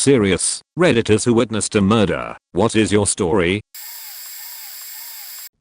Serious, Redditors who witnessed a murder, what is your story?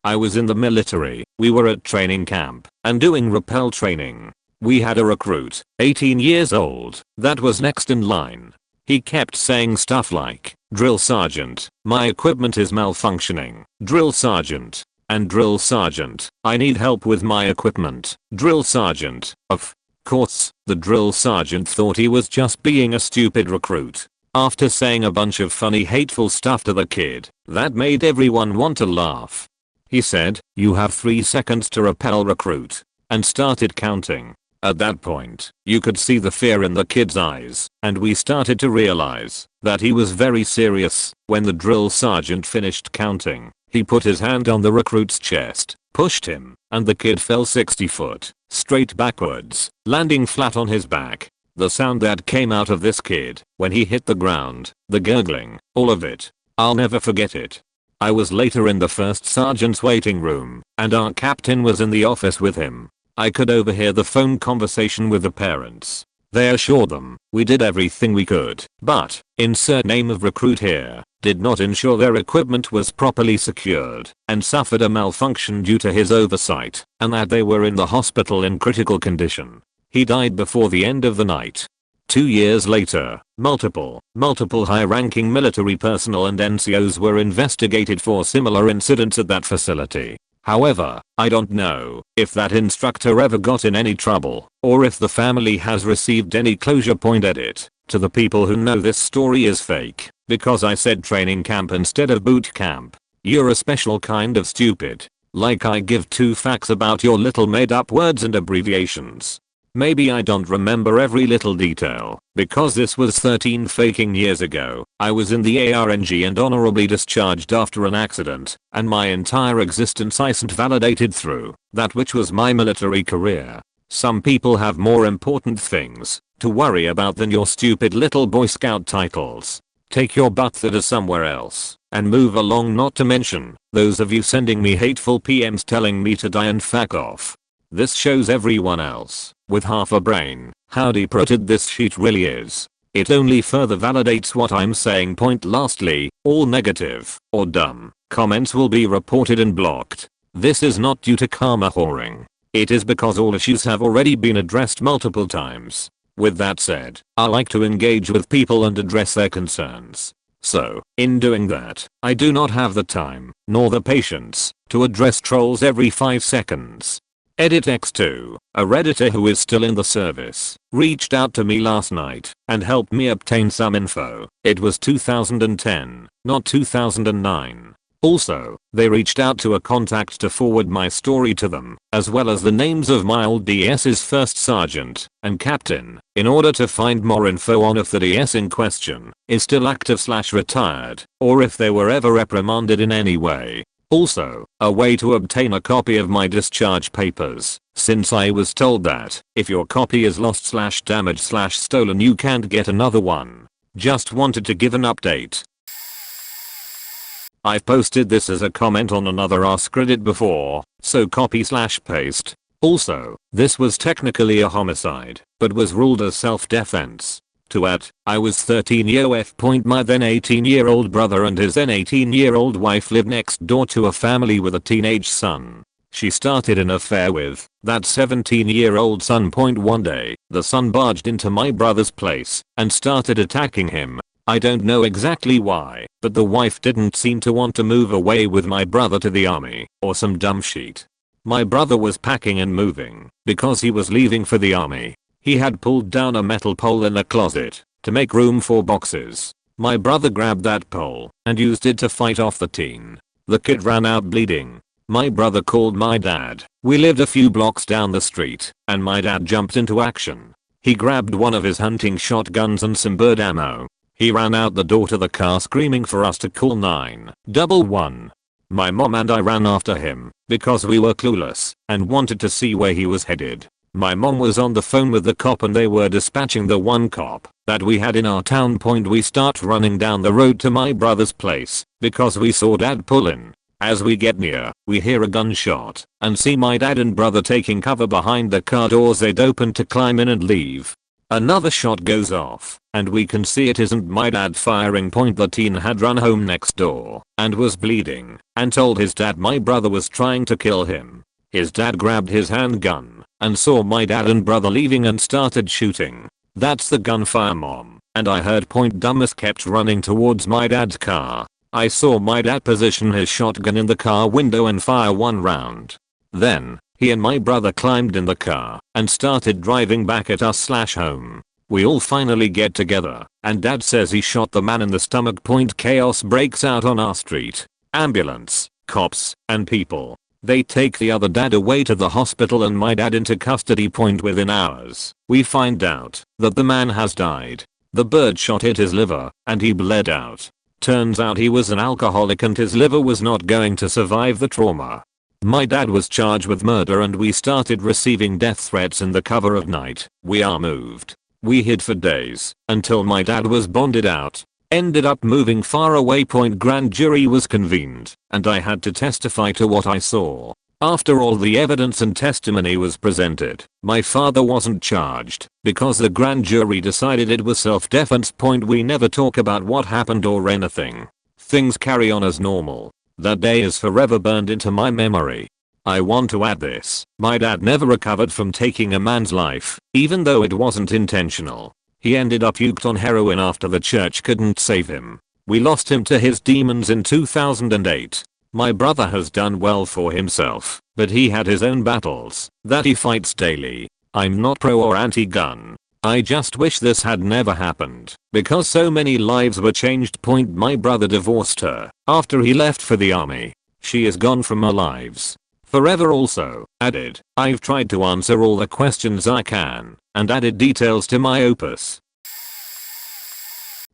I was in the military, we were at training camp, and doing rappel training. We had a recruit, 18 years old, that was next in line. He kept saying stuff like, "Drill sergeant, my equipment is malfunctioning, drill sergeant, and drill sergeant, I need help with my equipment, drill sergeant." Of course, the drill sergeant thought he was just being a stupid recruit. After saying a bunch of funny hateful stuff to the kid, that made everyone want to laugh. He said, "You have 3 seconds to rappel, recruit," and started counting. At that point, you could see the fear in the kid's eyes, and we started to realize that he was very serious. When the drill sergeant finished counting, he put his hand on the recruit's chest, pushed him, and the kid fell 60 foot, straight backwards, landing flat on his back. The sound that came out of this kid when he hit the ground, the gurgling, all of it, I'll never forget it. I was later in the first sergeant's waiting room, and our captain was in the office with him. I could overhear the phone conversation with the parents. They assured them, we did everything we could, but, insert name of recruit here, did not ensure their equipment was properly secured, and suffered a malfunction due to his oversight, and that they were in the hospital in critical condition. He died before the end of the night. 2 years later, multiple high-ranking military personnel and NCOs were investigated for similar incidents at that facility. However, I don't know if that instructor ever got in any trouble, or if the family has received any closure. Edit. To the people who know this story is fake, because I said training camp instead of boot camp. You're a special kind of stupid. Like I give 2 facts about your little made up words and abbreviations. Maybe I don't remember every little detail, because this was 13 faking years ago. I was in the ARNG and honorably discharged after an accident, and my entire existence isn't validated through that which was my military career. Some people have more important things to worry about than your stupid little Boy Scout titles. Take your butt thither somewhere else, and move along, not to mention those of you sending me hateful PMs telling me to die and fuck off. This shows everyone else with half a brain how deep-rooted this shit really is. It only further validates what I'm saying. Lastly, all negative or dumb comments will be reported and blocked. This is not due to karma whoring. It is because all issues have already been addressed multiple times. With that said, I like to engage with people and address their concerns. So, in doing that, I do not have the time, nor the patience, to address trolls every 5 seconds. Edit X2, a redditor who is still in the service, reached out to me last night and helped me obtain some info. It was 2010, not 2009. Also, they reached out to a contact to forward my story to them, as well as the names of my old DS's first sergeant and captain, in order to find more info on if the DS in question is still active/retired, or if they were ever reprimanded in any way. Also, a way to obtain a copy of my discharge papers, since I was told that if your copy is lost/damaged/stolen you can't get another one. Just wanted to give an update. I've posted this as a comment on another Ask Reddit before, so copy/paste. Also, this was technically a homicide, but was ruled as self-defense. To add, I was 13 years old. My then 18-year-old brother and his then 18-year-old wife lived next door to a family with a teenage son. She started an affair with that 17-year-old son. One day, the son barged into my brother's place and started attacking him. I don't know exactly why, but the wife didn't seem to want to move away with my brother to the army, or some dumb shit. My brother was packing and moving, because he was leaving for the army. He had pulled down a metal pole in a closet to make room for boxes. My brother grabbed that pole and used it to fight off the teen. The kid ran out bleeding. My brother called my dad. We lived a few blocks down the street, and my dad jumped into action. He grabbed one of his hunting shotguns and some bird ammo. He ran out the door to the car screaming for us to call 911. My mom and I ran after him because we were clueless and wanted to see where he was headed. My mom was on the phone with the cop and they were dispatching the one cop that we had in our town. We start running down the road to my brother's place because we saw dad pull in. As we get near, we hear a gunshot and see my dad and brother taking cover behind the car doors they'd opened to climb in and leave. Another shot goes off, and we can see it isn't my dad firing. The teen had run home next door and was bleeding and told his dad my brother was trying to kill him. His dad grabbed his handgun and saw my dad and brother leaving and started shooting. That's the gunfire, mom. And I heard dumbass kept running towards my dad's car. I saw my dad position his shotgun in the car window and fire one round. Then, he and my brother climbed in the car and started driving back at us/home. We all finally get together, and dad says he shot the man in the stomach. Chaos breaks out on our street. Ambulance, cops, and people. They take the other dad away to the hospital and my dad into custody. Within hours, we find out that the man has died. The bird shot hit his liver, and he bled out. Turns out he was an alcoholic and his liver was not going to survive the trauma. My dad was charged with murder and we started receiving death threats in the cover of night. We are moved. We hid for days until my dad was bonded out. Ended up moving far away. Grand jury was convened and I had to testify to what I saw. After all the evidence and testimony was presented, my father wasn't charged because the grand jury decided it was self-defense. We never talk about what happened or anything. Things carry on as normal. That day is forever burned into my memory. I want to add this. My dad never recovered from taking a man's life, even though it wasn't intentional. He ended up hooked on heroin after the church couldn't save him. We lost him to his demons in 2008. My brother has done well for himself, but he had his own battles that he fights daily. I'm not pro or anti-gun. I just wish this had never happened because so many lives were changed. My brother divorced her after he left for the army. She is gone from our lives forever. Also, added, I've tried to answer all the questions I can and added details to my opus.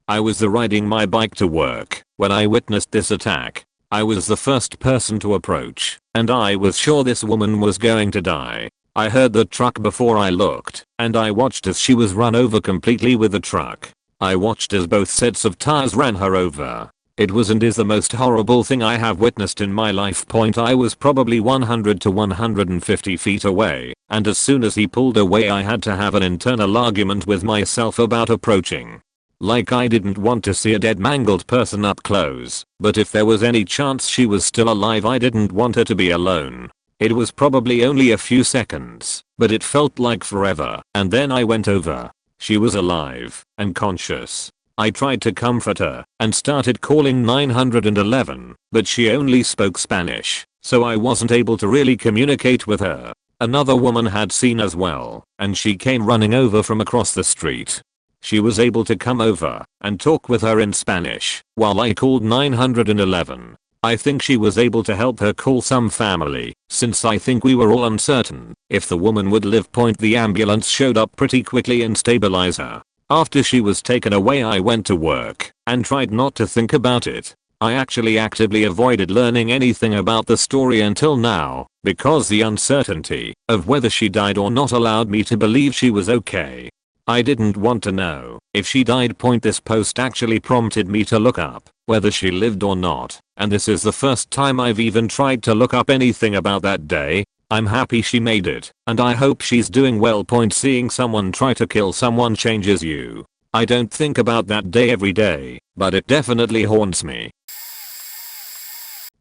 I was riding my bike to work when I witnessed this attack. I was the first person to approach and I was sure this woman was going to die. I heard the truck before I looked, and I watched as she was run over completely with the truck. I watched as both sets of tires ran her over. It was and is the most horrible thing I have witnessed in my life. I was probably 100 to 150 feet away, and as soon as he pulled away I had to have an internal argument with myself about approaching. Like I didn't want to see a dead mangled person up close, but if there was any chance she was still alive I didn't want her to be alone. It was probably only a few seconds, but it felt like forever, and then I went over. She was alive and conscious. I tried to comfort her and started calling 911, but she only spoke Spanish, so I wasn't able to really communicate with her. Another woman had seen as well, and she came running over from across the street. She was able to come over and talk with her in Spanish while I called 911. I think she was able to help her call some family, since I think we were all uncertain if the woman would live. The ambulance showed up pretty quickly and stabilized her. After she was taken away I went to work and tried not to think about it. I actually actively avoided learning anything about the story until now, because the uncertainty of whether she died or not allowed me to believe she was okay. I didn't want to know if she died. This post actually prompted me to look up whether she lived or not, and this is the first time I've even tried to look up anything about that day. I'm happy she made it, and I hope she's doing well. Seeing someone try to kill someone changes you. I don't think about that day every day, but it definitely haunts me.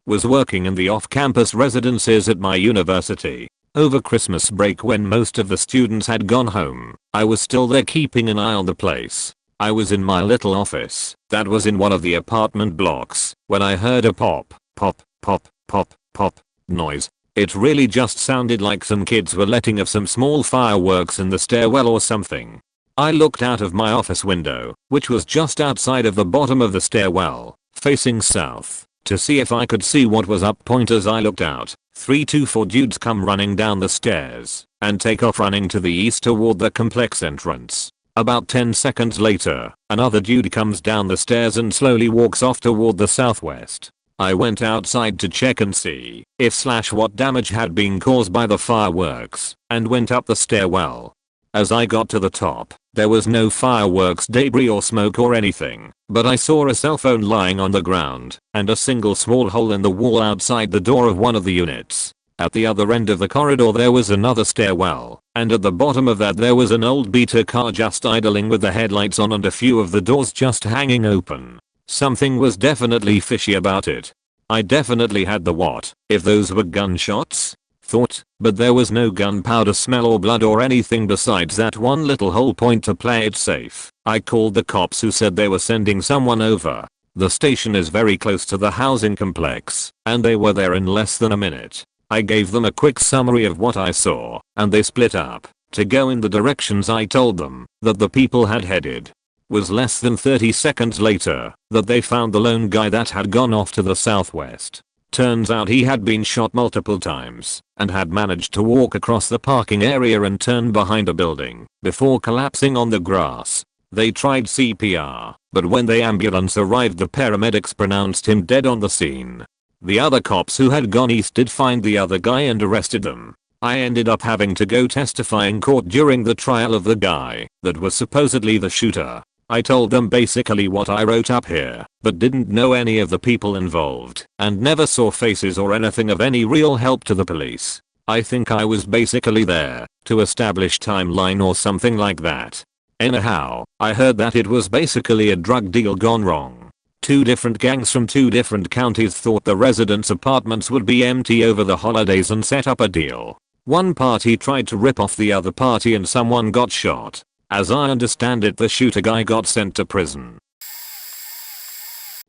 Was working in the off-campus residences at my university. Over Christmas break when most of the students had gone home, I was still there keeping an eye on the place. I was in my little office that was in one of the apartment blocks when I heard a pop, pop, pop, pop, pop noise. It really just sounded like some kids were letting off some small fireworks in the stairwell or something. I looked out of my office window, which was just outside of the bottom of the stairwell, facing south, to see if I could see what was up. As I looked out, 3 to 4 dudes come running down the stairs and take off running to the east toward the complex entrance. About 10 seconds later, another dude comes down the stairs and slowly walks off toward the southwest. I went outside to check and see if what damage had been caused by the fireworks and went up the stairwell. As I got to the top, there was no fireworks debris or smoke or anything, but I saw a cell phone lying on the ground and a single small hole in the wall outside the door of one of the units. At the other end of the corridor there was another stairwell, and at the bottom of that there was an old beater car just idling with the headlights on and a few of the doors just hanging open. Something was definitely fishy about it. I definitely had the what if those were gunshots thought, but there was no gunpowder smell or blood or anything besides that one little hole point to play it safe. I called the cops who said they were sending someone over. The station is very close to the housing complex, and they were there in less than a minute. I gave them a quick summary of what I saw, and they split up to go in the directions I told them that the people had headed. Was less than 30 seconds later that they found the lone guy that had gone off to the southwest. Turns out he had been shot multiple times and had managed to walk across the parking area and turn behind a building before collapsing on the grass. They tried CPR, but when the ambulance arrived the paramedics pronounced him dead on the scene. The other cops who had gone east did find the other guy and arrested them. I ended up having to go testify in court during the trial of the guy that was supposedly the shooter. I told them basically what I wrote up here, but didn't know any of the people involved and never saw faces or anything of any real help to the police. I think I was basically there to establish timeline or something like that. Anyhow, I heard that it was basically a drug deal gone wrong. Two different gangs from two different counties thought the residents' apartments would be empty over the holidays and set up a deal. One party tried to rip off the other party and someone got shot. As I understand it, the shooter guy got sent to prison.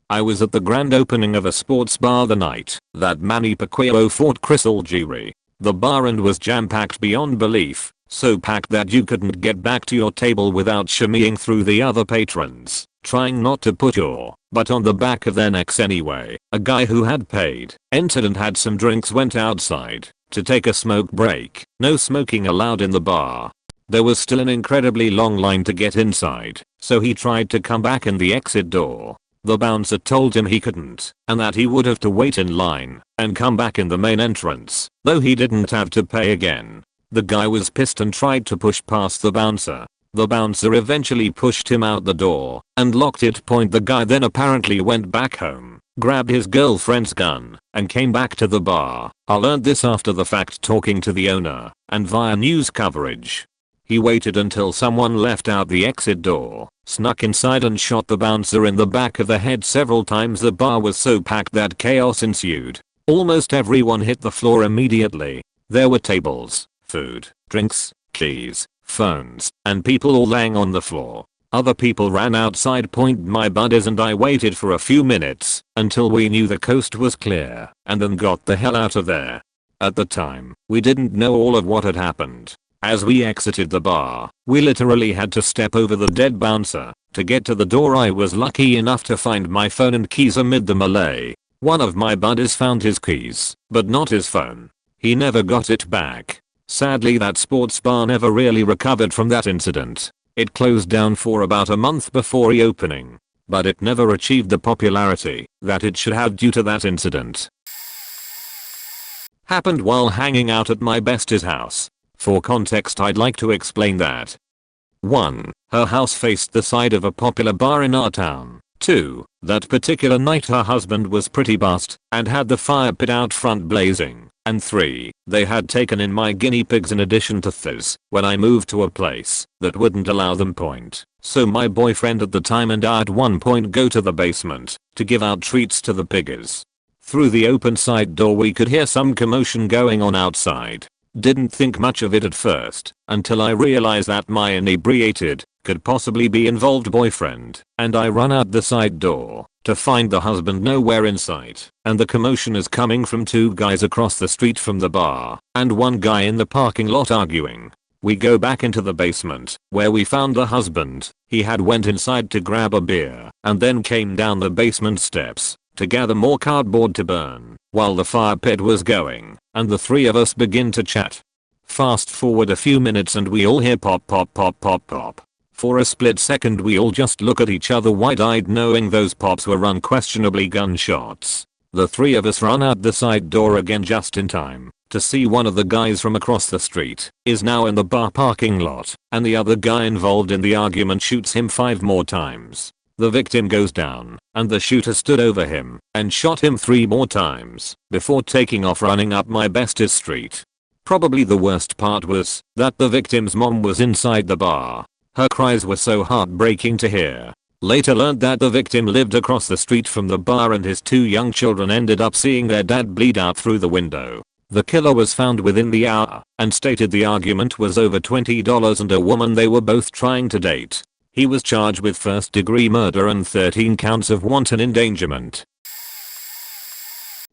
I was at the grand opening of a sports bar the night that Manny Pacquiao fought Chris Algieri. The bar end was jam-packed beyond belief, so packed that you couldn't get back to your table without shimmying through the other patrons, trying not to put your butt on the back of their necks anyway. A guy who had paid entered and had some drinks, went outside to take a smoke break. No smoking allowed in the bar. There was still an incredibly long line to get inside, so he tried to come back in the exit door. The bouncer told him he couldn't, and that he would have to wait in line and come back in the main entrance, though he didn't have to pay again. The guy was pissed and tried to push past the bouncer. The bouncer eventually pushed him out the door and locked it. The guy then apparently went back home, grabbed his girlfriend's gun, and came back to the bar. I learned this after the fact talking to the owner and via news coverage. He waited until someone left out the exit door, snuck inside and shot the bouncer in the back of the head several times. The bar was so packed that chaos ensued. Almost everyone hit the floor immediately. There were tables, food, drinks, keys, phones, and people all laying on the floor. Other people ran outside. My buddies and I waited for a few minutes until we knew the coast was clear and then got the hell out of there. At the time, we didn't know all of what had happened. As we exited the bar, we literally had to step over the dead bouncer to get to the door. I was lucky enough to find my phone and keys amid the melee. One of my buddies found his keys, but not his phone. He never got it back. Sadly, that sports bar never really recovered from that incident. It closed down for about a month before reopening, but it never achieved the popularity that it should have due to that incident. Happened while hanging out at my bestie's house. For context, I'd like to explain that. 1. Her house faced the side of a popular bar in our town. 2. That particular night her husband was pretty buzzed and had the fire pit out front blazing. And 3. They had taken in my guinea pigs in addition to Thiz when I moved to a place that wouldn't allow them point. So my boyfriend at the time and I at one point go to the basement to give out treats to the piggies. Through the open side door we could hear some commotion going on outside. Didn't think much of it at first until I realized that my inebriated, could possibly be involved boyfriend and I run out the side door to find the husband nowhere in sight, and the commotion is coming from two guys across the street from the bar and one guy in the parking lot arguing. We go back into the basement where we found the husband. He had went inside to grab a beer and then came down the basement steps to gather more cardboard to burn while the fire pit was going, and the three of us begin to chat. Fast forward a few minutes and we all hear pop pop pop pop pop. For a split second we all just look at each other wide-eyed, knowing those pops were unquestionably gunshots. The three of us run out the side door again just in time to see one of the guys from across the street is now in the bar parking lot, and the other guy involved in the argument shoots him 5 more times. The victim goes down, and the shooter stood over him and shot him 3 more times before taking off running up my bestest street. Probably the worst part was that the victim's mom was inside the bar. Her cries were so heartbreaking to hear. Later learned that the victim lived across the street from the bar and his 2 young children ended up seeing their dad bleed out through the window. The killer was found within the hour and stated the argument was over $20 and a woman they were both trying to date. He was charged with first-degree murder and 13 counts of wanton endangerment.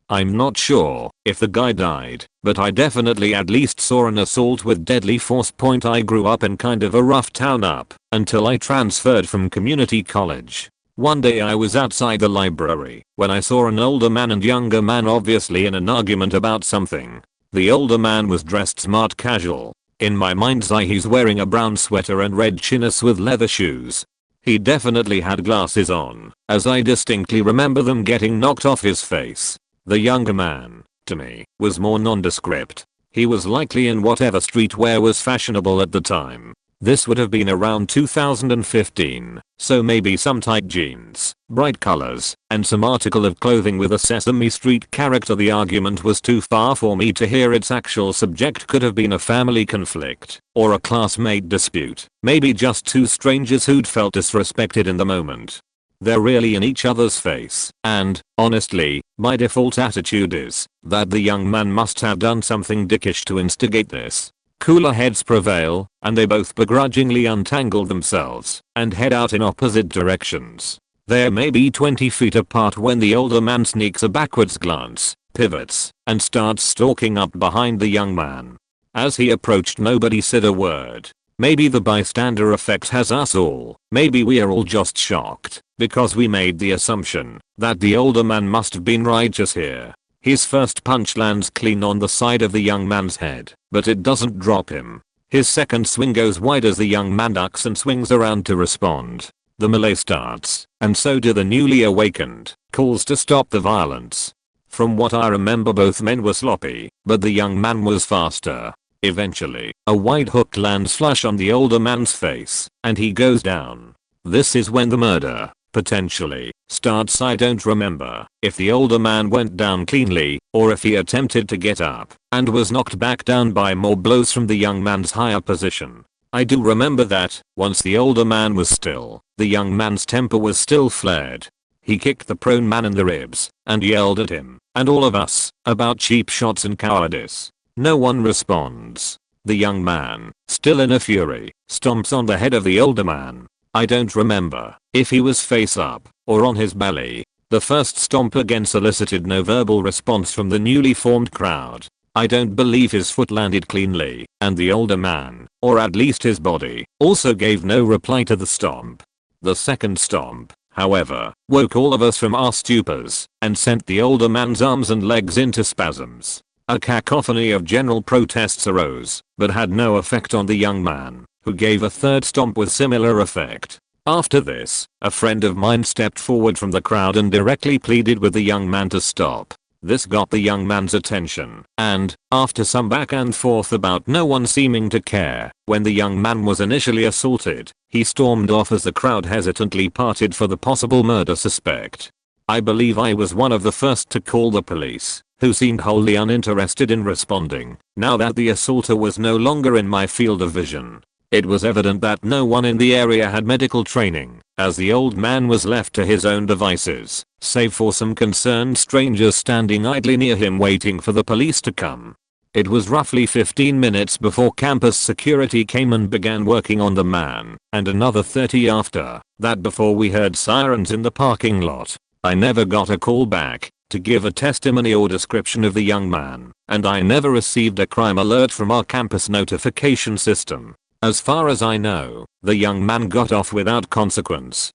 I'm not sure if the guy died, but I definitely at least saw an assault with deadly force. I grew up in kind of a rough town up until I transferred from community college. One day I was outside the library when I saw an older man and younger man obviously in an argument about something. The older man was dressed smart casual. In my mind's eye he's wearing a brown sweater and red chinos with leather shoes. He definitely had glasses on, as I distinctly remember them getting knocked off his face. The younger man, to me, was more nondescript. He was likely in whatever streetwear was fashionable at the time. This would have been around 2015, so maybe some tight jeans, bright colors, and some article of clothing with a Sesame Street character. The argument was too far for me to hear its actual subject. Could have been a family conflict, or a classmate dispute, maybe just 2 strangers who'd felt disrespected in the moment. They're really in each other's face, and, honestly, my default attitude is that the young man must have done something dickish to instigate this. Cooler heads prevail, and they both begrudgingly untangle themselves and head out in opposite directions. They're maybe 20 feet apart when the older man sneaks a backwards glance, pivots, and starts stalking up behind the young man. As he approached, nobody said a word. Maybe the bystander effect has us all. Maybe we're all just shocked because we made the assumption that the older man must have been righteous here. His first punch lands clean on the side of the young man's head, but it doesn't drop him. His second swing goes wide as the young man ducks and swings around to respond. The melee starts, and so do the newly awakened calls to stop the violence. From what I remember, both men were sloppy, but the young man was faster. Eventually, a wide hook lands flush on the older man's face, and he goes down. This is when the murder, potentially, starts. I don't remember if the older man went down cleanly, or if he attempted to get up and was knocked back down by more blows from the young man's higher position. I do remember that, once the older man was still, the young man's temper was still flared. He kicked the prone man in the ribs and yelled at him, and all of us, about cheap shots and cowardice. No one responds. The young man, still in a fury, stomps on the head of the older man. I don't remember if he was face up or on his belly. The first stomp again solicited no verbal response from the newly formed crowd. I don't believe his foot landed cleanly, and the older man, or at least his body, also gave no reply to the stomp. The second stomp, however, woke all of us from our stupors and sent the older man's arms and legs into spasms. A cacophony of general protests arose, but had no effect on the young man, who gave a third stomp with similar effect. After this, a friend of mine stepped forward from the crowd and directly pleaded with the young man to stop. This got the young man's attention, and, after some back and forth about no one seeming to care, when the young man was initially assaulted, he stormed off as the crowd hesitantly parted for the possible murder suspect. I believe I was one of the first to call the police, who seemed wholly uninterested in responding. Now that the assaulter was no longer in my field of vision, it was evident that no one in the area had medical training, as the old man was left to his own devices, save for some concerned strangers standing idly near him waiting for the police to come. It was roughly 15 minutes before campus security came and began working on the man, and another 30 after that before we heard sirens in the parking lot. I never got a call back to give a testimony or description of the young man, and I never received a crime alert from our campus notification system. As far as I know, the young man got off without consequence.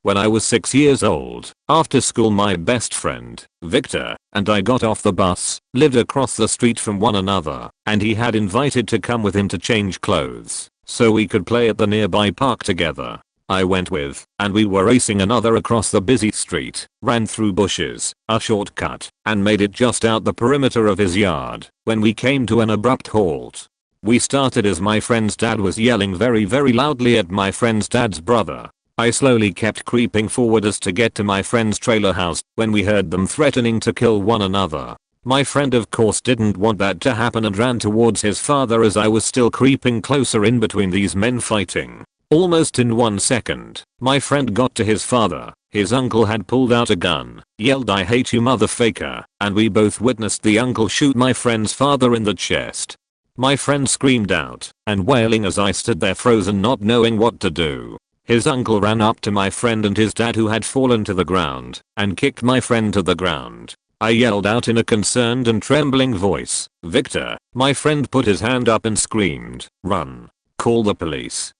When I was 6 years old, after school, my best friend, Victor, and I got off the bus, lived across the street from one another, and he had invited to come with him to change clothes, so we could play at the nearby park together. I went with, and we were racing another across the busy street, ran through bushes, a shortcut, and made it just out the perimeter of his yard, when we came to an abrupt halt. We started as my friend's dad was yelling very loudly at my friend's dad's brother. I slowly kept creeping forward as to get to my friend's trailer house when we heard them threatening to kill one another. My friend of course didn't want that to happen and ran towards his father as I was still creeping closer in between these men fighting. Almost in 1 second, my friend got to his father. His uncle had pulled out a gun, yelled "I hate you motherfucker," and we both witnessed the uncle shoot my friend's father in the chest. My friend screamed out and wailing as I stood there frozen not knowing what to do. His uncle ran up to my friend and his dad who had fallen to the ground and kicked my friend to the ground. I yelled out in a concerned and trembling voice, "Victor." My friend put his hand up and screamed, "Run. Call the police."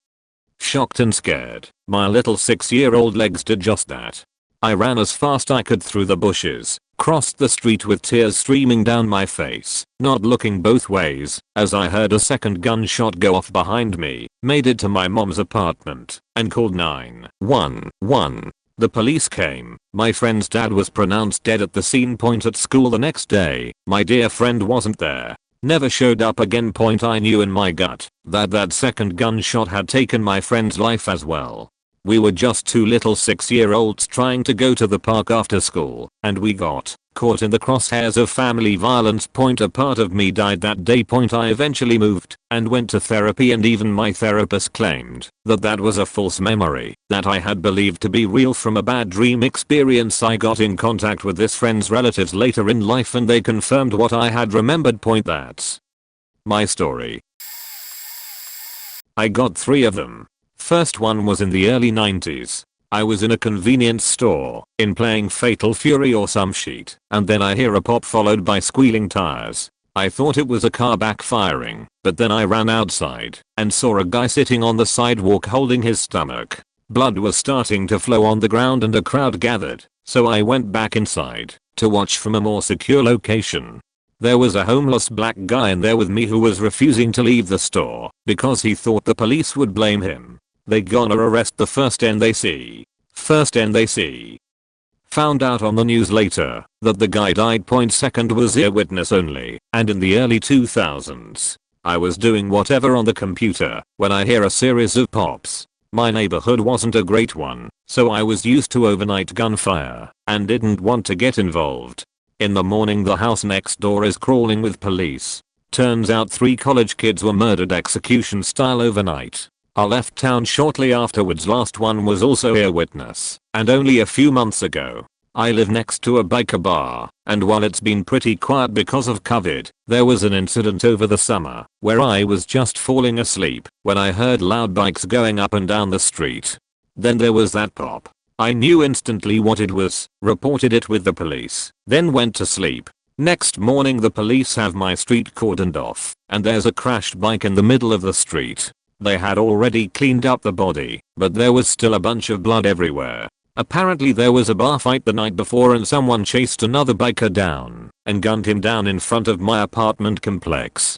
Shocked and scared, my little 6-year-old legs did just that. I ran as fast I could through the bushes, crossed the street with tears streaming down my face, not looking both ways, as I heard a second gunshot go off behind me, made it to my mom's apartment, and called 911. The police came. My friend's dad was pronounced dead at the scene. At school the next day, my dear friend wasn't there. Never showed up again. I knew in my gut that second gunshot had taken my friend's life as well. We were just two little 6-year-olds trying to go to the park after school, and we got caught in the crosshairs of family violence. A part of me died that day. I eventually moved and went to therapy, and even my therapist claimed that was a false memory that I had believed to be real from a bad dream experience. I got in contact with this friend's relatives later in life and they confirmed what I had remembered. That's my story. I got 3 of them. First one was in the early 90s. I was in a convenience store, playing Fatal Fury or some shit, and then I hear a pop followed by squealing tires. I thought it was a car backfiring, but then I ran outside and saw a guy sitting on the sidewalk holding his stomach. Blood was starting to flow on the ground and a crowd gathered, so I went back inside to watch from a more secure location. There was a homeless black guy in there with me who was refusing to leave the store because he thought the police would blame him. They gonna arrest the first end they see. Found out on the news later that the guy died. Second was ear witness only, and in the early 2000s, I was doing whatever on the computer when I hear a series of pops. My neighborhood wasn't a great one, so I was used to overnight gunfire and didn't want to get involved. In the morning the house next door is crawling with police. Turns out 3 college kids were murdered execution style overnight. I left town shortly afterwards. Last one was also ear witness, and only a few months ago. I live next to a biker bar, and while it's been pretty quiet because of COVID, there was an incident over the summer where I was just falling asleep when I heard loud bikes going up and down the street. Then there was that pop. I knew instantly what it was, reported it with the police, then went to sleep. Next morning the police have my street cordoned off, and there's a crashed bike in the middle of the street. They had already cleaned up the body, but there was still a bunch of blood everywhere. Apparently there was a bar fight the night before and someone chased another biker down and gunned him down in front of my apartment complex.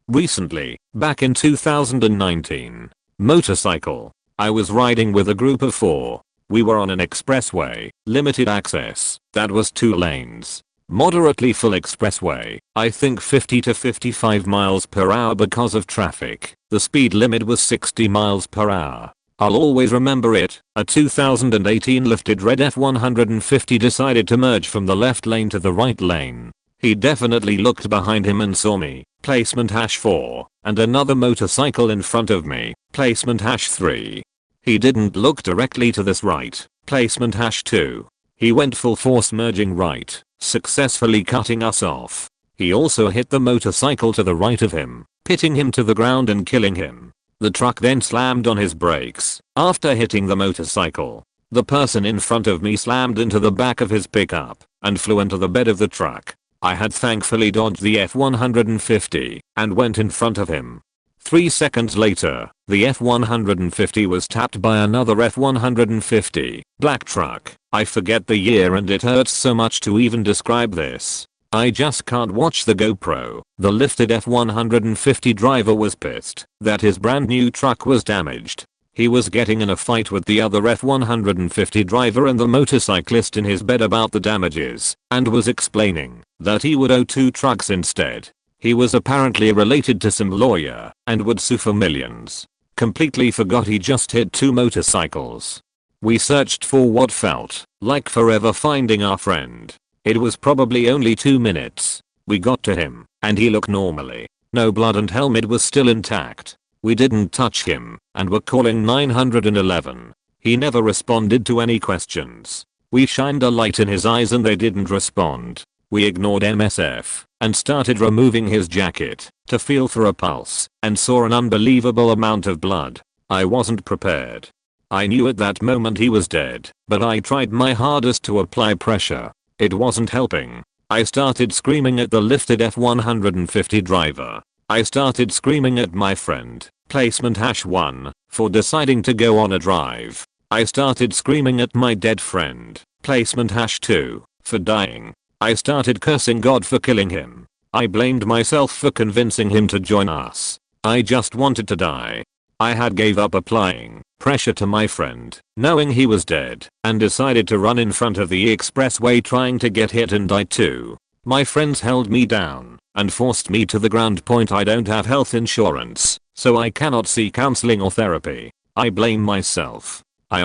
Recently, back in 2019, motorcycle. I was riding with a group of 4. We were on an expressway, limited access, that was 2 lanes. Moderately full expressway, I think 50 to 55 miles per hour because of traffic. The speed limit was 60 miles per hour. I'll always remember it. A 2018 lifted red F150 decided to merge from the left lane to the right lane. He definitely looked behind him and saw me, placement #4, and another motorcycle in front of me, placement #3. He didn't look directly to this right, placement #2. He went full force merging right, successfully cutting us off. He also hit the motorcycle to the right of him, pitting him to the ground and killing him. The truck then slammed on his brakes after hitting the motorcycle. The person in front of me slammed into the back of his pickup and flew into the bed of the truck. I had thankfully dodged the F150 and went in front of him. 3 seconds later, the F150 was tapped by another F150, black truck. I forget the year and it hurts so much to even describe this. I just can't watch the GoPro. The lifted F150 driver was pissed that his brand new truck was damaged. He was getting in a fight with the other F150 driver and the motorcyclist in his bed about the damages, and was explaining that he would owe 2 trucks instead. He was apparently related to some lawyer and would sue for millions. Completely forgot he just hit 2 motorcycles. We searched for what felt like forever finding our friend. It was probably only 2 minutes. We got to him, and he looked normally. No blood and helmet was still intact. We didn't touch him, and were calling 911. He never responded to any questions. We shined a light in his eyes and they didn't respond. We ignored MSF and started removing his jacket to feel for a pulse and saw an unbelievable amount of blood. I wasn't prepared. I knew at that moment he was dead, but I tried my hardest to apply pressure. It wasn't helping. I started screaming at the lifted F-150 driver. I started screaming at my friend, placement #1, for deciding to go on a drive. I started screaming at my dead friend, placement #2, for dying. I started cursing God for killing him. I blamed myself for convincing him to join us. I just wanted to die. I had gave up applying pressure to my friend, knowing he was dead, and decided to run in front of the expressway trying to get hit and die too. My friends held me down and forced me to the ground. Point: I don't have health insurance, so I cannot see counseling or therapy. I blame myself. I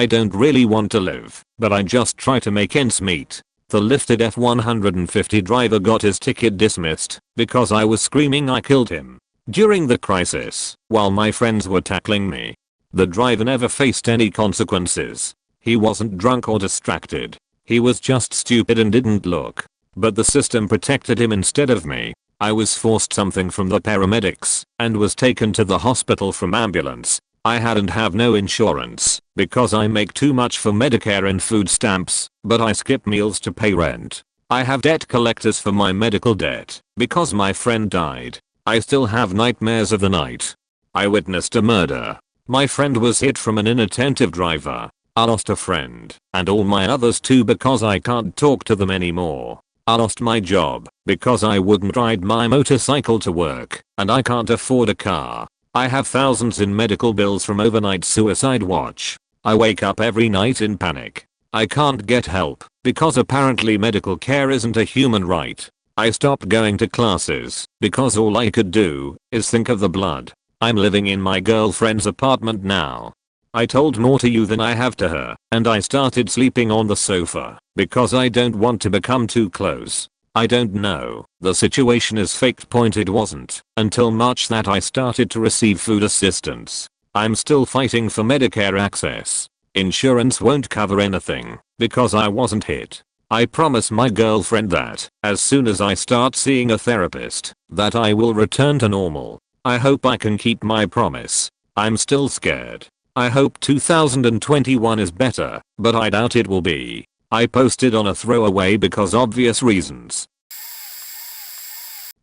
don't really want to live, but I just try to make ends meet. The lifted F-150 driver got his ticket dismissed because I was screaming I killed him during the crisis while my friends were tackling me. The driver never faced any consequences. He wasn't drunk or distracted. He was just stupid and didn't look. But the system protected him instead of me. I was forced something from the paramedics and was taken to the hospital from ambulance. I hadn't have no insurance because I make too much for Medicare and food stamps, but I skip meals to pay rent. I have debt collectors for my medical debt because my friend died. I still have nightmares of the night. I witnessed a murder. My friend was hit from an inattentive driver. I lost a friend and all my others too because I can't talk to them anymore. I lost my job because I wouldn't ride my motorcycle to work and I can't afford a car. I have thousands in medical bills from overnight suicide watch. I wake up every night in panic. I can't get help because apparently medical care isn't a human right. I stopped going to classes because all I could do is think of the blood. I'm living in my girlfriend's apartment now. I told more to you than I have to her, and I started sleeping on the sofa because I don't want to become too close. I don't know, the situation is faked. Point: it wasn't until March that I started to receive food assistance. I'm still fighting for Medicare access. Insurance won't cover anything because I wasn't hit. I promise my girlfriend that as soon as I start seeing a therapist that I will return to normal. I hope I can keep my promise. I'm still scared. I hope 2021 is better, but I doubt it will be. I posted on a throwaway because obvious reasons.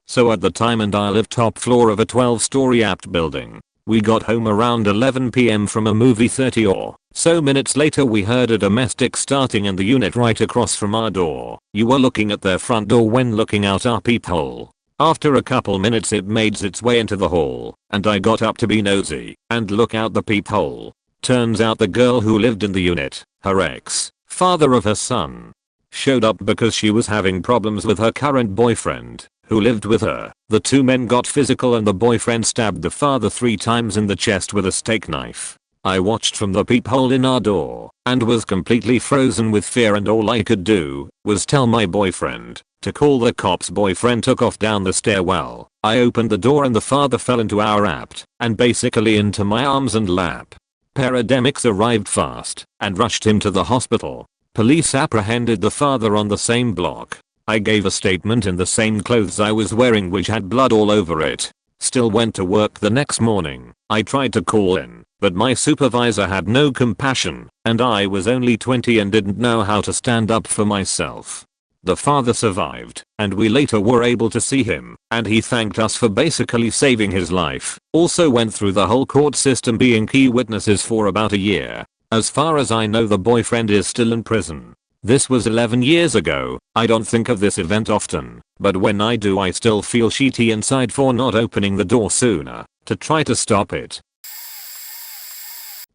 So at the time and I lived top floor of a 12-story apt building. We got home around 11 PM from a movie. 30 or so minutes later we heard a domestic starting in the unit right across from our door. You were looking at their front door when looking out our peephole. After a couple minutes it made its way into the hall, and I got up to be nosy and look out the peephole. Turns out the girl who lived in the unit, her ex, father of her son, showed up because she was having problems with her current boyfriend, who lived with her. The two men got physical and the boyfriend stabbed the father 3 times in the chest with a steak knife. I watched from the peephole in our door and was completely frozen with fear, and all I could do was tell my boyfriend to call the cops. Boyfriend took off down the stairwell. I opened the door and the father fell into our apt and basically into my arms and lap. Paramedics arrived fast and rushed him to the hospital. Police apprehended the father on the same block. I gave a statement in the same clothes I was wearing which had blood all over it. Still went to work the next morning. I tried to call in, but my supervisor had no compassion, and I was only 20 and didn't know how to stand up for myself. The father survived, and we later were able to see him, and he thanked us for basically saving his life. Also went through the whole court system being key witnesses for about a year. As far as I know the boyfriend is still in prison. This was 11 years ago. I don't think of this event often, but when I do I still feel shitty inside for not opening the door sooner to try to stop it.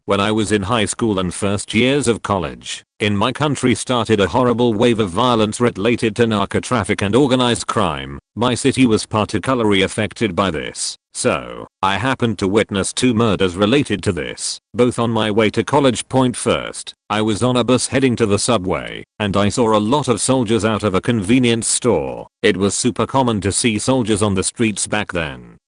When I was in high school and first years of college, in my country started a horrible wave of violence related to narco traffic and organized crime. My city was particularly affected by this, so I happened to witness 2 murders related to this, both on my way to college. Point first, I was on a bus heading to the subway, and I saw a lot of soldiers out of a convenience store. It was super common to see soldiers on the streets back then,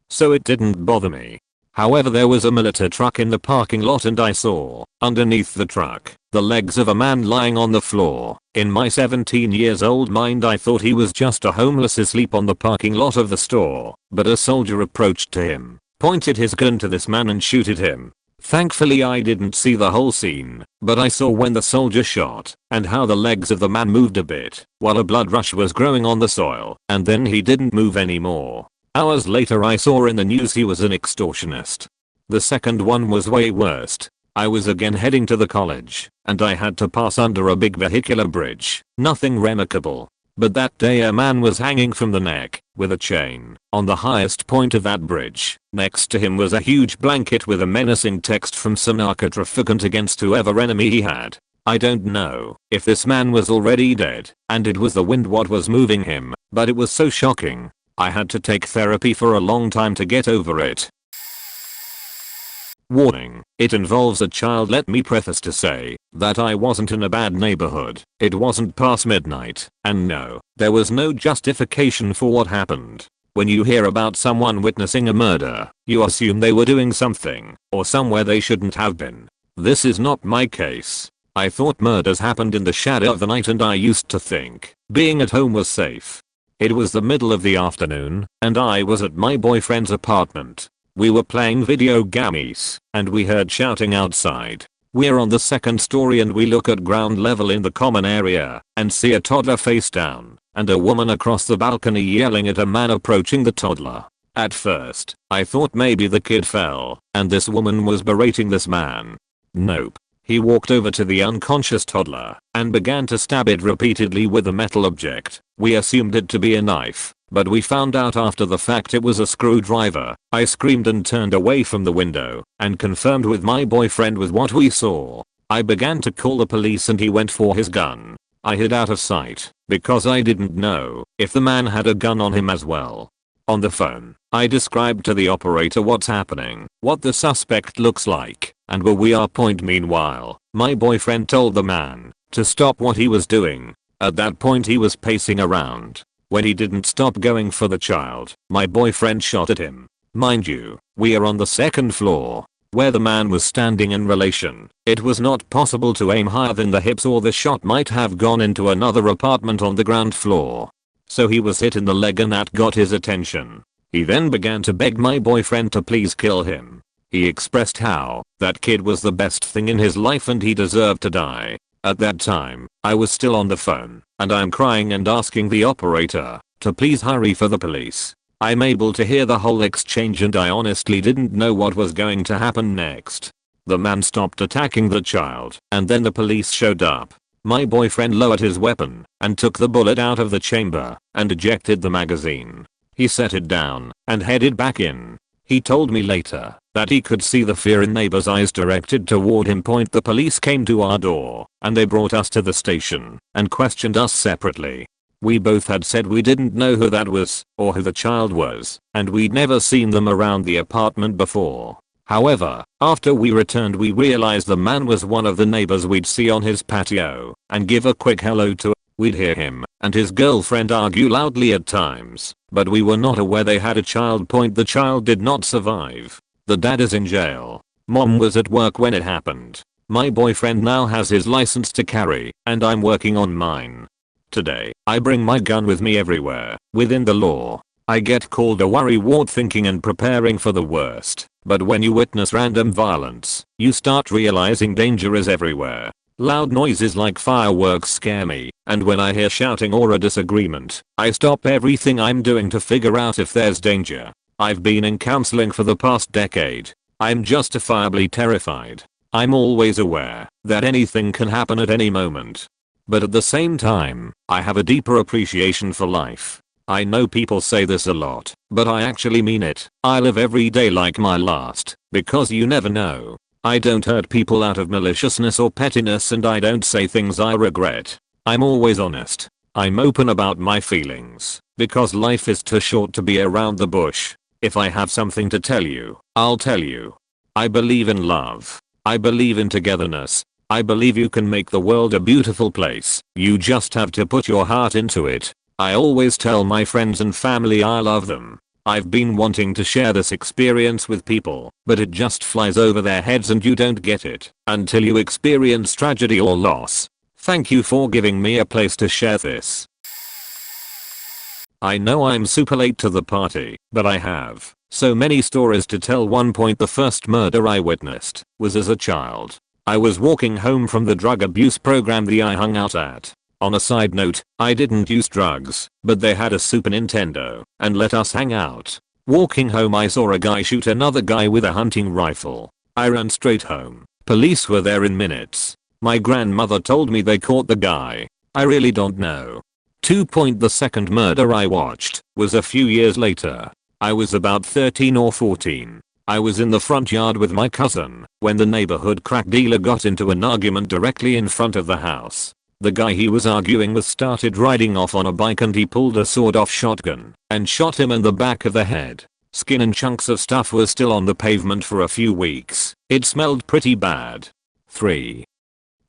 so it didn't bother me. However, there was a military truck in the parking lot and I saw, underneath the truck, the legs of a man lying on the floor. In my 17-year-old mind I thought he was just a homeless asleep on the parking lot of the store, but a soldier approached to him, pointed his gun to this man and shooted him. Thankfully I didn't see the whole scene, but I saw when the soldier shot, and how the legs of the man moved a bit, while a blood rush was growing on the soil, and then he didn't move anymore. Hours later I saw in the news he was an extortionist. The second one was way worse. I was again heading to the college, and I had to pass under a big vehicular bridge. Nothing remarkable. But that day a man was hanging from the neck, with a chain, on the highest point of that bridge. Next to him was a huge blanket with a menacing text from some narco-trafficant against whoever enemy he had. I don't know if this man was already dead, and it was the wind what was moving him, but it was so shocking. I had to take therapy for a long time to get over it. Warning, it involves a child. Let me preface to say that I wasn't in a bad neighborhood. It wasn't past midnight, and no, there was no justification for what happened. When you hear about someone witnessing a murder, you assume they were doing something, or somewhere they shouldn't have been. This is not my case. I thought murders happened in the shadow of the night and I used to think being at home was safe. It was the middle of the afternoon, and I was at my boyfriend's apartment. We were playing video games, and we heard shouting outside. We're on the second story and we look at ground level in the common area, and see a toddler face down, and a woman across the balcony yelling at a man approaching the toddler. At first, I thought maybe the kid fell, and this woman was berating this man. Nope. He walked over to the unconscious toddler, and began to stab it repeatedly with a metal object. We assumed it to be a knife, but we found out after the fact it was a screwdriver. I screamed and turned away from the window, and confirmed with my boyfriend with what we saw. I began to call the police and he went for his gun. I hid out of sight, because I didn't know if the man had a gun on him as well. On the phone, I described to the operator what's happening, what the suspect looks like, and where we are. Meanwhile, my boyfriend told the man to stop what he was doing. At that point he was pacing around. When he didn't stop going for the child, my boyfriend shot at him. Mind you, we are on the second floor, where the man was standing. In relation, it was not possible to aim higher than the hips or the shot might have gone into another apartment on the ground floor. So he was hit in the leg and that got his attention. He then began to beg my boyfriend to please kill him. He expressed how that kid was the best thing in his life and he deserved to die. At that time, I was still on the phone, and I'm crying and asking the operator to please hurry for the police. I'm able to hear the whole exchange and I honestly didn't know what was going to happen next. The man stopped attacking the child, and then the police showed up. My boyfriend lowered his weapon and took the bullet out of the chamber and ejected the magazine. He set it down and headed back in. He told me later that he could see the fear in neighbors' eyes directed toward him. The police came to our door and they brought us to the station and questioned us separately. We both had said we didn't know who that was or who the child was, and we'd never seen them around the apartment before. However, after we returned we realized the man was one of the neighbors we'd see on his patio and give a quick hello to. We'd hear him and his girlfriend argue loudly at times, but we were not aware they had a child. The child did not survive. The dad is in jail. Mom was at work when it happened. My boyfriend now has his license to carry, and I'm working on mine. Today, I bring my gun with me everywhere, within the law. I get called a worrywart thinking and preparing for the worst, but when you witness random violence, you start realizing danger is everywhere. Loud noises like fireworks scare me, and when I hear shouting or a disagreement, I stop everything I'm doing to figure out if there's danger. I've been in counseling for the past decade. I'm justifiably terrified. I'm always aware that anything can happen at any moment. But at the same time, I have a deeper appreciation for life. I know people say this a lot, but I actually mean it. I live every day like my last, because you never know. I don't hurt people out of maliciousness or pettiness, and I don't say things I regret. I'm always honest. I'm open about my feelings, because life is too short to be around the bush. If I have something to tell you, I'll tell you. I believe in love. I believe in togetherness. I believe you can make the world a beautiful place. You just have to put your heart into it. I always tell my friends and family I love them. I've been wanting to share this experience with people, but it just flies over their heads and you don't get it until you experience tragedy or loss. Thank you for giving me a place to share this. I know I'm super late to the party, but I have so many stories to tell. One point, the first murder I witnessed was as a child. I was walking home from the drug abuse program I hung out at. On a side note, I didn't use drugs, but they had a Super Nintendo and let us hang out. Walking home, I saw a guy shoot another guy with a hunting rifle. I ran straight home. Police were there in minutes. My grandmother told me they caught the guy. I really don't know. 2. The second murder I watched was a few years later. I was about 13 or 14. I was in the front yard with my cousin when the neighborhood crack dealer got into an argument directly in front of the house. The guy he was arguing with started riding off on a bike, and he pulled a sawed-off shotgun and shot him in the back of the head. Skin and chunks of stuff were still on the pavement for a few weeks. It smelled pretty bad. 3.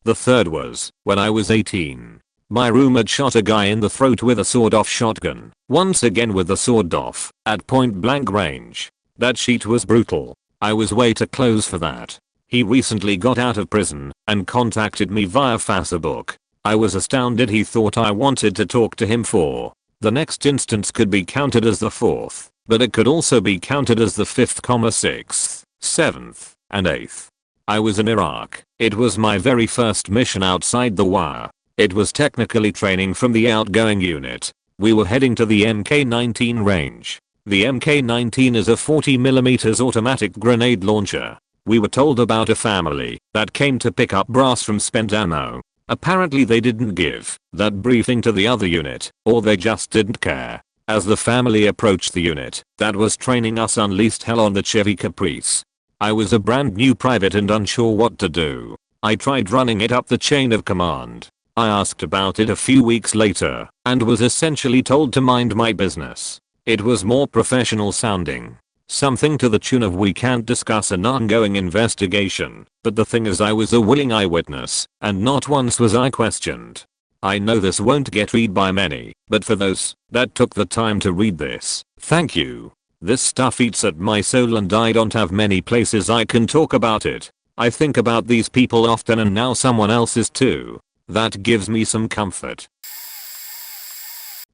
The third was when I was 18. My roommate shot a guy in the throat with a sawed-off shotgun, once again with the sword off, at point blank range. That shit was brutal. I was way too close for that. He recently got out of prison and contacted me via Facebook. I was astounded he thought I wanted to talk to him for. The next instance could be counted as the fourth, but it could also be counted as the 5th, 6th, 7th, and 8th. I was in Iraq. It was my very first mission outside the wire. It was technically training from the outgoing unit. We were heading to the Mk-19 range. The Mk-19 is a 40mm automatic grenade launcher. We were told about a family that came to pick up brass from spent ammo. Apparently they didn't give that briefing to the other unit, or they just didn't care. As the family approached the unit that was training us, unleashed hell on the Chevy Caprice. I was a brand new private and unsure what to do. I tried running it up the chain of command. I asked about it a few weeks later and was essentially told to mind my business. It was more professional sounding. Something to the tune of, "We can't discuss an ongoing investigation," but the thing is, I was a willing eyewitness, and not once was I questioned. I know this won't get read by many, but for those that took the time to read this, thank you. This stuff eats at my soul and I don't have many places I can talk about it. I think about these people often, and now someone else is too. That gives me some comfort.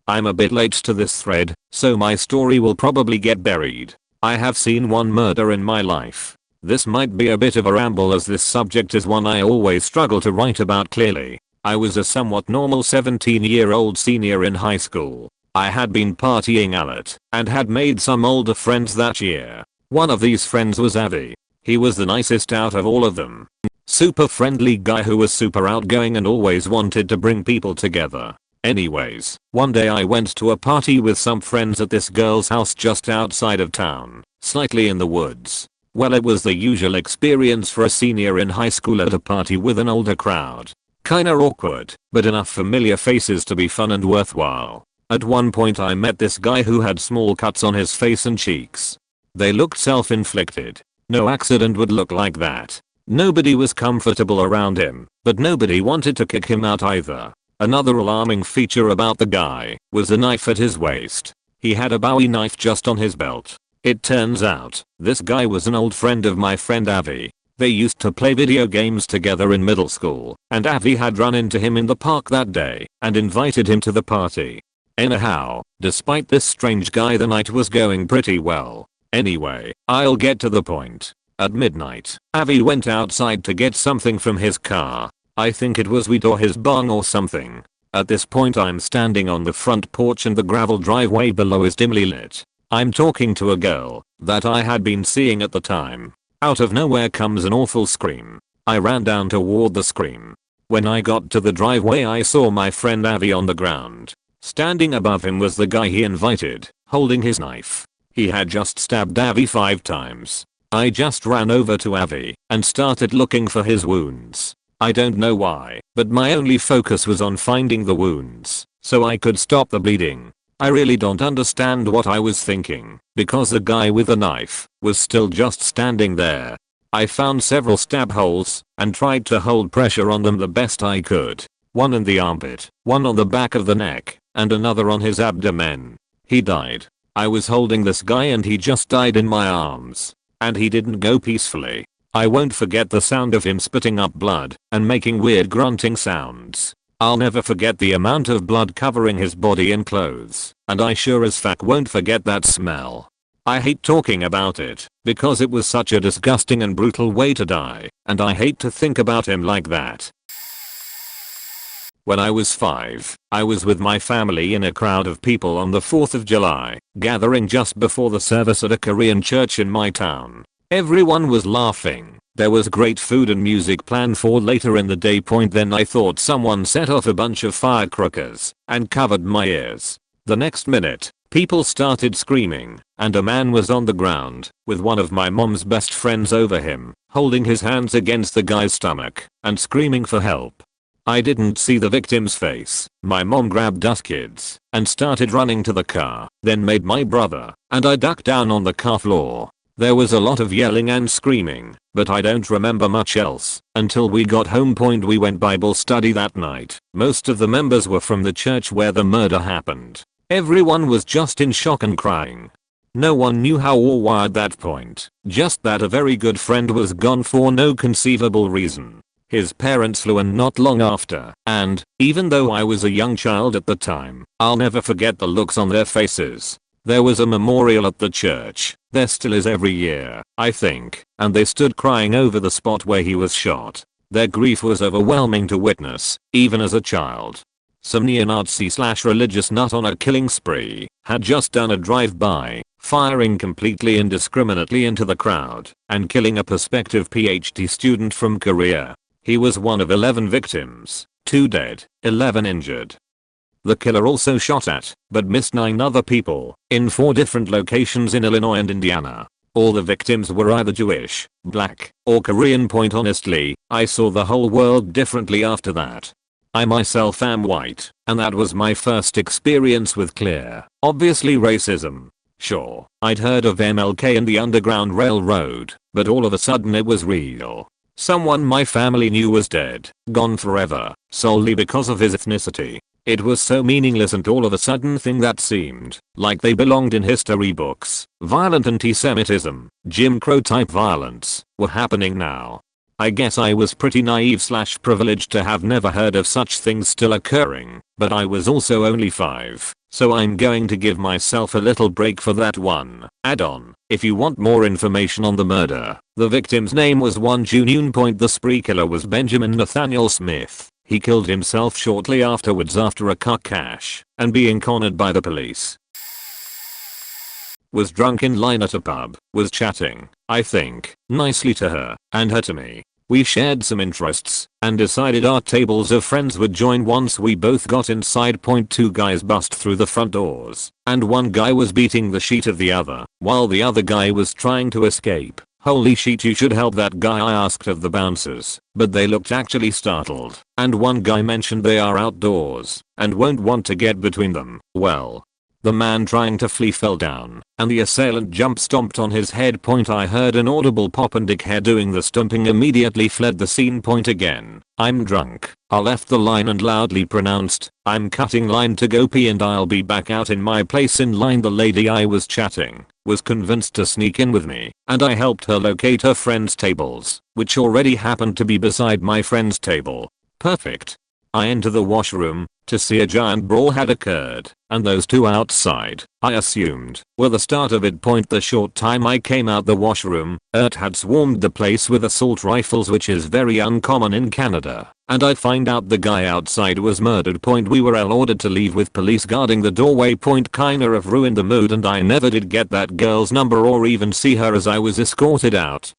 I'm a bit late to this thread, so my story will probably get buried. I have seen one murder in my life. This might be a bit of a ramble, as this subject is one I always struggle to write about clearly. I was a somewhat normal 17-year-old senior in high school. I had been partying a lot and had made some older friends that year. One of these friends was Avi. He was the nicest out of all of them. Super friendly guy who was super outgoing and always wanted to bring people together. Anyways, one day I went to a party with some friends at this girl's house just outside of town, slightly in the woods. Well, it was the usual experience for a senior in high school at a party with an older crowd. Kinda awkward, but enough familiar faces to be fun and worthwhile. At one point I met this guy who had small cuts on his face and cheeks. They looked self-inflicted. No accident would look like that. Nobody was comfortable around him, but nobody wanted to kick him out either. Another alarming feature about the guy was a knife at his waist. He had a Bowie knife just on his belt. It turns out, this guy was an old friend of my friend Avi. They used to play video games together in middle school, and Avi had run into him in the park that day and invited him to the party. Anyhow, despite this strange guy, the night was going pretty well. Anyway, I'll get to the point. At midnight, Avi went outside to get something from his car. I think it was weed or his bong or something. At this point I'm standing on the front porch and the gravel driveway below is dimly lit. I'm talking to a girl that I had been seeing at the time. Out of nowhere comes an awful scream. I ran down toward the scream. When I got to the driveway I saw my friend Avi on the ground. Standing above him was the guy he invited, holding his knife. He had just stabbed Avi 5 times. I just ran over to Avi and started looking for his wounds. I don't know why, but my only focus was on finding the wounds so I could stop the bleeding. I really don't understand what I was thinking, because the guy with the knife was still just standing there. I found several stab holes and tried to hold pressure on them the best I could. One in the armpit, one on the back of the neck, and another on his abdomen. He died. I was holding this guy and he just died in my arms. And he didn't go peacefully. I won't forget the sound of him spitting up blood and making weird grunting sounds. I'll never forget the amount of blood covering his body and clothes, and I sure as fuck won't forget that smell. I hate talking about it, because it was such a disgusting and brutal way to die, and I hate to think about him like that. When I was 5, I was with my family in a crowd of people on the 4th of July, gathering just before the service at a Korean church in my town. Everyone was laughing. There was great food and music planned for later in the day. Then I thought someone set off a bunch of firecrackers and covered my ears. The next minute, people started screaming, and a man was on the ground with one of my mom's best friends over him, holding his hands against the guy's stomach and screaming for help. I didn't see the victim's face. My mom grabbed us kids and started running to the car, then made my brother and I ducked down on the car floor. There was a lot of yelling and screaming, but I don't remember much else until we got home. We went Bible study that night. Most of the members were from the church where the murder happened. Everyone was just in shock and crying. No one knew how or why at that point, just that a very good friend was gone for no conceivable reason. His parents flew in not long after, and, even though I was a young child at the time, I'll never forget the looks on their faces. There was a memorial at the church. There still is every year, I think, and they stood crying over the spot where he was shot. Their grief was overwhelming to witness, even as a child. Some neo-Nazi/religious nut on a killing spree had just done a drive-by, firing completely indiscriminately into the crowd and killing a prospective PhD student from Korea. He was one of 11 victims, 2 dead, 11 injured. The killer also shot at, but missed 9 other people, in 4 different locations in Illinois and Indiana. All the victims were either Jewish, black, or Korean. Honestly, I saw the whole world differently after that. I myself am white, and that was my first experience with clear, obviously racism. Sure, I'd heard of MLK and the Underground Railroad, but all of a sudden it was real. Someone my family knew was dead, gone forever, solely because of his ethnicity. It was so meaningless and all of a sudden thing that seemed like they belonged in history books. Violent anti-Semitism, Jim Crow type violence, were happening now. I guess I was pretty naive/privileged to have never heard of such things still occurring, but I was also only 5, so I'm going to give myself a little break for that one. Add-on, if you want more information on the murder, the victim's name was Won Jun Yoon. The spree killer was Benjamin Nathaniel Smith. He killed himself shortly afterwards after a car crash and being cornered by the police. Was drunk in line at a pub, was chatting, I think, nicely to her, and her to me. We shared some interests and decided our tables of friends would join once we both got inside. 2 guys bust through the front doors, and one guy was beating the shit of the other, while the other guy was trying to escape. Holy shit, you should help that guy, I asked of the bouncers, but they looked actually startled, and one guy mentioned they are outdoors and won't want to get between them. Well, the man trying to flee fell down, and the assailant stomped on his head. I heard an audible pop and dickhead doing the stomping immediately fled the scene. Again, I'm drunk. I left the line and loudly pronounced, I'm cutting line to go pee and I'll be back out in my place in line. The lady I was chatting was convinced to sneak in with me, and I helped her locate her friend's tables, which already happened to be beside my friend's table. Perfect. I enter the washroom to see a giant brawl had occurred, and those 2 outside, I assumed, were the start of it. The short time I came out the washroom, had swarmed the place with assault rifles, which is very uncommon in Canada, and I find out the guy outside was murdered. We were all ordered to leave with police guarding the doorway. Kinda have ruined the mood, and I never did get that girl's number or even see her as I was escorted out.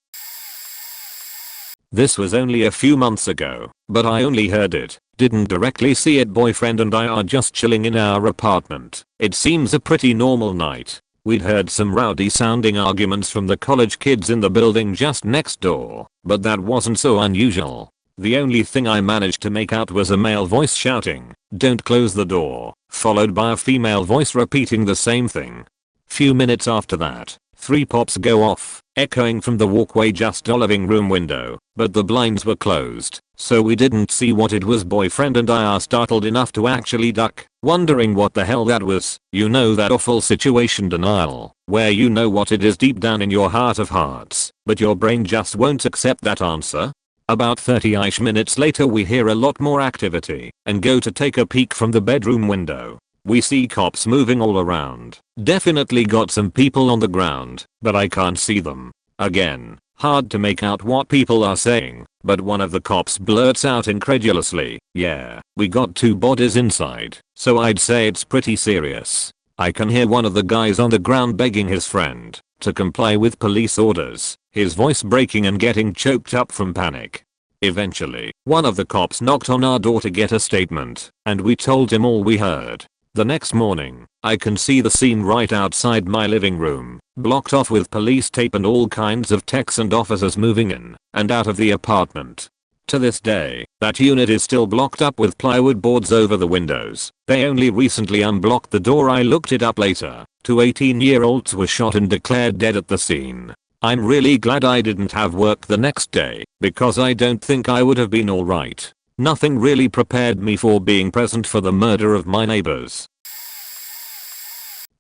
This was only a few months ago, but I only heard it, didn't directly see it. Boyfriend and I are just chilling in our apartment. It seems a pretty normal night. We'd heard some rowdy sounding arguments from the college kids in the building just next door, but that wasn't so unusual. The only thing I managed to make out was a male voice shouting, "Don't close the door," followed by a female voice repeating the same thing. Few minutes after that, 3 pops go off, echoing from the walkway just our living room window, but the blinds were closed, so we didn't see what it was. Boyfriend and I are startled enough to actually duck, wondering what the hell that was. You know that awful situation denial, where you know what it is deep down in your heart of hearts, but your brain just won't accept that answer? About 30-ish minutes later we hear a lot more activity and go to take a peek from the bedroom window. We see cops moving all around. Definitely got some people on the ground, but I can't see them. Again, hard to make out what people are saying, but one of the cops blurts out incredulously, "Yeah, we got 2 bodies inside, so I'd say it's pretty serious." I can hear one of the guys on the ground begging his friend to comply with police orders, his voice breaking and getting choked up from panic. Eventually, one of the cops knocked on our door to get a statement, and we told him all we heard. The next morning, I can see the scene right outside my living room, blocked off with police tape and all kinds of techs and officers moving in and out of the apartment. To this day, that unit is still blocked up with plywood boards over the windows. They only recently unblocked the door. I looked it up later. 2 18-year-olds were shot and declared dead at the scene. I'm really glad I didn't have work the next day, because I don't think I would have been alright. Nothing really prepared me for being present for the murder of my neighbors.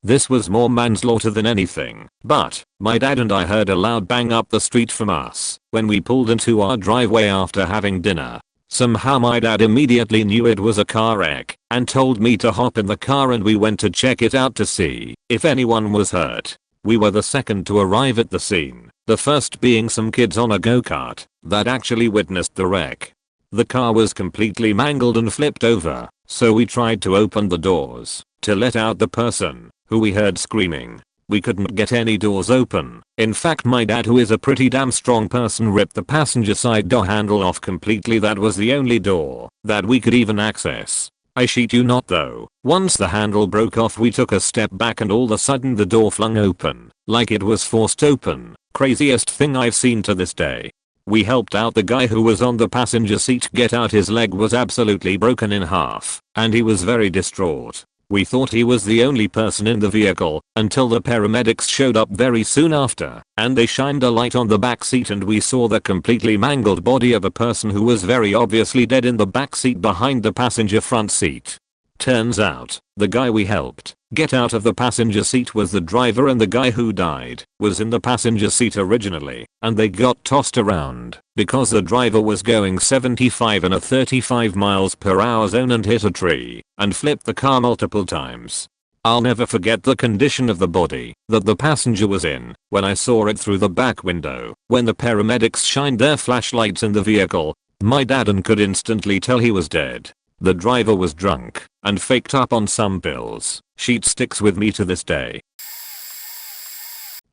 This was more manslaughter than anything, but my dad and I heard a loud bang up the street from us when we pulled into our driveway after having dinner. Somehow my dad immediately knew it was a car wreck and told me to hop in the car, and we went to check it out to see if anyone was hurt. We were the second to arrive at the scene, the first being some kids on a go-kart that actually witnessed the wreck. The car was completely mangled and flipped over, so we tried to open the doors to let out the person who we heard screaming. We couldn't get any doors open. In fact, my dad, who is a pretty damn strong person, ripped the passenger side door handle off completely. That was the only door that we could even access. I shit you not though, once the handle broke off we took a step back and all of a sudden the door flung open, like it was forced open. Craziest thing I've seen to this day. We helped out the guy who was on the passenger seat get out. His leg was absolutely broken in half, and he was very distraught. We thought he was the only person in the vehicle until the paramedics showed up very soon after, and they shined a light on the back seat and we saw the completely mangled body of a person who was very obviously dead in the back seat behind the passenger front seat. Turns out, the guy we helped get out of the passenger seat was the driver, and the guy who died was in the passenger seat originally, and they got tossed around because the driver was going 75 in a 35 miles per hour zone and hit a tree and flipped the car multiple times. I'll never forget the condition of the body that the passenger was in when I saw it through the back window. When the paramedics shined their flashlights in the vehicle, my dad could instantly tell he was dead. The driver was drunk and faked up on some pills. Shit sticks with me to this day.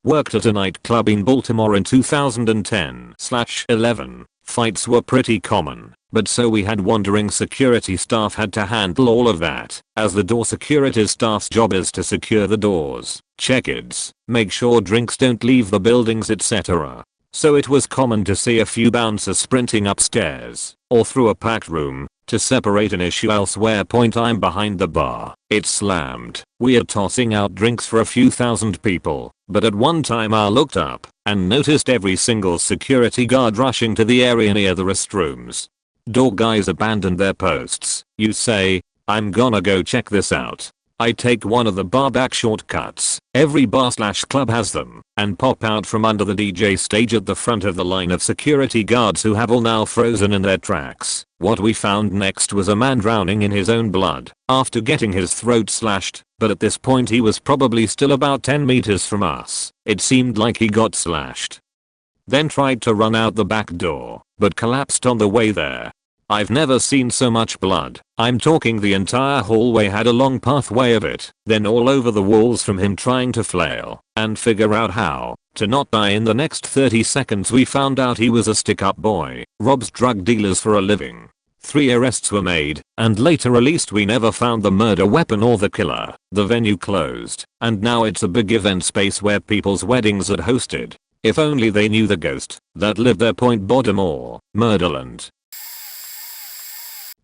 Worked at a nightclub in Baltimore in 2010/11. Fights were pretty common, but so we had wandering security staff had to handle all of that, as the door security staff's job is to secure the doors, check kids, make sure drinks don't leave the buildings, etc. So it was common to see a few bouncers sprinting upstairs or through a packed room to separate an issue elsewhere. I'm behind the bar. It's slammed. We are tossing out drinks for a few thousand people, but at one time I looked up and noticed every single security guard rushing to the area near the restrooms. Door guys abandoned their posts. You say, "I'm gonna go check this out." I take one of the bar back shortcuts, every bar/club has them, and pop out from under the DJ stage at the front of the line of security guards who have all now frozen in their tracks. What we found next was a man drowning in his own blood after getting his throat slashed, but at this point he was probably still about 10 meters from us. It seemed like he got slashed. Then tried to run out the back door, but collapsed on the way there. I've never seen so much blood. I'm talking the entire hallway had a long pathway of it, then all over the walls from him trying to flail and figure out how to not die. In the next 30 seconds we found out he was a stick-up boy, robs drug dealers for a living. 3 arrests were made, and later released. We never found the murder weapon or the killer. The venue closed, and now it's a big event space where people's weddings are hosted. If only they knew the ghost that lived there. Point Baltimore, Murderland.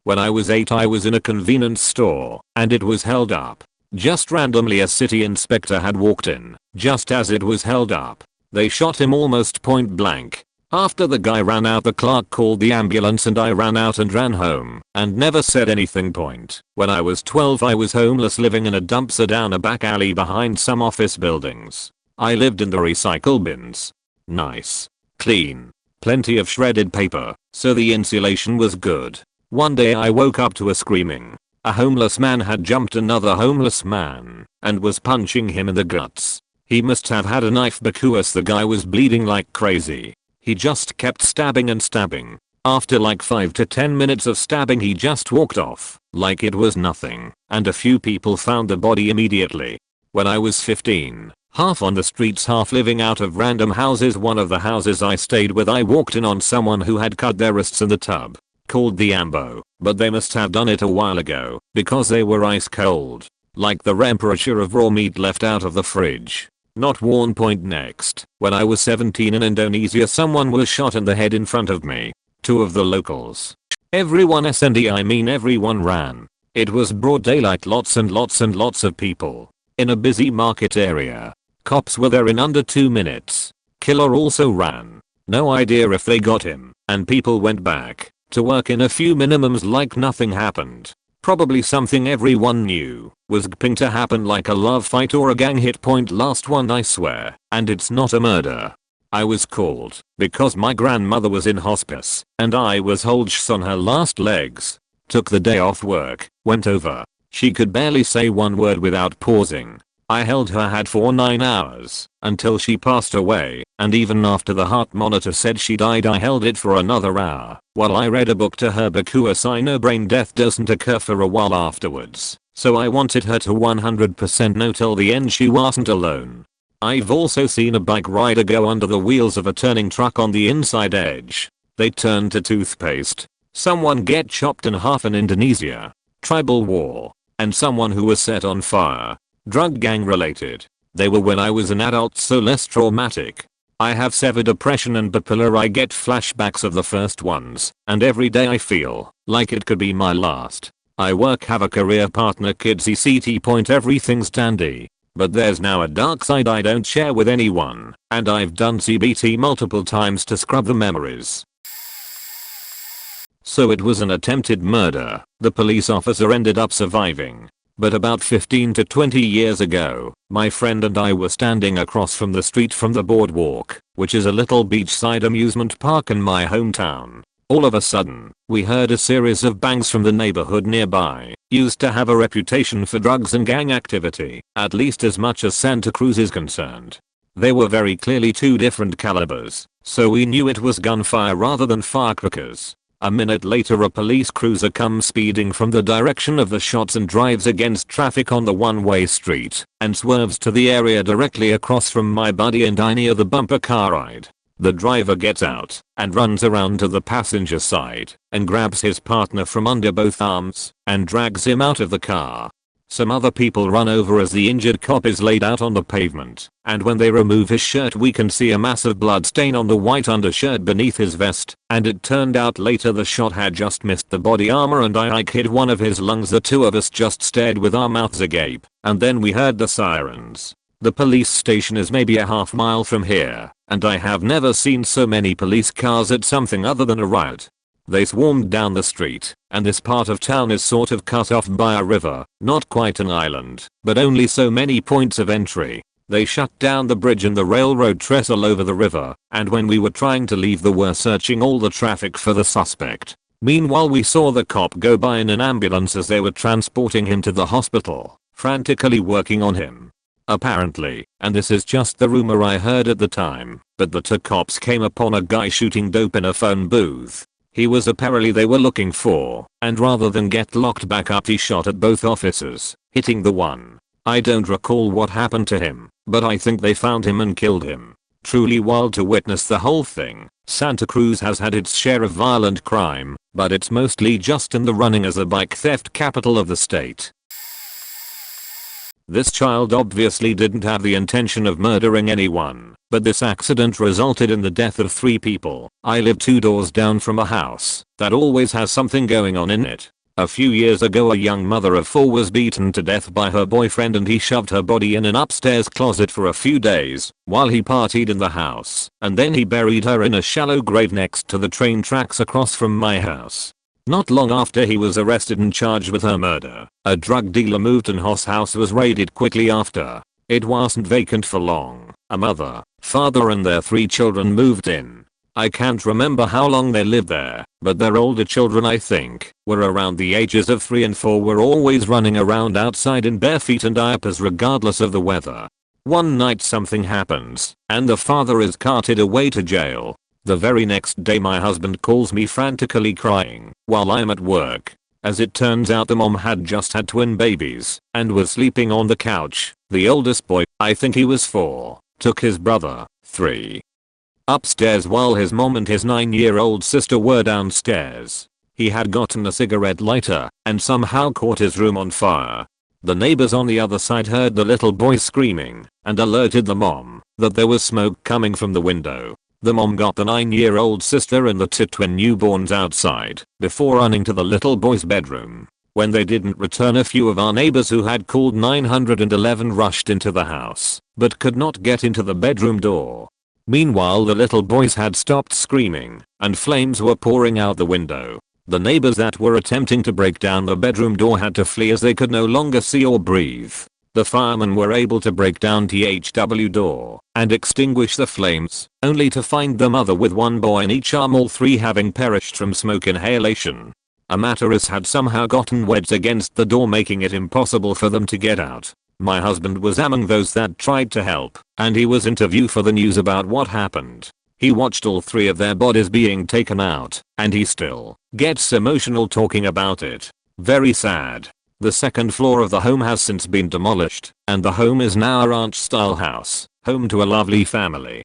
When I was 8 I was in a convenience store, and it was held up. Just randomly a city inspector had walked in, just as it was held up. They shot him almost point blank. After the guy ran out the clerk called the ambulance and I ran out and ran home, and never said anything. When I was 12 I was homeless living in a dumpster down a back alley behind some office buildings. I lived in the recycle bins. Nice. Clean. Plenty of shredded paper, so the insulation was good. One day I woke up to a screaming. A homeless man had jumped another homeless man and was punching him in the guts. He must have had a knife because the guy was bleeding like crazy. He just kept stabbing and stabbing. After like 5 to 10 minutes of stabbing he just walked off like it was nothing, and a few people found the body immediately. When I was 15, half on the streets half living out of random houses, one of the houses I stayed with I walked in on someone who had cut their wrists in the tub. Called the ambo, but they must have done it a while ago because they were ice cold. Like the temperature of raw meat left out of the fridge. Not worn. Next, when I was 17 in Indonesia someone was shot in the head in front of me. 2 of the locals. Everyone everyone ran. It was broad daylight, lots and lots and lots of people. In a busy market area. Cops were there in under 2 minutes. Killer also ran. No idea if they got him, and people went back to work in a few minimums like nothing happened. Probably something everyone knew was going to happen, like a love fight or a gang hit. Last one I swear, and it's not a murder. I was called because my grandmother was in hospice and I was holding on her last legs. Took the day off work, went over. She could barely say one word without pausing. I held her hand for 9 hours until she passed away, and even after the heart monitor said she died I held it for another hour while I read a book to her because I know brain death doesn't occur for a while afterwards, so I wanted her to 100% know till the end she wasn't alone. I've also seen a bike rider go under the wheels of a turning truck on the inside edge. They turned to toothpaste. Someone get chopped in half in Indonesia. Tribal war. And someone who was set on fire. Drug gang related. They were when I was an adult, so less traumatic. I have severe depression and bipolar. I get flashbacks of the first ones, and every day I feel like it could be my last. I work, have a career, partner, kids, etc. Everything's dandy. But there's now a dark side I don't share with anyone, and I've done CBT multiple times to scrub the memories. So it was an attempted murder. The police officer ended up surviving. But about 15 to 20 years ago, my friend and I were standing across from the street from the boardwalk, which is a little beachside amusement park in my hometown. All of a sudden, we heard a series of bangs from the neighborhood nearby. Used to have a reputation for drugs and gang activity, at least as much as Santa Cruz is concerned. They were very clearly 2 different calibers, so we knew it was gunfire rather than firecrackers. A minute later a police cruiser comes speeding from the direction of the shots and drives against traffic on the one-way street and swerves to the area directly across from my buddy and I near the bumper car ride. The driver gets out and runs around to the passenger side and grabs his partner from under both arms and drags him out of the car. Some other people run over as the injured cop is laid out on the pavement, and when they remove his shirt we can see a massive blood stain on the white undershirt beneath his vest, and it turned out later the shot had just missed the body armor and I hit one of his lungs. The 2 of us just stared with our mouths agape, and then we heard the sirens. The police station is maybe a half mile from here, and I have never seen so many police cars at something other than a riot. They swarmed down the street, and this part of town is sort of cut off by a river, not quite an island, but only so many points of entry. They shut down the bridge and the railroad trestle over the river, and when we were trying to leave they were searching all the traffic for the suspect. Meanwhile we saw the cop go by in an ambulance as they were transporting him to the hospital, frantically working on him. Apparently, and this is just the rumor I heard at the time, but the 2 cops came upon a guy shooting dope in a phone booth. He was apparently they were looking for, and rather than get locked back up he shot at both officers, hitting the one. I don't recall what happened to him, but I think they found him and killed him. Truly wild to witness the whole thing. Santa Cruz has had its share of violent crime, but it's mostly just in the running as a bike theft capital of the state. This child obviously didn't have the intention of murdering anyone, but this accident resulted in the death of 3 people. I live 2 doors down from a house that always has something going on in it. A few years ago a young mother of 4 was beaten to death by her boyfriend and he shoved her body in an upstairs closet for a few days while he partied in the house, and then he buried her in a shallow grave next to the train tracks across from my house. Not long after he was arrested and charged with her murder. A drug dealer moved and Hoss house was raided quickly after. It wasn't vacant for long. A mother, father and their 3 children moved in. I can't remember how long they lived there, but their older children I think were around the ages of 3 and 4 were always running around outside in bare feet and diapers regardless of the weather. One night something happens, and the father is carted away to jail. The very next day my husband calls me frantically crying while I'm at work. As it turns out the mom had just had twin babies and was sleeping on the couch. The oldest boy, I think he was 4, took his brother, 3, upstairs while his mom and his 9-year-old sister were downstairs. He had gotten a cigarette lighter and somehow caught his room on fire. The neighbors on the other side heard the little boy screaming and alerted the mom that there was smoke coming from the window. The mom got the 9-year-old sister and the 2 twin newborns outside before running to the little boy's bedroom. When they didn't return, a few of our neighbors who had called 911 rushed into the house but could not get into the bedroom door. Meanwhile the little boys had stopped screaming and flames were pouring out the window. The neighbors that were attempting to break down the bedroom door had to flee as they could no longer see or breathe. The firemen were able to break down THW door and extinguish the flames, only to find the mother with 1 boy in each arm, all 3 having perished from smoke inhalation. A mattress had somehow gotten wedged against the door, making it impossible for them to get out. My husband was among those that tried to help, and he was interviewed for the news about what happened. He watched all 3 of their bodies being taken out, and he still gets emotional talking about it. Very sad. The 2nd floor of the home has since been demolished, and the home is now a ranch-style house, home to a lovely family.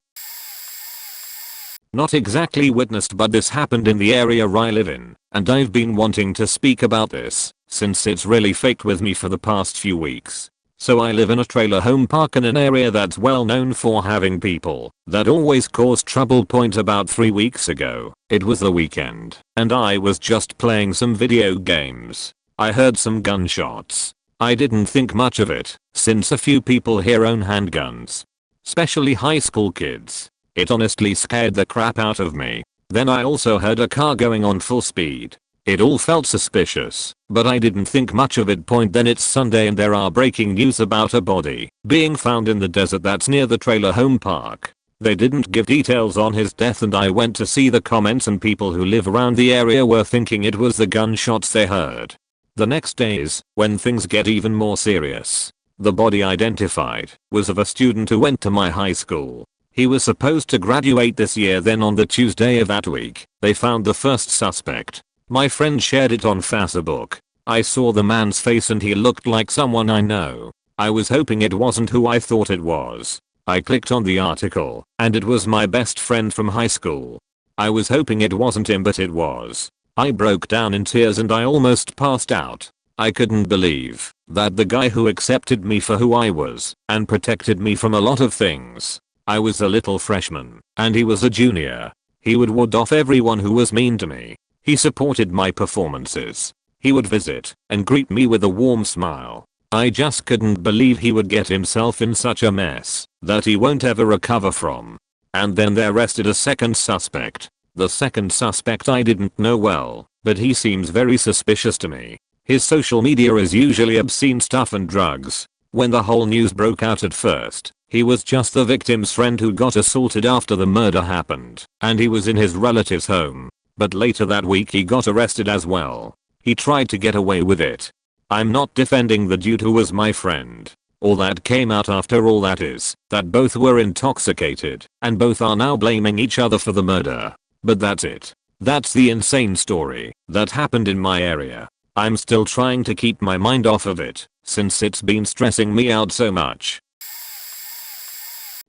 Not exactly witnessed, but this happened in the area I live in, and I've been wanting to speak about this since it's really faked with me for the past few weeks. So I live in a trailer home park in an area that's well known for having people that always cause trouble. About 3 weeks ago, it was the weekend, and I was just playing some video games. I heard some gunshots. I didn't think much of it, since a few people here own handguns. Especially high school kids. It honestly scared the crap out of me. Then I also heard a car going on full speed. It all felt suspicious, but I didn't think much of it. Then it's Sunday and there are breaking news about a body being found in the desert that's near the trailer home park. They didn't give details on his death, and I went to see the comments, and people who live around the area were thinking it was the gunshots they heard. The next day is when things get even more serious. The body identified was of a student who went to my high school. He was supposed to graduate this year. Then on the Tuesday of that week, they found the first suspect. My friend shared it on Facebook. I saw the man's face and he looked like someone I know. I was hoping it wasn't who I thought it was. I clicked on the article, and it was my best friend from high school. I was hoping it wasn't him, but it was. I broke down in tears and I almost passed out. I couldn't believe that the guy who accepted me for who I was and protected me from a lot of things. I was a little freshman, and he was a junior. He would ward off everyone who was mean to me. He supported my performances. He would visit and greet me with a warm smile. I just couldn't believe he would get himself in such a mess that he won't ever recover from. And then they arrested a second suspect. The second suspect I didn't know well, but he seems very suspicious to me. His social media is usually obscene stuff and drugs. When the whole news broke out at first, he was just the victim's friend who got assaulted after the murder happened, and he was in his relative's home. But later that week he got arrested as well. He tried to get away with it. I'm not defending the dude who was my friend. All that came out after all that is that both were intoxicated, and both are now blaming each other for the murder. But that's it. That's the insane story that happened in my area. I'm still trying to keep my mind off of it, since it's been stressing me out so much.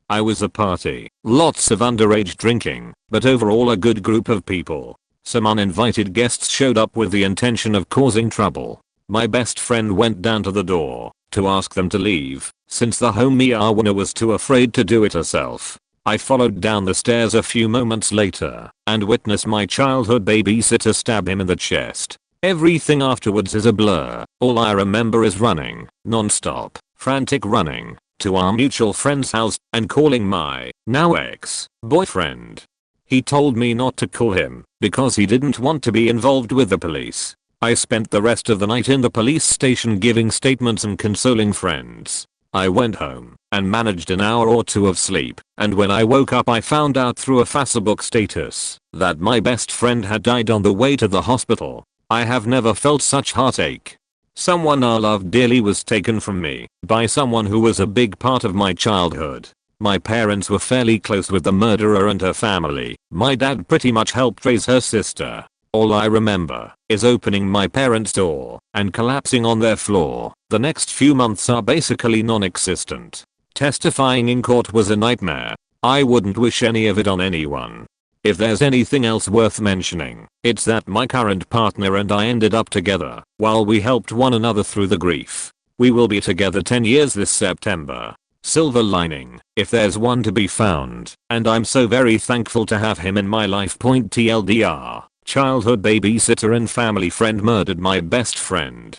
I was a party, lots of underage drinking, but overall a good group of people. Some uninvited guests showed up with the intention of causing trouble. My best friend went down to the door to ask them to leave, since the homie owner was too afraid to do it herself. I followed down the stairs a few moments later and witnessed my childhood babysitter stab him in the chest. Everything afterwards is a blur. All I remember is running, non-stop, frantic running, to our mutual friend's house and calling my, now ex-boyfriend. He told me not to call him because he didn't want to be involved with the police. I spent the rest of the night in the police station giving statements and consoling friends. I went home and managed an hour or two of sleep, and when I woke up I found out through a Facebook status that my best friend had died on the way to the hospital. I have never felt such heartache. Someone I loved dearly was taken from me by someone who was a big part of my childhood. My parents were fairly close with the murderer and her family. My dad pretty much helped raise her sister. All I remember is opening my parents' door and collapsing on their floor. The next few months are basically non-existent. Testifying in court was a nightmare. I wouldn't wish any of it on anyone. If there's anything else worth mentioning, it's that my current partner and I ended up together while we helped one another through the grief. We will be together 10 years this September. Silver lining, if there's one to be found, and I'm so very thankful to have him in my life. TLDR, childhood babysitter and family friend murdered my best friend.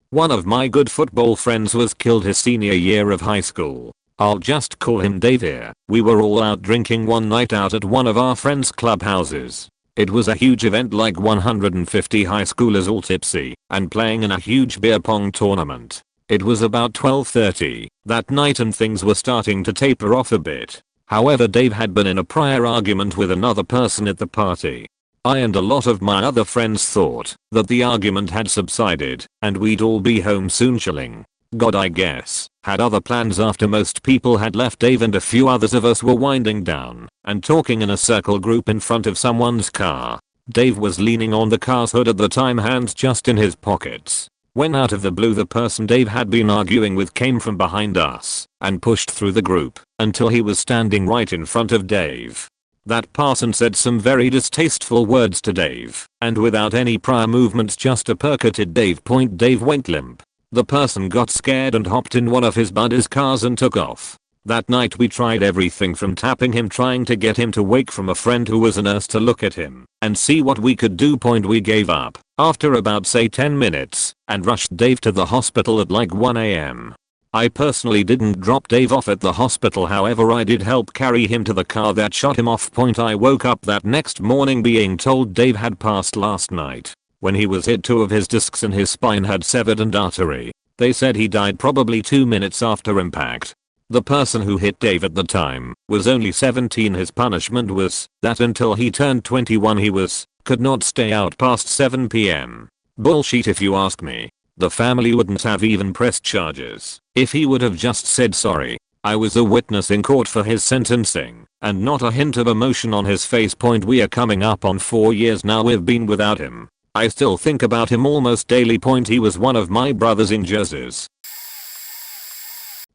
One of my good football friends was killed his senior year of high school. I'll just call him Dave here. We were all out drinking one night out at one of our friends' clubhouses. It was a huge event, like 150 high schoolers all tipsy and playing in a huge beer pong tournament. It was about 12:30 that night and things were starting to taper off a bit. However, Dave had been in a prior argument with another person at the party. I and a lot of my other friends thought that the argument had subsided and we'd all be home soon chilling. God, I guess, had other plans after most people had left. Dave and a few others of us were winding down and talking in a circle group in front of someone's car. Dave was leaning on the car's hood at the time, hands just in his pockets, when out of the blue the person Dave had been arguing with came from behind us and pushed through the group until he was standing right in front of Dave. That person said some very distasteful words to Dave, and without any prior movements just uppercutted Dave. Dave went limp. The person got scared and hopped in one of his buddies' cars and took off. That night we tried everything from tapping him, trying to get him to wake from a friend who was a nurse, to look at him and see what we could do. We gave up after about say 10 minutes and rushed Dave to the hospital at like 1 AM. I personally didn't drop Dave off at the hospital, however I did help carry him to the car that shot him off. I woke up that next morning being told Dave had passed last night when he was hit. 2 of his discs in his spine had severed and artery. They said he died probably 2 minutes after impact. The person who hit Dave at the time was only 17. His punishment was that until he turned 21 he could not stay out past 7 PM. Bullshit if you ask me. The family wouldn't have even pressed charges if he would have just said sorry. I was a witness in court for his sentencing, and not a hint of emotion on his face. We are coming up on 4 years now we've been without him. I still think about him almost daily. He was one of my brothers in Jerseys.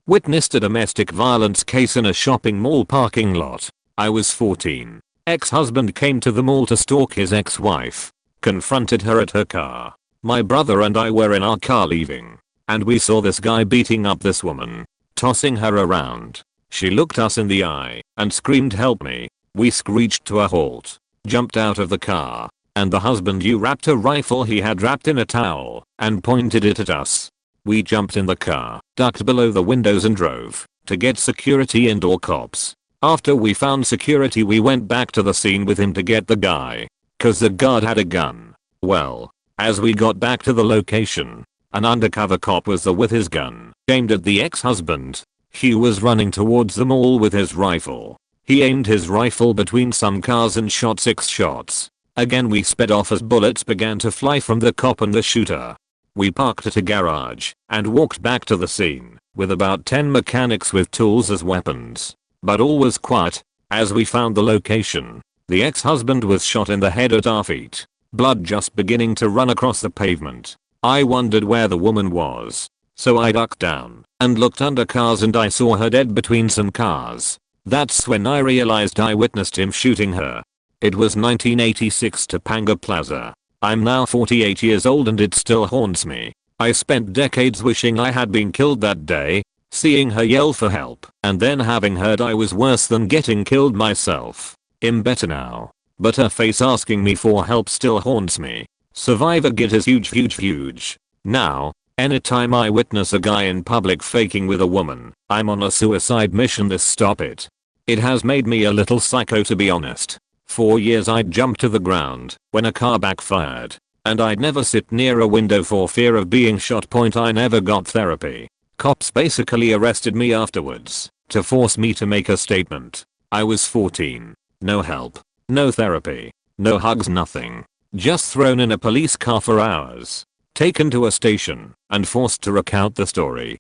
Witnessed a domestic violence case in a shopping mall parking lot. I was 14. Ex-husband came to the mall to stalk his ex-wife. Confronted her at her car. My brother and I were in our car leaving, and we saw this guy beating up this woman, tossing her around. She looked us in the eye and screamed, "Help me." We screeched to a halt, jumped out of the car, and the husband wrapped a rifle he had wrapped in a towel and pointed it at us. We jumped in the car, ducked below the windows and drove to get security and or cops. After we found security we went back to the scene with him to get the guy, cause the guard had a gun. Well, as we got back to the location, an undercover cop was there with his gun aimed at the ex-husband. He was running towards the mall with his rifle. He aimed his rifle between some cars and shot 6 shots. Again we sped off as bullets began to fly from the cop and the shooter. We parked at a garage and walked back to the scene with about 10 mechanics with tools as weapons. But all was quiet. As we found the location, the ex-husband was shot in the head at our feet. Blood just beginning to run across the pavement. I wondered where the woman was, so I ducked down and looked under cars and I saw her dead between some cars. That's when I realized I witnessed him shooting her. It was 1986 Topanga Plaza. I'm now 48 years old and it still haunts me. I spent decades wishing I had been killed that day, seeing her yell for help, and then having heard I was worse than getting killed myself. I'm better now. But her face asking me for help still haunts me. Survivor guilt is huge. Now, anytime I witness a guy in public faking with a woman, I'm on a suicide mission. Stop it. It has made me a little psycho, to be honest. For years I'd jump to the ground when a car backfired, and I'd never sit near a window for fear of being shot. I never got therapy. Cops basically arrested me afterwards to force me to make a statement. I was 14. No help. No therapy. No hugs, nothing. Just thrown in a police car for hours. Taken to a station and forced to recount the story.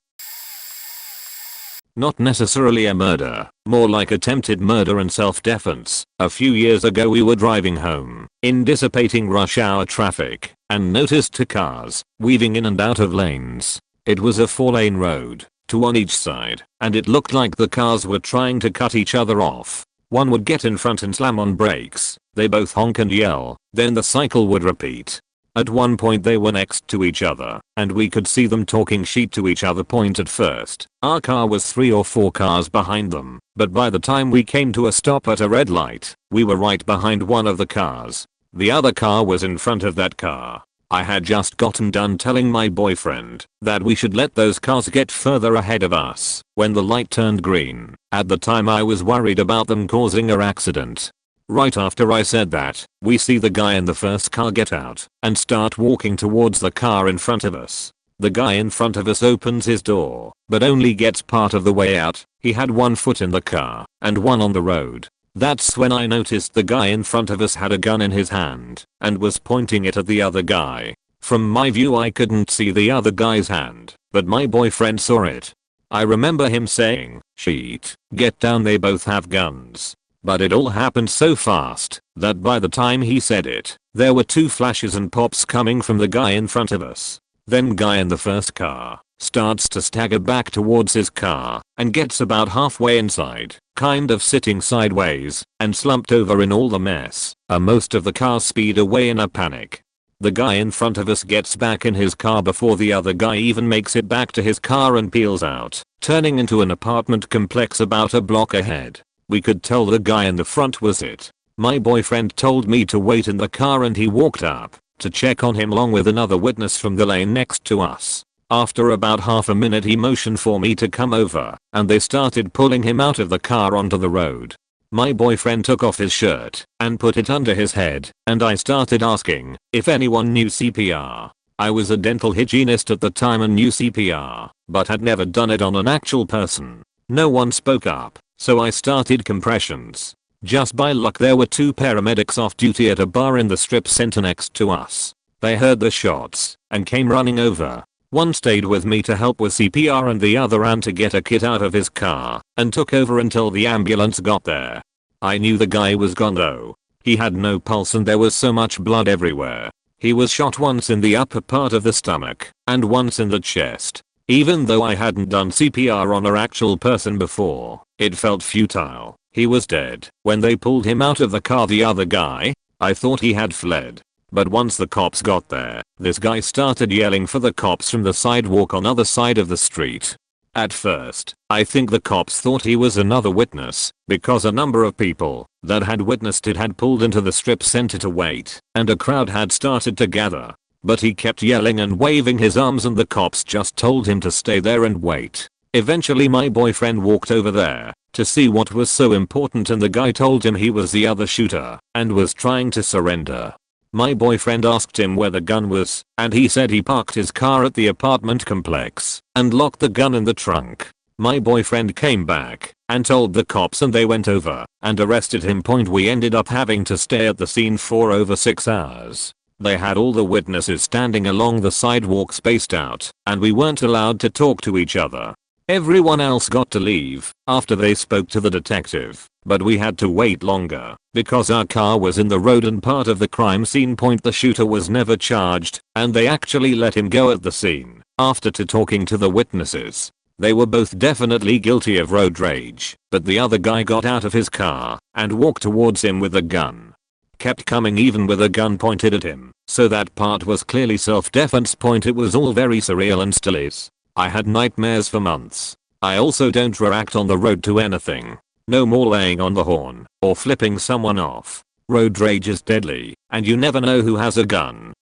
Not necessarily a murder, more like attempted murder and self-defense. A few years ago we were driving home in dissipating rush hour traffic and noticed two cars weaving in and out of lanes. It was a 4-lane road, two on each side, and it looked like the cars were trying to cut each other off. One would get in front and slam on brakes, they both honk and yell, then the cycle would repeat. At one point they were next to each other, and we could see them talking shit to each other. At first, our car was 3 or 4 cars behind them, but by the time we came to a stop at a red light, we were right behind one of the cars. The other car was in front of that car. I had just gotten done telling my boyfriend that we should let those cars get further ahead of us when the light turned green. At the time I was worried about them causing an accident. Right after I said that, we see the guy in the first car get out and start walking towards the car in front of us. The guy in front of us opens his door, but only gets part of the way out. He had one foot in the car and one on the road. That's when I noticed the guy in front of us had a gun in his hand and was pointing it at the other guy. From my view I couldn't see the other guy's hand, but my boyfriend saw it. I remember him saying, "Shit, get down, they both have guns." But it all happened so fast that by the time he said it, there were 2 flashes and pops coming from the guy in front of us. Then guy in the first car starts to stagger back towards his car and gets about halfway inside, kind of sitting sideways and slumped over in all the mess. Most of the cars speed away in a panic. The guy in front of us gets back in his car before the other guy even makes it back to his car and peels out, turning into an apartment complex about a block ahead. We could tell the guy in the front was it. My boyfriend told me to wait in the car and he walked up to check on him along with another witness from the lane next to us. After about half a minute he motioned for me to come over and they started pulling him out of the car onto the road. My boyfriend took off his shirt and put it under his head and I started asking if anyone knew CPR. I was a dental hygienist at the time and knew CPR, but had never done it on an actual person. No one spoke up. So I started compressions. Just by luck there were 2 paramedics off duty at a bar in the strip center next to us. They heard the shots and came running over. One stayed with me to help with CPR and the other ran to get a kid out of his car and took over until the ambulance got there. I knew the guy was gone though. He had no pulse and there was so much blood everywhere. He was shot once in the upper part of the stomach and once in the chest. Even though I hadn't done CPR on an actual person before, it felt futile. He was dead. When they pulled him out of the car, the other guy, I thought he had fled. But once the cops got there, this guy started yelling for the cops from the sidewalk on other side of the street. At first, I think the cops thought he was another witness, because a number of people that had witnessed it had pulled into the strip center to wait, and a crowd had started to gather. But he kept yelling and waving his arms and the cops just told him to stay there and wait. Eventually my boyfriend walked over there to see what was so important and the guy told him he was the other shooter and was trying to surrender. My boyfriend asked him where the gun was and he said he parked his car at the apartment complex and locked the gun in the trunk. My boyfriend came back and told the cops and they went over and arrested him. We ended up having to stay at the scene for over 6 hours. They had all the witnesses standing along the sidewalk spaced out, and we weren't allowed to talk to each other. Everyone else got to leave after they spoke to the detective, but we had to wait longer because our car was in the road and part of the crime scene. The shooter was never charged, and they actually let him go at the scene after talking to the witnesses. They were both definitely guilty of road rage, but the other guy got out of his car and walked towards him with a gun. kept coming even with a gun pointed at him. So that part was clearly self-defense point. It was all very surreal and still is. I had nightmares for months. I also don't react on the road to anything. No more laying on the horn or flipping someone off. Road rage is deadly and you never know who has a gun.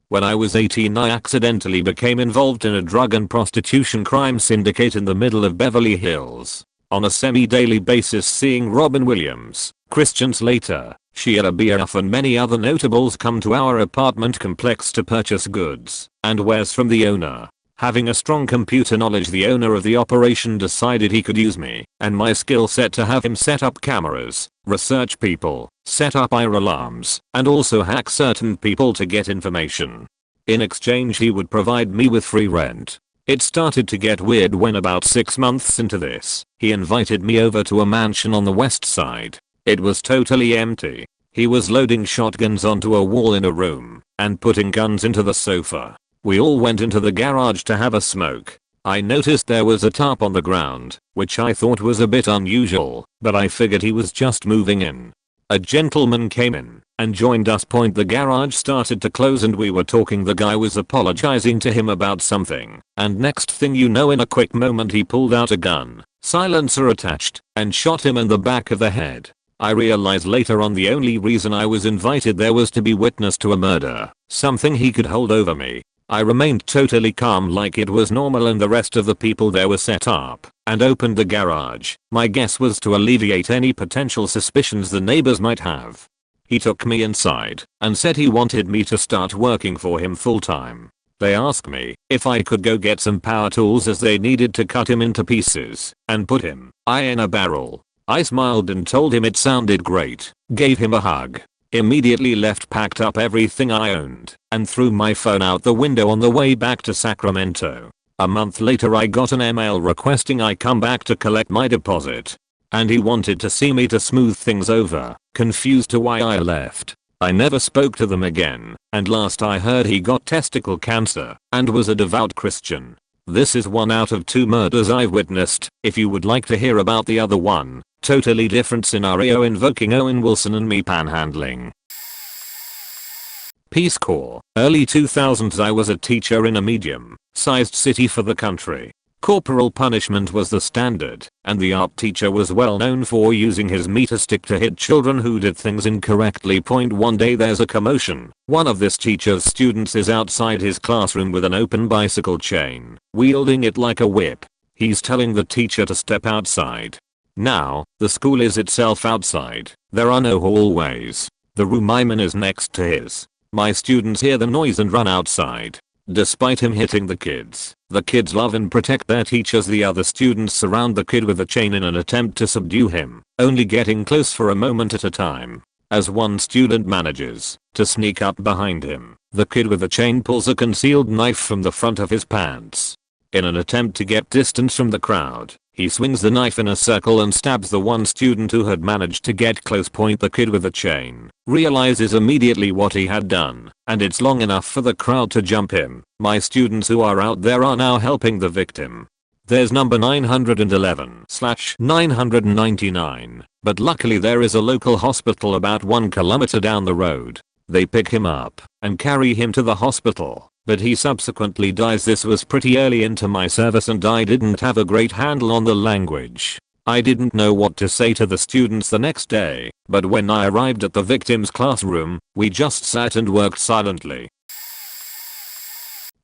When I was 18 I accidentally became involved in a drug and prostitution crime syndicate in the middle of Beverly Hills. On a semi-daily basis seeing Robin Williams, Christian Slater, Shia LaBeouf and many other notables come to our apartment complex to purchase goods and wares from the owner. Having a strong computer knowledge, the owner of the operation decided he could use me and my skill set to have him set up cameras, research people, set up fire alarms, and also hack certain people to get information. In exchange he would provide me with free rent. It started to get weird when about 6 months into this, he invited me over to a mansion on the west side. It was totally empty. He was loading shotguns onto a wall in a room and putting guns into the sofa. We all went into the garage to have a smoke. I noticed there was a tarp on the ground, which I thought was a bit unusual, but I figured he was just moving in. A gentleman came in and joined us. The garage started to close and we were talking. The guy was apologizing to him about something, and next thing you know, in a quick moment he pulled out a gun, silencer attached, and shot him in the back of the head. I realized later on the only reason I was invited there was to be witness to a murder, something he could hold over me. I remained totally calm like it was normal and the rest of the people there were set up, and opened the garage. My guess was to alleviate any potential suspicions the neighbors might have. He took me inside and said he wanted me to start working for him full time. They asked me if I could go get some power tools as they needed to cut him into pieces and put him in a barrel. I smiled and told him it sounded great, gave him a hug, immediately left, packed up everything I owned, and threw my phone out the window on the way back to Sacramento. A month later I got an email requesting I come back to collect my deposit. And he wanted to see me to smooth things over, confused to why I left. I never spoke to them again, and last I heard he got testicle cancer and was a devout Christian. This is 1 out of 2 murders I've witnessed. If you would like to hear about the other one, totally different scenario invoking Owen Wilson and me panhandling. Peace Corps. Early 2000s I was a teacher in a medium-sized city for the country. Corporal punishment was the standard, and the art teacher was well known for using his meter stick to hit children who did things incorrectly. One day there's a commotion. One of this teacher's students is outside his classroom with an open bicycle chain, wielding it like a whip. He's telling the teacher to step outside. Now, the school is itself outside. There are no hallways. The room I'm in is next to his. My students hear the noise and run outside. Despite him hitting the kids love and protect their teachers. The other students surround the kid with a chain in an attempt to subdue him, only getting close for a moment at a time. As one student manages to sneak up behind him, the kid with the chain pulls a concealed knife from the front of his pants. In an attempt to get distance from the crowd, he swings the knife in a circle and stabs the one student who had managed to get close. The kid with the chain realizes immediately what he had done, and it's long enough for the crowd to jump him. My students who are out there are now helping the victim. There's number 911/999, but luckily there is a local hospital about 1 kilometer down the road. They pick him up and carry him to the hospital, but he subsequently dies. This was pretty early into my service and I didn't have a great handle on the language. I didn't know what to say to the students the next day, but when I arrived at the victim's classroom, we just sat and worked silently.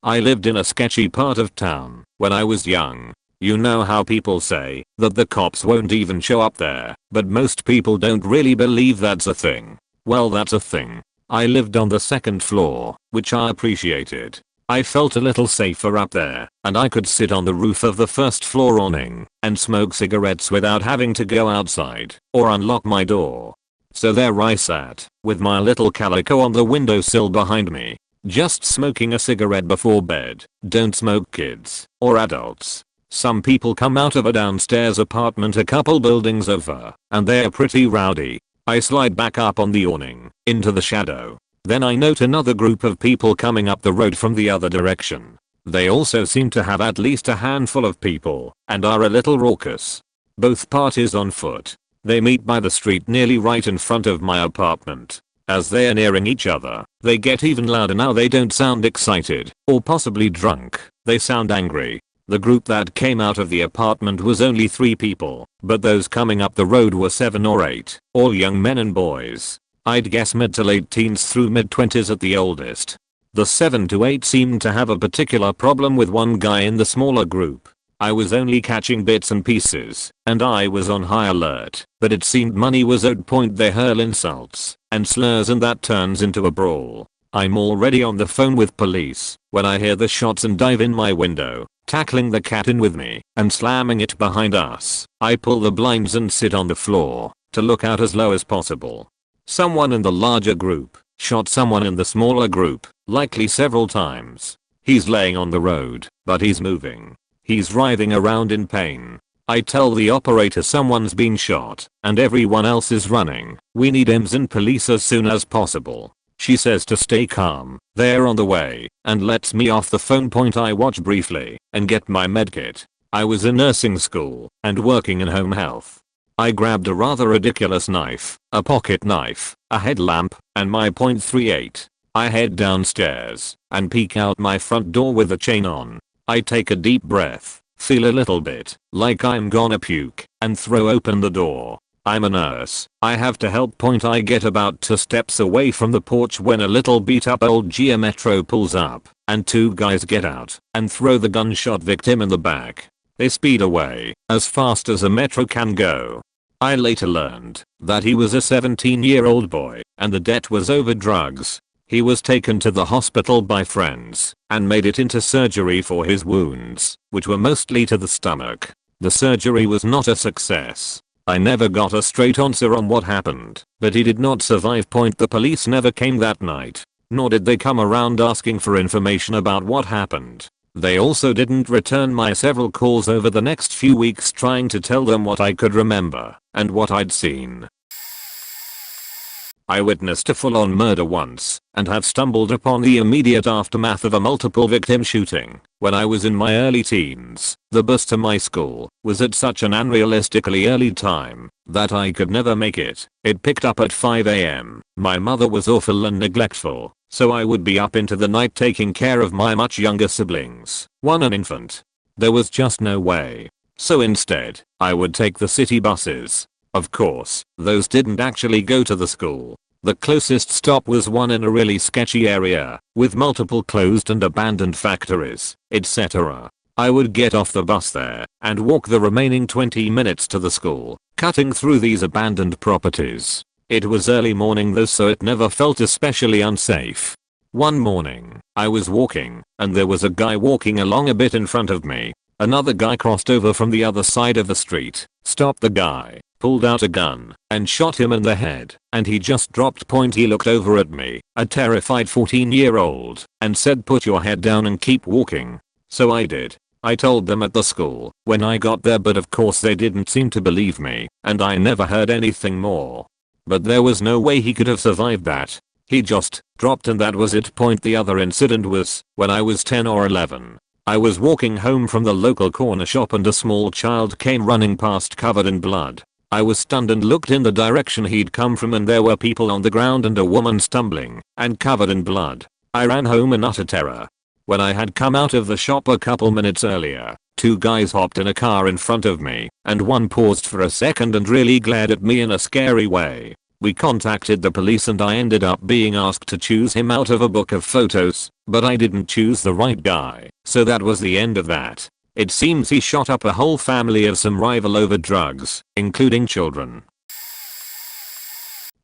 I lived in a sketchy part of town when I was young. You know how people say that the cops won't even show up there, but most people don't really believe that's a thing. Well, that's a thing. I lived on the 2nd floor, which I appreciated. I felt a little safer up there, and I could sit on the roof of the 1st floor awning and smoke cigarettes without having to go outside or unlock my door. So there I sat, with my little calico on the windowsill behind me, just smoking a cigarette before bed. Don't smoke, kids or adults. Some people come out of a downstairs apartment a couple buildings over, and they're pretty rowdy. I slide back up on the awning, into the shadow. Then I note another group of people coming up the road from the other direction. They also seem to have at least a handful of people, and are a little raucous. Both parties on foot. They meet by the street nearly right in front of my apartment. As they are nearing each other, they get even louder. Now they don't sound excited or possibly drunk, they sound angry. The group that came out of the apartment was only 3 people, but those coming up the road were 7 or 8, all young men and boys. I'd guess mid to late teens through mid 20s at the oldest. The 7 to 8 seemed to have a particular problem with one guy in the smaller group. I was only catching bits and pieces, and I was on high alert, but it seemed money was owed. They hurl insults and slurs and that turns into a brawl. I'm already on the phone with police when I hear the shots and dive in my window, tackling the cat in with me and slamming it behind us. I pull the blinds and sit on the floor to look out as low as possible. Someone in the larger group shot someone in the smaller group, likely several times. He's laying on the road, but he's moving. He's writhing around in pain. I tell the operator someone's been shot and everyone else is running. We need EMS and police as soon as possible. She says to stay calm, they're on the way, and lets me off the phone. I watch briefly and get my medkit. I was in nursing school and working in home health. I grabbed a rather ridiculous knife, a pocket knife, a headlamp, and my .38. I head downstairs and peek out my front door with the chain on. I take a deep breath, feel a little bit like I'm gonna puke, and throw open the door. I'm a nurse. I have to help. I get about 2 steps away from the porch when a little beat up old Gia Metro pulls up and 2 guys get out and throw the gunshot victim in the back. They speed away as fast as a Metro can go. I later learned that he was a 17-year-old boy and the death was over drugs. He was taken to the hospital by friends and made it into surgery for his wounds, which were mostly to the stomach. The surgery was not a success. I never got a straight answer on what happened, but he did not survive. The police never came that night, nor did they come around asking for information about what happened. They also didn't return my several calls over the next few weeks trying to tell them what I could remember and what I'd seen. I witnessed a full-on murder once and have stumbled upon the immediate aftermath of a multiple victim shooting when I was in my early teens. The bus to my school was at such an unrealistically early time that I could never make it. It picked up at 5 AM. My mother was awful and neglectful, so I would be up into the night taking care of my much younger siblings, one an infant. There was just no way. So instead, I would take the city buses. Of course, those didn't actually go to the school. The closest stop was one in a really sketchy area, with multiple closed and abandoned factories, etc. I would get off the bus there and walk the remaining 20 minutes to the school, cutting through these abandoned properties. It was early morning though, so it never felt especially unsafe. One morning, I was walking, and there was a guy walking along a bit in front of me. Another guy crossed over from the other side of the street, stopped the guy, pulled out a gun, and shot him in the head, and he just dropped. He looked over at me, a terrified 14-year-old, and said, "Put your head down and keep walking." So I did. I told them at the school when I got there, but of course they didn't seem to believe me, and I never heard anything more. But there was no way he could have survived that. He just dropped and that was it. The other incident was when I was 10 or 11. I was walking home from the local corner shop and a small child came running past covered in blood. I was stunned and looked in the direction he'd come from, and there were people on the ground and a woman stumbling and covered in blood. I ran home in utter terror. When I had come out of the shop a couple minutes earlier, 2 guys hopped in a car in front of me, and one paused for a second and really glared at me in a scary way. We contacted the police and I ended up being asked to choose him out of a book of photos, but I didn't choose the right guy, so that was the end of that. It seems he shot up a whole family of some rival over drugs, including children.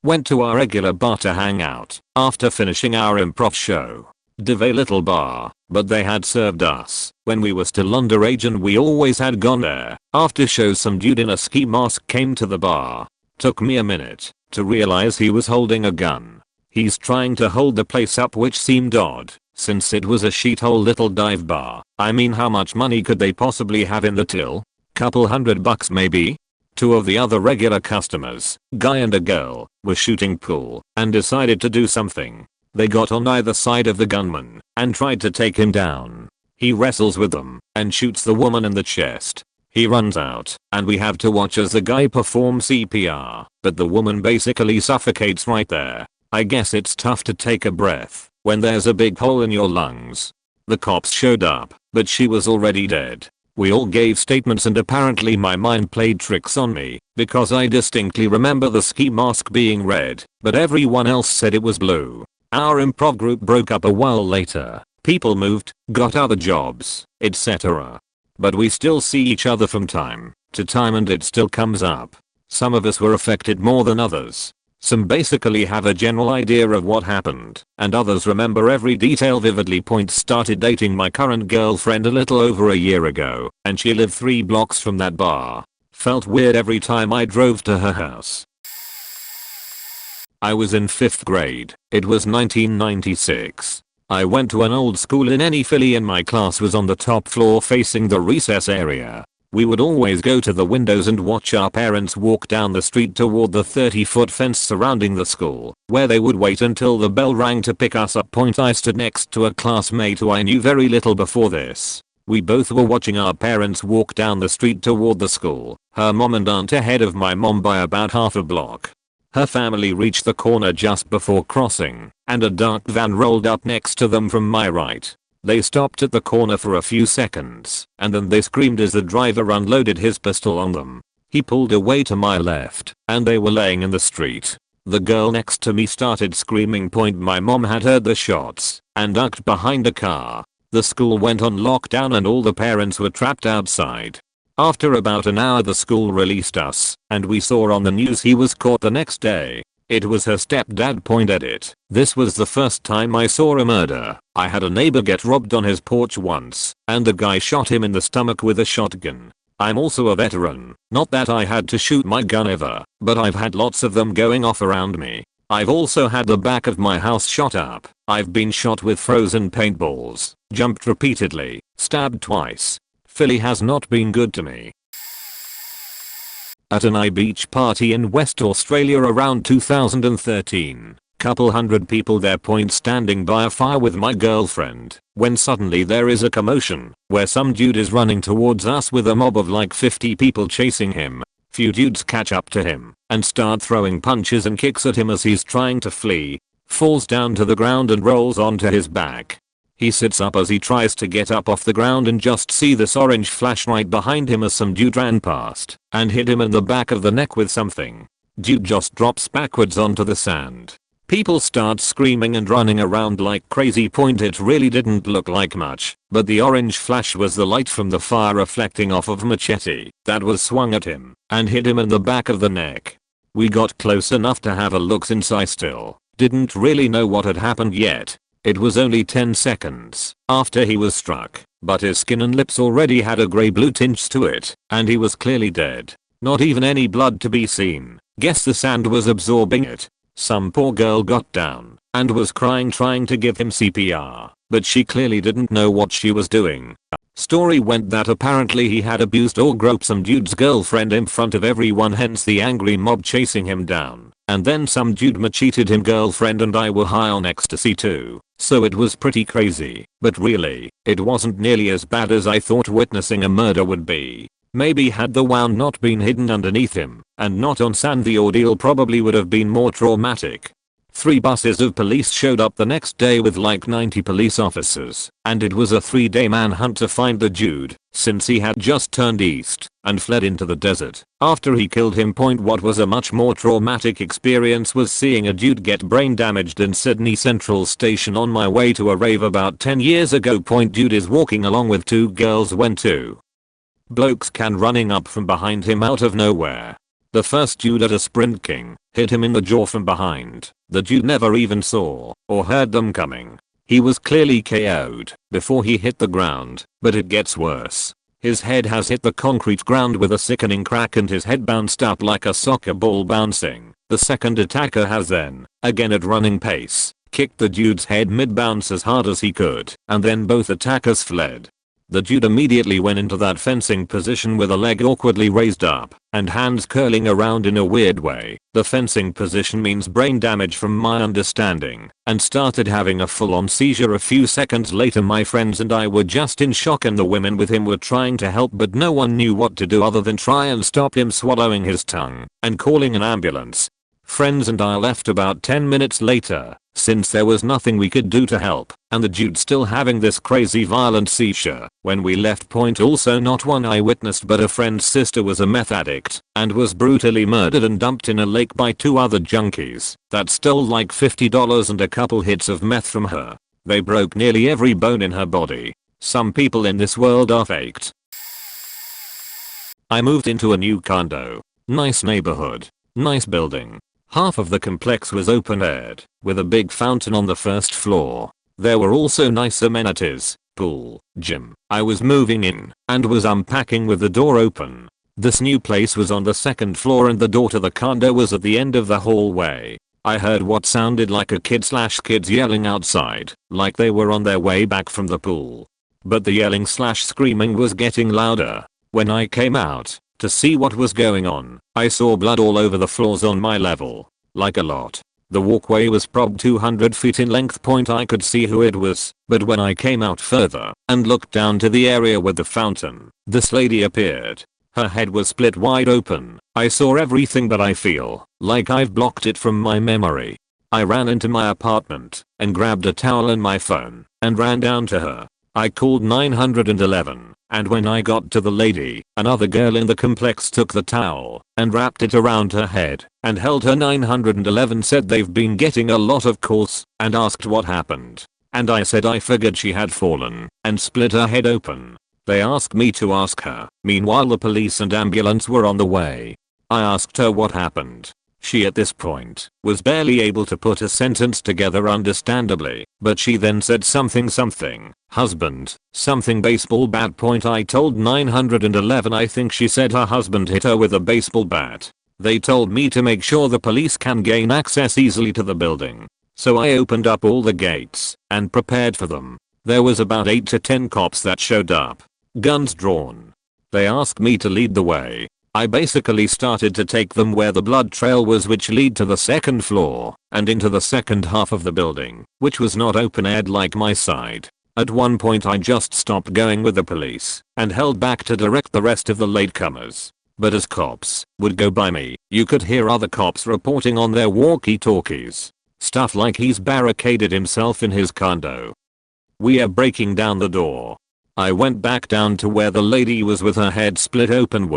Went to our regular bar to hang out after finishing our improv show. Dive little bar, but they had served us when we were still underage and we always had gone there. After show, some dude in a ski mask came to the bar. Took me a minute to realize he was holding a gun. He's trying to hold the place up, which seemed odd since it was a shithole little dive bar. I mean, how much money could they possibly have in the till? Couple $100 maybe? 2 of the other regular customers, guy and a girl, were shooting pool and decided to do something. They got on either side of the gunman and tried to take him down. He wrestles with them and shoots the woman in the chest. He runs out, and we have to watch as the guy performs CPR, but the woman basically suffocates right there. I guess it's tough to take a breath when there's a big hole in your lungs. The cops showed up, but she was already dead. We all gave statements and apparently my mind played tricks on me, because I distinctly remember the ski mask being red, but everyone else said it was blue. Our improv group broke up a while later. People moved, got other jobs, etc. But we still see each other from time to time and it still comes up. Some of us were affected more than others. Some basically have a general idea of what happened, and others remember every detail vividly. Started dating my current girlfriend a little over a year ago, and she lived 3 blocks from that bar. Felt weird every time I drove to her house. I was in 5th grade. It was 1996. I went to an old school in Philly and my class was on the top floor facing the recess area. We would always go to the windows and watch our parents walk down the street toward the 30-foot fence surrounding the school, where they would wait until the bell rang to pick us up. I stood next to a classmate who I knew very little before this. We both were watching our parents walk down the street toward the school, her mom and aunt ahead of my mom by about half a block. Her family reached the corner just before crossing, and a dark van rolled up next to them from my right. They stopped at the corner for a few seconds, and then they screamed as the driver unloaded his pistol on them. He pulled away to my left, and they were laying in the street. The girl next to me started screaming. My mom had heard the shots, and ducked behind a car. The school went on lockdown and all the parents were trapped outside. After about an hour the school released us, and we saw on the news he was caught the next day. It was her stepdad. Edit. This was the first time I saw a murder. I had a neighbor get robbed on his porch once, and the guy shot him in the stomach with a shotgun. I'm also a veteran. Not that I had to shoot my gun ever, but I've had lots of them going off around me. I've also had the back of my house shot up. I've been shot with frozen paintballs, jumped repeatedly, stabbed twice. Philly has not been good to me. At an beach party in West Australia around 2013. Couple hundred people there. Standing by a fire with my girlfriend, when suddenly there is a commotion, where some dude is running towards us with a mob of like 50 people chasing him. Few dudes catch up to him, and start throwing punches and kicks at him as he's trying to flee. Falls down to the ground and rolls onto his back. He sits up as he tries to get up off the ground and just see this orange flash right behind him as some dude ran past and hit him in the back of the neck with something. Dude just drops backwards onto the sand. People start screaming and running around like crazy. It really didn't look like much, but the orange flash was the light from the fire reflecting off of a machete that was swung at him and hit him in the back of the neck. We got close enough to have a look since I still didn't really know what had happened yet. It was only 10 seconds after he was struck, but his skin and lips already had a grey-blue tinge to it, and he was clearly dead. Not even any blood to be seen. Guess the sand was absorbing it. Some poor girl got down and was crying trying to give him CPR, but she clearly didn't know what she was doing. Story went that apparently he had abused or groped some dude's girlfriend in front of everyone, hence the angry mob chasing him down. And then some dude macheted him. Girlfriend and I were high on ecstasy too, so it was pretty crazy. But really, it wasn't nearly as bad as I thought witnessing a murder would be. Maybe had the wound not been hidden underneath him and not on sand, the ordeal probably would have been more traumatic. 3 buses of police showed up the next day with like 90 police officers, and it was a 3-day manhunt to find the dude, since he had just turned east and fled into the desert after he killed him. What was a much more traumatic experience was seeing a dude get brain damaged in Sydney Central Station on my way to a rave about 10 years ago. Dude is walking along with 2 girls when 2 blokes can running up from behind him out of nowhere. The first dude at a Sprint King hit him in the jaw from behind. The dude never even saw or heard them coming. He was clearly KO'd before he hit the ground, but it gets worse. His head has hit the concrete ground with a sickening crack and his head bounced up like a soccer ball bouncing. The second attacker has then, again at running pace, kicked the dude's head mid-bounce as hard as he could, and then both attackers fled. The dude immediately went into that fencing position with a leg awkwardly raised up and hands curling around in a weird way. The fencing position means brain damage from my understanding, and started having a full-on seizure a few seconds later. My friends and I were just in shock, and the women with him were trying to help, but no one knew what to do other than try and stop him swallowing his tongue and calling an ambulance. Friends and I left about 10 minutes later, since there was nothing we could do to help, and the dude still having this crazy violent seizure. When we left point, also not one I witnessed, but a friend's sister was a meth addict and was brutally murdered and dumped in a lake by 2 other junkies that stole like $50 and a couple hits of meth from her. They broke nearly every bone in her body. Some people in this world are faked. I moved into a new condo. Nice neighborhood. Nice building. Half of the complex was open-aired, with a big fountain on the first floor. There were also nice amenities, pool, gym. I was moving in and was unpacking with the door open. This new place was on the second floor and the door to the condo was at the end of the hallway. I heard what sounded like a kid/kids yelling outside, like they were on their way back from the pool. But the yelling/screaming was getting louder. When I came out to see what was going on, I saw blood all over the floors on my level. Like a lot. The walkway was probably 200 feet in length. I could see who it was, but when I came out further and looked down to the area with the fountain, this lady appeared. Her head was split wide open. I saw everything, but I feel like I've blocked it from my memory. I ran into my apartment and grabbed a towel and my phone and ran down to her. I called 911, and when I got to the lady, another girl in the complex took the towel and wrapped it around her head and held her. 911 said they've been getting a lot of calls and asked what happened. And I said I figured she had fallen and split her head open. They asked me to ask her. Meanwhile, the police and ambulance were on the way. I asked her what happened. She at this point was barely able to put a sentence together, understandably, but she then said something husband, something baseball bat. I told 911 I think she said her husband hit her with a baseball bat. They told me to make sure the police can gain access easily to the building. So I opened up all the gates and prepared for them. There was about 8 to 10 cops that showed up, guns drawn. They asked me to lead the way. I basically started to take them where the blood trail was, which lead to the second floor and into the second half of the building, which was not open-aired like my side. At one point I just stopped going with the police and held back to direct the rest of the latecomers. But as cops would go by me, you could hear other cops reporting on their walkie-talkies. Stuff like he's barricaded himself in his condo. We are breaking down the door. I went back down to where the lady was with her head split open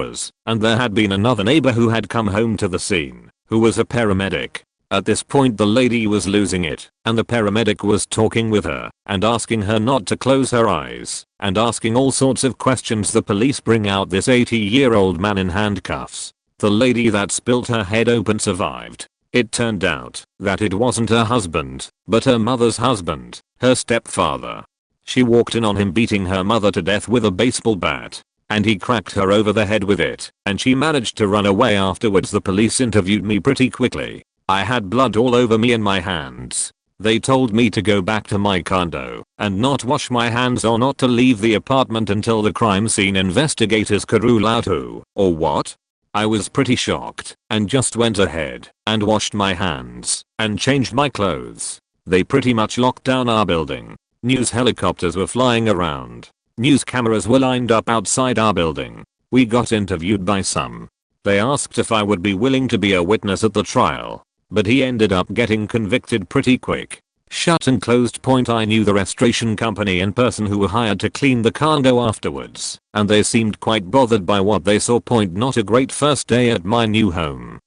and there had been another neighbor who had come home to the scene, who was a paramedic. At this point the lady was losing it, and the paramedic was talking with her and asking her not to close her eyes and asking all sorts of questions. The police bring out this 80-year-old man in handcuffs. The lady that spilled her head open survived. It turned out that it wasn't her husband, but her mother's husband, her stepfather. She walked in on him beating her mother to death with a baseball bat, and he cracked her over the head with it, and she managed to run away afterwards. The police interviewed me pretty quickly. I had blood all over me and my hands. They told me to go back to my condo and not wash my hands or not to leave the apartment until the crime scene investigators could rule out who or what. I was pretty shocked and just went ahead and washed my hands and changed my clothes. They pretty much locked down our building. News helicopters were flying around. News cameras were lined up outside our building. We got interviewed by some. They asked if I would be willing to be a witness at the trial, but he ended up getting convicted pretty quick. Shut and closed. I knew the restoration company in person who were hired to clean the condo afterwards, and they seemed quite bothered by what they saw. Not a great first day at my new home.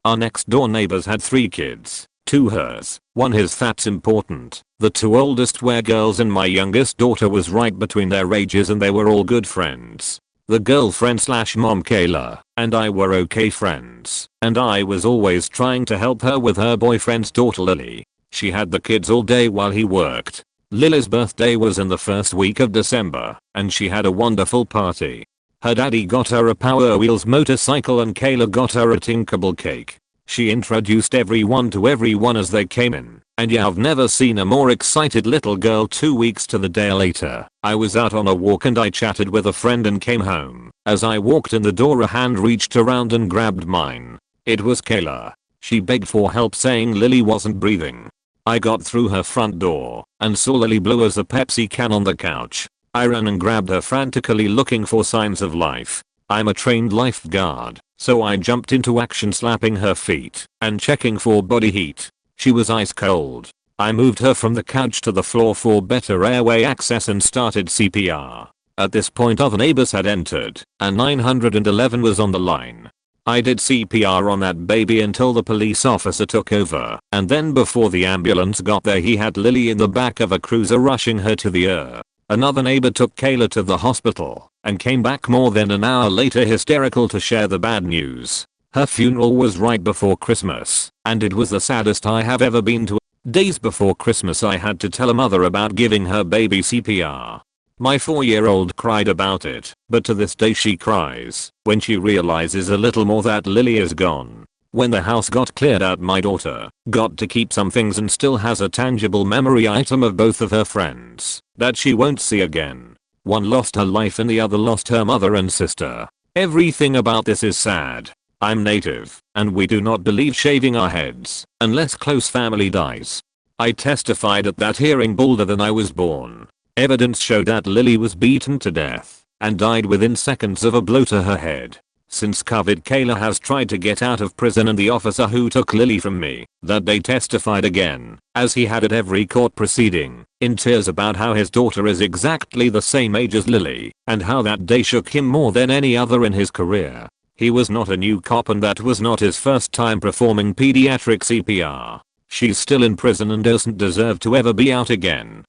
Our next door neighbors had 3 kids. 2 hers, 1 his. That's important. The 2 oldest were girls and my youngest daughter was right between their ages, and they were all good friends. The girlfriend/mom Kayla and I were okay friends, and I was always trying to help her with her boyfriend's daughter Lily. She had the kids all day while he worked. Lily's birthday was in the first week of December, and she had a wonderful party. Her daddy got her a Power Wheels motorcycle and Kayla got her a Tinkerbell cake. She introduced everyone to everyone as they came in, And yeah, I've never seen a more excited little girl. 2 weeks to the day later, I was out on a walk and I chatted with a friend and came home. As I walked in the door, a hand reached around and grabbed mine. It was Kayla. She begged for help, saying Lily wasn't breathing. I got through her front door and saw Lily blue as a Pepsi can on the couch. I ran and grabbed her, frantically looking for signs of life. I'm a trained lifeguard, so I jumped into action, slapping her feet and checking for body heat. She was ice cold. I moved her from the couch to the floor for better airway access and started CPR. At this point, other neighbors had entered and 911 was on the line. I did CPR on that baby until the police officer took over, and then before the ambulance got there, he had Lily in the back of a cruiser rushing her to the ER. Another neighbor took Kayla to the hospital and came back more than an hour later hysterical to share the bad news. Her funeral was right before Christmas, and it was the saddest I have ever been to. Days before Christmas, I had to tell a mother about giving her baby CPR. My 4-year-old cried about it, but to this day she cries when she realizes a little more that Lily is gone. When the house got cleared out, my daughter got to keep some things and still has a tangible memory item of both of her friends that she won't see again. One lost her life and the other lost her mother and sister. Everything about this is sad. I'm Native, and we do not believe shaving our heads unless close family dies. I testified at that hearing bolder than I was born. Evidence showed that Lily was beaten to death and died within seconds of a blow to her head. Since COVID, Kayla has tried to get out of prison, and the officer who took Lily from me that day testified again, as he had at every court proceeding, in tears about how his daughter is exactly the same age as Lily and how that day shook him more than any other in his career. He was not a new cop, and that was not his first time performing pediatric CPR. She's still in prison and doesn't deserve to ever be out again.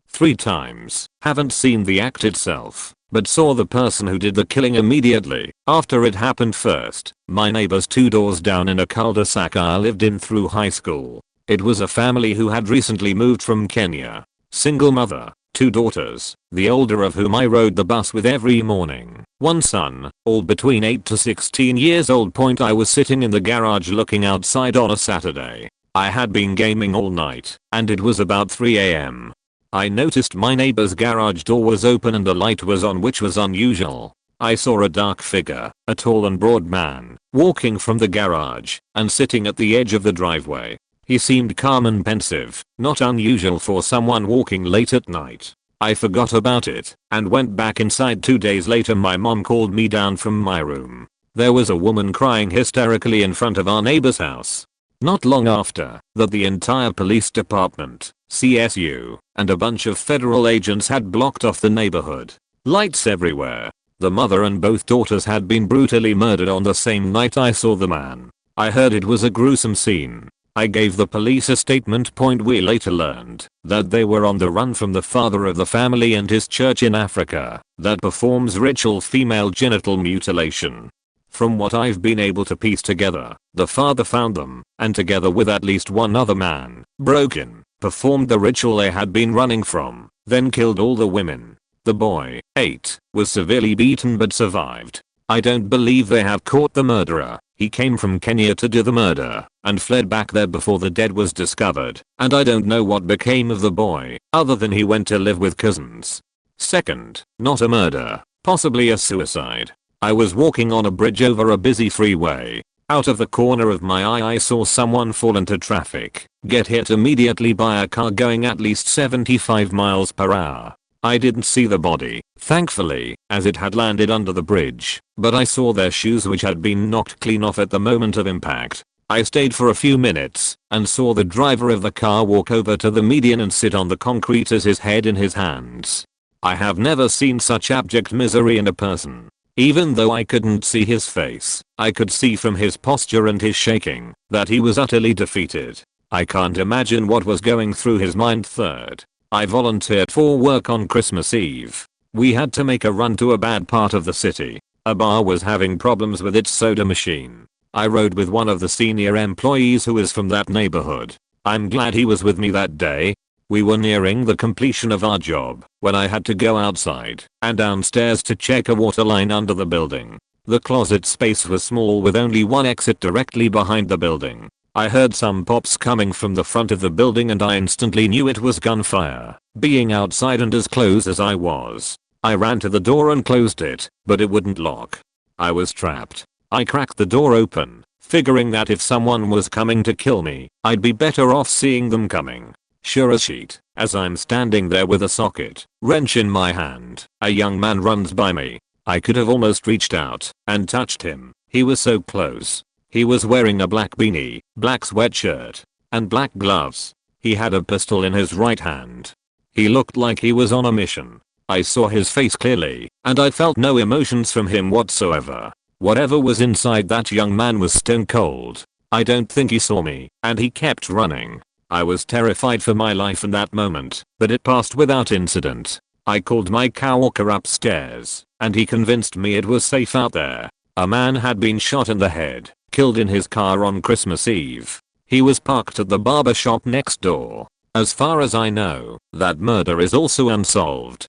3 times. Haven't seen the act itself, but saw the person who did the killing immediately after it happened first. My neighbors 2 doors down in a cul-de-sac I lived in through high school. It was a family who had recently moved from Kenya. Single mother, 2 daughters, the older of whom I rode the bus with every morning. One son, all between 8 to 16 years old. I was sitting in the garage looking outside on a Saturday. I had been gaming all night, and it was about 3 AM. I noticed my neighbor's garage door was open and the light was on, which was unusual. I saw a dark figure, a tall and broad man, walking from the garage and sitting at the edge of the driveway. He seemed calm and pensive, not unusual for someone walking late at night. I forgot about it and went back inside. 2 days later, my mom called me down from my room. There was a woman crying hysterically in front of our neighbor's house. Not long after that, the entire police department, CSU, and a bunch of federal agents had blocked off the neighborhood. Lights everywhere. The mother and both daughters had been brutally murdered on the same night I saw the man. I heard it was a gruesome scene. I gave the police a statement. We later learned that they were on the run from the father of the family and his church in Africa that performs ritual female genital mutilation. From what I've been able to piece together, the father found them, and together with at least one other man, broke in, performed the ritual they had been running from, then killed all the women. The boy, 8, was severely beaten but survived. I don't believe they have caught the murderer. He came from Kenya to do the murder and fled back there before the dead was discovered, and I don't know what became of the boy, other than he went to live with cousins. Second, not a murder, possibly a suicide. I was walking on a bridge over a busy freeway. Out of the corner of my eye I saw someone fall into traffic, get hit immediately by a car going at least 75 miles per hour. I didn't see the body, thankfully, as it had landed under the bridge, but I saw their shoes, which had been knocked clean off at the moment of impact. I stayed for a few minutes and saw the driver of the car walk over to the median and sit on the concrete as his head in his hands. I have never seen such abject misery in a person. Even though I couldn't see his face, I could see from his posture and his shaking that he was utterly defeated. I can't imagine what was going through his mind. Third, I volunteered for work on Christmas Eve. We had to make a run to a bad part of the city. A bar was having problems with its soda machine. I rode with one of the senior employees who is from that neighborhood. I'm glad he was with me that day. We were nearing the completion of our job when I had to go outside and downstairs to check a water line under the building. The closet space was small with only one exit directly behind the building. I heard some pops coming from the front of the building and I instantly knew it was gunfire. Being outside and as close as I was, I ran to the door and closed it, but it wouldn't lock. I was trapped. I cracked the door open, figuring that if someone was coming to kill me, I'd be better off seeing them coming. Sure as shit, as I'm standing there with a socket wrench in my hand, a young man runs by me. I could have almost reached out and touched him. He was so close. He was wearing a black beanie, black sweatshirt, and black gloves. He had a pistol in his right hand. He looked like he was on a mission. I saw his face clearly, and I felt no emotions from him whatsoever. Whatever was inside that young man was stone cold. I don't think he saw me, and he kept running. I was terrified for my life in that moment, but it passed without incident. I called my coworker upstairs, and he convinced me it was safe out there. A man had been shot in the head, killed in his car on Christmas Eve. He was parked at the barber shop next door. As far as I know, that murder is also unsolved.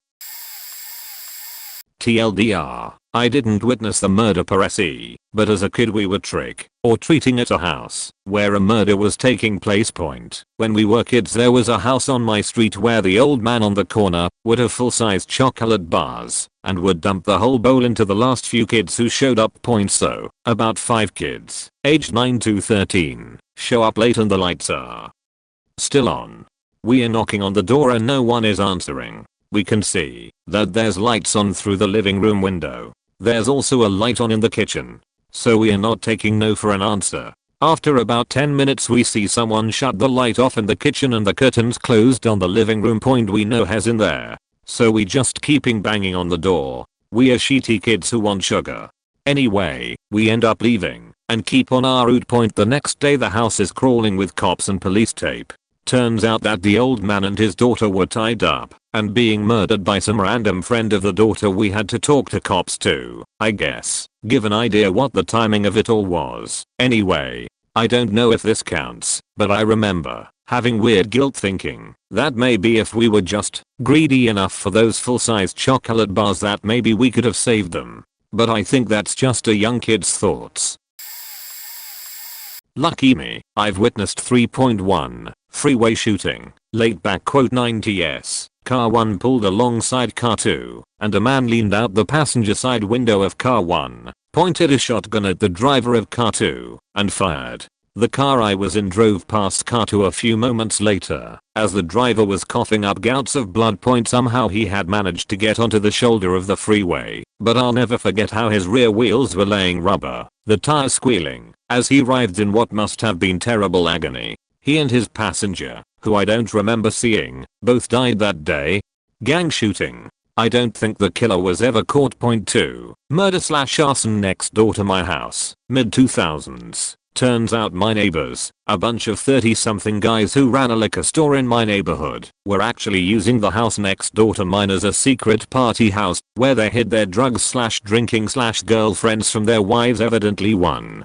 TLDR, I didn't witness the murder per se, but as a kid we were trick or treating at a house where a murder was taking place. When we were kids there was a house on my street where the old man on the corner would have full-size chocolate bars and would dump the whole bowl into the last few kids who showed up. So, about 5 kids, aged 9 to 13, show up late and the lights are still on. We are knocking on the door and no one is answering. We can see that there's lights on through the living room window. There's also a light on in the kitchen. So we are not taking no for an answer. After about 10 minutes we see someone shut the light off in the kitchen and the curtains closed on the living room. We know has in there. So we just keeping banging on the door. We are shitty kids who want sugar. Anyway, we end up leaving and keep on our route. The next day the house is crawling with cops and police tape. Turns out that the old man and his daughter were tied up and being murdered by some random friend of the daughter we had to talk to cops to, I guess, give an idea what the timing of it all was. Anyway, I don't know if this counts, but I remember having weird guilt thinking that maybe if we were just greedy enough for those full-size chocolate bars that maybe we could have saved them. But I think that's just a young kid's thoughts. Lucky me, I've witnessed 3.1 freeway shooting, laid back '90s. Car 1 pulled alongside car 2, and a man leaned out the passenger side window of car 1, pointed a shotgun at the driver of car 2, and fired. The car I was in drove past car 2 a few moments later, as the driver was coughing up gouts of blood. Somehow he had managed to get onto the shoulder of the freeway, but I'll never forget how his rear wheels were laying rubber, the tires squealing, as he writhed in what must have been terrible agony. He and his passenger, who I don't remember seeing, both died that day. Gang shooting. I don't think the killer was ever caught. 2. Murder/arson next door to my house, mid 2000s. Turns out my neighbors, a bunch of 30-something guys who ran a liquor store in my neighborhood, were actually using the house next door to mine as a secret party house where they hid their drugs/drinking/girlfriends from their wives. Evidently one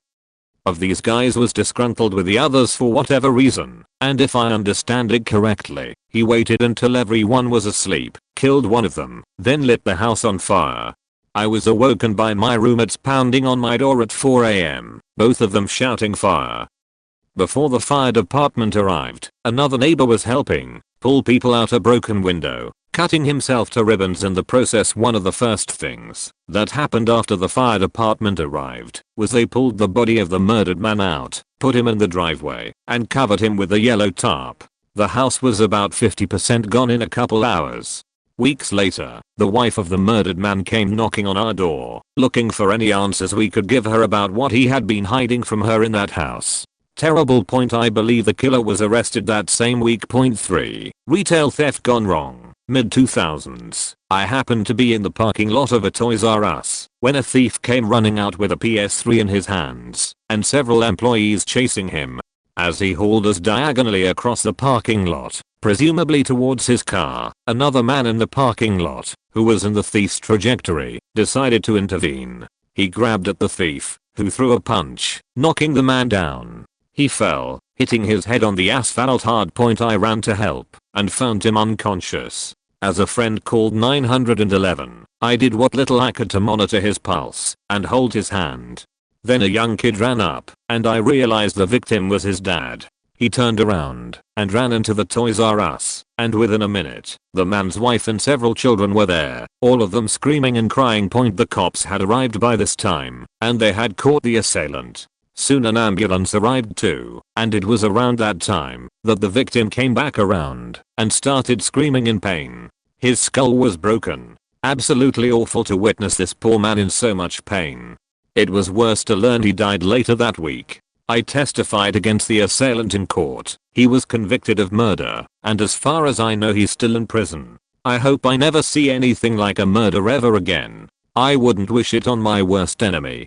of these guys was disgruntled with the others for whatever reason, and if I understand it correctly, he waited until everyone was asleep, killed one of them, then lit the house on fire. I was awoken by my roommates pounding on my door at 4 AM, both of them shouting fire. Before the fire department arrived, another neighbor was helping pull people out a broken window, cutting himself to ribbons in the process. One of the first things that happened after the fire department arrived was they pulled the body of the murdered man out, put him in the driveway, and covered him with a yellow tarp. The house was about 50% gone in a couple hours. Weeks later, the wife of the murdered man came knocking on our door, looking for any answers we could give her about what he had been hiding from her in that house. Terrible. I believe the killer was arrested that same week. 3. Retail theft gone wrong, mid 2000s. I happened to be in the parking lot of a Toys R Us when a thief came running out with a PS3 in his hands and several employees chasing him. As he hauled us diagonally across the parking lot, presumably towards his car, another man in the parking lot, who was in the thief's trajectory, decided to intervene. He grabbed at the thief, who threw a punch, knocking the man down. He fell, hitting his head on the asphalt hard. I ran to help and found him unconscious. As a friend called 911, I did what little I could to monitor his pulse and hold his hand. Then a young kid ran up, and I realized the victim was his dad. He turned around and ran into the Toys R Us, and within a minute, the man's wife and several children were there, all of them screaming and crying. The cops had arrived by this time, and they had caught the assailant. Soon an ambulance arrived too, and it was around that time that the victim came back around and started screaming in pain. His skull was broken. Absolutely awful to witness this poor man in so much pain. It was worse to learn he died later that week. I testified against the assailant in court. He was convicted of murder, and as far as I know he's still in prison. I hope I never see anything like a murder ever again. I wouldn't wish it on my worst enemy.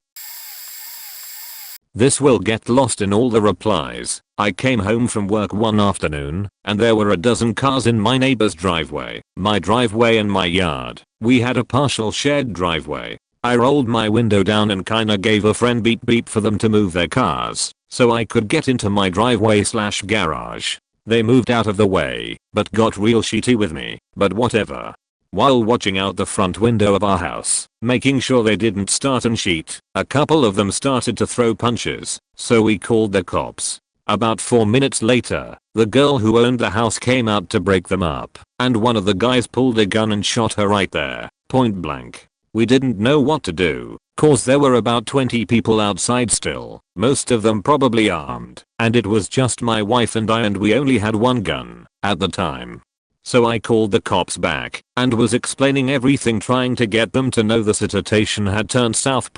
This will get lost in all the replies. I came home from work one afternoon, and there were a dozen cars in my neighbor's driveway. My driveway and my yard. We had a partial shared driveway. I rolled my window down and kinda gave a friend beep beep for them to move their cars, so I could get into my driveway/garage. They moved out of the way, but got real shitty with me, but whatever. While watching out the front window of our house, making sure they didn't start and cheat, a couple of them started to throw punches, so we called the cops. About 4 minutes later, the girl who owned the house came out to break them up, and one of the guys pulled a gun and shot her right there, point blank. We didn't know what to do, cause there were about 20 people outside still, most of them probably armed, and it was just my wife and I, and we only had one gun at the time. So I called the cops back and was explaining everything, trying to get them to know the situation had turned south.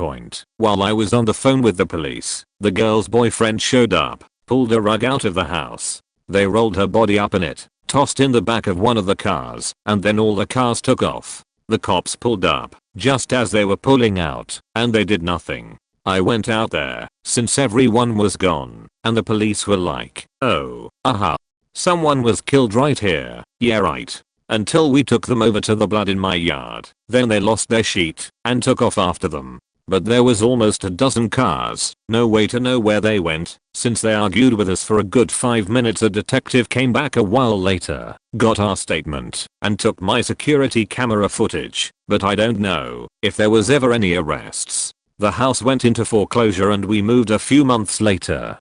While I was on the phone with the police, the girl's boyfriend showed up, pulled a rug out of the house. They rolled her body up in it, tossed in the back of one of the cars, and then all the cars took off. The cops pulled up just as they were pulling out, and they did nothing. I went out there since everyone was gone, and the police were like, "Oh, aha. Someone was killed right here." Yeah, right. Until we took them over to the blood in my yard. Then they lost their shit and took off after them. But there was almost a dozen cars, no way to know where they went. Since they argued with us for a good 5 minutes, a detective came back a while later, got our statement, and took my security camera footage, but I don't know if there was ever any arrests. The house went into foreclosure and we moved a few months later.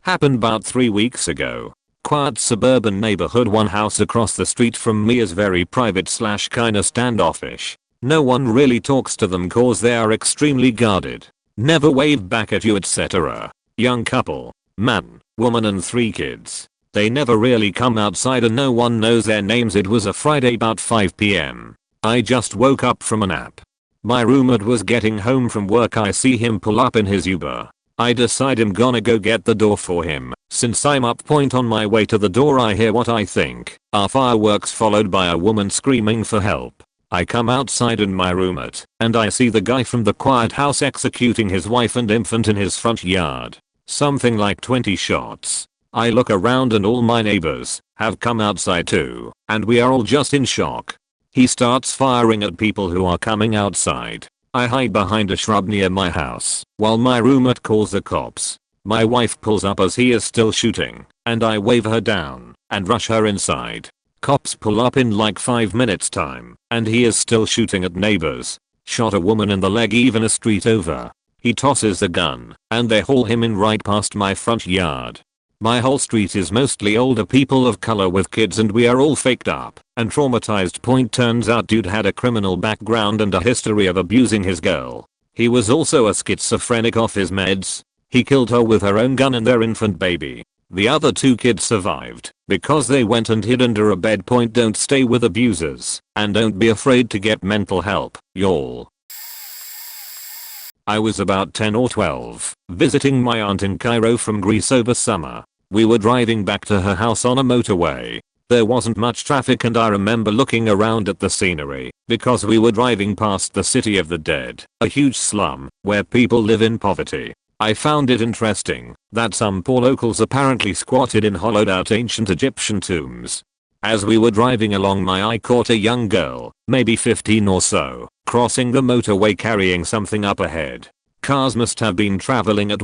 Happened about 3 weeks ago. Quiet suburban neighborhood. One house across the street from me is very private / kinda standoffish. No one really talks to them cause they are extremely guarded. Never wave back at you, etc. Young couple. Man, woman and 3 kids. They never really come outside and no one knows their names. It was a Friday about 5 PM. I just woke up from a nap. My roommate was getting home from work. I see him pull up in his Uber. I decide I'm gonna go get the door for him. Since I'm up. On my way to the door, I hear what I think are fireworks followed by a woman screaming for help. I come outside in my roommate, and I see the guy from the quiet house executing his wife and infant in his front yard. Something like 20 shots. I look around and all my neighbors have come outside too, and we are all just in shock. He starts firing at people who are coming outside. I hide behind a shrub near my house while my roommate calls the cops. My wife pulls up as he is still shooting, and I wave her down and rush her inside. Cops pull up in like 5 minutes time, and he is still shooting at neighbors. Shot a woman in the leg even a street over. He tosses the gun, and they haul him in right past my front yard. My whole street is mostly older people of color with kids, and we are all faked up and traumatized. Turns out dude had a criminal background and a history of abusing his girl. He was also a schizophrenic off his meds. He killed her with her own gun and their infant baby. The other 2 kids survived because they went and hid under a bed. Don't stay with abusers, and don't be afraid to get mental help, y'all. I was about 10 or 12, visiting my aunt in Cairo from Greece over summer. We were driving back to her house on a motorway. There wasn't much traffic, and I remember looking around at the scenery because we were driving past the City of the Dead, a huge slum where people live in poverty. I found it interesting that some poor locals apparently squatted in hollowed out ancient Egyptian tombs. As we were driving along, my eye caught a young girl, maybe 15 or so, crossing the motorway carrying something up ahead. Cars must have been traveling at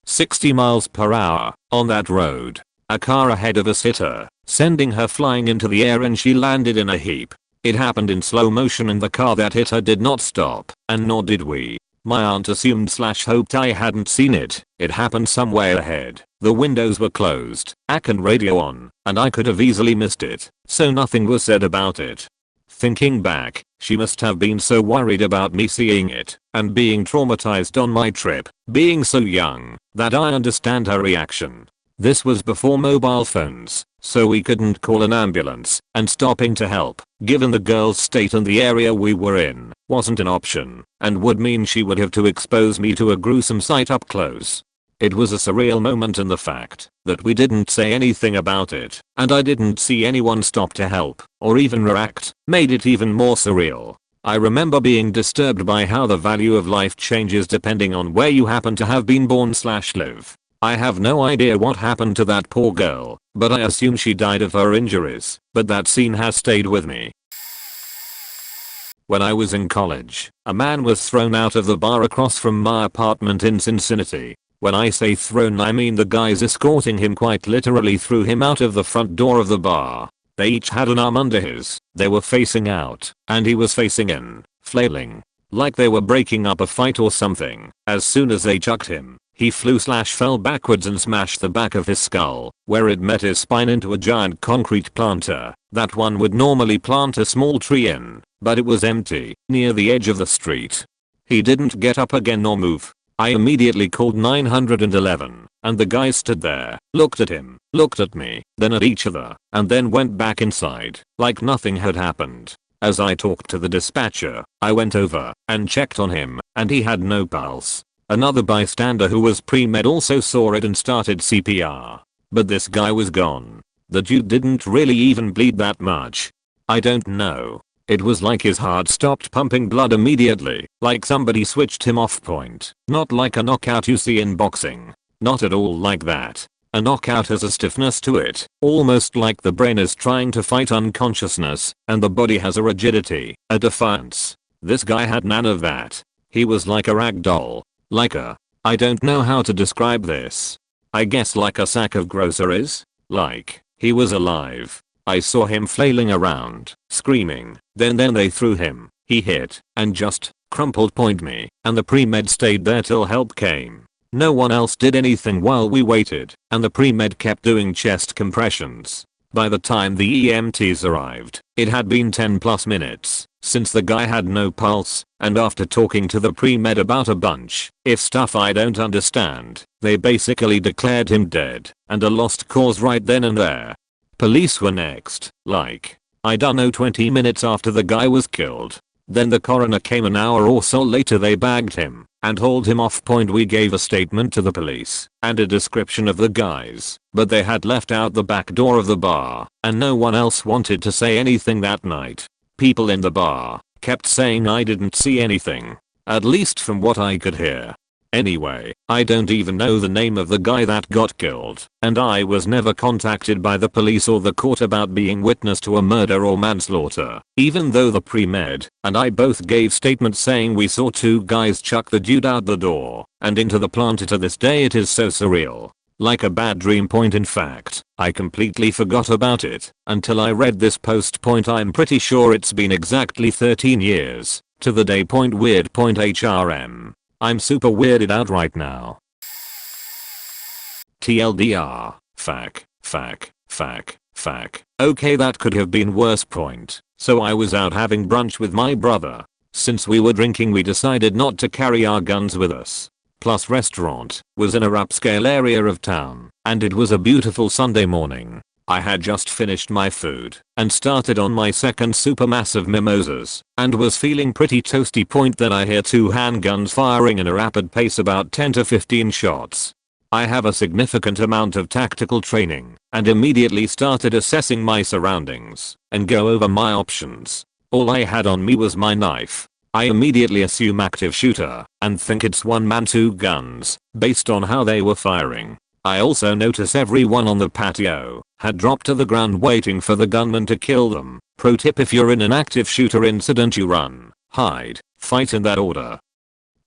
60 miles per hour on that road. A car ahead of us hit her, sending her flying into the air, and she landed in a heap. It happened in slow motion, and the car that hit her did not stop. and nor did we. My aunt assumed / hoped I hadn't seen it. It happened somewhere ahead. The windows were closed, AC and radio on, and I could have easily missed it, so nothing was said about it. Thinking back, she must have been so worried about me seeing it and being traumatized on my trip, being so young, that I understand her reaction. This was before mobile phones, so we couldn't call an ambulance, and stopping to help, given the girl's state and the area we were in, wasn't an option, and would mean she would have to expose me to a gruesome sight up close. It was a surreal moment, and the fact that we didn't say anything about it, and I didn't see anyone stop to help or even react, made it even more surreal. I remember being disturbed by how the value of life changes depending on where you happen to have been born / live. I have no idea what happened to that poor girl, but I assume she died of her injuries, but that scene has stayed with me. When I was in college, a man was thrown out of the bar across from my apartment in Cincinnati. When I say thrown, I mean the guys escorting him quite literally threw him out of the front door of the bar. They each had an arm under his. They were facing out, and he was facing in, flailing, like they were breaking up a fight or something. As soon as they chucked him, he flew / fell backwards and smashed the back of his skull, where it met his spine, into a giant concrete planter that one would normally plant a small tree in, but it was empty, near the edge of the street. He didn't get up again nor move. I immediately called 911, and the guys stood there, looked at him, looked at me, then at each other, and then went back inside, like nothing had happened. As I talked to the dispatcher, I went over and checked on him, and he had no pulse. Another bystander who was pre-med also saw it and started CPR. But this guy was gone. The dude didn't really even bleed that much. I don't know. It was like his heart stopped pumping blood immediately, like somebody switched him off point. Not like a knockout you see in boxing. Not at all like that. A knockout has a stiffness to it, almost like the brain is trying to fight unconsciousness, and the body has a rigidity, a defiance. This guy had none of that. He was like a rag doll. I don't know how to describe this. I guess like a sack of groceries? Like, he was alive. I saw him flailing around, screaming, then they threw him, he hit, and just, crumpled point me, and the pre-med stayed there till help came. No one else did anything while we waited, and the pre-med kept doing chest compressions. By the time the EMTs arrived, it had been 10+ minutes, since the guy had no pulse, and after talking to the pre-med about a bunch of stuff I don't understand, they basically declared him dead, and a lost cause right then and there. Police were next, I don't know, 20 minutes after the guy was killed. Then the coroner came an hour or so later. They bagged him and hauled him off point. We gave a statement to the police and a description of the guys, but they had left out the back door of the bar, and no one else wanted to say anything that night. People in the bar kept saying I didn't see anything, at least from what I could hear. Anyway, I don't even know the name of the guy that got killed, and I was never contacted by the police or the court about being witness to a murder or manslaughter, even though the pre-med and I both gave statements saying we saw two guys chuck the dude out the door and into the planter. To this day it is so surreal. Like a bad dream. In fact, I completely forgot about it until I read this post. I'm pretty sure it's been exactly 13 years to the day. Weird. HRM. I'm super weirded out right now. TLDR. Fuck. Okay, that could have been worse. So I was out having brunch with my brother. Since we were drinking, we decided not to carry our guns with us. Plus, restaurant was in a upscale area of town, and it was a beautiful Sunday morning. I had just finished my food and started on my second supermassive mimosas and was feeling pretty toasty. Then I hear two handguns firing in a rapid pace, about 10 to 15 shots. I have a significant amount of tactical training and immediately started assessing my surroundings and go over my options. All I had on me was my knife. I immediately assume active shooter and think it's one man two guns based on how they were firing. I also notice everyone on the patio had dropped to the ground waiting for the gunman to kill them. Pro tip: if you're in an active shooter incident, you run, hide, fight, in that order.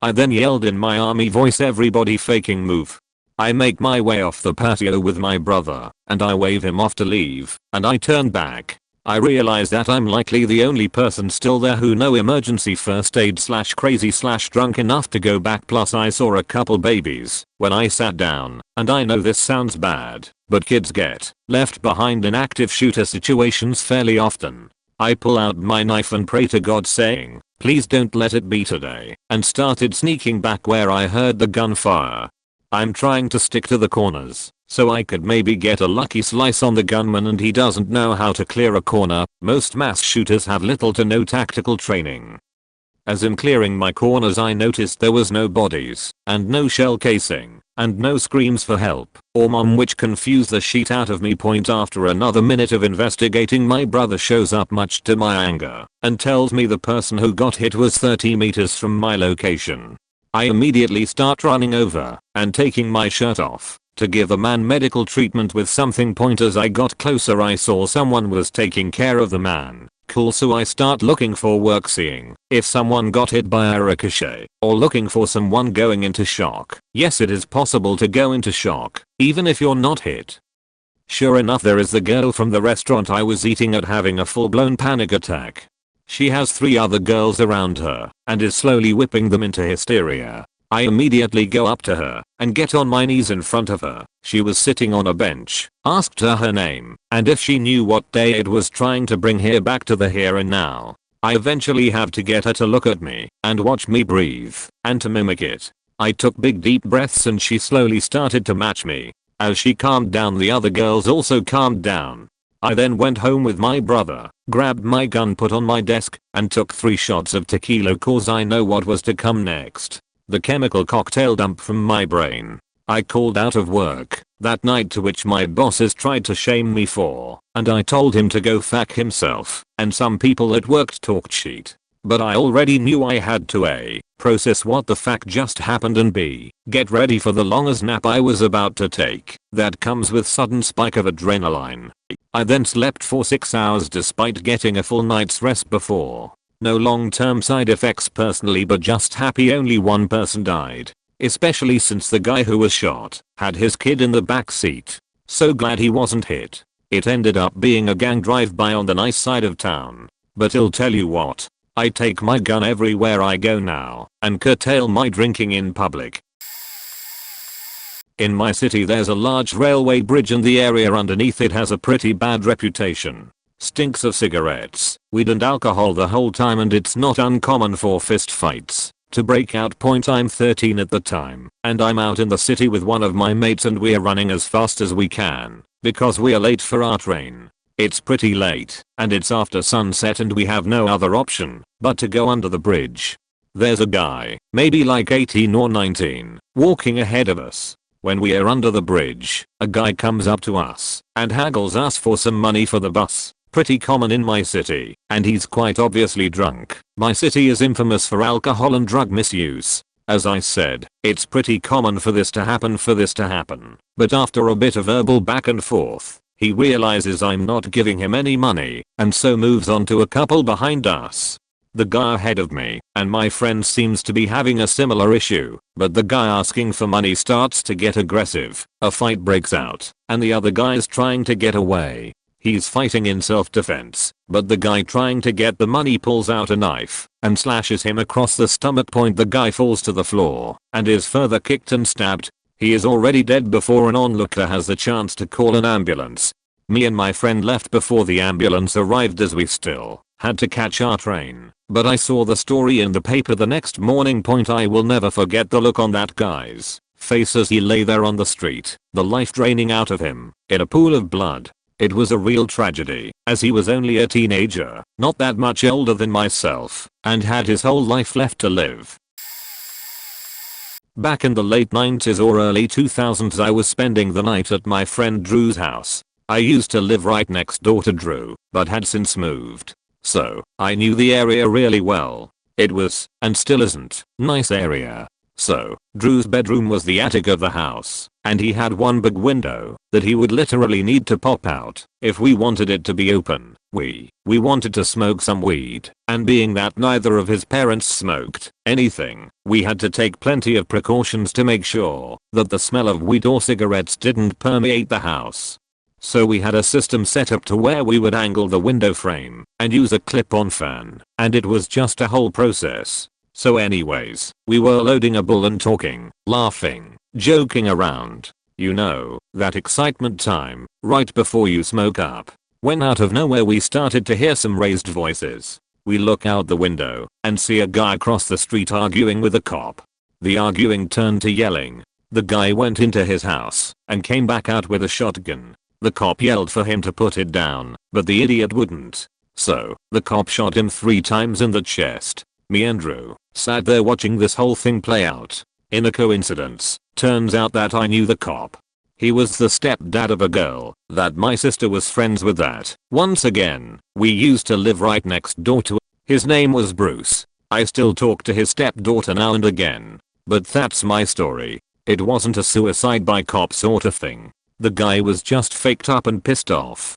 I then yelled in my army voice, everybody faking move. I make my way off the patio with my brother and I wave him off to leave, and I turn back. I realize that I'm likely the only person still there who know emergency first aid / crazy / drunk enough to go back, plus I saw a couple babies when I sat down, and I know this sounds bad, but kids get left behind in active shooter situations fairly often. I pull out my knife and pray to God saying, please don't let it be today, and started sneaking back where I heard the gunfire. I'm trying to stick to the corners, so I could maybe get a lucky slice on the gunman and he doesn't know how to clear a corner. Most mass shooters have little to no tactical training. As in clearing my corners, I noticed there was no bodies, and no shell casing, and no screams for help or mom, which confused the shit out of me. After another minute of investigating, my brother shows up, much to my anger, and tells me the person who got hit was 30 meters from my location. I immediately start running over and taking my shirt off to give the man medical treatment with something. As I got closer, I saw someone was taking care of the man. Cool, so I start looking for work, seeing if someone got hit by a ricochet or looking for someone going into shock. Yes, it is possible to go into shock even if you're not hit. Sure enough, there is the girl from the restaurant I was eating at having a full-blown panic attack. She has 3 other girls around her and is slowly whipping them into hysteria. I immediately go up to her and get on my knees in front of her. She was sitting on a bench, asked her name and if she knew what day it was, trying to bring her back to the here and now. I eventually have to get her to look at me and watch me breathe and to mimic it. I took big deep breaths and she slowly started to match me. As she calmed down, the other girls also calmed down. I then went home with my brother, grabbed my gun, put on my desk, and took 3 shots of tequila, cause I know what was to come next. The chemical cocktail dump from my brain. I called out of work that night, to which my bosses tried to shame me for, and I told him to go fuck himself, and some people at work talked shit. But I already knew I had to A, process what the fuck just happened, and B, get ready for the longest nap I was about to take that comes with sudden spike of adrenaline. I then slept for 6 hours despite getting a full night's rest before. No long-term side effects personally, but just happy only one person died. Especially since the guy who was shot had his kid in the back seat. So glad he wasn't hit. It ended up being a gang drive-by on the nice side of town. But I'll tell you what, I take my gun everywhere I go now and curtail my drinking in public. In my city there's a large railway bridge, and the area underneath it has a pretty bad reputation. Stinks of cigarettes, weed and alcohol the whole time, and it's not uncommon for fist fights to break out. I'm 13 at the time, and I'm out in the city with one of my mates, and we're running as fast as we can because we are late for our train. It's pretty late and it's after sunset, and we have no other option but to go under the bridge. There's a guy, maybe like 18 or 19, walking ahead of us. When we are under the bridge, a guy comes up to us and haggles us for some money for the bus. Pretty common in my city, and he's quite obviously drunk. My city is infamous for alcohol and drug misuse. As I said, it's pretty common for this to happen. But after a bit of verbal back and forth, he realizes I'm not giving him any money, and so moves on to a couple behind us. The guy ahead of me and my friend seems to be having a similar issue, but the guy asking for money starts to get aggressive. A fight breaks out, and the other guy is trying to get away. He's fighting in self-defense, but the guy trying to get the money pulls out a knife and slashes him across the stomach. The guy falls to the floor and is further kicked and stabbed. He is already dead before an onlooker has the chance to call an ambulance. Me and my friend left before the ambulance arrived, as we still had to catch our train, but I saw the story in the paper the next morning. I will never forget the look on that guy's face as he lay there on the street, the life draining out of him in a pool of blood. It was a real tragedy, as he was only a teenager, not that much older than myself, and had his whole life left to live. Back in the late 90s or early 2000s, I was spending the night at my friend Drew's house. I used to live right next door to Drew, but had since moved. So, I knew the area really well. It was, and still isn't, nice area. So, Drew's bedroom was the attic of the house, and he had one big window that he would literally need to pop out if we wanted it to be open. We wanted to smoke some weed, and being that neither of his parents smoked anything, we had to take plenty of precautions to make sure that the smell of weed or cigarettes didn't permeate the house. So we had a system set up to where we would angle the window frame and use a clip-on fan, and it was just a whole process. So anyways, we were loading a bull and talking, laughing, joking around. You know, that excitement time, right before you smoke up. When out of nowhere we started to hear some raised voices. We look out the window and see a guy across the street arguing with a cop. The arguing turned to yelling. The guy went into his house and came back out with a shotgun. The cop yelled for him to put it down, but the idiot wouldn't. So, the cop shot him 3 times in the chest. Me and Drew sat there watching this whole thing play out. In a coincidence, turns out that I knew the cop. He was the stepdad of a girl that my sister was friends with that. Once again, we used to live right next door to. His name was Bruce. I still talk to his stepdaughter now and again. But that's my story. It wasn't a suicide by cop sort of thing. The guy was just faked up and pissed off.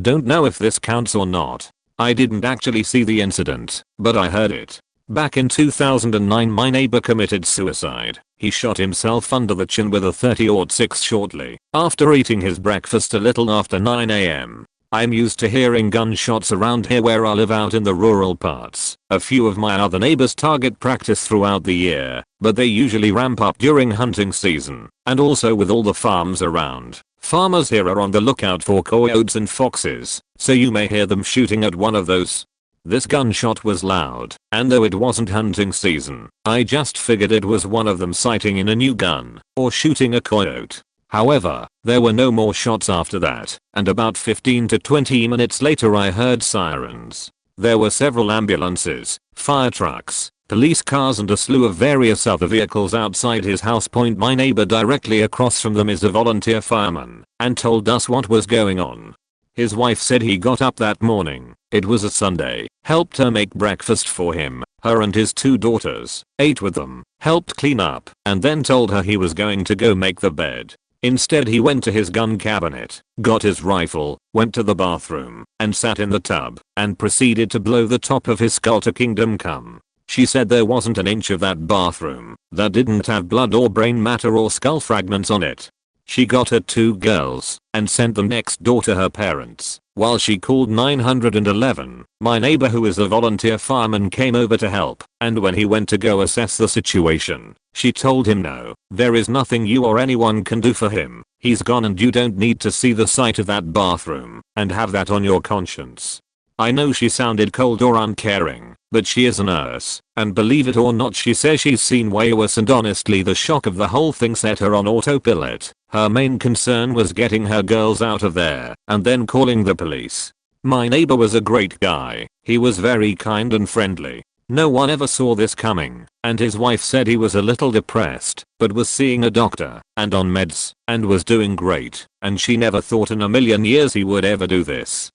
Don't know if this counts or not. I didn't actually see the incident, but I heard it. Back in 2009 my neighbor committed suicide. He shot himself under the chin with a .30-06 shortly after eating his breakfast a little after 9 AM. I'm used to hearing gunshots around here where I live out in the rural parts. A few of my other neighbors target practice throughout the year, but they usually ramp up during hunting season, and also with all the farms around. Farmers here are on the lookout for coyotes and foxes, so you may hear them shooting at one of those. This gunshot was loud, and though it wasn't hunting season, I just figured it was one of them sighting in a new gun, or shooting a coyote. However, there were no more shots after that, and about 15 to 20 minutes later I heard sirens. There were several ambulances, fire trucks, police cars and a slew of various other vehicles outside his house. My neighbor directly across from them is a volunteer fireman, and told us what was going on. His wife said he got up that morning, it was a Sunday, helped her make breakfast for him, her and his 2 daughters, ate with them, helped clean up, and then told her he was going to go make the bed. Instead he went to his gun cabinet, got his rifle, went to the bathroom, and sat in the tub, and proceeded to blow the top of his skull to kingdom come. She said there wasn't an inch of that bathroom that didn't have blood or brain matter or skull fragments on it. She got her 2 girls and sent them next door to her parents. While she called 911, my neighbor who is a volunteer fireman came over to help, and when he went to go assess the situation, she told him no, there is nothing you or anyone can do for him. He's gone and you don't need to see the sight of that bathroom and have that on your conscience. I know she sounded cold or uncaring, but she is a nurse, and believe it or not she says she's seen way worse, and honestly the shock of the whole thing set her on autopilot. Her main concern was getting her girls out of there and then calling the police. My neighbor was a great guy. He was very kind and friendly. No one ever saw this coming, and his wife said he was a little depressed, but was seeing a doctor and on meds and was doing great, and she never thought in a million years he would ever do this.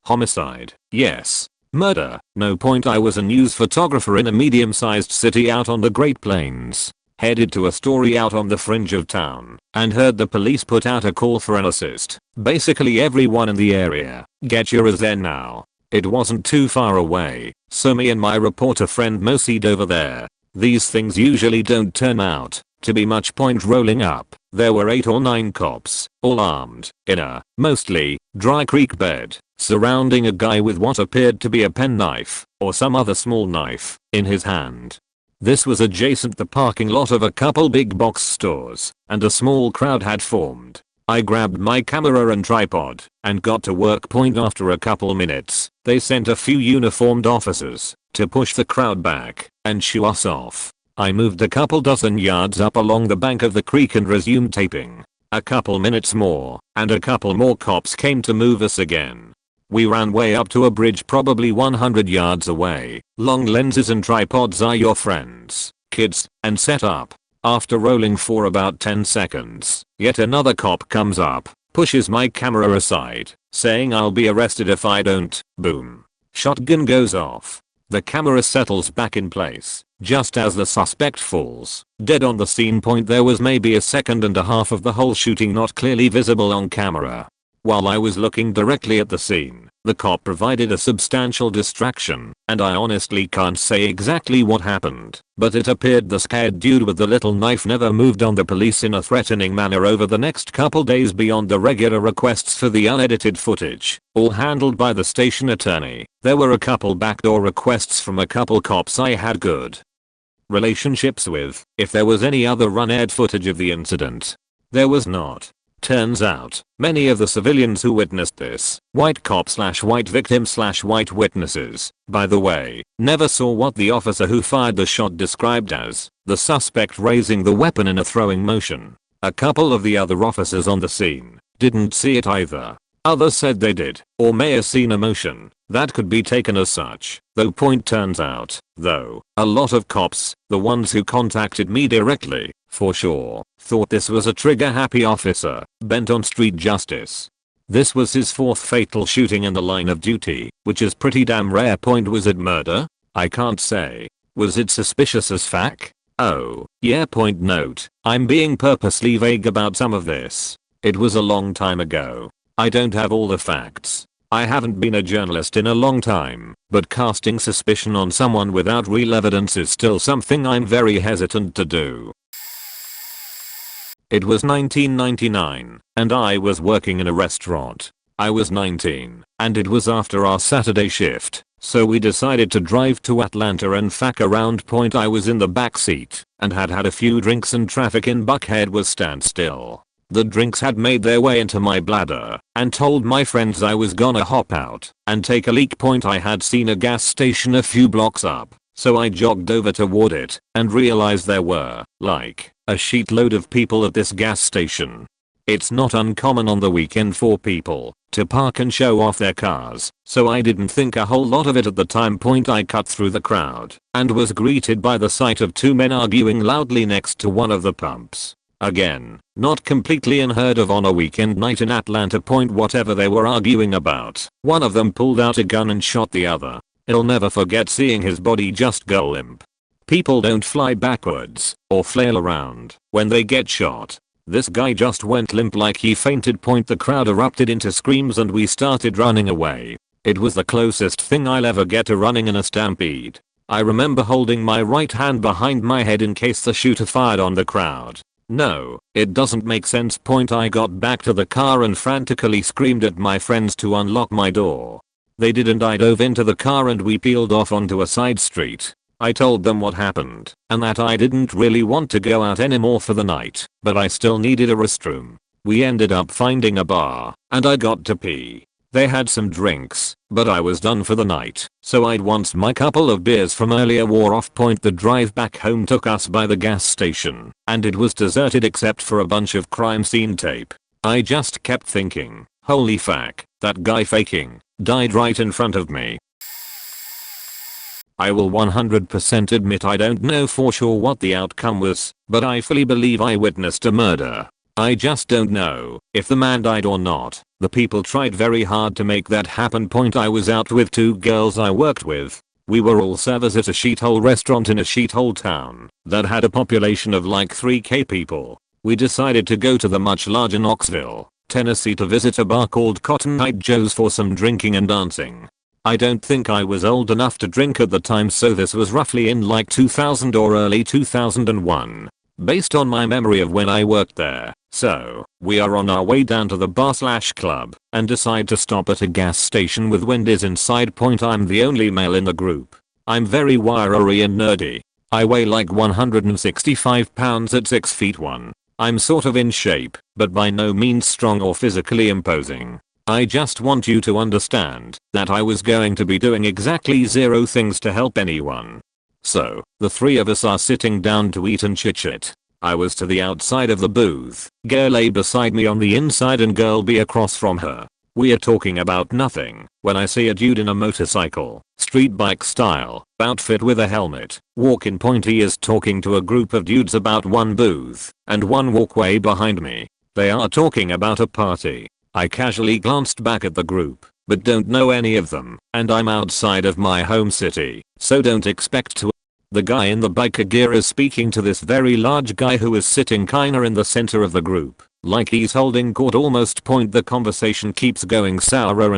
Homicide, yes. Murder, no point. I was a news photographer in a medium-sized city out on the Great Plains. Headed to a story out on the fringe of town, and heard the police put out a call for an assist. Basically everyone in the area, get your ass there now. It wasn't too far away, so me and my reporter friend moseed over there. These things usually don't turn out to be much point rolling up. There were 8 or 9 cops, all armed, in a, mostly, dry creek bed, surrounding a guy with what appeared to be a penknife, or some other small knife, in his hand. This was adjacent the parking lot of a couple big box stores, and a small crowd had formed. I grabbed my camera and tripod, and got to work. After a couple minutes, they sent a few uniformed officers to push the crowd back and shoo us off. I moved a couple dozen yards up along the bank of the creek and resumed taping. A couple minutes more, and a couple more cops came to move us again. We ran way up to a bridge probably 100 yards away. Long lenses and tripods are your friends, kids, and set up. After rolling for about 10 seconds, yet another cop comes up, pushes my camera aside, saying I'll be arrested if I don't. Boom. Shotgun goes off. The camera settles back in place, just as the suspect falls dead on the scene. There was maybe a second and a half of the whole shooting not clearly visible on camera. While I was looking directly at the scene, the cop provided a substantial distraction, and I honestly can't say exactly what happened, but it appeared the scared dude with the little knife never moved on the police in a threatening manner over the next couple days beyond the regular requests for the unedited footage, all handled by the station attorney. There were a couple backdoor requests from a couple cops I had good relationships with, if there was any other unaired footage of the incident. There was not. Turns out, many of the civilians who witnessed this, white cop / white victim / white witnesses, by the way, never saw what the officer who fired the shot described as the suspect raising the weapon in a throwing motion. A couple of the other officers on the scene didn't see it either. Others said they did, or may have seen a motion that could be taken as such, though turns out, though, a lot of cops, the ones who contacted me directly, for sure, thought this was a trigger-happy officer, bent on street justice. This was his 4th fatal shooting in the line of duty, which is pretty damn rare. Was it murder? I can't say. Was it suspicious as fuck? Oh, yeah. Note, I'm being purposely vague about some of this. It was a long time ago. I don't have all the facts. I haven't been a journalist in a long time, but casting suspicion on someone without real evidence is still something I'm very hesitant to do. It was 1999, and I was working in a restaurant. I was 19, and it was after our Saturday shift, so we decided to drive to Atlanta and fuck around. I was in the back seat, and had had a few drinks, and traffic in Buckhead was standstill. The drinks had made their way into my bladder, and told my friends I was gonna hop out and take a leak. I had seen a gas station a few blocks up, so I jogged over toward it, and realized there were, like, a sheetload of people at this gas station. It's not uncommon on the weekend for people to park and show off their cars, so I didn't think a whole lot of it at the time. I cut through the crowd, and was greeted by the sight of 2 men arguing loudly next to one of the pumps. Again, not completely unheard of on a weekend night in Atlanta. Whatever they were arguing about, one of them pulled out a gun and shot the other. I'll never forget seeing his body just go limp. People don't fly backwards or flail around when they get shot. This guy just went limp like he fainted. The crowd erupted into screams and we started running away. It was the closest thing I'll ever get to running in a stampede. I remember holding my right hand behind my head in case the shooter fired on the crowd. No, it doesn't make sense. I got back to the car and frantically screamed at my friends to unlock my door. They did, and I dove into the car and we peeled off onto a side street. I told them what happened and that I didn't really want to go out anymore for the night, but I still needed a restroom. We ended up finding a bar, and I got to pee. They had some drinks, but I was done for the night, so once my couple of beers from earlier wore off. The drive back home took us by the gas station, and it was deserted except for a bunch of crime scene tape. I just kept thinking, holy fuck, that guy faking died right in front of me. I will 100% admit I don't know for sure what the outcome was, but I fully believe I witnessed a murder. I just don't know if the man died or not. The people tried very hard to make that happen. I was out with 2 girls I worked with. We were all servers at a shithole restaurant in a shithole town that had a population of like 3k people. We decided to go to the much larger Knoxville, Tennessee to visit a bar called Cotton Eye Joe's for some drinking and dancing. I don't think I was old enough to drink at the time, so this was roughly in like 2000 or early 2001. Based on my memory of when I worked there. So, we are on our way down to the bar/club and decide to stop at a gas station with Wendy's inside. I'm the only male in the group. I'm very wiry and nerdy. I weigh like 165 pounds at 6 feet 1. I'm sort of in shape, but by no means strong or physically imposing. I just want you to understand that I was going to be doing exactly 0 things to help anyone. So, the 3 of us are sitting down to eat and chit-chat. I was to the outside of the booth, girl A beside me on the inside and girl B across from her. We are talking about nothing when I see a dude in a motorcycle, street bike style, outfit with a helmet, walk in. He is talking to a group of dudes about one booth and one walkway behind me. They are talking about a party. I casually glanced back at the group, but don't know any of them, and I'm outside of my home city, so don't expect to. The guy in the biker gear is speaking to this very large guy who is sitting kinda in the center of the group. Like he's holding court almost. The conversation keeps going sourer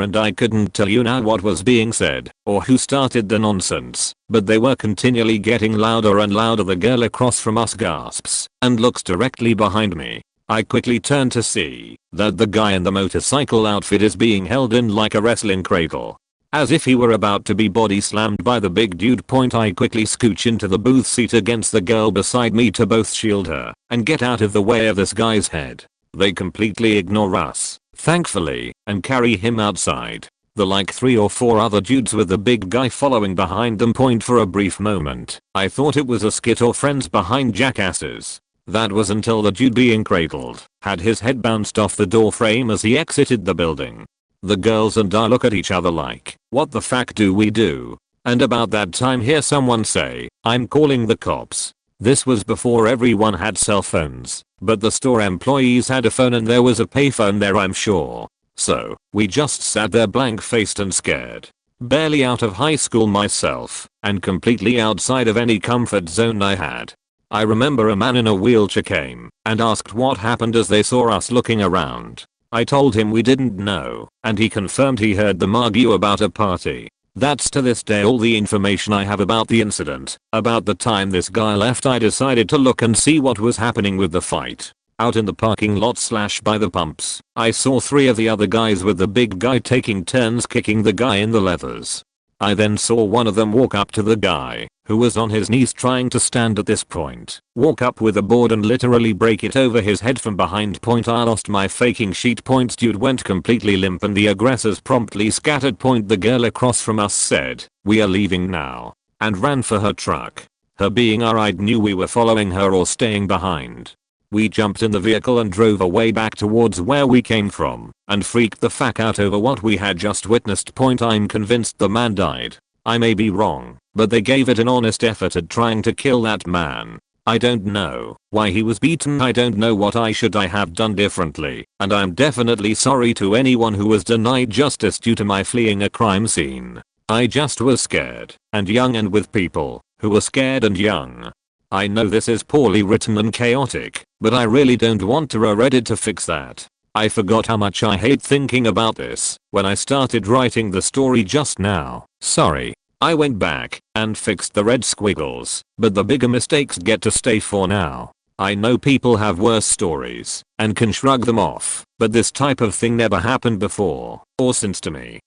and I couldn't tell you now what was being said or who started the nonsense, but they were continually getting louder and louder. The girl across from us gasps and looks directly behind me. I quickly turn to see that the guy in the motorcycle outfit is being held in like a wrestling cradle, as if he were about to be body slammed by the big dude. I quickly scooch into the booth seat against the girl beside me to both shield her and get out of the way of this guy's head. They completely ignore us, thankfully, and carry him outside. The like 3 or 4 other dudes with the big guy following behind them. For a brief moment, I thought it was a skit or friends behind jackasses. That was until the dude being cradled had his head bounced off the door frame as he exited the building. The girls and I look at each other like, what the fuck do we do? And about that time hear someone say, I'm calling the cops. This was before everyone had cell phones, but the store employees had a phone and there was a payphone there, I'm sure. So, we just sat there blank-faced and scared. Barely out of high school myself, and completely outside of any comfort zone I had. I remember a man in a wheelchair came and asked what happened as they saw us looking around. I told him we didn't know, and he confirmed he heard them argue about a party. That's to this day all the information I have about the incident. About the time this guy left, I decided to look and see what was happening with the fight. Out in the parking lot / by the pumps, I saw 3 of the other guys with the big guy taking turns kicking the guy in the leathers. I then saw one of them walk up to the guy, who was on his knees trying to stand at this point, walk up with a board and literally break it over his head from behind. I lost my faking sheet. Dude went completely limp and the aggressors promptly scattered. The girl across from us said, we are leaving now, and ran for her truck. Her being our eyed knew we were following her or staying behind. We jumped in the vehicle and drove away back towards where we came from and freaked the fuck out over what we had just witnessed. I'm convinced the man died. I may be wrong, but they gave it an honest effort at trying to kill that man. I don't know why he was beaten. I don't know what I have done differently, and I'm definitely sorry to anyone who was denied justice due to my fleeing a crime scene. I just was scared and young and with people who were scared and young. I know this is poorly written and chaotic, but I really don't want to rder to fix that. I forgot how much I hate thinking about this when I started writing the story just now. Sorry. I went back and fixed the red squiggles, but the bigger mistakes get to stay for now. I know people have worse stories and can shrug them off, but this type of thing never happened before or since to me.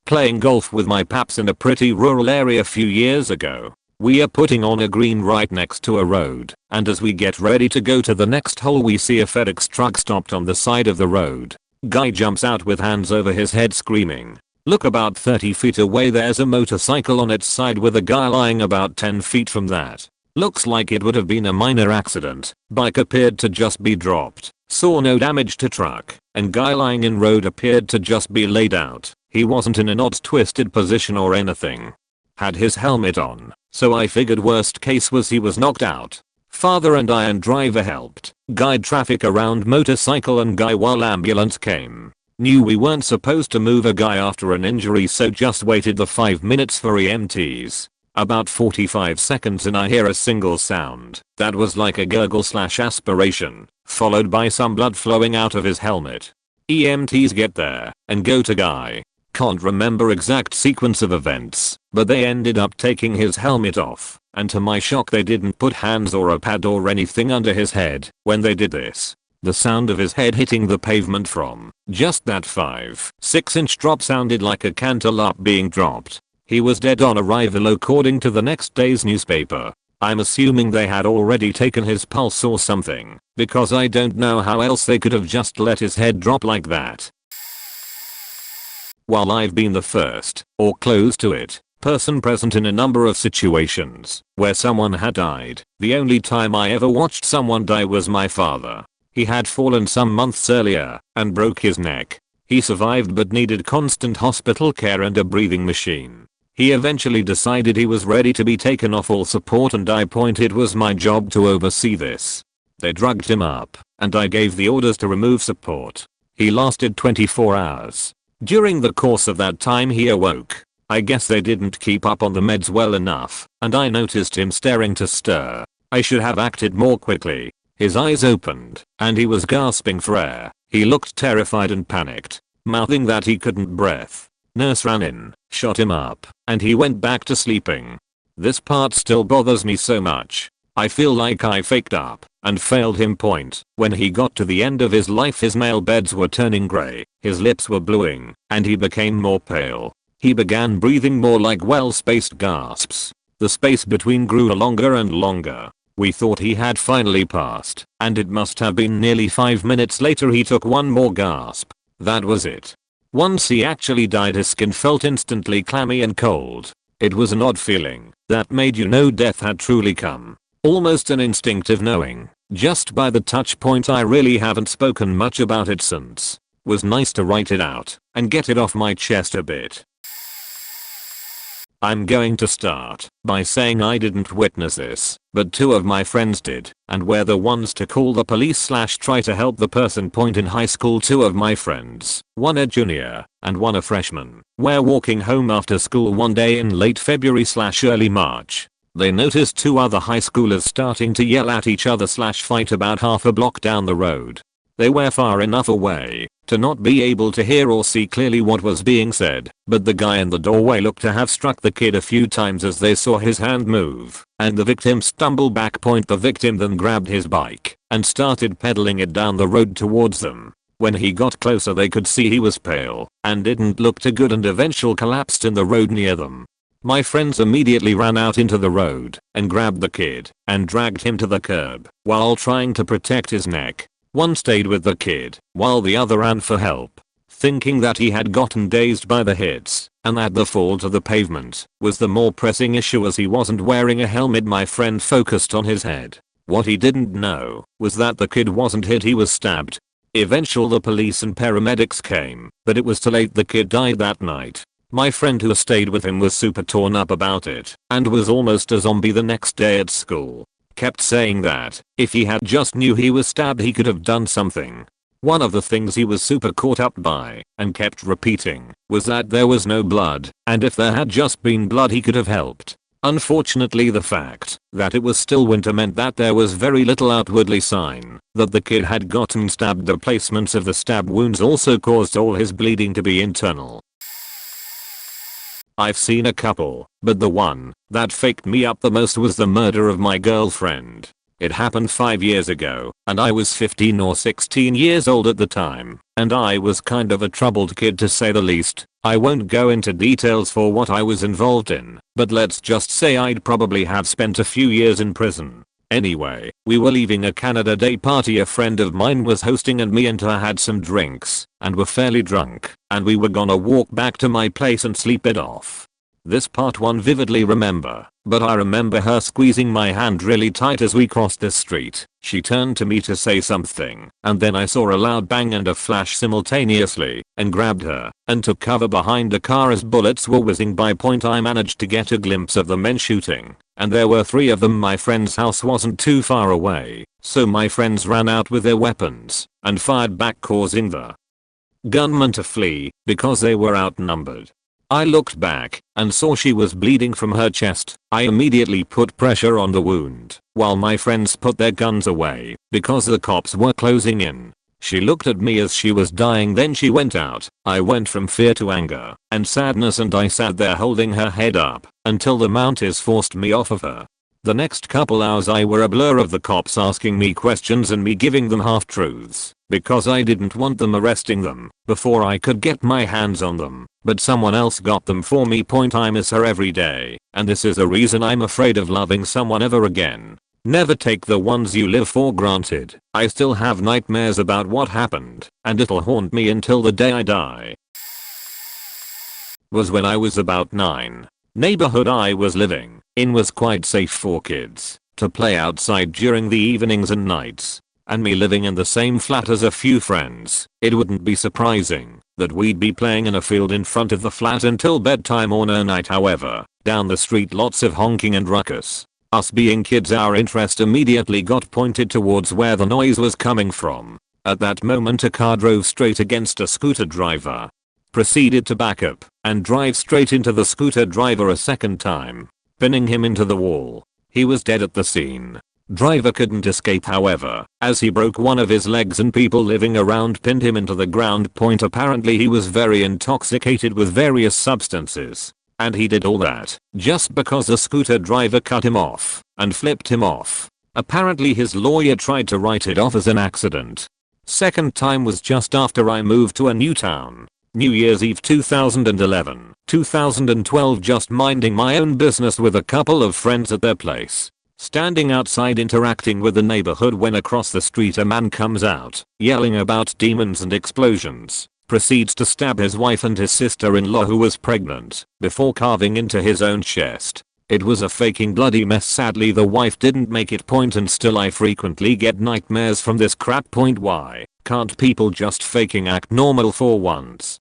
Playing golf with my paps in a pretty rural area a few years ago. We are putting on a green right next to a road, and as we get ready to go to the next hole we see a FedEx truck stopped on the side of the road. Guy jumps out with hands over his head screaming. Look, about 30 feet away there's a motorcycle on its side with a guy lying about 10 feet from that. Looks like it would have been a minor accident. Bike appeared to just be dropped. Saw no damage to truck, and guy lying in road appeared to just be laid out. He wasn't in an odd twisted position or anything. Had his helmet on, so I figured worst case was he was knocked out. Father and I and driver helped guide traffic around motorcycle and guy while ambulance came. Knew we weren't supposed to move a guy after an injury, so just waited the 5 minutes for EMTs. About 45 seconds and I hear a single sound that was like a gurgle / aspiration, followed by some blood flowing out of his helmet. EMTs get there and go to guy. Can't remember exact sequence of events, but they ended up taking his helmet off, and to my shock they didn't put hands or a pad or anything under his head when they did this. The sound of his head hitting the pavement from just that 5-6 inch drop sounded like a cantaloupe being dropped. He was dead on arrival according to the next day's newspaper. I'm assuming they had already taken his pulse or something, because I don't know how else they could have just let his head drop like that. While I've been the first, or close to it, person present in a number of situations where someone had died, the only time I ever watched someone die was my father. He had fallen some months earlier and broke his neck. He survived but needed constant hospital care and a breathing machine. He eventually decided he was ready to be taken off all support and it was my job to oversee this. They drugged him up and I gave the orders to remove support. He lasted 24 hours. During the course of that time he awoke. I guess they didn't keep up on the meds well enough, and I noticed him staring to stir. I should have acted more quickly. His eyes opened, and he was gasping for air. He looked terrified and panicked, mouthing that he couldn't breathe. Nurse ran in, shot him up, and he went back to sleeping. This part still bothers me so much. I feel like I faked up and failed him. When he got to the end of his life, his male beds were turning grey, his lips were bluing, and he became more pale. He began breathing more like well-spaced gasps. The space between grew longer and longer. We thought he had finally passed, and it must have been nearly 5 minutes later he took one more gasp. That was it. Once he actually died, his skin felt instantly clammy and cold. It was an odd feeling that made you know death had truly come. Almost an instinctive knowing, just by the touch point. I really haven't spoken much about it since. Was nice to write it out and get it off my chest a bit. I'm going to start by saying I didn't witness this, but 2 of my friends did, and were the ones to call the police / try to help the person. In high school, 2 of my friends, one a junior and one a freshman, were walking home after school one day in late February / early March. They noticed 2 other high schoolers starting to yell at each other / fight about half a block down the road. They were far enough away to not be able to hear or see clearly what was being said, but the guy in the doorway looked to have struck the kid a few times as they saw his hand move, and the victim stumble back. The victim then grabbed his bike and started pedaling it down the road towards them. When he got closer, they could see he was pale and didn't look too good, and eventually collapsed in the road near them. My friends immediately ran out into the road and grabbed the kid and dragged him to the curb while trying to protect his neck. One stayed with the kid while the other ran for help, thinking that he had gotten dazed by the hits and that the fall to the pavement was the more pressing issue as he wasn't wearing a helmet. My friend focused on his head. What he didn't know was that the kid wasn't hit, he was stabbed. Eventually the police and paramedics came, but it was too late. The kid died that night. My friend who stayed with him was super torn up about it and was almost a zombie the next day at school. Kept saying that if he had just knew he was stabbed, he could have done something. One of the things he was super caught up by and kept repeating was that there was no blood, and if there had just been blood he could have helped. Unfortunately, the fact that it was still winter meant that there was very little outwardly sign that the kid had gotten stabbed. The placements of the stab wounds also caused all his bleeding to be internal. I've seen a couple, but the one that faked me up the most was the murder of my girlfriend. It happened 5 years ago, and I was 15 or 16 years old at the time, and I was kind of a troubled kid to say the least. I won't go into details for what I was involved in, but let's just say I'd probably have spent a few years in prison. Anyway, we were leaving a Canada Day party a friend of mine was hosting, and me and her had some drinks and were fairly drunk, and we were gonna walk back to my place and sleep it off. This part one vividly remember, but I remember her squeezing my hand really tight as we crossed the street. She turned to me to say something, and then I saw a loud bang and a flash simultaneously, and grabbed her and took cover behind a car as bullets were whizzing by. I managed to get a glimpse of the men shooting, and there were 3 of them. My friend's house wasn't too far away, so my friends ran out with their weapons and fired back, causing the gunmen to flee because they were outnumbered. I looked back and saw she was bleeding from her chest. I immediately put pressure on the wound while my friends put their guns away because the cops were closing in. She looked at me as she was dying, then she went out. I went from fear to anger and sadness, and I sat there holding her head up until the Mounties forced me off of her. The next couple hours I were a blur of the cops asking me questions and me giving them half-truths because I didn't want them arresting them before I could get my hands on them, but someone else got them for me. I miss her every day, and this is a reason I'm afraid of loving someone ever again. Never take the ones you live for granted. I still have nightmares about what happened, and it'll haunt me until the day I die. Was when I was about 9. Neighborhood I was living in was quite safe for kids to play outside during the evenings and nights, and me living in the same flat as a few friends, it wouldn't be surprising that we'd be playing in a field in front of the flat until bedtime or no night. However, down the street lots of honking and ruckus. Us being kids, our interest immediately got pointed towards where the noise was coming from. At that moment a car drove straight against a scooter driver, proceeded to back up and drive straight into the scooter driver a second time, pinning him into the wall. He was dead at the scene. Driver couldn't escape however, as he broke one of his legs and people living around pinned him into the ground. Apparently he was very intoxicated with various substances. And he did all that just because the scooter driver cut him off and flipped him off. Apparently his lawyer tried to write it off as an accident. Second time was just after I moved to a new town. New Year's Eve 2011. 2012, just minding my own business with a couple of friends at their place. Standing outside interacting with the neighborhood when across the street a man comes out, yelling about demons and explosions, proceeds to stab his wife and his sister-in-law who was pregnant, before carving into his own chest. It was a fucking bloody mess. Sadly the wife didn't make it, and still I frequently get nightmares from this crap. Why can't people just faking act normal for once?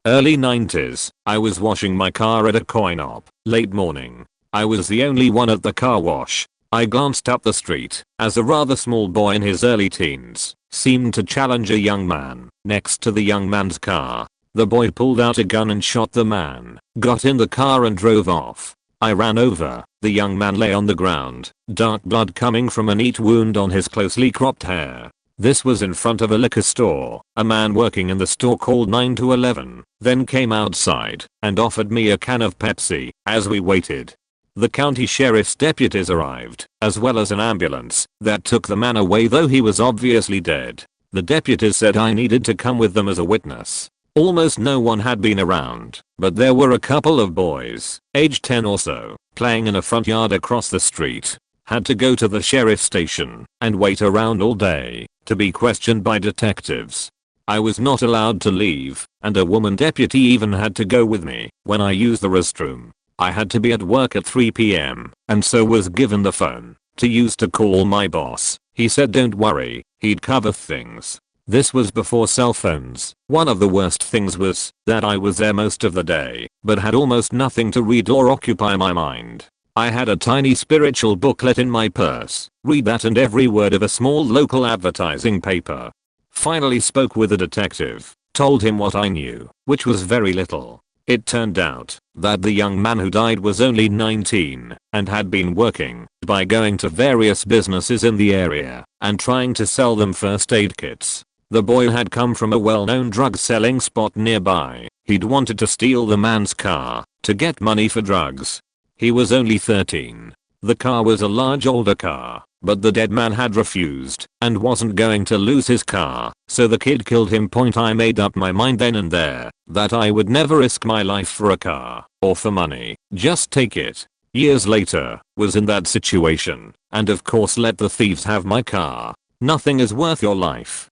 Early 90s, I was washing my car at a coin op, late morning. I was the only one at the car wash. I glanced up the street as a rather small boy in his early teens seemed to challenge a young man next to the young man's car. The boy pulled out a gun and shot the man, got in the car and drove off. I ran over. The young man lay on the ground, dark blood coming from a neat wound on his closely cropped hair. This was in front of a liquor store. A man working in the store called 911, then came outside and offered me a can of Pepsi. As we waited, the county sheriff's deputies arrived, as well as an ambulance that took the man away, though he was obviously dead. The deputies said I needed to come with them as a witness. Almost no one had been around, but there were a couple of boys, aged 10 or so, playing in a front yard across the street. Had to go to the sheriff's station and wait around all day to be questioned by detectives. I was not allowed to leave, and a woman deputy even had to go with me when I used the restroom. I had to be at work at 3 p.m. and so was given the phone to use to call my boss. He said don't worry, he'd cover things. This was before cell phones. One of the worst things was that I was there most of the day, but had almost nothing to read or occupy my mind. I had a tiny spiritual booklet in my purse. Read that and every word of a small local advertising paper. Finally spoke with a detective. Told him what I knew, which was very little. It turned out that the young man who died was only 19 and had been working by going to various businesses in the area and trying to sell them first aid kits. The boy had come from a well-known drug selling spot nearby. He'd wanted to steal the man's car to get money for drugs. He was only 13. The car was a large older car, but the dead man had refused and wasn't going to lose his car, so the kid killed him. I made up my mind then and there that I would never risk my life for a car or for money, just take it. Years later, was in that situation, and of course let the thieves have my car. Nothing is worth your life.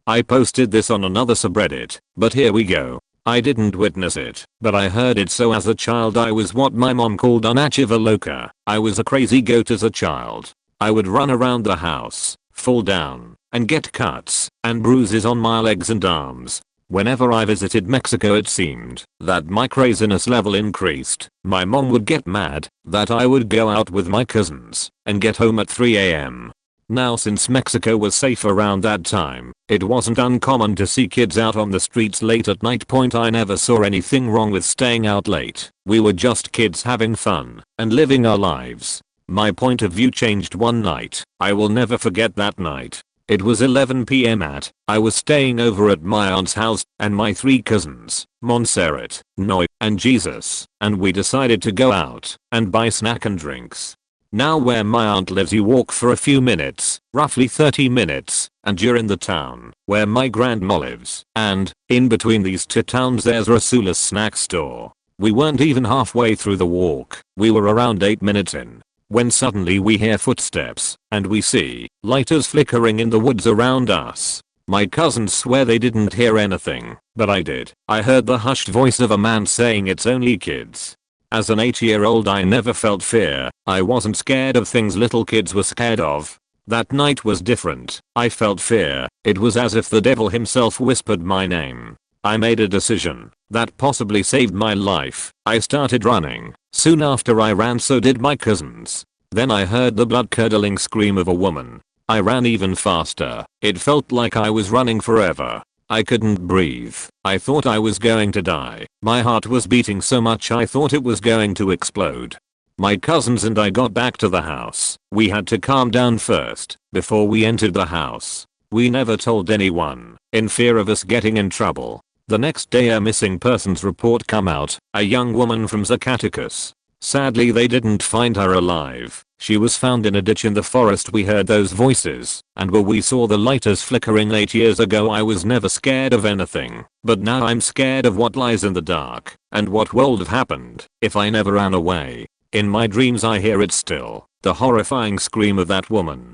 I posted this on another subreddit, but here we go. I didn't witness it, but I heard it. So as a child I was what my mom called una chiva loca. I was a crazy goat as a child. I would run around the house, fall down, and get cuts and bruises on my legs and arms. Whenever I visited Mexico it seemed that my craziness level increased. My mom would get mad that I would go out with my cousins and get home at 3 a.m. Now since Mexico was safe around that time, it wasn't uncommon to see kids out on the streets late at night. I never saw anything wrong with staying out late. We were just kids having fun and living our lives. My point of view changed one night. I will never forget that night. It was 11 p.m. I was staying over at my aunt's house and my 3 cousins, Montserrat, Noy, and Jesus, and we decided to go out and buy snack and drinks. Now where my aunt lives you walk for a few minutes, roughly 30 minutes, and you're in the town where my grandma lives, and in between these 2 towns there's Rasula's snack store. We weren't even halfway through the walk. We were around 8 minutes in when suddenly we hear footsteps and we see lighters flickering in the woods around us. My cousins swear they didn't hear anything, but I did. I heard the hushed voice of a man saying it's only kids. As an 8-year-old I never felt fear. I wasn't scared of things little kids were scared of. That night was different. I felt fear. It was as if the devil himself whispered my name. I made a decision that possibly saved my life. I started running. Soon after I ran, so did my cousins. Then I heard the blood-curdling scream of a woman. I ran even faster. It felt like I was running forever. I couldn't breathe. I thought I was going to die. My heart was beating so much I thought it was going to explode. My cousins and I got back to the house. We had to calm down first before we entered the house. We never told anyone, in fear of us getting in trouble. The next day a missing persons report come out, a young woman from Zacatecas. Sadly they didn't find her alive. She was found in a ditch in the forest. We heard those voices, and where we saw the lighters flickering 8 years ago. I was never scared of anything, but now I'm scared of what lies in the dark, and what would have happened if I never ran away. In my dreams I hear it still, the horrifying scream of that woman.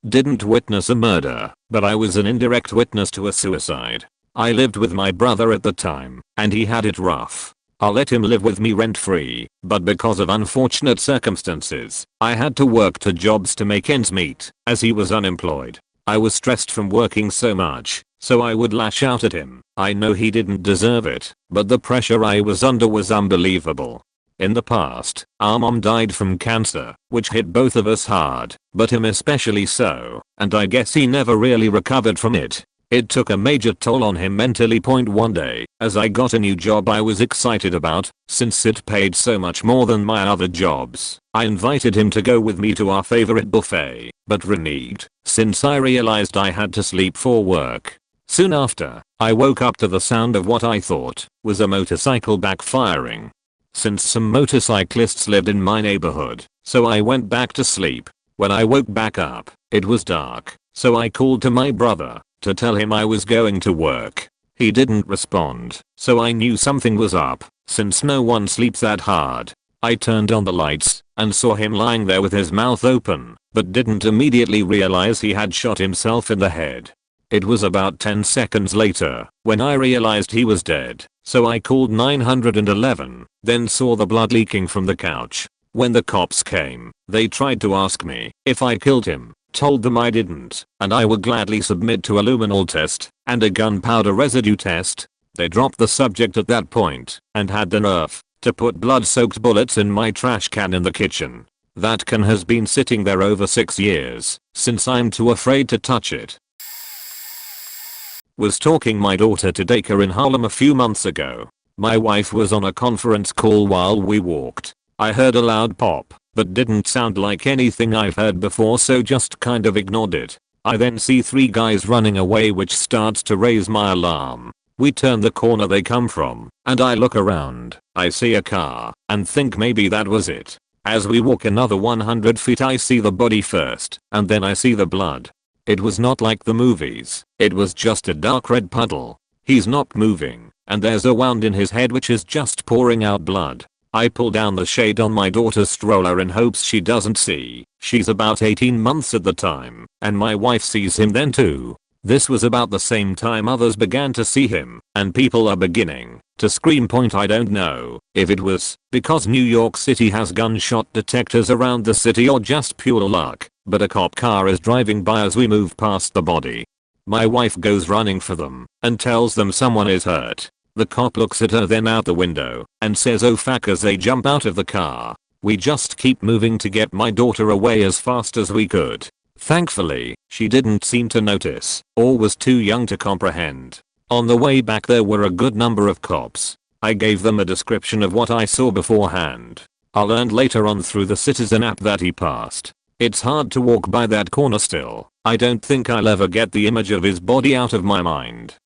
Didn't witness a murder, but I was an indirect witness to a suicide. I lived with my brother at the time, and he had it rough. I let him live with me rent-free, but because of unfortunate circumstances, I had to work 2 jobs to make ends meet, as he was unemployed. I was stressed from working so much, so I would lash out at him. I know he didn't deserve it, but the pressure I was under was unbelievable. In the past, our mom died from cancer, which hit both of us hard, but him especially so, and I guess he never really recovered from it. It took a major toll on him mentally. One day, as I got a new job I was excited about, since it paid so much more than my other jobs, I invited him to go with me to our favorite buffet, but reneged, since I realized I had to sleep for work. Soon after, I woke up to the sound of what I thought was a motorcycle backfiring. Since some motorcyclists lived in my neighborhood, so I went back to sleep. When I woke back up, it was dark, so I called to my brother to tell him I was going to work. He didn't respond, so I knew something was up, since no one sleeps that hard. I turned on the lights and saw him lying there with his mouth open, but didn't immediately realize he had shot himself in the head. It was about 10 seconds later when I realized he was dead, so I called 911, then saw the blood leaking from the couch. When the cops came, they tried to ask me if I killed him. Told them I didn't, and I would gladly submit to a luminol test and a gunpowder residue test. They dropped the subject at that point and had the nerve to put blood-soaked bullets in my trash can in the kitchen. That can has been sitting there over 6 years, since I'm too afraid to touch it. Was talking my daughter to daycare in Harlem a few months ago. My wife was on a conference call while we walked. I heard a loud pop, but didn't sound like anything I've heard before, so just kind of ignored it. I then see 3 guys running away, which starts to raise my alarm. We turn the corner they come from, and I look around. I see a car, and think maybe that was it. As we walk another 100 feet I see the body first, and then I see the blood. It was not like the movies, it was just a dark red puddle. He's not moving, and there's a wound in his head which is just pouring out blood. I pull down the shade on my daughter's stroller in hopes she doesn't see. She's about 18 months at the time, and my wife sees him then too. This was about the same time others began to see him, and people are beginning to scream. I don't know if it was because New York City has gunshot detectors around the city or just pure luck, but a cop car is driving by as we move past the body. My wife goes running for them and tells them someone is hurt. The cop looks at her then out the window and says oh fuck as they jump out of the car. We just keep moving to get my daughter away as fast as we could. Thankfully, she didn't seem to notice or was too young to comprehend. On the way back there were a good number of cops. I gave them a description of what I saw beforehand. I learned later on through the Citizen app that he passed. It's hard to walk by that corner still. I don't think I'll ever get the image of his body out of my mind.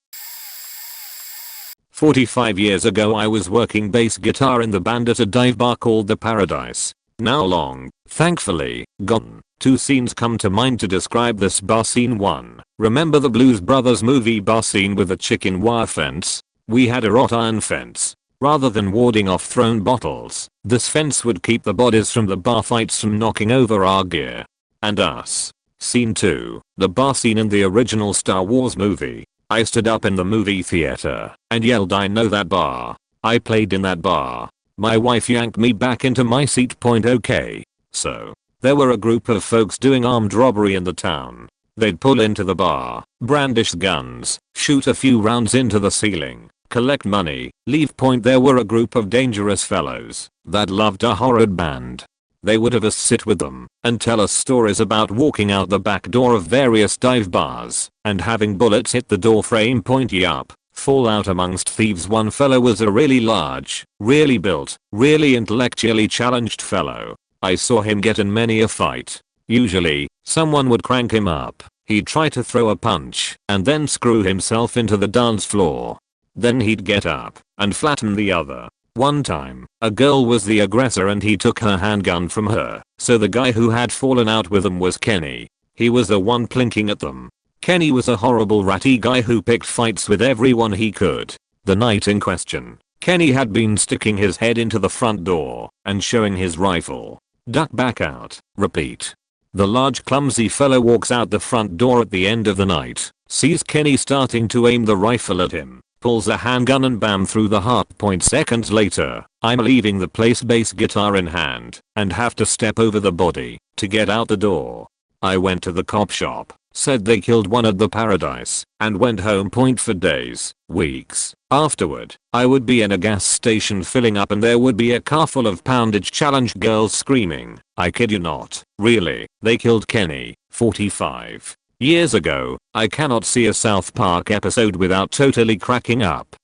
45 years ago I was working bass guitar in the band at a dive bar called the Paradise. Now long, thankfully, gone. 2 scenes come to mind to describe this bar. Scene 1. Remember the Blues Brothers movie bar scene with the chicken wire fence? We had a wrought iron fence. Rather than warding off thrown bottles, this fence would keep the bodies from the bar fights from knocking over our gear and us. Scene 2. The bar scene in the original Star Wars movie. I stood up in the movie theater and yelled I know that bar. I played in that bar. My wife yanked me back into my seat. Okay. So, there were a group of folks doing armed robbery in the town. They'd pull into the bar, brandish guns, shoot a few rounds into the ceiling, collect money, leave. There were a group of dangerous fellows that loved a horror band. They would have us sit with them and tell us stories about walking out the back door of various dive bars and having bullets hit the door frame. Yup, Fallout amongst thieves. One fellow was a really large, really built, really intellectually challenged fellow. I saw him get in many a fight. Usually, someone would crank him up, he'd try to throw a punch, and then screw himself into the dance floor. Then he'd get up and flatten the other. One time, a girl was the aggressor and he took her handgun from her, so the guy who had fallen out with them was Kenny. He was the one plinking at them. Kenny was a horrible ratty guy who picked fights with everyone he could. The night in question, Kenny had been sticking his head into the front door and showing his rifle. Duck back out, repeat. The large clumsy fellow walks out the front door at the end of the night, sees Kenny starting to aim the rifle at him, pulls a handgun and bam through the heart. Seconds later, I'm leaving the place bass guitar in hand and have to step over the body to get out the door. I went to the cop shop, said they killed one at the Paradise, and went home. For days, weeks afterward, I would be in a gas station filling up and there would be a car full of poundage challenged girls screaming, I kid you not, really, they killed Kenny, 45 years ago. I cannot see a South Park episode without totally cracking up.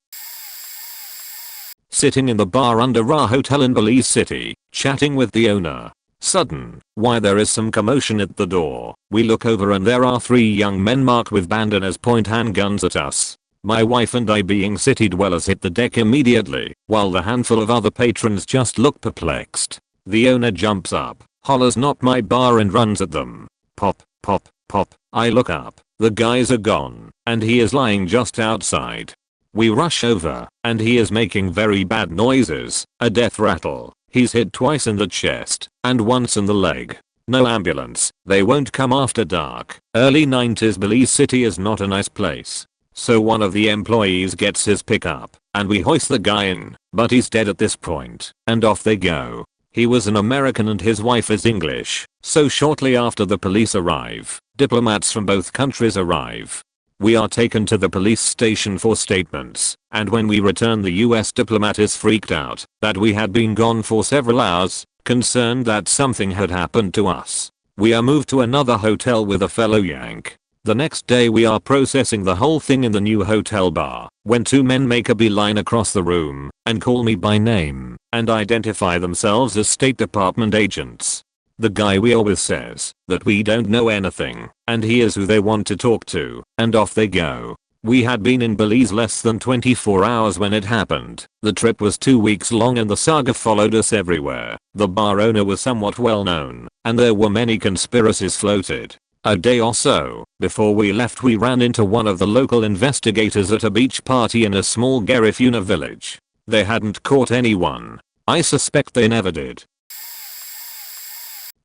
Sitting in the bar under our hotel in Belize City, chatting with the owner. Sudden, why there is some commotion at the door. We look over and there are 3 young men marked with bandanas point handguns at us. My wife and I being city dwellers hit the deck immediately, while the handful of other patrons just look perplexed. The owner jumps up, hollers not my bar and runs at them. Pop, pop, pop. I look up, the guys are gone, and he is lying just outside. We rush over, and he is making very bad noises, a death rattle. He's hit twice in the chest, and once in the leg. No ambulance, they won't come after dark. Early 90s Belize City is not a nice place. So one of the employees gets his pickup, and we hoist the guy in, but he's dead at this point, and off they go. He was an American and his wife is English, so shortly after the police arrive, diplomats from both countries arrive. We are taken to the police station for statements, and when we return the US diplomat is freaked out that we had been gone for several hours, concerned that something had happened to us. We are moved to another hotel with a fellow Yank. The next day we are processing the whole thing in the new hotel bar, when 2 men make a beeline across the room and call me by name and identify themselves as State Department agents. The guy we are with says that we don't know anything and he is who they want to talk to, and off they go. We had been in Belize less than 24 hours when it happened. The trip was 2 weeks long and the saga followed us everywhere. The bar owner was somewhat well known, and there were many conspiracies floated. A day or so before we left we ran into one of the local investigators at a beach party in a small Garifuna village. They hadn't caught anyone. I suspect they never did.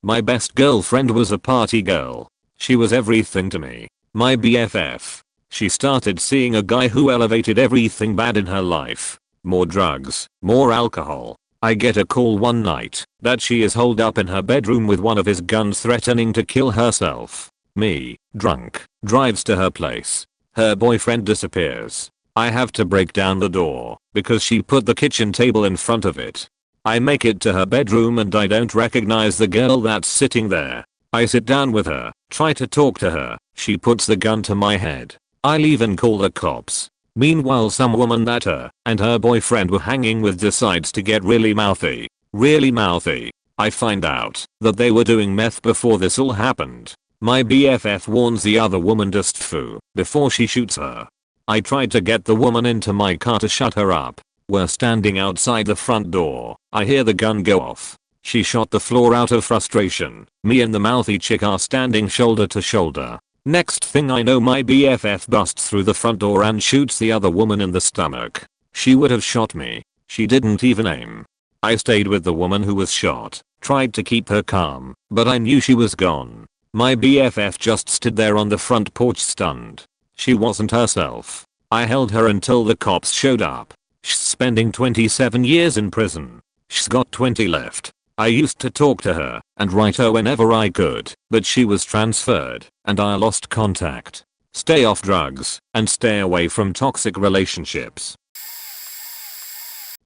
My best girlfriend was a party girl. She was everything to me. My BFF. She started seeing a guy who elevated everything bad in her life. More drugs, more alcohol. I get a call one night that she is holed up in her bedroom with one of his guns threatening to kill herself. Me, drunk, drives to her place. Her boyfriend disappears. I have to break down the door because she put the kitchen table in front of it. I make it to her bedroom and I don't recognize the girl that's sitting there. I sit down with her, try to talk to her. She puts the gun to my head. I leave and call the cops. Meanwhile some woman that her and her boyfriend were hanging with decides to get really mouthy. Really mouthy. I find out that they were doing meth before this all happened. My BFF warns the other woman just foo before she shoots her. I tried to get the woman into my car to shut her up. We're standing outside the front door. I hear the gun go off. She shot the floor out of frustration. Me and the mouthy chick are standing shoulder to shoulder. Next thing I know my BFF busts through the front door and shoots the other woman in the stomach. She would have shot me. She didn't even aim. I stayed with the woman who was shot, tried to keep her calm, but I knew she was gone. My BFF just stood there on the front porch stunned. She wasn't herself. I held her until the cops showed up. She's spending 27 years in prison. She's got 20 left. I used to talk to her and write her whenever I could, but she was transferred and I lost contact. Stay off drugs and stay away from toxic relationships.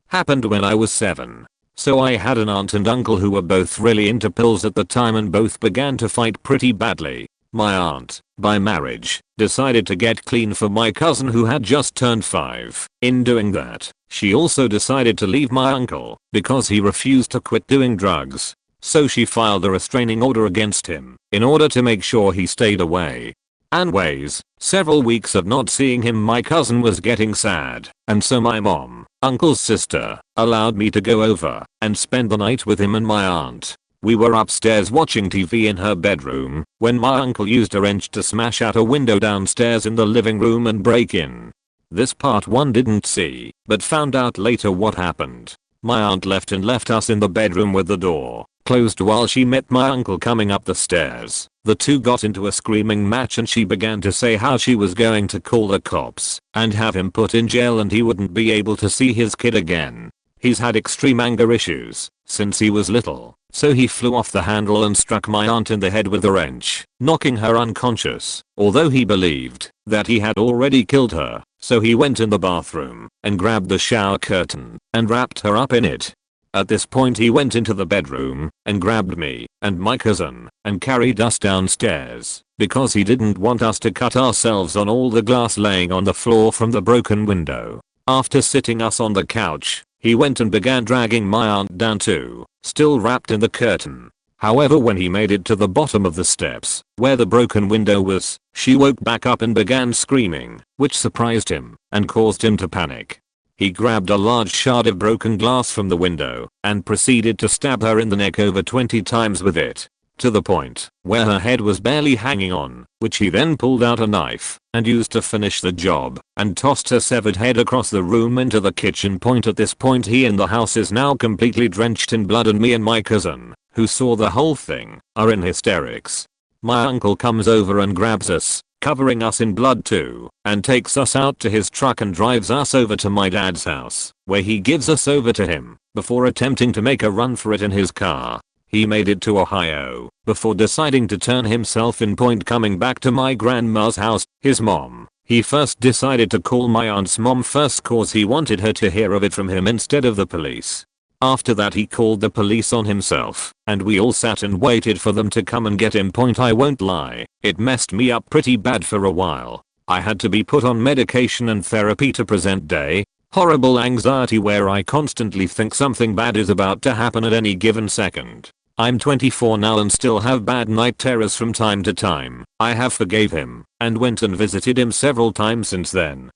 Happened when I was 7. So I had an aunt and uncle who were both really into pills at the time and both began to fight pretty badly. My aunt by marriage, decided to get clean for my cousin who had just turned 5. In doing that, she also decided to leave my uncle because he refused to quit doing drugs. So she filed a restraining order against him in order to make sure he stayed away. Anyways, several weeks of not seeing him, my cousin was getting sad, and so my mom, uncle's sister, allowed me to go over and spend the night with him and my aunt. We were upstairs watching TV in her bedroom when my uncle used a wrench to smash out a window downstairs in the living room and break in. This part one didn't see, but found out later what happened. My aunt left us in the bedroom with the door closed while she met my uncle coming up the stairs. The two got into a screaming match and she began to say how she was going to call the cops and have him put in jail and he wouldn't be able to see his kid again. He's had extreme anger issues since he was little, so he flew off the handle and struck my aunt in the head with a wrench, knocking her unconscious. Although he believed that he had already killed her, so he went in the bathroom and grabbed the shower curtain and wrapped her up in it. At this point he went into the bedroom and grabbed me and my cousin and carried us downstairs because he didn't want us to cut ourselves on all the glass laying on the floor from the broken window. After sitting us on the couch, he went and began dragging my aunt down too, still wrapped in the curtain. However, when he made it to the bottom of the steps where the broken window was, she woke back up and began screaming, which surprised him and caused him to panic. He grabbed a large shard of broken glass from the window and proceeded to stab her in the neck over 20 times with it, to the point where her head was barely hanging on, which he then pulled out a knife and used to finish the job and tossed her severed head across the room into the kitchen. At this point he in the house is now completely drenched in blood and me and my cousin, who saw the whole thing, are in hysterics. My uncle comes over and grabs us, covering us in blood too, and takes us out to his truck and drives us over to my dad's house, where he gives us over to him, before attempting to make a run for it in his car. He made it to Ohio, before deciding to turn himself in. Coming back to my grandma's house, his mom, he first decided to call my aunt's mom first cause he wanted her to hear of it from him instead of the police. After that he called the police on himself, and we all sat and waited for them to come and get him. I won't lie, it messed me up pretty bad for a while. I had to be put on medication and therapy to present day. Horrible anxiety where I constantly think something bad is about to happen at any given second. I'm 24 now and still have bad night terrors from time to time. I have forgave him and went and visited him several times since then.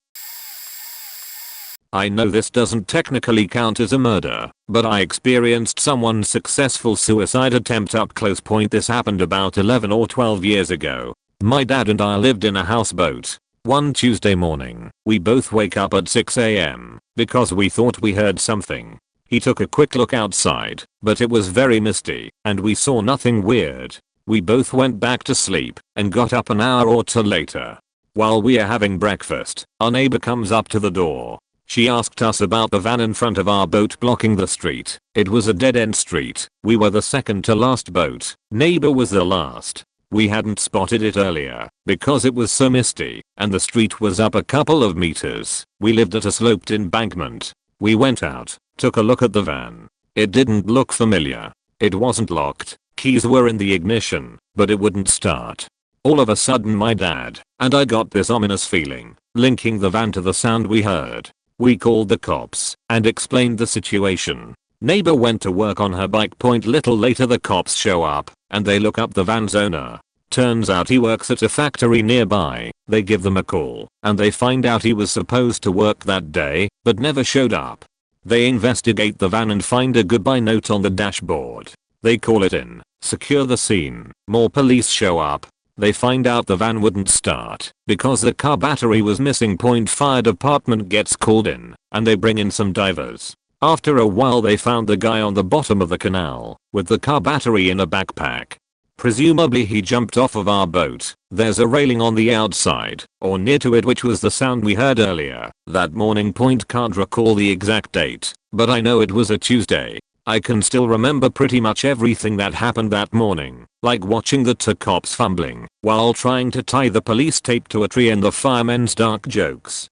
I know this doesn't technically count as a murder, but I experienced someone's successful suicide attempt up close. This happened about 11 or 12 years ago. My dad and I lived in a houseboat. One Tuesday morning, we both wake up at 6 a.m. because we thought we heard something. He took a quick look outside, but it was very misty, and we saw nothing weird. We both went back to sleep and got up an hour or two later. While we are having breakfast, our neighbor comes up to the door. She asked us about the van in front of our boat blocking the street. It was a dead-end street. We were the second to last boat. Neighbor was the last. We hadn't spotted it earlier because it was so misty and the street was up a couple of meters. We lived at a sloped embankment. We went out, took a look at the van. It didn't look familiar. It wasn't locked. Keys were in the ignition, but it wouldn't start. All of a sudden my dad and I got this ominous feeling, linking the van to the sound we heard. We called the cops and explained the situation. Neighbor went to work on her bike. Little later the cops show up and they look up the van's owner. Turns out he works at a factory nearby. They give them a call and they find out he was supposed to work that day but never showed up. They investigate the van and find a goodbye note on the dashboard. They call it in, secure the scene. More police show up. They find out the van wouldn't start because the car battery was missing. Fire department gets called in and they bring in some divers. After a while they found the guy on the bottom of the canal with the car battery in a backpack. Presumably he jumped off of our boat. There's a railing on the outside or near to it, which was the sound we heard earlier that morning. Can't recall the exact date, but I know it was a Tuesday. I can still remember pretty much everything that happened that morning, like watching the two cops fumbling while trying to tie the police tape to a tree and the firemen's dark jokes.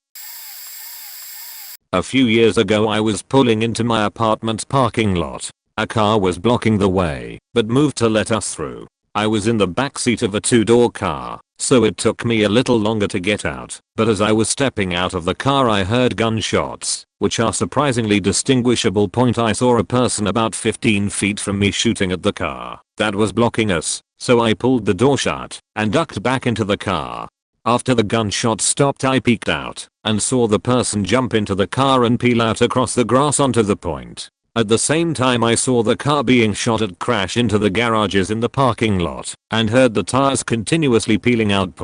A few years ago I was pulling into my apartment's parking lot. A car was blocking the way, but moved to let us through. I was in the backseat of a two-door car, so it took me a little longer to get out, but as I was stepping out of the car I heard gunshots, which are surprisingly distinguishable. I saw a person about 15 feet from me shooting at the car that was blocking us, so I pulled the door shut and ducked back into the car. After the gunshot stopped I peeked out and saw the person jump into the car and peel out across the grass onto the point. At the same time I saw the car being shot at crash into the garages in the parking lot and heard the tires continuously peeling out.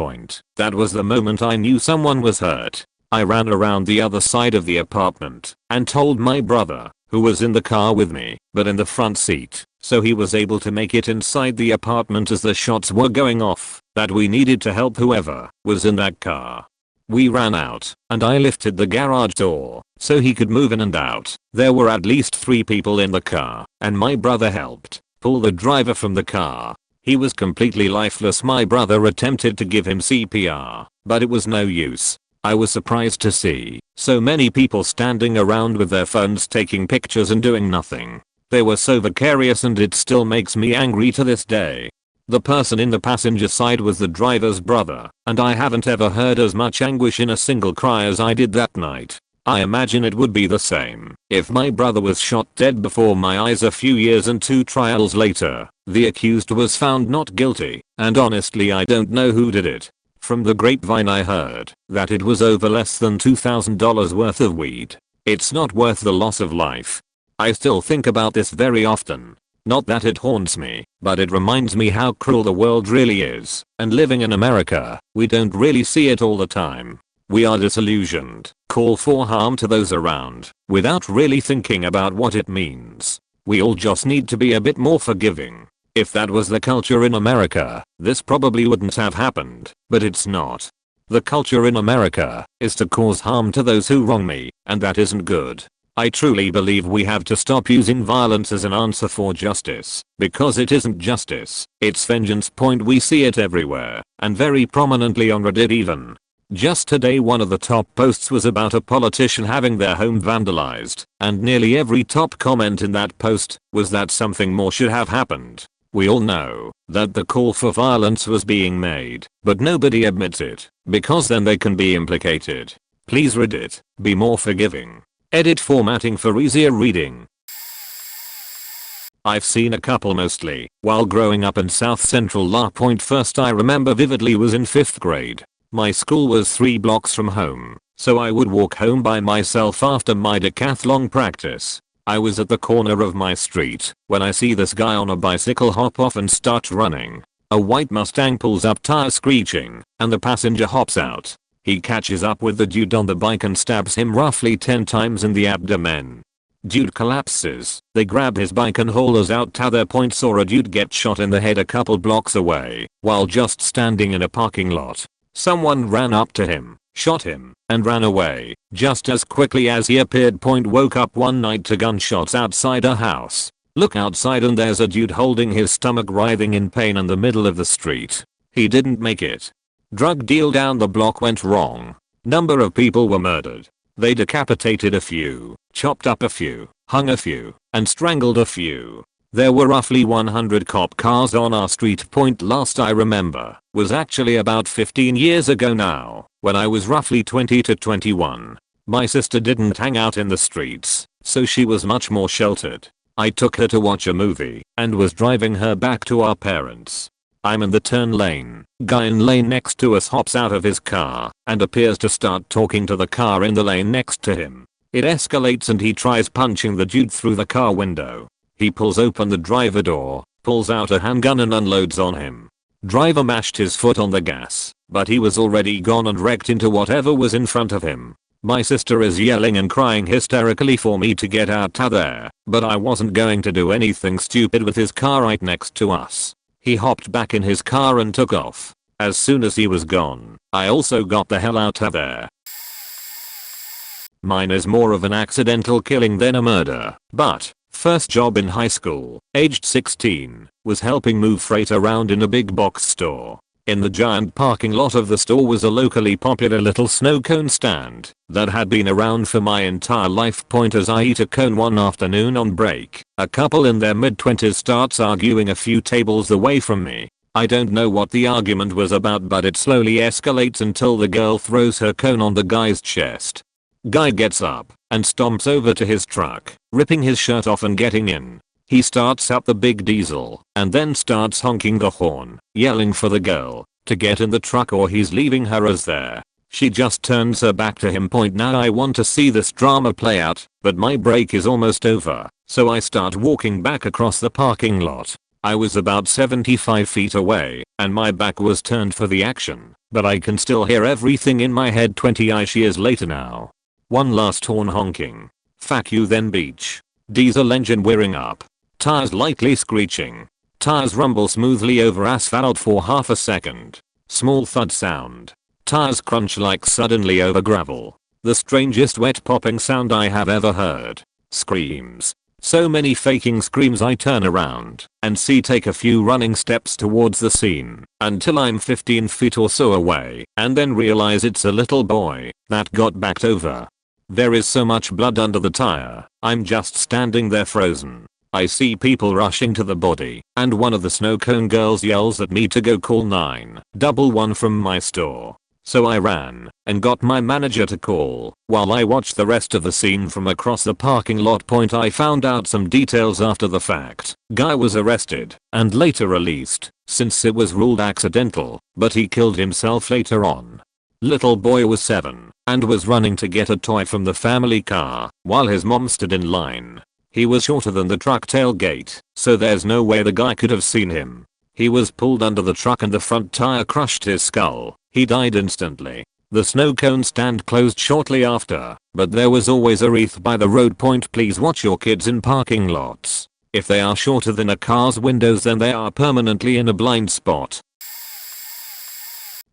That was the moment I knew someone was hurt. I ran around the other side of the apartment and told my brother, who was in the car with me, but in the front seat, so he was able to make it inside the apartment as the shots were going off, that we needed to help whoever was in that car. We ran out, and I lifted the garage door so he could move in and out. There were at least 3 people in the car, and my brother helped pull the driver from the car. He was completely lifeless. My brother attempted to give him CPR, but it was no use. I was surprised to see so many people standing around with their phones taking pictures and doing nothing. They were so vicarious, and it still makes me angry to this day. The person in the passenger side was the driver's brother, and I haven't ever heard as much anguish in a single cry as I did that night. I imagine it would be the same if my brother was shot dead before my eyes a few years and 2 trials later. The accused was found not guilty, and honestly I don't know who did it. From the grapevine I heard that it was over less than $2,000 worth of weed. It's not worth the loss of life. I still think about this very often. Not that it haunts me, but it reminds me how cruel the world really is, and living in America, we don't really see it all the time. We are disillusioned, call for harm to those around, without really thinking about what it means. We all just need to be a bit more forgiving. If that was the culture in America, this probably wouldn't have happened, but it's not. The culture in America is to cause harm to those who wrong me, and that isn't good. I truly believe we have to stop using violence as an answer for justice, because it isn't justice, it's vengeance. We see it everywhere, and very prominently on Reddit even. Just today one of the top posts was about a politician having their home vandalized, and nearly every top comment in that post was that something more should have happened. We all know that the call for violence was being made, but nobody admits it, because then they can be implicated. Please Reddit, be more forgiving. Edit formatting for easier reading. I've seen a couple mostly while growing up in South Central La Pointe. First I remember vividly was in 5th grade. My school was 3 blocks from home, so I would walk home by myself after my decathlon practice. I was at the corner of my street when I see this guy on a bicycle hop off and start running. A white Mustang pulls up, tire screeching, and the passenger hops out. He catches up with the dude on the bike and stabs him roughly 10 times in the abdomen. Dude collapses. They grab his bike and haul us out to their point. Saw a dude get shot in the head a couple blocks away while just standing in a parking lot. Someone ran up to him, shot him, and ran away just as quickly as he appeared. Woke up one night to gunshots outside a house. Look outside and there's a dude holding his stomach writhing in pain in the middle of the street. He didn't make it. Drug deal down the block went wrong. Number of people were murdered. They decapitated a few, chopped up a few, hung a few, and strangled a few. There were roughly 100 cop cars on our street. Last I remember was actually about 15 years ago now, when I was roughly 20 to 21. My sister didn't hang out in the streets, so she was much more sheltered. I took her to watch a movie and was driving her back to our parents. I'm in the turn lane. Guy in lane next to us hops out of his car and appears to start talking to the car in the lane next to him. It escalates and he tries punching the dude through the car window. He pulls open the driver door, pulls out a handgun and unloads on him. Driver mashed his foot on the gas, but he was already gone and wrecked into whatever was in front of him. My sister is yelling and crying hysterically for me to get out of there, but I wasn't going to do anything stupid with his car right next to us. He hopped back in his car and took off. As soon as he was gone, I also got the hell out of there. Mine is more of an accidental killing than a murder, but first job in high school, aged 16, was helping move freight around in a big box store. In the giant parking lot of the store was a locally popular little snow cone stand that had been around for my entire life. As I eat a cone one afternoon on break, a couple in their mid-20s starts arguing a few tables away from me. I don't know what the argument was about, but it slowly escalates until the girl throws her cone on the guy's chest. Guy gets up and stomps over to his truck, ripping his shirt off and getting in. He starts up the big diesel and then starts honking the horn, yelling for the girl to get in the truck or he's leaving her as there. She just turns her back to him. Now I want to see this drama play out, but my break is almost over, so I start walking back across the parking lot. I was about 75 feet away and my back was turned for the action, but I can still hear everything in my head 20-ish years later now. One last horn honking. Fuck you then beach. Diesel engine whirring up. Tires lightly screeching. Tires rumble smoothly over asphalt for half a second. Small thud sound. Tires crunch like suddenly over gravel. The strangest wet popping sound I have ever heard. Screams. So many faking screams I turn around and see take a few running steps towards the scene until I'm 15 feet or so away and then realize it's a little boy that got backed over. There is so much blood under the tire, I'm just standing there frozen. I see people rushing to the body and one of the snow cone girls yells at me to go call 911 from my store. So I ran and got my manager to call while I watched the rest of the scene from across the parking lot. I found out some details after the fact. Guy was arrested and later released since it was ruled accidental, but he killed himself later on. Little boy was 7 and was running to get a toy from the family car while his mom stood in line. He was shorter than the truck tailgate, so there's no way the guy could have seen him. He was pulled under the truck and the front tire crushed his skull. He died instantly. The snow cone stand closed shortly after, but there was always a wreath by the road. Please watch your kids in parking lots. If they are shorter than a car's windows, then they are permanently in a blind spot.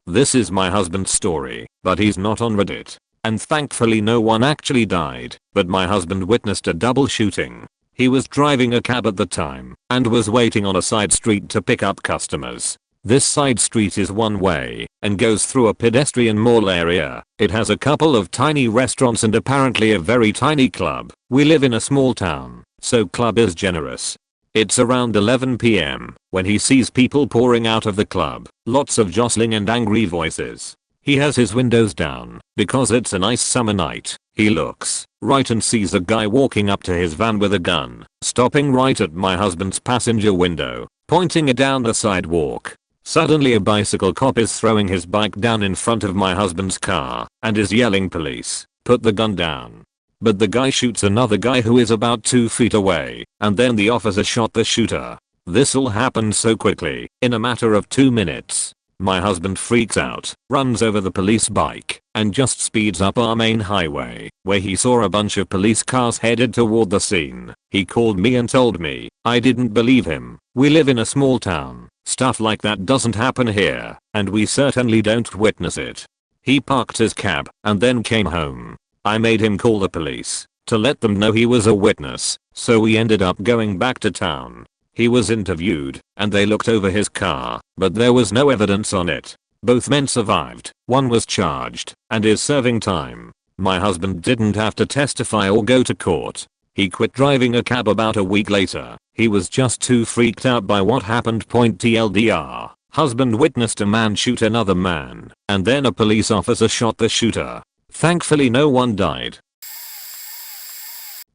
This is my husband's story, but he's not on Reddit. And thankfully no one actually died, but my husband witnessed a double shooting. He was driving a cab at the time and was waiting on a side street to pick up customers. This side street is one way and goes through a pedestrian mall area. It has a couple of tiny restaurants and apparently a very tiny club. We live in a small town, so club is generous. It's around 11 PM when he sees people pouring out of the club, lots of jostling and angry voices. He has his windows down because it's a nice summer night. He looks right and sees a guy walking up to his van with a gun, stopping right at my husband's passenger window, pointing it down the sidewalk. Suddenly a bicycle cop is throwing his bike down in front of my husband's car and is yelling, "Police, put the gun down." But the guy shoots another guy who is about 2 feet away, and then the officer shot the shooter. This all happened so quickly, in a matter of 2 minutes. My husband freaks out, runs over the police bike, and just speeds up our main highway, where he saw a bunch of police cars headed toward the scene. He called me and told me. I didn't believe him. We live in a small town. Stuff like that doesn't happen here, and we certainly don't witness it. He parked his cab and then came home. I made him call the police to let them know he was a witness, so we ended up going back to town. He was interviewed and they looked over his car, but there was no evidence on it. Both men survived. One was charged and is serving time. My husband didn't have to testify or go to court. He quit driving a cab about a week later. He was just too freaked out by what happened. TLDR. Husband witnessed a man shoot another man, and then a police officer shot the shooter. Thankfully no one died.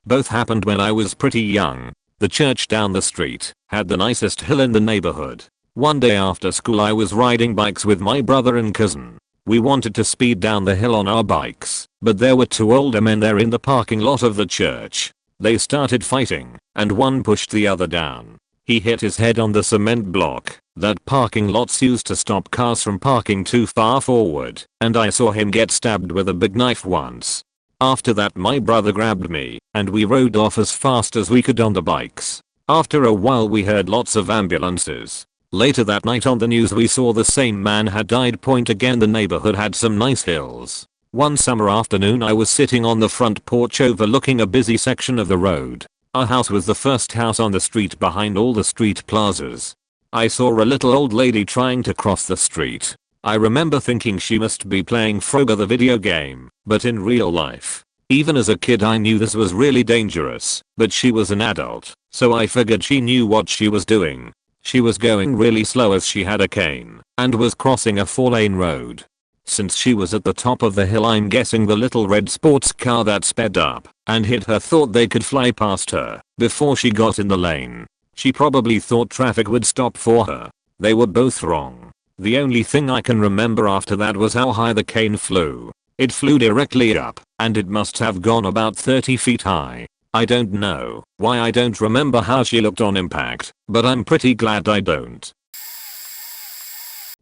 Both happened when I was pretty young. The church down the street had the nicest hill in the neighborhood. One day after school I was riding bikes with my brother and cousin. We wanted to speed down the hill on our bikes, but there were 2 older men there in the parking lot of the church. They started fighting, and one pushed the other down. He hit his head on the cement block that parking lots used to stop cars from parking too far forward, and I saw him get stabbed with a big knife once. After that my brother grabbed me, and we rode off as fast as we could on the bikes. After a while we heard lots of ambulances. Later that night on the news we saw the same man had died. Again, the neighborhood had some nice hills. One summer afternoon I was sitting on the front porch overlooking a busy section of the road. Our house was the first house on the street behind all the street plazas. I saw a little old lady trying to cross the street. I remember thinking she must be playing Frogger the video game, but in real life. Even as a kid I knew this was really dangerous, but she was an adult, so I figured she knew what she was doing. She was going really slow as she had a cane and was crossing a 4-lane road. Since she was at the top of the hill, I'm guessing the little red sports car that sped up and hit her thought they could fly past her before she got in the lane. She probably thought traffic would stop for her. They were both wrong. The only thing I can remember after that was how high the cane flew. It flew directly up, and it must have gone about 30 feet high. I don't know why I don't remember how she looked on impact, but I'm pretty glad I don't.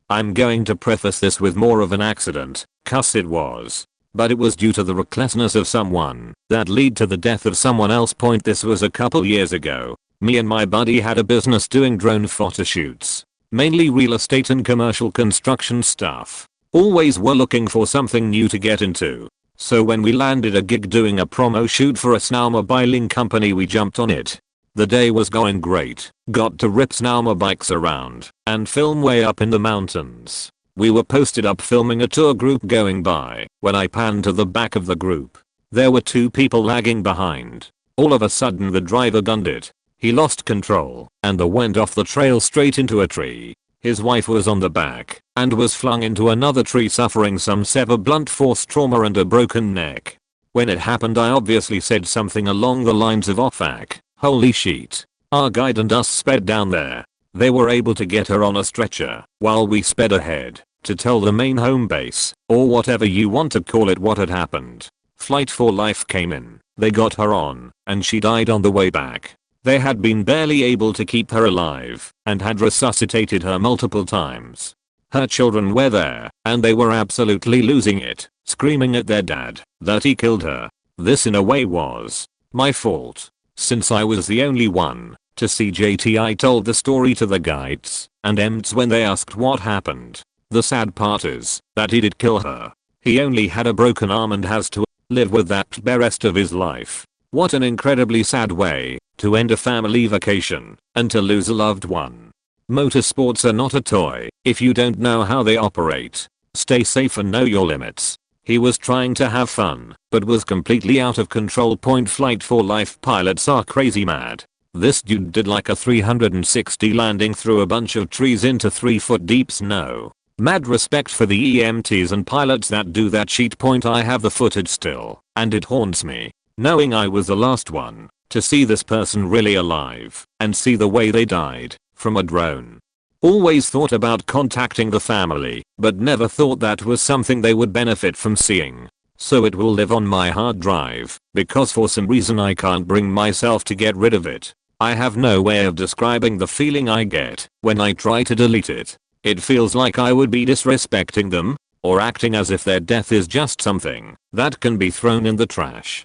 I'm going to preface this with more of an accident, 'cause it was. But it was due to the recklessness of someone that led to the death of someone else. This was a couple years ago. Me and my buddy had a business doing drone photo shoots. Mainly real estate and commercial construction stuff. Always were looking for something new to get into. So when we landed a gig doing a promo shoot for a snowmobiling company, we jumped on it. The day was going great. Got to rip snowmobikes around and film way up in the mountains. We were posted up filming a tour group going by when I panned to the back of the group. There were 2 people lagging behind. All of a sudden the driver gunned it. He lost control and went off the trail straight into a tree. His wife was on the back and was flung into another tree, suffering some severe blunt force trauma and a broken neck. When it happened, I obviously said something along the lines of "oh fuck, holy shit." Our guide and us sped down there. They were able to get her on a stretcher while we sped ahead to tell the main home base, or whatever you want to call it, what had happened. Flight for Life came in. They got her on and she died on the way back. They had been barely able to keep her alive and had resuscitated her multiple times. Her children were there and they were absolutely losing it, screaming at their dad that he killed her. This in a way was my fault, since I was the only one to see JT. I told the story to the guides and EMTs when they asked what happened. The sad part is that he did kill her. He only had a broken arm and has to live with that the rest of his life. What an incredibly sad way to end a family vacation and to lose a loved one. Motorsports are not a toy if you don't know how they operate. Stay safe and know your limits. He was trying to have fun, but was completely out of control. Flight for Life pilots are crazy mad. This dude did like a 360 landing through a bunch of trees into 3-foot deep snow. Mad respect for the EMTs and pilots that do that shit. I have the footage still, and it haunts me, knowing I was the last one to see this person really alive and see the way they died from a drone. Always thought about contacting the family, but never thought that was something they would benefit from seeing. So it will live on my hard drive, because for some reason I can't bring myself to get rid of it. I have no way of describing the feeling I get when I try to delete it. It feels like I would be disrespecting them or acting as if their death is just something that can be thrown in the trash.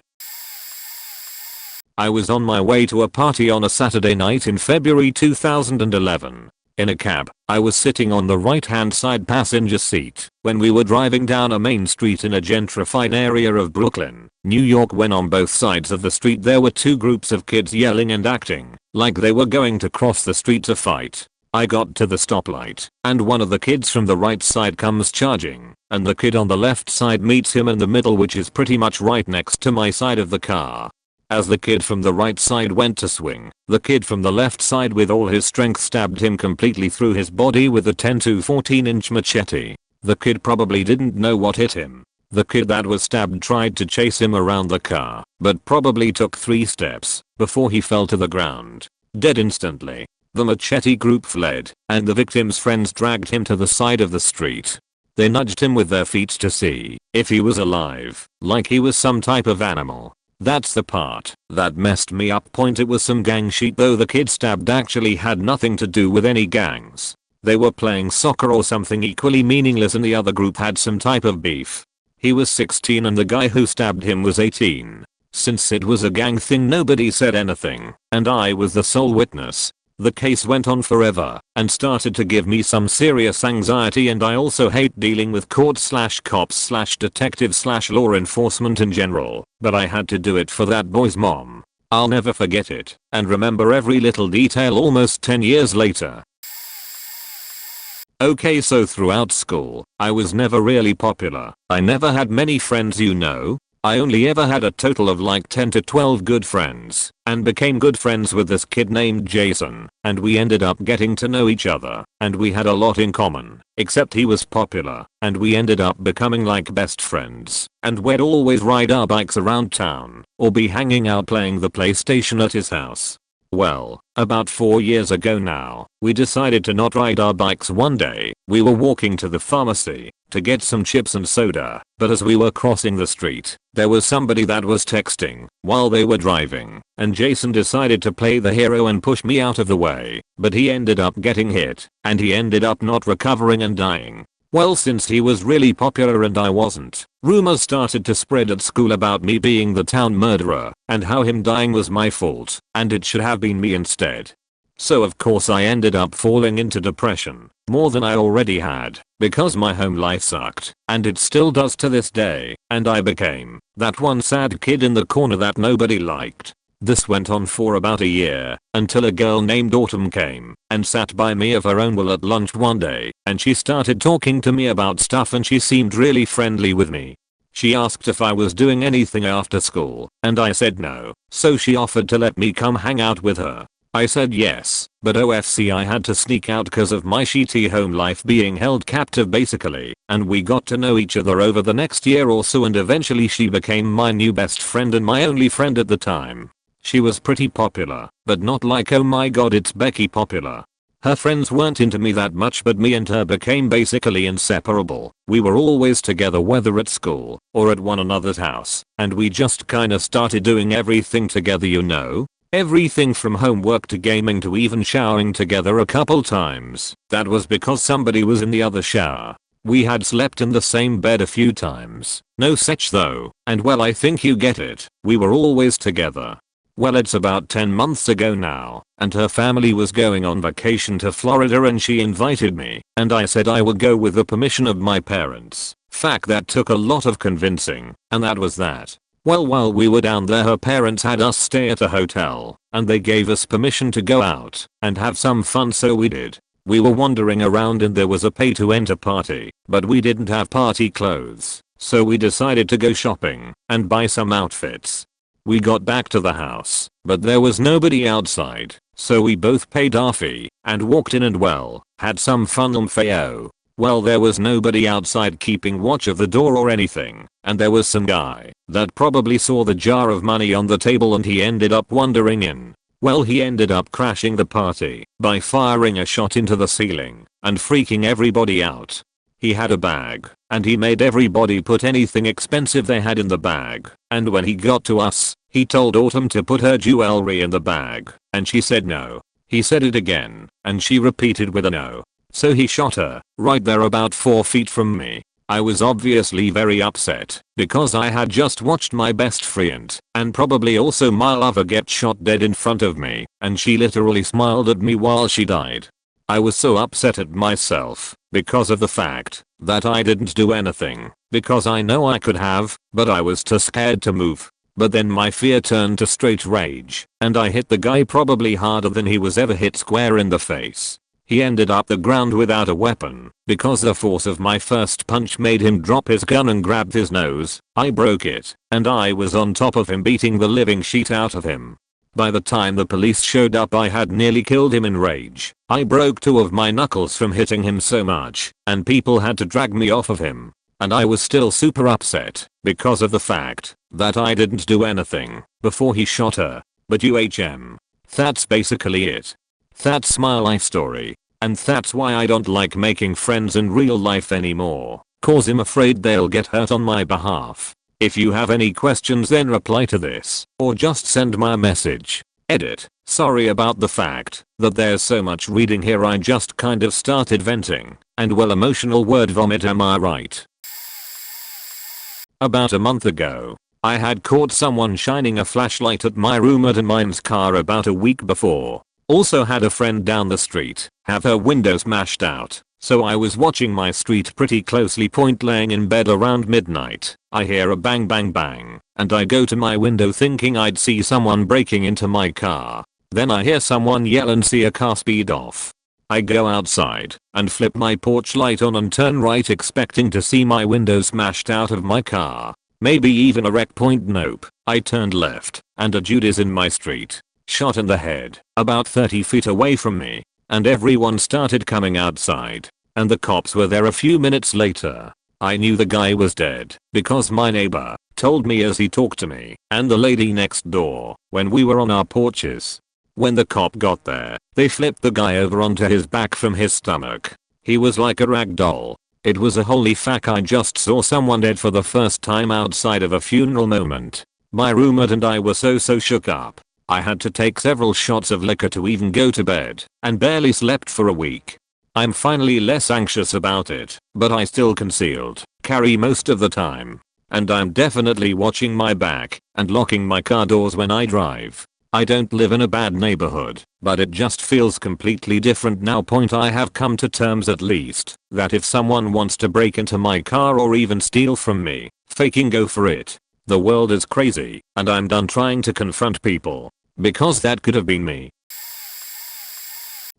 I was on my way to a party on a Saturday night in February 2011. In a cab, I was sitting on the right-hand side passenger seat when we were driving down a main street in a gentrified area of Brooklyn, New York, when on both sides of the street there were 2 groups of kids yelling and acting like they were going to cross the street to fight. I got to the stoplight and one of the kids from the right side comes charging, and the kid on the left side meets him in the middle, which is pretty much right next to my side of the car. As the kid from the right side went to swing, the kid from the left side with all his strength stabbed him completely through his body with a 10 to 14 inch machete. The kid probably didn't know what hit him. The kid that was stabbed tried to chase him around the car, but probably took 3 steps before he fell to the ground, dead instantly. The machete group fled, and the victim's friends dragged him to the side of the street. They nudged him with their feet to see if he was alive, like he was some type of animal. That's the part that messed me up. It was some gang shit, though the kid stabbed actually had nothing to do with any gangs. They were playing soccer or something equally meaningless, and the other group had some type of beef. He was 16 and the guy who stabbed him was 18. Since it was a gang thing, nobody said anything, and I was the sole witness. The case went on forever and started to give me some serious anxiety, and I also hate dealing with court/cops/detectives/law enforcement in general, but I had to do it for that boy's mom. I'll never forget it and remember every little detail almost 10 years later. Okay, so throughout school, I was never really popular. I never had many friends, you know. I only ever had a total of like 10 to 12 good friends, and became good friends with this kid named Jason, and we ended up getting to know each other, and we had a lot in common, except he was popular, and we ended up becoming like best friends, and we'd always ride our bikes around town, or be hanging out playing the PlayStation at his house. Well, about 4 years ago now, we decided to not ride our bikes one day. We were walking to the pharmacy to get some chips and soda, but as we were crossing the street, there was somebody that was texting while they were driving, and Jason decided to play the hero and push me out of the way, but he ended up getting hit, and he ended up not recovering and dying. Well, since he was really popular and I wasn't, rumors started to spread at school about me being the town murderer and how him dying was my fault and it should have been me instead. So of course I ended up falling into depression, more than I already had, because my home life sucked, and it still does to this day, and I became that one sad kid in the corner that nobody liked. This went on for about a year, until a girl named Autumn came and sat by me of her own will at lunch one day, and she started talking to me about stuff and she seemed really friendly with me. She asked if I was doing anything after school, and I said no, so she offered to let me come hang out with her. I said yes, but OFC I had to sneak out cause of my shitty home life being held captive basically, and we got to know each other over the next year or so and eventually she became my new best friend and my only friend at the time. She was pretty popular, but not like oh my god it's Becky popular. Her friends weren't into me that much but me and her became basically inseparable. We were always together whether at school or at one another's house, and we just kinda started doing everything together, you know? Everything from homework to gaming to even showering together a couple times. That was because somebody was in the other shower. We had slept in the same bed a few times. No sex though, and well I think you get it. We were always together. Well, it's about 10 months ago now, and her family was going on vacation to Florida and she invited me, and I said I would go with the permission of my parents. Fact that took a lot of convincing, and that was that. Well, while we were down there her parents had us stay at a hotel, and they gave us permission to go out and have some fun, so we did. We were wandering around and there was a pay to enter party, but we didn't have party clothes, so we decided to go shopping and buy some outfits. We got back to the house, but there was nobody outside, so we both paid our fee and walked in and well, had some fun feo. Well, there was nobody outside keeping watch of the door or anything, and there was some guy that probably saw the jar of money on the table and he ended up wandering in. Well, he ended up crashing the party by firing a shot into the ceiling and freaking everybody out. He had a bag, and he made everybody put anything expensive they had in the bag, and when he got to us, he told Autumn to put her jewelry in the bag, and she said no. He said it again, and she repeated with a no. So he shot her, right there about 4 feet from me. I was obviously very upset, because I had just watched my best friend, and probably also my lover get shot dead in front of me, and she literally smiled at me while she died. I was so upset at myself, because of the fact that I didn't do anything, because I know I could have, but I was too scared to move. But then my fear turned to straight rage, and I hit the guy probably harder than he was ever hit square in the face. He ended up the ground without a weapon, because the force of my first punch made him drop his gun and grabbed his nose. I broke it, and I was on top of him beating the living shit out of him. By the time the police showed up I had nearly killed him in rage. I broke 2 of my knuckles from hitting him so much, and people had to drag me off of him. And I was still super upset, because of the fact that I didn't do anything before he shot her. But that's basically it. That's my life story. And that's why I don't like making friends in real life anymore, cause I'm afraid they'll get hurt on my behalf. If you have any questions then reply to this, or just send my message. Edit. Sorry about the fact that there's so much reading here, I just kind of started venting, and well, emotional word vomit, am I right? About a month ago, I had caught someone shining a flashlight at my roommate and mine's car about a week before. Also had a friend down the street have her window smashed out. So I was watching my street pretty closely, point laying in bed around midnight. I hear a bang bang bang, and I go to my window thinking I'd see someone breaking into my car. Then I hear someone yell and see a car speed off. I go outside and flip my porch light on and turn right expecting to see my window smashed out of my car. Maybe even a wreck point. Nope. I turned left, and a dude is in my street. Shot in the head, about 30 feet away from me. And everyone started coming outside. And the cops were there a few minutes later. I knew the guy was dead, because my neighbor told me as he talked to me, and the lady next door, when we were on our porches. When the cop got there, they flipped the guy over onto his back from his stomach. He was like a rag doll. It was a holy fuck, I just saw someone dead for the first time outside of a funeral moment. My roommate and I were so shook up. I had to take several shots of liquor to even go to bed, and barely slept for a week. I'm finally less anxious about it, but I still concealed carry most of the time. And I'm definitely watching my back and locking my car doors when I drive. I don't live in a bad neighborhood, but it just feels completely different now. I have come to terms at least that if someone wants to break into my car or even steal from me, fucking go for it. The world is crazy, and I'm done trying to confront people, because that could have been me.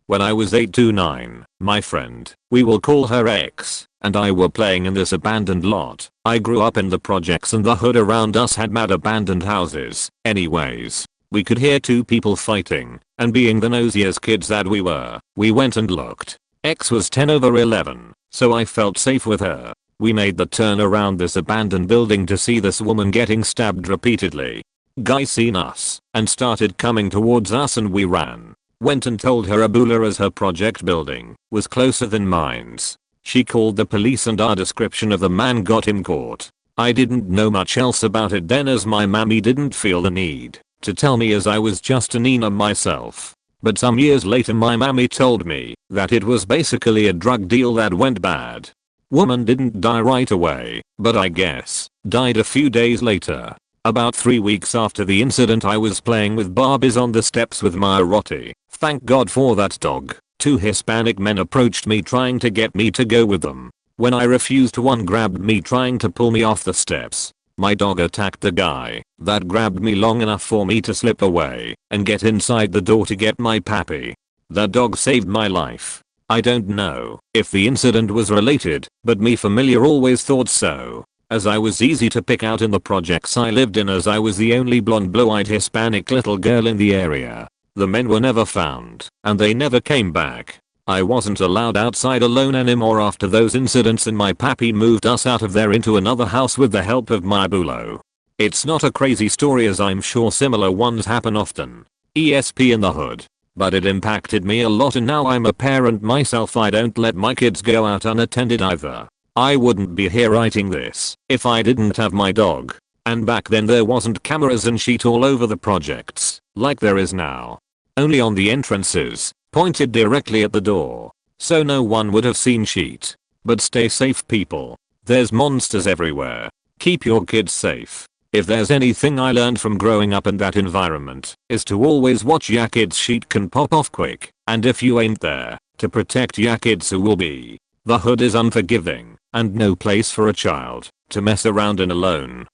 When I was 8 to 9, my friend, we will call her X, and I were playing in this abandoned lot. I grew up in the projects and the hood around us had mad abandoned houses. Anyways, we could hear two people fighting, and being the nosiest kids that we were, we went and looked. X was 10 over 11, so I felt safe with her. We made the turn around this abandoned building to see this woman getting stabbed repeatedly. Guy seen us, and started coming towards us and we ran. Went and told her Abula as her project building was closer than mine's. She called the police and our description of the man got him caught. I didn't know much else about it then as my mammy didn't feel the need to tell me as I was just a Nina myself. But some years later my mammy told me that it was basically a drug deal that went bad. Woman didn't die right away, but I guess died a few days later. About 3 weeks after the incident I was playing with Barbies on the steps with my Rottie. Thank God for that dog. 2 Hispanic men approached me trying to get me to go with them. When I refused, one grabbed me trying to pull me off the steps. My dog attacked the guy that grabbed me long enough for me to slip away and get inside the door to get my pappy. The dog saved my life. I don't know if the incident was related, but me familiar always thought so, as I was easy to pick out in the projects I lived in as I was the only blonde blue-eyed Hispanic little girl in the area. The men were never found, and they never came back. I wasn't allowed outside alone anymore after those incidents and my pappy moved us out of there into another house with the help of my bulo. It's not a crazy story as I'm sure similar ones happen often. ESP in the hood. But it impacted me a lot and now I'm a parent myself. I don't let my kids go out unattended either. I wouldn't be here writing this if I didn't have my dog. And back then there wasn't cameras and shit all over the projects, like there is now. Only on the entrances, pointed directly at the door. So no one would have seen shit. But stay safe people. There's monsters everywhere. Keep your kids safe. If there's anything I learned from growing up in that environment, is to always watch ya kids shit can pop off quick. And if you ain't there to protect ya kids, who will be? The hood is unforgiving and no place for a child to mess around in alone.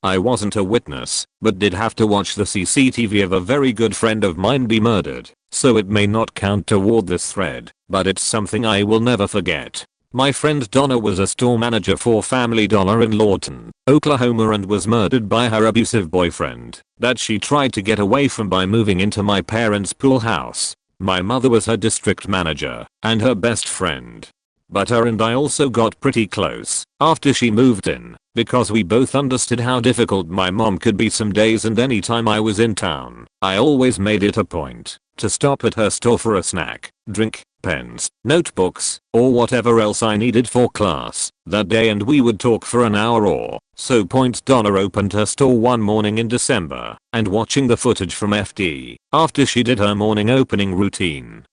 I wasn't a witness, but did have to watch the CCTV of a very good friend of mine be murdered, so it may not count toward this thread, but it's something I will never forget. My friend Donna was a store manager for Family Dollar in Lawton, Oklahoma and was murdered by her abusive boyfriend that she tried to get away from by moving into my parents' pool house. My mother was her district manager and her best friend. But her and I also got pretty close after she moved in, because we both understood how difficult my mom could be some days, and anytime I was in town, I always made it a point to stop at her store for a snack, drink, pens, notebooks, or whatever else I needed for class that day, and we would talk for an hour or so. Donna opened her store one morning in December and watching the footage from FD after she did her morning opening routine.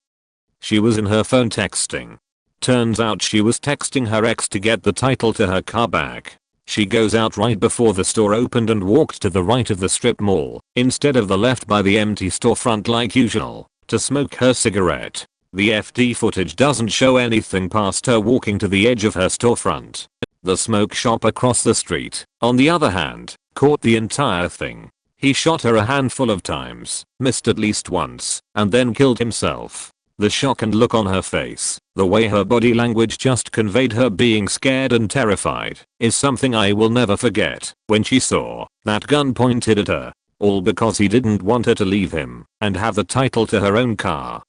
She was in her phone texting. Turns out she was texting her ex to get the title to her car back. She goes out right before the store opened and walked to the right of the strip mall instead of the left by the empty storefront like usual to smoke her cigarette. The FD footage doesn't show anything past her walking to the edge of her storefront. The smoke shop across the street, on the other hand, caught the entire thing. He shot her a handful of times, missed at least once, and then killed himself. The shock and look on her face, the way her body language just conveyed her being scared and terrified, is something I will never forget. When she saw that gun pointed at her, all because he didn't want her to leave him and have the title to her own car.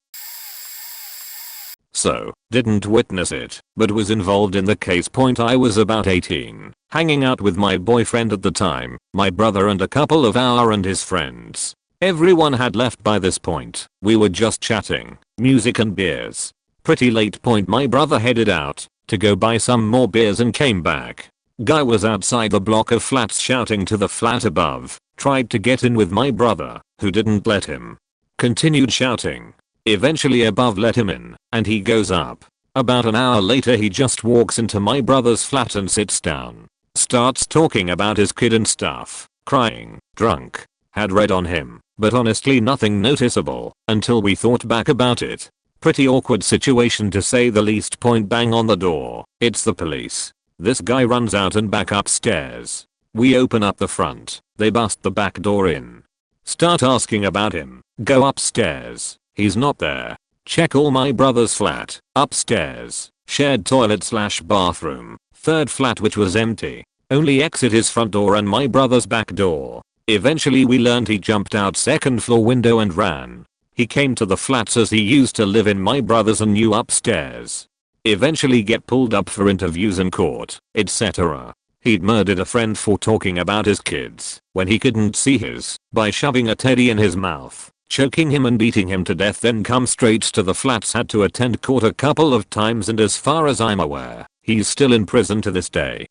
So, didn't witness it, but was involved in the case. I was about 18, hanging out with my boyfriend at the time, my brother and a couple of our and his friends. Everyone had left by this point. We were just chatting, music and beers. Pretty late. My brother headed out to go buy some more beers and came back. Guy was outside the block of flats shouting to the flat above, tried to get in with my brother, who didn't let him. Continued shouting. Eventually above let him in, and he goes up. About an hour later he just walks into my brother's flat and sits down. Starts talking about his kid and stuff, crying, drunk. Had red on him, but honestly nothing noticeable, until we thought back about it. Pretty awkward situation to say the least. Bang on the door. It's the police. This guy runs out and back upstairs. We open up the front. They bust the back door in. Start asking about him. Go upstairs. He's not there. Check all my brother's flat. Upstairs. Shared toilet / bathroom. Third flat which was empty. Only exit his front door and my brother's back door. Eventually we learned he jumped out second floor window and ran. He came to the flats as he used to live in my brother's and knew upstairs. Eventually get pulled up for interviews in court, etc. He'd murdered a friend for talking about his kids when he couldn't see his, by shoving a teddy in his mouth, choking him and beating him to death, then come straight to the flats. Had to attend court a couple of times and as far as I'm aware, he's still in prison to this day.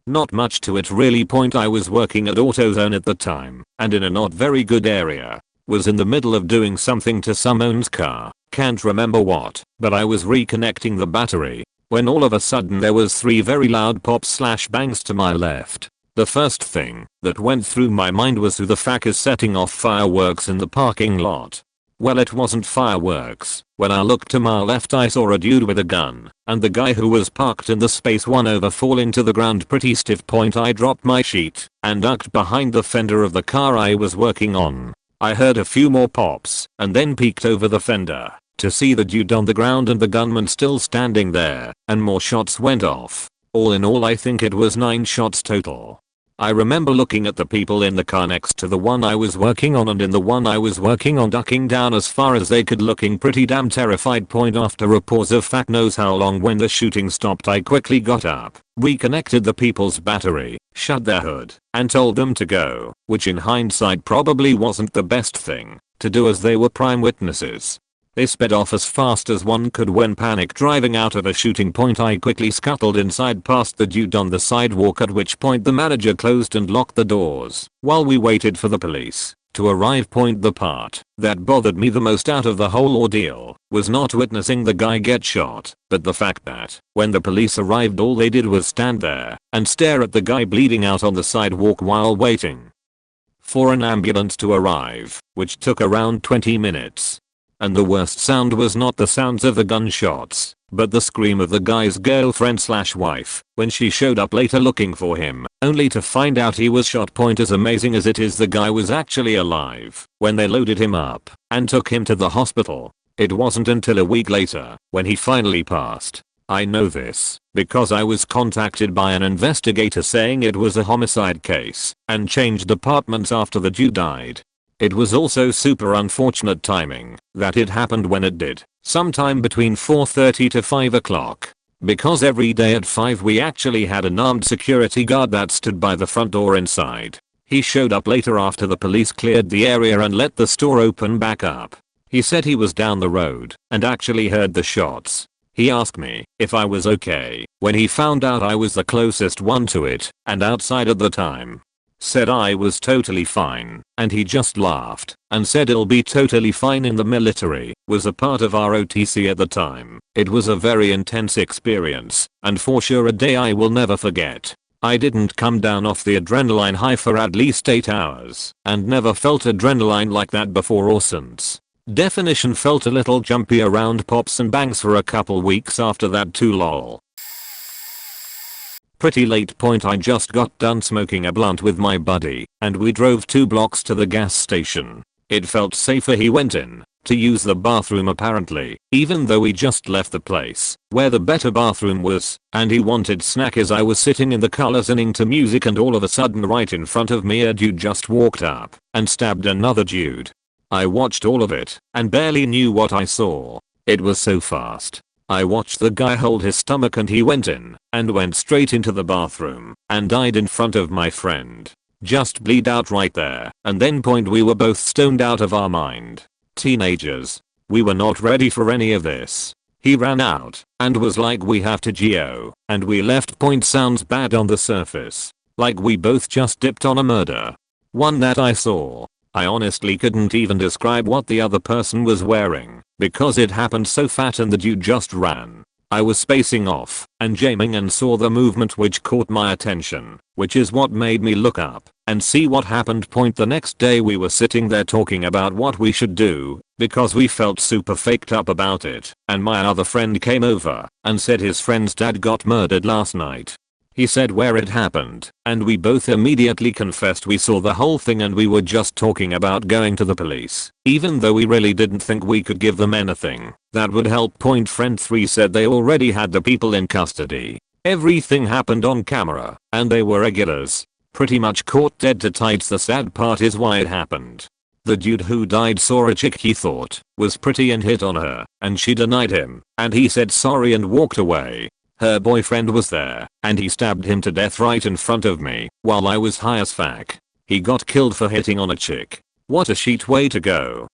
Not much to it really. I was working at AutoZone at the time, and in a not very good area. Was in the middle of doing something to someone's car, can't remember what, but I was reconnecting the battery, when all of a sudden there was 3 very loud pops / bangs to my left. The first thing that went through my mind was who the fuck is setting off fireworks in the parking lot. Well, it wasn't fireworks. When I looked to my left I saw a dude with a gun, and the guy who was parked in the space 1 over falling to the ground pretty stiff. I dropped my sheet and ducked behind the fender of the car I was working on. I heard a few more pops and then peeked over the fender to see the dude on the ground and the gunman still standing there, and more shots went off. All in all I think it was 9 shots total. I remember looking at the people in the car next to the one I was working on and in the one I was working on ducking down as far as they could, looking pretty damn terrified. After a pause of fuck knows how long when the shooting stopped I quickly got up, reconnected the people's battery, shut their hood, and told them to go, which in hindsight probably wasn't the best thing to do as they were prime witnesses. They sped off as fast as one could. When panic driving out of a shooting point I quickly scuttled inside past the dude on the sidewalk, at which point the manager closed and locked the doors while we waited for the police to arrive. The part that bothered me the most out of the whole ordeal was not witnessing the guy get shot, but the fact that when the police arrived all they did was stand there and stare at the guy bleeding out on the sidewalk while waiting for an ambulance to arrive, which took around 20 minutes. And the worst sound was not the sounds of the gunshots, but the scream of the guy's girlfriend / wife when she showed up later looking for him, only to find out he was shot. As amazing as it is, the guy was actually alive when they loaded him up and took him to the hospital. It wasn't until a week later when he finally passed. I know this because I was contacted by an investigator saying it was a homicide case and changed departments after the dude died. It was also super unfortunate timing that it happened when it did, sometime between 4:30 to 5 o'clock. Because every day at 5 we actually had an armed security guard that stood by the front door inside. He showed up later after the police cleared the area and let the store open back up. He said he was down the road and actually heard the shots. He asked me if I was okay when he found out I was the closest one to it and outside at the time. Said I was totally fine, and he just laughed and said it'll be totally fine. In the military was a part of ROTC at the time. It was a very intense experience and for sure a day I will never forget. I didn't come down off the adrenaline high for at least 8 hours and never felt adrenaline like that before or since. Definition felt a little jumpy around pops and bangs for a couple weeks after that too, lol. Pretty late. I just got done smoking a blunt with my buddy and we drove 2 blocks to the gas station. It felt safer. He went in to use the bathroom apparently, even though we just left the place where the better bathroom was, and he wanted snack as I was sitting in the car listening to music, and all of a sudden right in front of me a dude just walked up and stabbed another dude. I watched all of it and barely knew what I saw. It was so fast. I watched the guy hold his stomach and he went in and went straight into the bathroom and died in front of my friend. Just bleed out right there, and then we were both stoned out of our mind. Teenagers. We were not ready for any of this. He ran out and was like, we have to go, and we left. Sounds bad on the surface. Like we both just dipped on a murder. One that I saw. I honestly couldn't even describe what the other person was wearing because it happened so fast and the dude just ran. I was spacing off and jamming and saw the movement which caught my attention, which is what made me look up and see what happened. The next day we were sitting there talking about what we should do because we felt super faked up about it, and my other friend came over and said his friend's dad got murdered last night. He said where it happened, and we both immediately confessed we saw the whole thing, and we were just talking about going to the police, even though we really didn't think we could give them anything that would help. Friend 3 said they already had the people in custody. Everything happened on camera, and they were regulars. Pretty much caught dead to tights. The sad part is why it happened. The dude who died saw a chick he thought was pretty and hit on her, and she denied him, and he said sorry and walked away. Her boyfriend was there, and he stabbed him to death right in front of me while I was high as fuck. He got killed for hitting on a chick. What a shit way to go.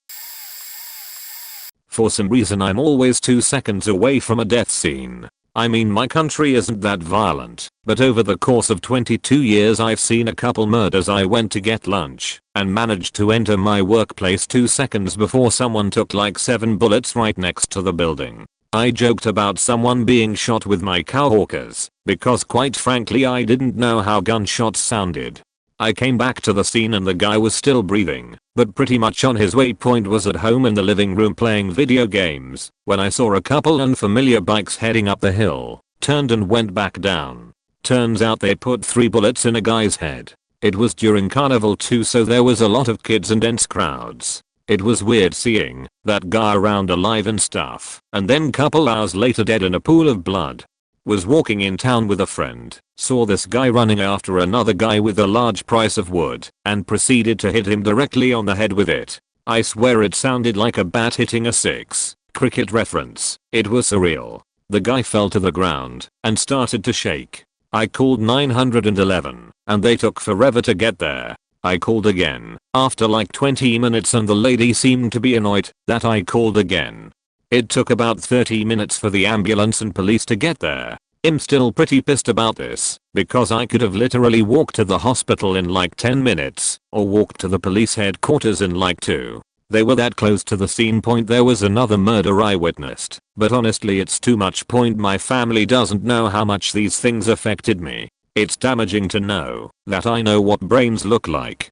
For some reason I'm always 2 seconds away from a death scene. I mean, my country isn't that violent, but over the course of 22 years I've seen a couple murders. I went to get lunch and managed to enter my workplace 2 seconds before someone took like 7 bullets right next to the building. I joked about someone being shot with my cowhawkers because quite frankly I didn't know how gunshots sounded. I came back to the scene and the guy was still breathing, but pretty much on his way. Was at home in the living room playing video games when I saw a couple unfamiliar bikes heading up the hill, turned and went back down. Turns out they put 3 bullets in a guy's head. It was during carnival too, so there was a lot of kids and dense crowds. It was weird seeing that guy around alive and stuff, and then couple hours later dead in a pool of blood. Was walking in town with a friend, saw this guy running after another guy with a large piece of wood, and proceeded to hit him directly on the head with it. I swear it sounded like a bat hitting a 6. Cricket reference. It was surreal. The guy fell to the ground and started to shake. I called 911, and they took forever to get there. I called again after like 20 minutes and the lady seemed to be annoyed that I called again. It took about 30 minutes for the ambulance and police to get there. I'm still pretty pissed about this because I could have literally walked to the hospital in like 10 minutes or walked to the police headquarters in like 2. They were that close to the scene. There was another murder I witnessed, but honestly it's too much. My family doesn't know how much these things affected me. It's damaging to know that I know what brains look like.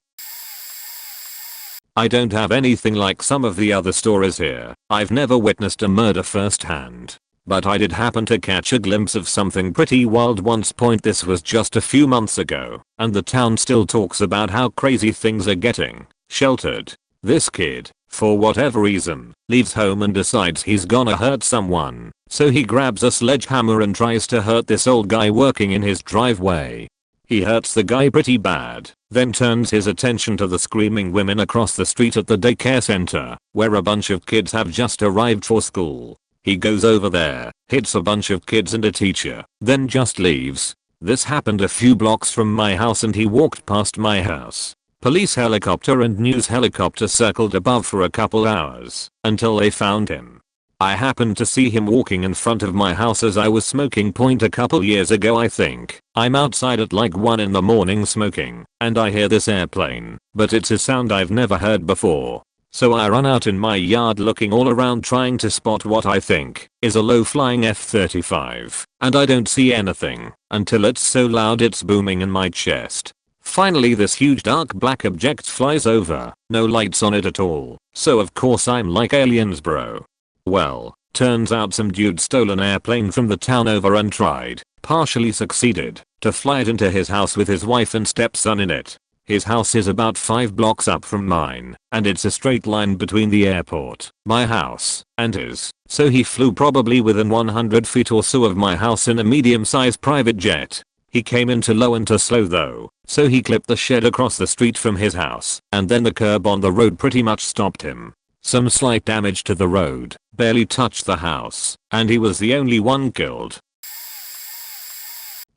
I don't have anything like some of the other stories here. I've never witnessed a murder firsthand, but I did happen to catch a glimpse of something pretty wild once. This was just a few months ago, and the town still talks about how crazy things are getting. Sheltered. This kid, for whatever reason, leaves home and decides he's gonna hurt someone. So he grabs a sledgehammer and tries to hurt this old guy working in his driveway. He hurts the guy pretty bad, then turns his attention to the screaming women across the street at the daycare center, where a bunch of kids have just arrived for school. He goes over there, hits a bunch of kids and a teacher, then just leaves. This happened a few blocks from my house and he walked past my house. Police helicopter and news helicopter circled above for a couple hours until they found him. I happened to see him walking in front of my house as I was smoking. A couple years ago I think. I'm outside at like 1 in the morning smoking, and I hear this airplane, but it's a sound I've never heard before. So I run out in my yard looking all around trying to spot what I think is a low-flying F-35, and I don't see anything until it's so loud it's booming in my chest. Finally this huge dark black object flies over, no lights on it at all, so of course I'm like aliens bro. Well, turns out some dude stole an airplane from the town over and partially succeeded, to fly it into his house with his wife and stepson in it. His house is about 5 blocks up from mine, and it's a straight line between the airport, my house, and his, so he flew probably within 100 feet or so of my house in a medium-sized private jet. He came in too low and too slow though, so he clipped the shed across the street from his house, and then the curb on the road pretty much stopped him. Some slight damage to the road, barely touched the house, and he was the only one killed.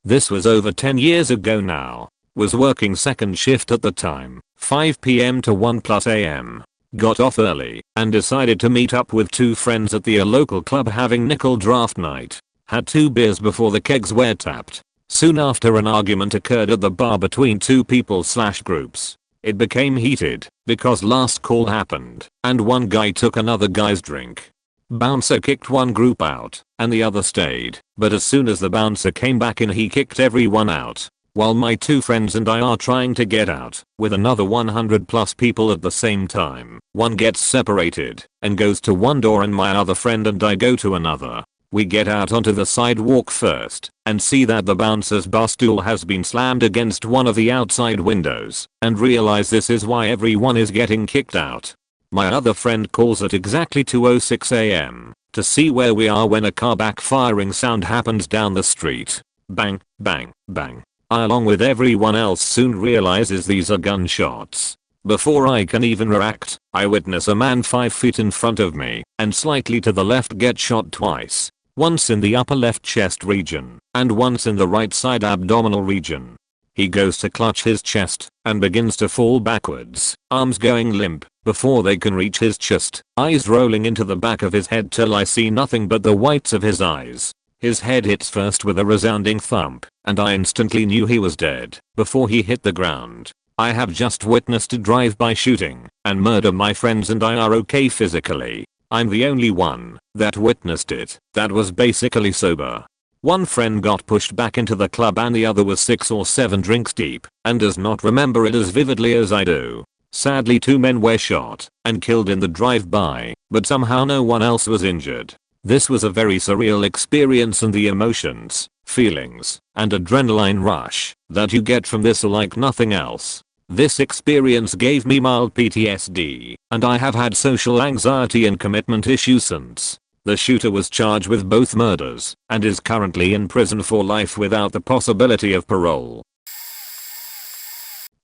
This was over 10 years ago now. Was working second shift at the time, 5 PM to 1+ AM. Got off early and decided to meet up with 2 friends at the local club having nickel draft night. Had 2 beers before the kegs were tapped. Soon after an argument occurred at the bar between 2 people/groups. It became heated because last call happened and one guy took another guy's drink. Bouncer kicked one group out and the other stayed, but as soon as the bouncer came back in he kicked everyone out. While my 2 friends and I are trying to get out with another 100+ people at the same time, one gets separated and goes to one door and my other friend and I go to another. We get out onto the sidewalk first and see that the bouncer's bar stool has been slammed against one of the outside windows and realize this is why everyone is getting kicked out. My other friend calls at exactly 2:06 AM to see where we are when a car backfiring sound happens down the street. Bang, bang, bang. I along with everyone else soon realizes these are gunshots. Before I can even react, I witness a man 5 feet in front of me and slightly to the left get shot twice. Once in the upper left chest region and once in the right side abdominal region. He goes to clutch his chest and begins to fall backwards, arms going limp before they can reach his chest, eyes rolling into the back of his head till I see nothing but the whites of his eyes. His head hits first with a resounding thump, and I instantly knew he was dead before he hit the ground. I have just witnessed a drive-by shooting and murder. My friends and I are okay physically. I'm the only one that witnessed it that was basically sober. One friend got pushed back into the club and the other was 6 or 7 drinks deep and does not remember it as vividly as I do. Sadly 2 men were shot and killed in the drive-by, but somehow no one else was injured. This was a very surreal experience and the emotions, feelings, and adrenaline rush that you get from this are like nothing else. This experience gave me mild PTSD, and I have had social anxiety and commitment issues since. The shooter was charged with both murders and is currently in prison for life without the possibility of parole.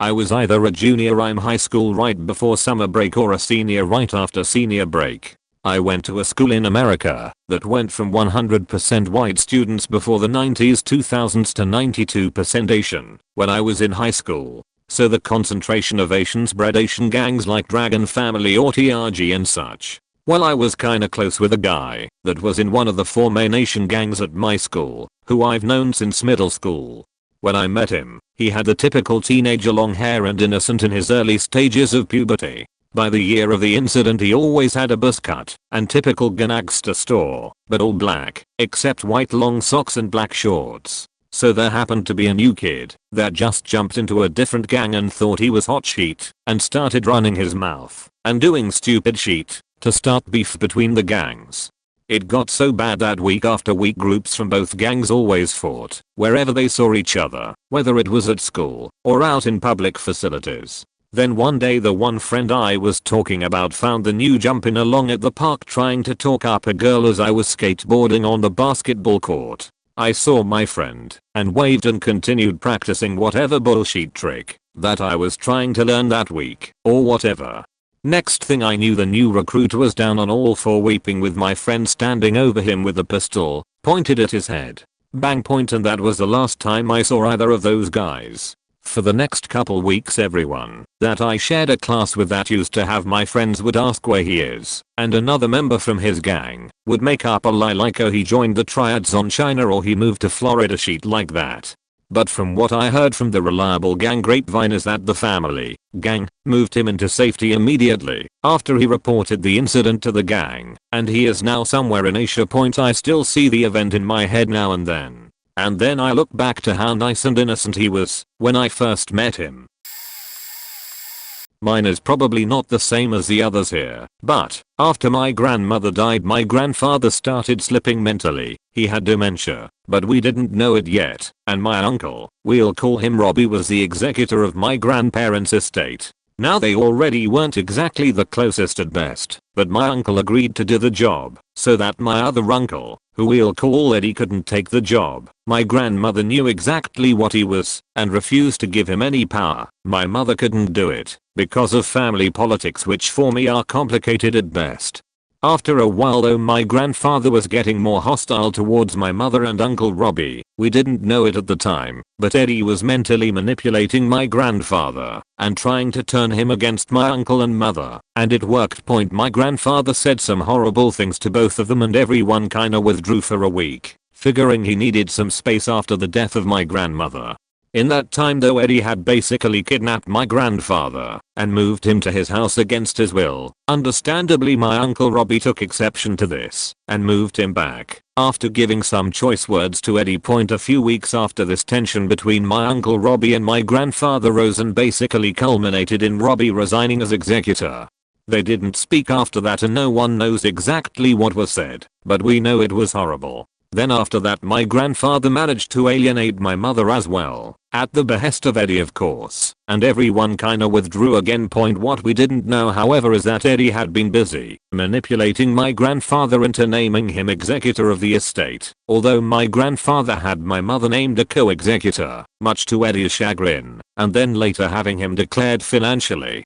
I was either a junior in high school right before summer break or a senior right after senior break. I went to a school in America that went from 100% white students before the 90s 2000s to 92% Asian when I was in high school. So the concentration of Asians bred Asian gangs like Dragon Family or TRG and such. Well, I was kinda close with a guy that was in one of the 4 main Asian gangs at my school, who I've known since middle school. When I met him, he had the typical teenager long hair and innocent in his early stages of puberty. By the year of the incident he always had a buzz cut and typical gangster store, but all black, except white long socks and black shorts. So there happened to be a new kid that just jumped into a different gang and thought he was hot shit and started running his mouth and doing stupid shit to start beef between the gangs. It got so bad that week after week groups from both gangs always fought wherever they saw each other, whether it was at school or out in public facilities. Then one day the one friend I was talking about found the new jumping along at the park trying to talk up a girl as I was skateboarding on the basketball court. I saw my friend and waved and continued practicing whatever bullshit trick that I was trying to learn that week or whatever. Next thing I knew the new recruit was down on all 4 weeping with my friend standing over him with a pistol pointed at his head. Bang point, and that was the last time I saw either of those guys. For the next couple weeks everyone that I shared a class with that used to have my friends would ask where he is, and another member from his gang would make up a lie like oh he joined the triads on China or he moved to Florida shit like that. But from what I heard from the reliable gang grapevine is that the family gang moved him into safety immediately after he reported the incident to the gang, and he is now somewhere in Asia Point. I still see the event in my head now and then. And then I look back to how nice and innocent he was when I first met him. Mine is probably not the same as the others here, but after my grandmother died my grandfather started slipping mentally He had dementia, but we didn't know it yet, and my uncle, we'll call him Robbie, was the executor of my grandparents' estate. Now they already weren't exactly the closest at best, but my uncle agreed to do the job, so that my other uncle, who we'll call Eddie, couldn't take the job. My grandmother knew exactly what he was, and refused to give him any power. My mother couldn't do it, because of family politics, which for me are complicated at best. After a while though, my grandfather was getting more hostile towards my mother and Uncle Robbie. We didn't know it at the time, but Eddie was mentally manipulating my grandfather and trying to turn him against my uncle and mother, and it worked. My grandfather said some horrible things to both of them, and everyone kinda withdrew for a week, figuring he needed some space after the death of my grandmother. In that time though, Eddie had basically kidnapped my grandfather and moved him to his house against his will. Understandably, my uncle Robbie took exception to this and moved him back after giving some choice words to Eddie. A few weeks after this, tension between my uncle Robbie and my grandfather rose and basically culminated in Robbie resigning as executor. They didn't speak after that, and no one knows exactly what was said, but we know it was horrible. Then after that, my grandfather managed to alienate my mother as well, at the behest of Eddie of course, and everyone kinda withdrew again. What we didn't know however is that Eddie had been busy manipulating my grandfather into naming him executor of the estate, although my grandfather had my mother named a co-executor, much to Eddie's chagrin, and then later having him declared financially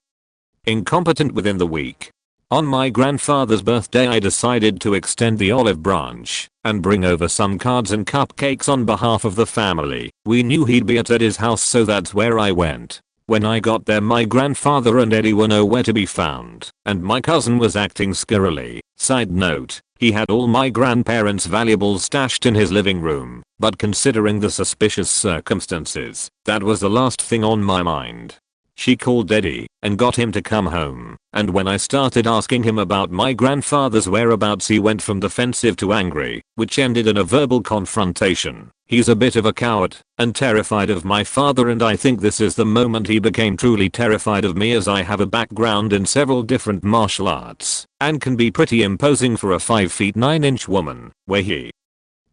incompetent within the week. On my grandfather's birthday, I decided to extend the olive branch and bring over some cards and cupcakes on behalf of the family. We knew he'd be at Eddie's house, so that's where I went. When I got there, my grandfather and Eddie were nowhere to be found, and my cousin was acting scarily. Side note, he had all my grandparents' valuables stashed in his living room, but considering the suspicious circumstances, that was the last thing on my mind. She called Eddie and got him to come home, and when I started asking him about my grandfather's whereabouts, he went from defensive to angry, which ended in a verbal confrontation. He's a bit of a coward and terrified of my father, and I think this is the moment he became truly terrified of me, as I have a background in several different martial arts and can be pretty imposing for a 5 feet 9 inch woman, where he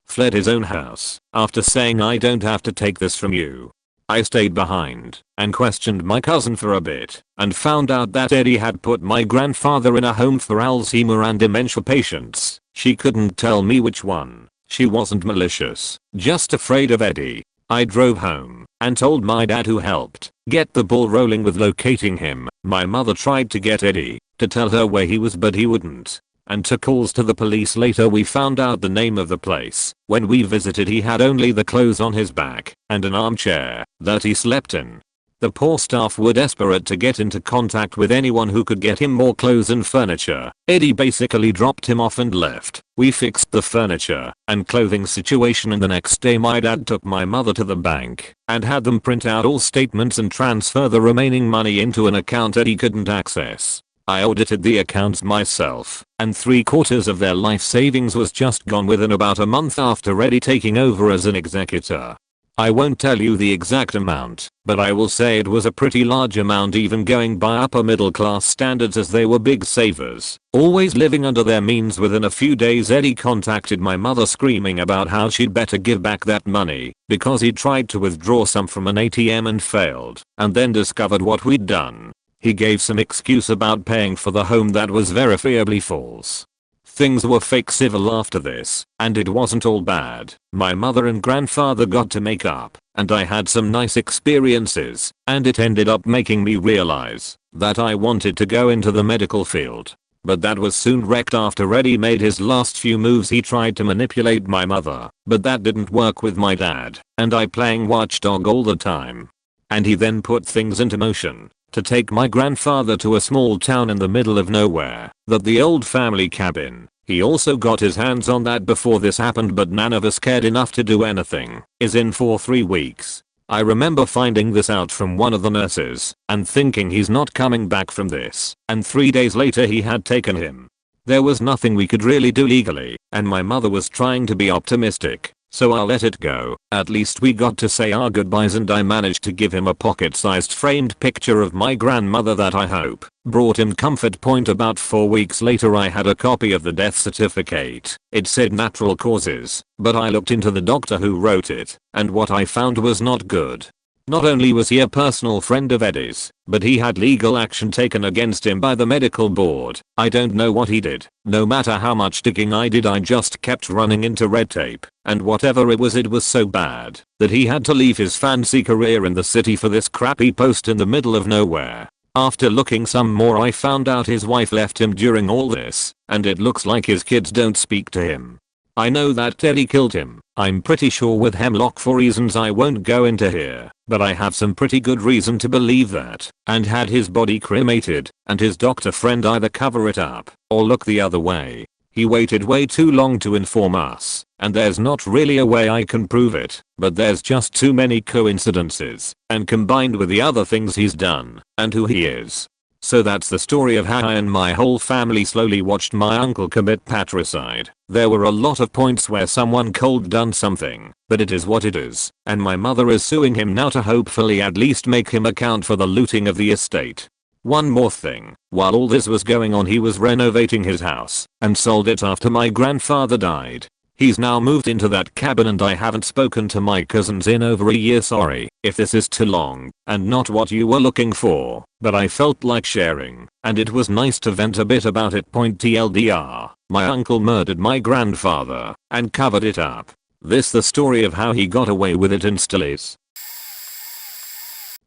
fled his own house after saying, "I don't have to take this from you." I stayed behind and questioned my cousin for a bit and found out that Eddie had put my grandfather in a home for Alzheimer and dementia patients. She couldn't tell me which one. She wasn't malicious, just afraid of Eddie. I drove home and told my dad, who helped get the ball rolling with locating him. My mother tried to get Eddie to tell her where he was, but he wouldn't, and took calls to the police. Later we found out the name of the place. When we visited, he had only the clothes on his back and an armchair that he slept in. The poor staff were desperate to get into contact with anyone who could get him more clothes and furniture. Eddie basically dropped him off and left. We fixed the furniture and clothing situation, and the next day my dad took my mother to the bank and had them print out all statements and transfer the remaining money into an account Eddie couldn't access. I audited the accounts myself, and 3/4 of their life savings was just gone within about a month after Eddie taking over as an executor. I won't tell you the exact amount, but I will say it was a pretty large amount, even going by upper middle class standards, as they were big savers, always living under their means. Within a few days, Eddie contacted my mother screaming about how she'd better give back that money because he'd tried to withdraw some from an ATM and failed, and then discovered what we'd done. He gave some excuse about paying for the home that was verifiably false. Things were fake civil after this, and it wasn't all bad. My mother and grandfather got to make up, and I had some nice experiences, and it ended up making me realize that I wanted to go into the medical field. But that was soon wrecked after Eddie made his last few moves. He tried to manipulate my mother, but that didn't work with my dad and I playing watchdog all the time. And he then put things into motion to take my grandfather to a small town in the middle of nowhere, the old family cabin. He also got his hands on that before this happened, but none of us cared enough to do anything. Is in for 3 weeks. I remember finding this out from one of the nurses and thinking, he's not coming back from this, and 3 days later he had taken him. There was nothing we could really do legally, and my mother was trying to be optimistic, so I let it go. At least we got to say our goodbyes and I managed to give him a pocket-sized framed picture of my grandmother that I hope brought him comfort. About 4 weeks later I had a copy of the death certificate. It said natural causes, but I looked into the doctor who wrote it, and what I found was not good. Not only was he a personal friend of Eddie's, but he had legal action taken against him by the medical board. I don't know what he did. No matter how much digging I did, I just kept running into red tape, and whatever it was so bad that he had to leave his fancy career in the city for this crappy post in the middle of nowhere. After looking some more, I found out his wife left him during all this, and it looks like his kids don't speak to him. I know that Eddie killed him. I'm pretty sure with hemlock for reasons I won't go into here, but I have some pretty good reason to believe that, and had his body cremated, and his doctor friend either cover it up or look the other way. He waited way too long to inform us, and there's not really a way I can prove it, but there's just too many coincidences, and combined with the other things he's done, and who he is. So that's the story of how I and my whole family slowly watched my uncle commit patricide. There were a lot of points where someone cold done something, but it is what it is, and my mother is suing him now to hopefully at least make him account for the looting of the estate. One more thing, while all this was going on he was renovating his house, and sold it after my grandfather died. He's now moved into that cabin and I haven't spoken to my cousins in over a year. Sorry if this is too long and not what you were looking for, but I felt like sharing, and it was nice to vent a bit about it. TLDR, my uncle murdered my grandfather and covered it up. This the story of how he got away with it and still is.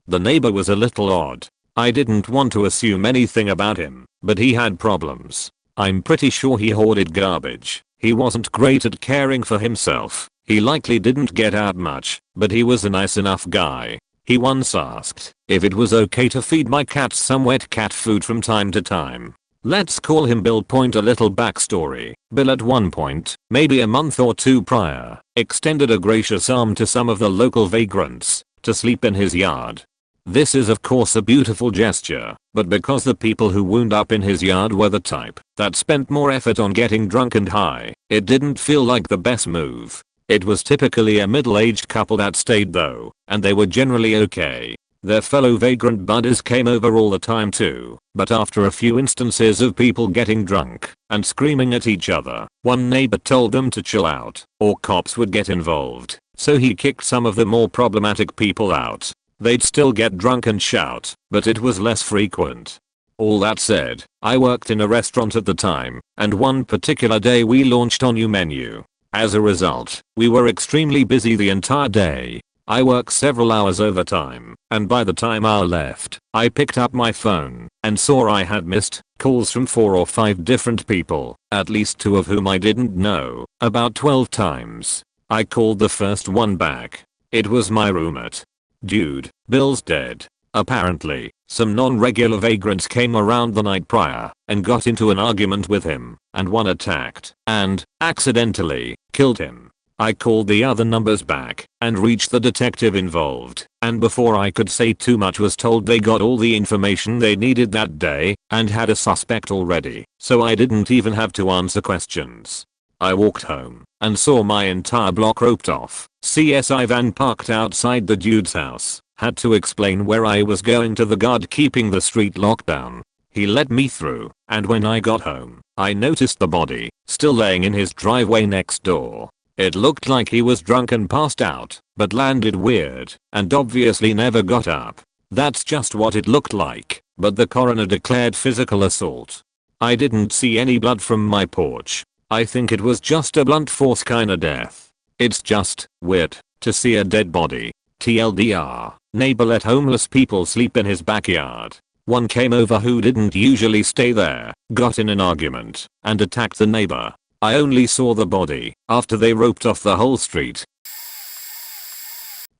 The neighbor was a little odd. I didn't want to assume anything about him, but he had problems. I'm pretty sure he hoarded garbage. He wasn't great at caring for himself. He likely didn't get out much, but he was a nice enough guy. He once asked if it was okay to feed my cats some wet cat food from time to time. Let's call him Bill. A little backstory. Bill at one point, maybe a month or two prior, extended a gracious arm to some of the local vagrants to sleep in his yard. This is of course a beautiful gesture, but because the people who wound up in his yard were the type that spent more effort on getting drunk and high, it didn't feel like the best move. It was typically a middle-aged couple that stayed though, and they were generally okay. Their fellow vagrant buddies came over all the time too, but after a few instances of people getting drunk and screaming at each other, one neighbor told them to chill out or cops would get involved, so he kicked some of the more problematic people out. They'd still get drunk and shout, but it was less frequent. All that said, I worked in a restaurant at the time, and one particular day we launched a new menu. As a result, we were extremely busy the entire day. I worked several hours overtime, and by the time I left, I picked up my phone and saw I had missed calls from 4 or 5 different people, at least 2 of whom I didn't know, about 12 times. I called the first one back. It was my roommate. Dude, Bill's dead. Apparently, some non-regular vagrants came around the night prior and got into an argument with him, and one attacked and, accidentally, killed him. I called the other numbers back and reached the detective involved, and before I could say too much was told they got all the information they needed that day and had a suspect already, so I didn't even have to answer questions. I walked home and saw my entire block roped off. CSI van parked outside the dude's house. Had to explain where I was going to the guard keeping the street locked down. He let me through, and when I got home, I noticed the body still laying in his driveway next door. It looked like he was drunk and passed out, but landed weird and obviously never got up. That's just what it looked like, but the coroner declared physical assault. I didn't see any blood from my porch. I think it was just a blunt force kinda death. It's just weird to see a dead body. TLDR, neighbor let homeless people sleep in his backyard. One came over who didn't usually stay there, got in an argument, and attacked the neighbor. I only saw the body after they roped off the whole street.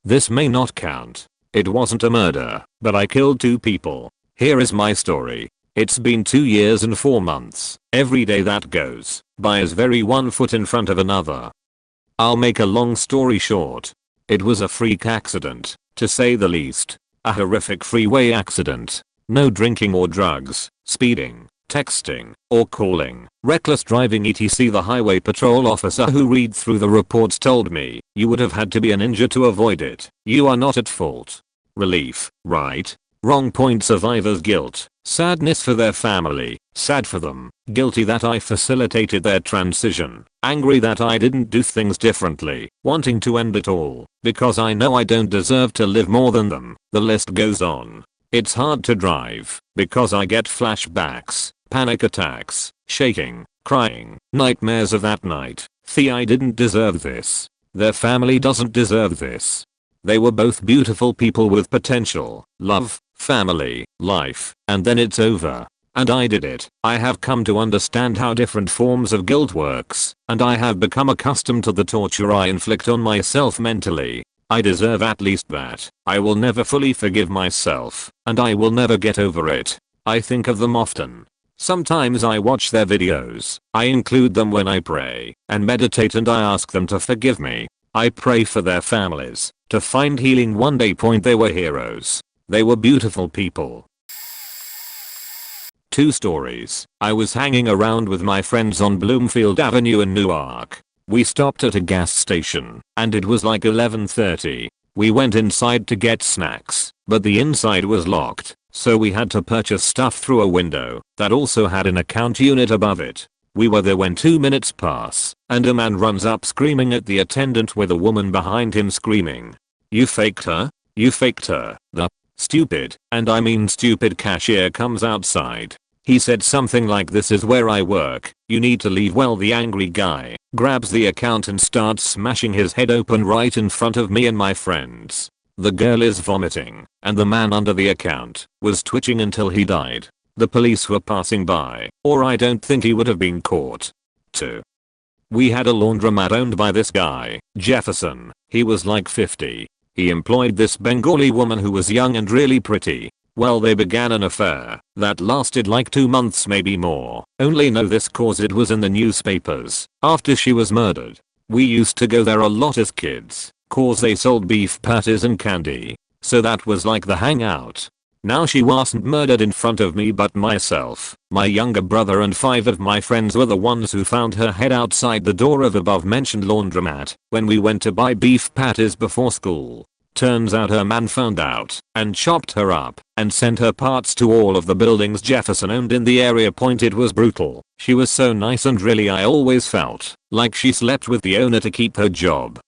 This may not count. It wasn't a murder, but I killed 2 people. Here is my story. It's been 2 years and 4 months. Every day that goes by is very one foot in front of another. I'll make a long story short. It was a freak accident, to say the least. A horrific freeway accident. No drinking or drugs, speeding, texting, or calling, reckless driving etc. The highway patrol officer who read through the reports told me, you would have had to be a ninja to avoid it. You are not at fault. Relief, right? Wrong point. Survivor's guilt, sadness for their family, sad for them, guilty that I facilitated their transition, angry that I didn't do things differently, wanting to end it all, because I know I don't deserve to live more than them. The list goes on. It's hard to drive, because I get flashbacks, panic attacks, shaking, crying, nightmares of that night. I didn't deserve this. Their family doesn't deserve this. They were both beautiful people with potential, love, family, life, and then it's over. And I did it. I have come to understand how different forms of guilt works, and I have become accustomed to the torture I inflict on myself mentally. I deserve at least that. I will never fully forgive myself, and I will never get over it. I think of them often. Sometimes I watch their videos. I include them when I pray and meditate, and I ask them to forgive me. I pray for their families to find healing one day. They were heroes. They were beautiful people. 2 stories. I was hanging around with my friends on Bloomfield Avenue in Newark. We stopped at a gas station, and it was like 11:30. We went inside to get snacks, but the inside was locked, so we had to purchase stuff through a window that also had an account unit above it. We were there when 2 minutes pass, and a man runs up screaming at the attendant with a woman behind him screaming, "You faked her? You faked her." The stupid, and I mean stupid, cashier comes outside. He said something like, "This is where I work. You need to leave." Well, the angry guy grabs the account and starts smashing his head open right in front of me and my friends. The girl is vomiting, and the man under the account was twitching until he died. The police were passing by, or I don't think he would have been caught. 2. We had a laundromat owned by this guy, Jefferson. He was like 50. He employed this Bengali woman who was young and really pretty. Well, they began an affair that lasted like 2 months, maybe more. Only know this cause it was in the newspapers after she was murdered. We used to go there a lot as kids, cause they sold beef patties and candy. So that was like the hangout. Now she wasn't murdered in front of me, but myself, my younger brother, and 5 of my friends were the ones who found her head outside the door of above mentioned laundromat when we went to buy beef patties before school. Turns out her man found out and chopped her up and sent her parts to all of the buildings Jefferson owned in the area. It was brutal. She was so nice, and really I always felt like she slept with the owner to keep her job.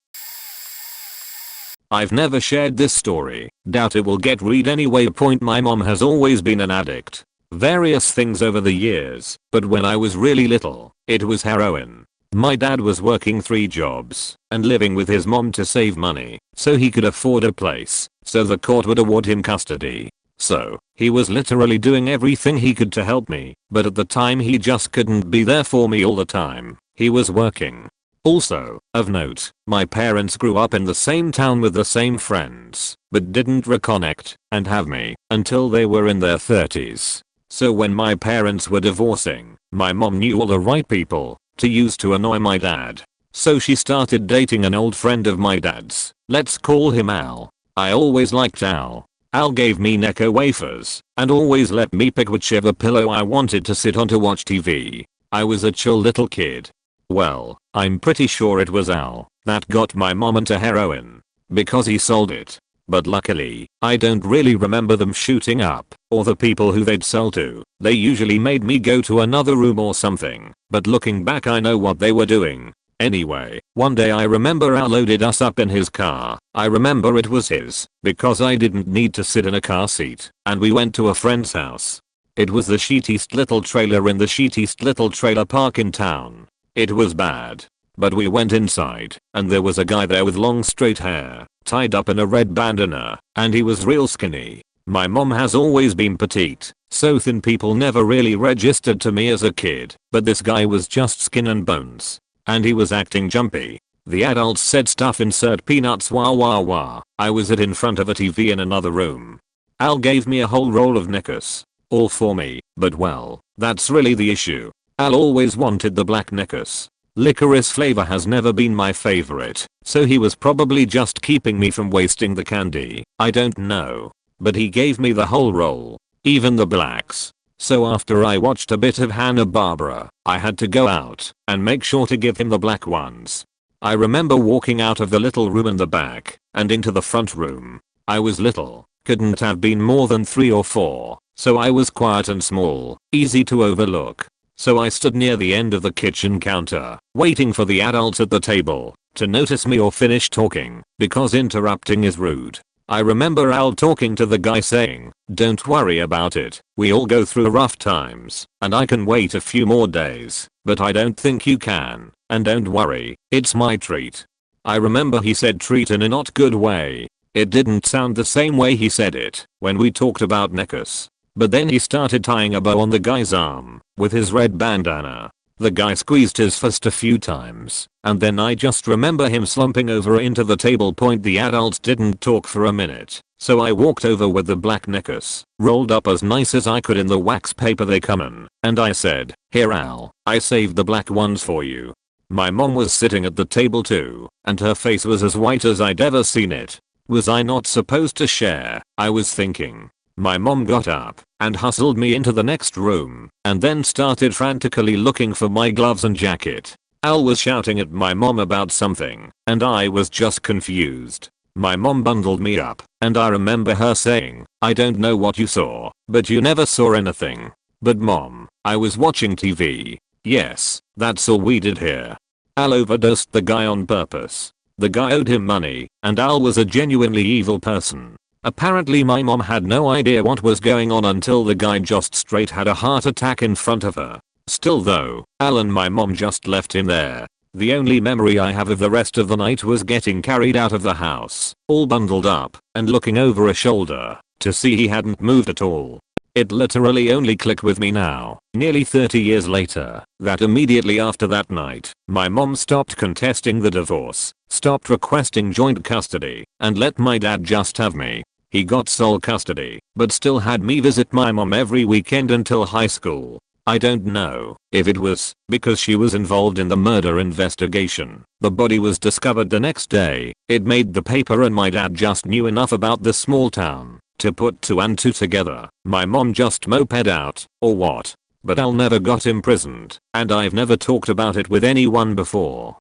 I've never shared this story. Doubt it will get read anyway. My mom has always been an addict. Various things over the years, but when I was really little, it was heroin. My dad was working 3 jobs and living with his mom to save money so he could afford a place so the court would award him custody. So, he was literally doing everything he could to help me, but at the time he just couldn't be there for me all the time. He was working. Also, of note, my parents grew up in the same town with the same friends, but didn't reconnect and have me until they were in their 30s. So when my parents were divorcing, my mom knew all the right people to use to annoy my dad. So she started dating an old friend of my dad's. Let's call him Al. I always liked Al. Al gave me Necco wafers and always let me pick whichever pillow I wanted to sit on to watch TV. I was a chill little kid. Well, I'm pretty sure it was Al that got my mom into heroin because he sold it. But luckily, I don't really remember them shooting up or the people who they'd sell to. They usually made me go to another room or something, but looking back I know what they were doing. Anyway, one day I remember Al loaded us up in his car. I remember it was his because I didn't need to sit in a car seat, and we went to a friend's house. It was the shittiest little trailer in the shittiest little trailer park in town. It was bad. But we went inside, and there was a guy there with long straight hair, tied up in a red bandana, and he was real skinny. My mom has always been petite, so thin people never really registered to me as a kid, but this guy was just skin and bones. And he was acting jumpy. The adults said stuff, insert peanuts, wah wah wah. I was in front of a TV in another room. Al gave me a whole roll of Knickers. All for me, but well, that's really the issue. Al always wanted the black Knickers. Licorice flavor has never been my favorite, so he was probably just keeping me from wasting the candy. I don't know. But he gave me the whole roll. Even the blacks. So after I watched a bit of Hanna-Barbera, I had to go out and make sure to give him the black ones. I remember walking out of the little room in the back and into the front room. I was little, couldn't have been more than 3 or 4, so I was quiet and small, easy to overlook. So I stood near the end of the kitchen counter, waiting for the adults at the table to notice me or finish talking, because interrupting is rude. I remember Al talking to the guy saying, "Don't worry about it, we all go through rough times, and I can wait a few more days, but I don't think you can, and don't worry, it's my treat." I remember he said treat in a not good way. It didn't sound the same way he said it when we talked about necklace. But then he started tying a bow on the guy's arm with his red bandana. The guy squeezed his fist a few times, and then I just remember him slumping over into the table. The adults didn't talk for a minute, so I walked over with the black necklace, rolled up as nice as I could in the wax paper they come in, and I said, "Here Al, I saved the black ones for you." My mom was sitting at the table too, and her face was as white as I'd ever seen it. Was I not supposed to share? I was thinking. My mom got up and hustled me into the next room and then started frantically looking for my gloves and jacket. Al was shouting at my mom about something and I was just confused. My mom bundled me up and I remember her saying, "I don't know what you saw, but you never saw anything." "But mom, I was watching TV." "Yes, that's all we did here." Al overdosed the guy on purpose. The guy owed him money and Al was a genuinely evil person. Apparently my mom had no idea what was going on until the guy just straight had a heart attack in front of her. Still though, Al and my mom just left him there. The only memory I have of the rest of the night was getting carried out of the house, all bundled up, and looking over a shoulder to see he hadn't moved at all. It literally only clicked with me now, nearly 30 years later, that immediately after that night, my mom stopped contesting the divorce, stopped requesting joint custody, and let my dad just have me. He got sole custody, but still had me visit my mom every weekend until high school. I don't know if it was because she was involved in the murder investigation. The body was discovered the next day. It made the paper and my dad just knew enough about the small town to put 2 and 2 together. My mom just moped out, or what? But Al never got imprisoned, and I've never talked about it with anyone before.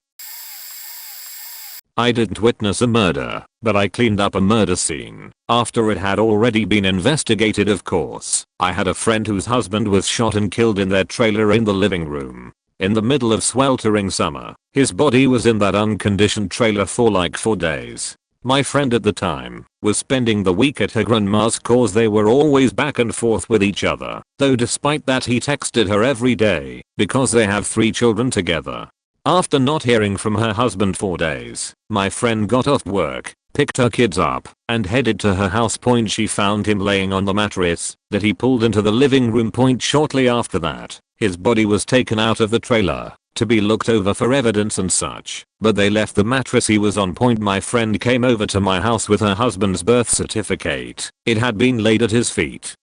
I didn't witness a murder, but I cleaned up a murder scene after it had already been investigated, of course. I had a friend whose husband was shot and killed in their trailer in the living room. In the middle of sweltering summer, his body was in that unconditioned trailer for like 4 days. My friend at the time was spending the week at her grandma's cause they were always back and forth with each other, though despite that he texted her every day because they have 3 children together. After not hearing from her husband for days, my friend got off work, picked her kids up, and headed to her house. She found him laying on the mattress that he pulled into the living room. Shortly after that, his body was taken out of the trailer to be looked over for evidence and such, but they left the mattress he was on. My friend came over to my house with her husband's birth certificate. It had been laid at his feet.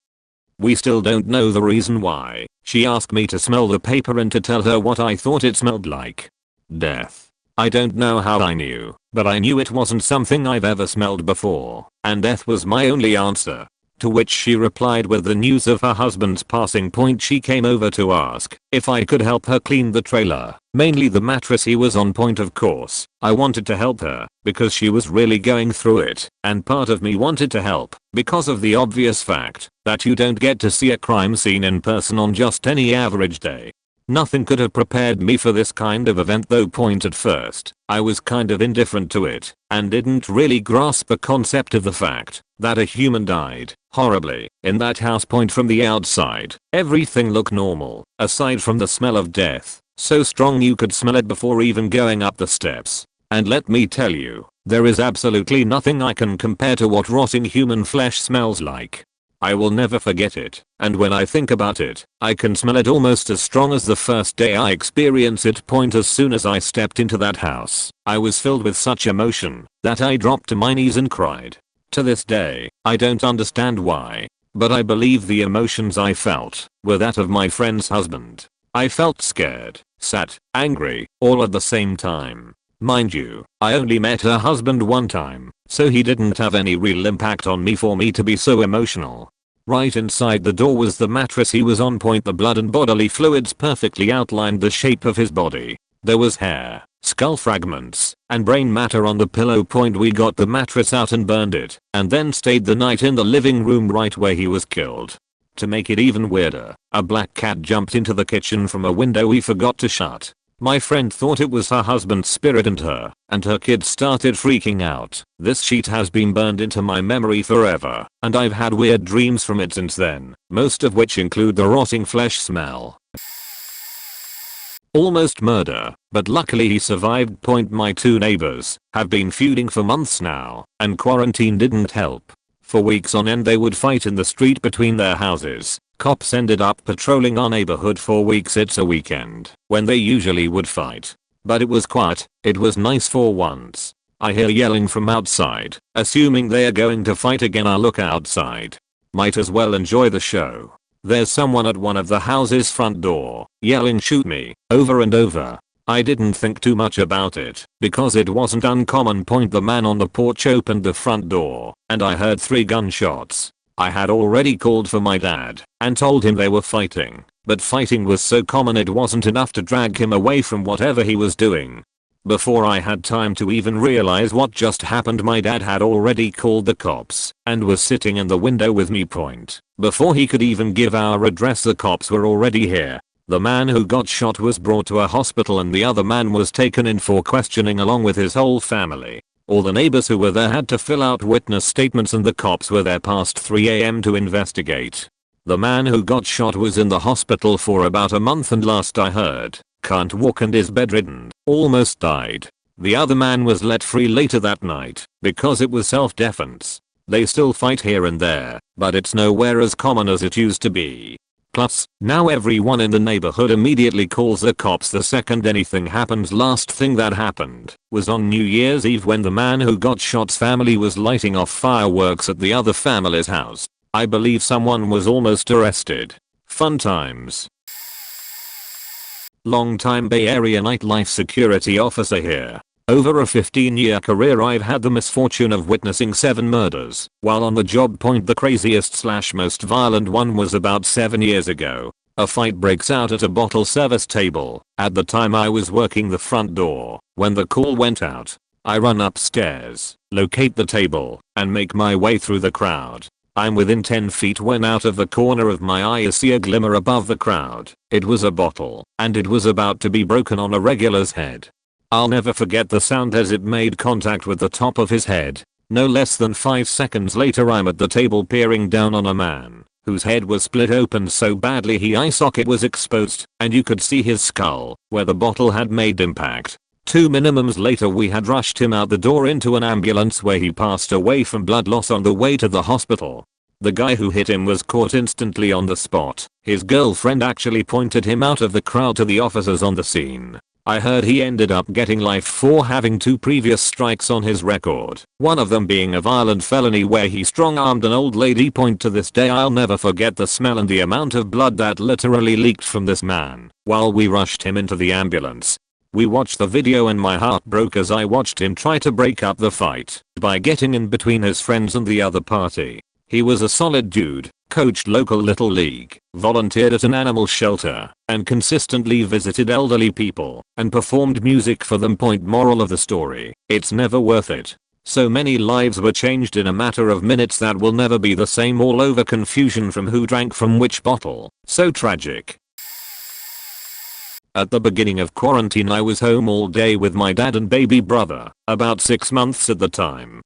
We still don't know the reason why. She asked me to smell the paper and to tell her what I thought it smelled like. Death. I don't know how I knew, but I knew it wasn't something I've ever smelled before, and death was my only answer. To which she replied with the news of her husband's passing. She came over to ask if I could help her clean the trailer, mainly the mattress he was on. Of course, I wanted to help her because she was really going through it, and part of me wanted to help because of the obvious fact that you don't get to see a crime scene in person on just any average day. Nothing could have prepared me for this kind of event though. At first, I was kind of indifferent to it and didn't really grasp the concept of the fact that a human died horribly in that house. From the outside, everything looked normal, aside from the smell of death, so strong you could smell it before even going up the steps. And let me tell you, there is absolutely nothing I can compare to what rotting human flesh smells like. I will never forget it, and when I think about it, I can smell it almost as strong as the first day I experienced it. As soon as I stepped into that house, I was filled with such emotion that I dropped to my knees and cried. To this day, I don't understand why, but I believe the emotions I felt were that of my friend's husband. I felt scared, sad, angry, all at the same time. Mind you, I only met her husband one time, so he didn't have any real impact on me for me to be so emotional. Right inside the door was the mattress he was on. The blood and bodily fluids perfectly outlined the shape of his body. There was hair, skull fragments, and brain matter on the pillow. We got the mattress out and burned it, and then stayed the night in the living room right where he was killed. To make it even weirder, a black cat jumped into the kitchen from a window we forgot to shut. My friend thought it was her husband's spirit and her kids started freaking out. This sheet has been burned into my memory forever, and I've had weird dreams from it since then, most of which include the rotting flesh smell. Almost murder, but luckily he survived. My two neighbors have been feuding for months now, and quarantine didn't help. For weeks on end they would fight in the street between their houses. Cops ended up patrolling our neighborhood for weeks. It's a weekend when they usually would fight. But it was quiet, it was nice for once. I hear yelling from outside, assuming they are going to fight again. I look outside. Might as well enjoy the show. There's someone at one of the house's front door, yelling "shoot me," over and over. I didn't think too much about it, because it wasn't uncommon. The man on the porch opened the front door, and I heard 3 gunshots. I had already called for my dad, and told him they were fighting, but fighting was so common it wasn't enough to drag him away from whatever he was doing. Before I had time to even realize what just happened, my dad had already called the cops, and was sitting in the window with me. Before he could even give our address, the cops were already here. The man who got shot was brought to a hospital and the other man was taken in for questioning along with his whole family. All the neighbors who were there had to fill out witness statements and the cops were there past 3 AM to investigate. The man who got shot was in the hospital for about a month and last I heard, can't walk and is bedridden, almost died. The other man was let free later that night because it was self-defense. They still fight here and there, but it's nowhere as common as it used to be. Plus, now everyone in the neighborhood immediately calls the cops the second anything happens. Last thing that happened was on New Year's Eve when the man who got shot's family was lighting off fireworks at the other family's house. I believe someone was almost arrested. Fun times. Longtime Bay Area nightlife security officer here. Over a 15-year career I've had the misfortune of witnessing 7 murders while on the job. The craziest / most violent one was about 7 years ago. A fight breaks out at a bottle service table. At the time I was working the front door. When the call went out, I run upstairs, locate the table, and make my way through the crowd. I'm within 10 feet when out of the corner of my eye I see a glimmer above the crowd. It was a bottle, and it was about to be broken on a regular's head. I'll never forget the sound as it made contact with the top of his head. No less than 5 seconds later I'm at the table peering down on a man whose head was split open so badly his eye socket was exposed and you could see his skull where the bottle had made impact. 2 minimums later we had rushed him out the door into an ambulance where he passed away from blood loss on the way to the hospital. The guy who hit him was caught instantly on the spot. His girlfriend actually pointed him out of the crowd to the officers on the scene. I heard he ended up getting life for having 2 previous strikes on his record, one of them being a violent felony where he strong-armed an old lady. To this day I'll never forget the smell and the amount of blood that literally leaked from this man while we rushed him into the ambulance. We watched the video and my heart broke as I watched him try to break up the fight by getting in between his friends and the other party. He was a solid dude, coached local little league, volunteered at an animal shelter, and consistently visited elderly people and performed music for them. Moral of the story, it's never worth it. So many lives were changed in a matter of minutes that will never be the same, all over confusion from who drank from which bottle. So tragic. At the beginning of quarantine I was home all day with my dad and baby brother, about 6 months at the time.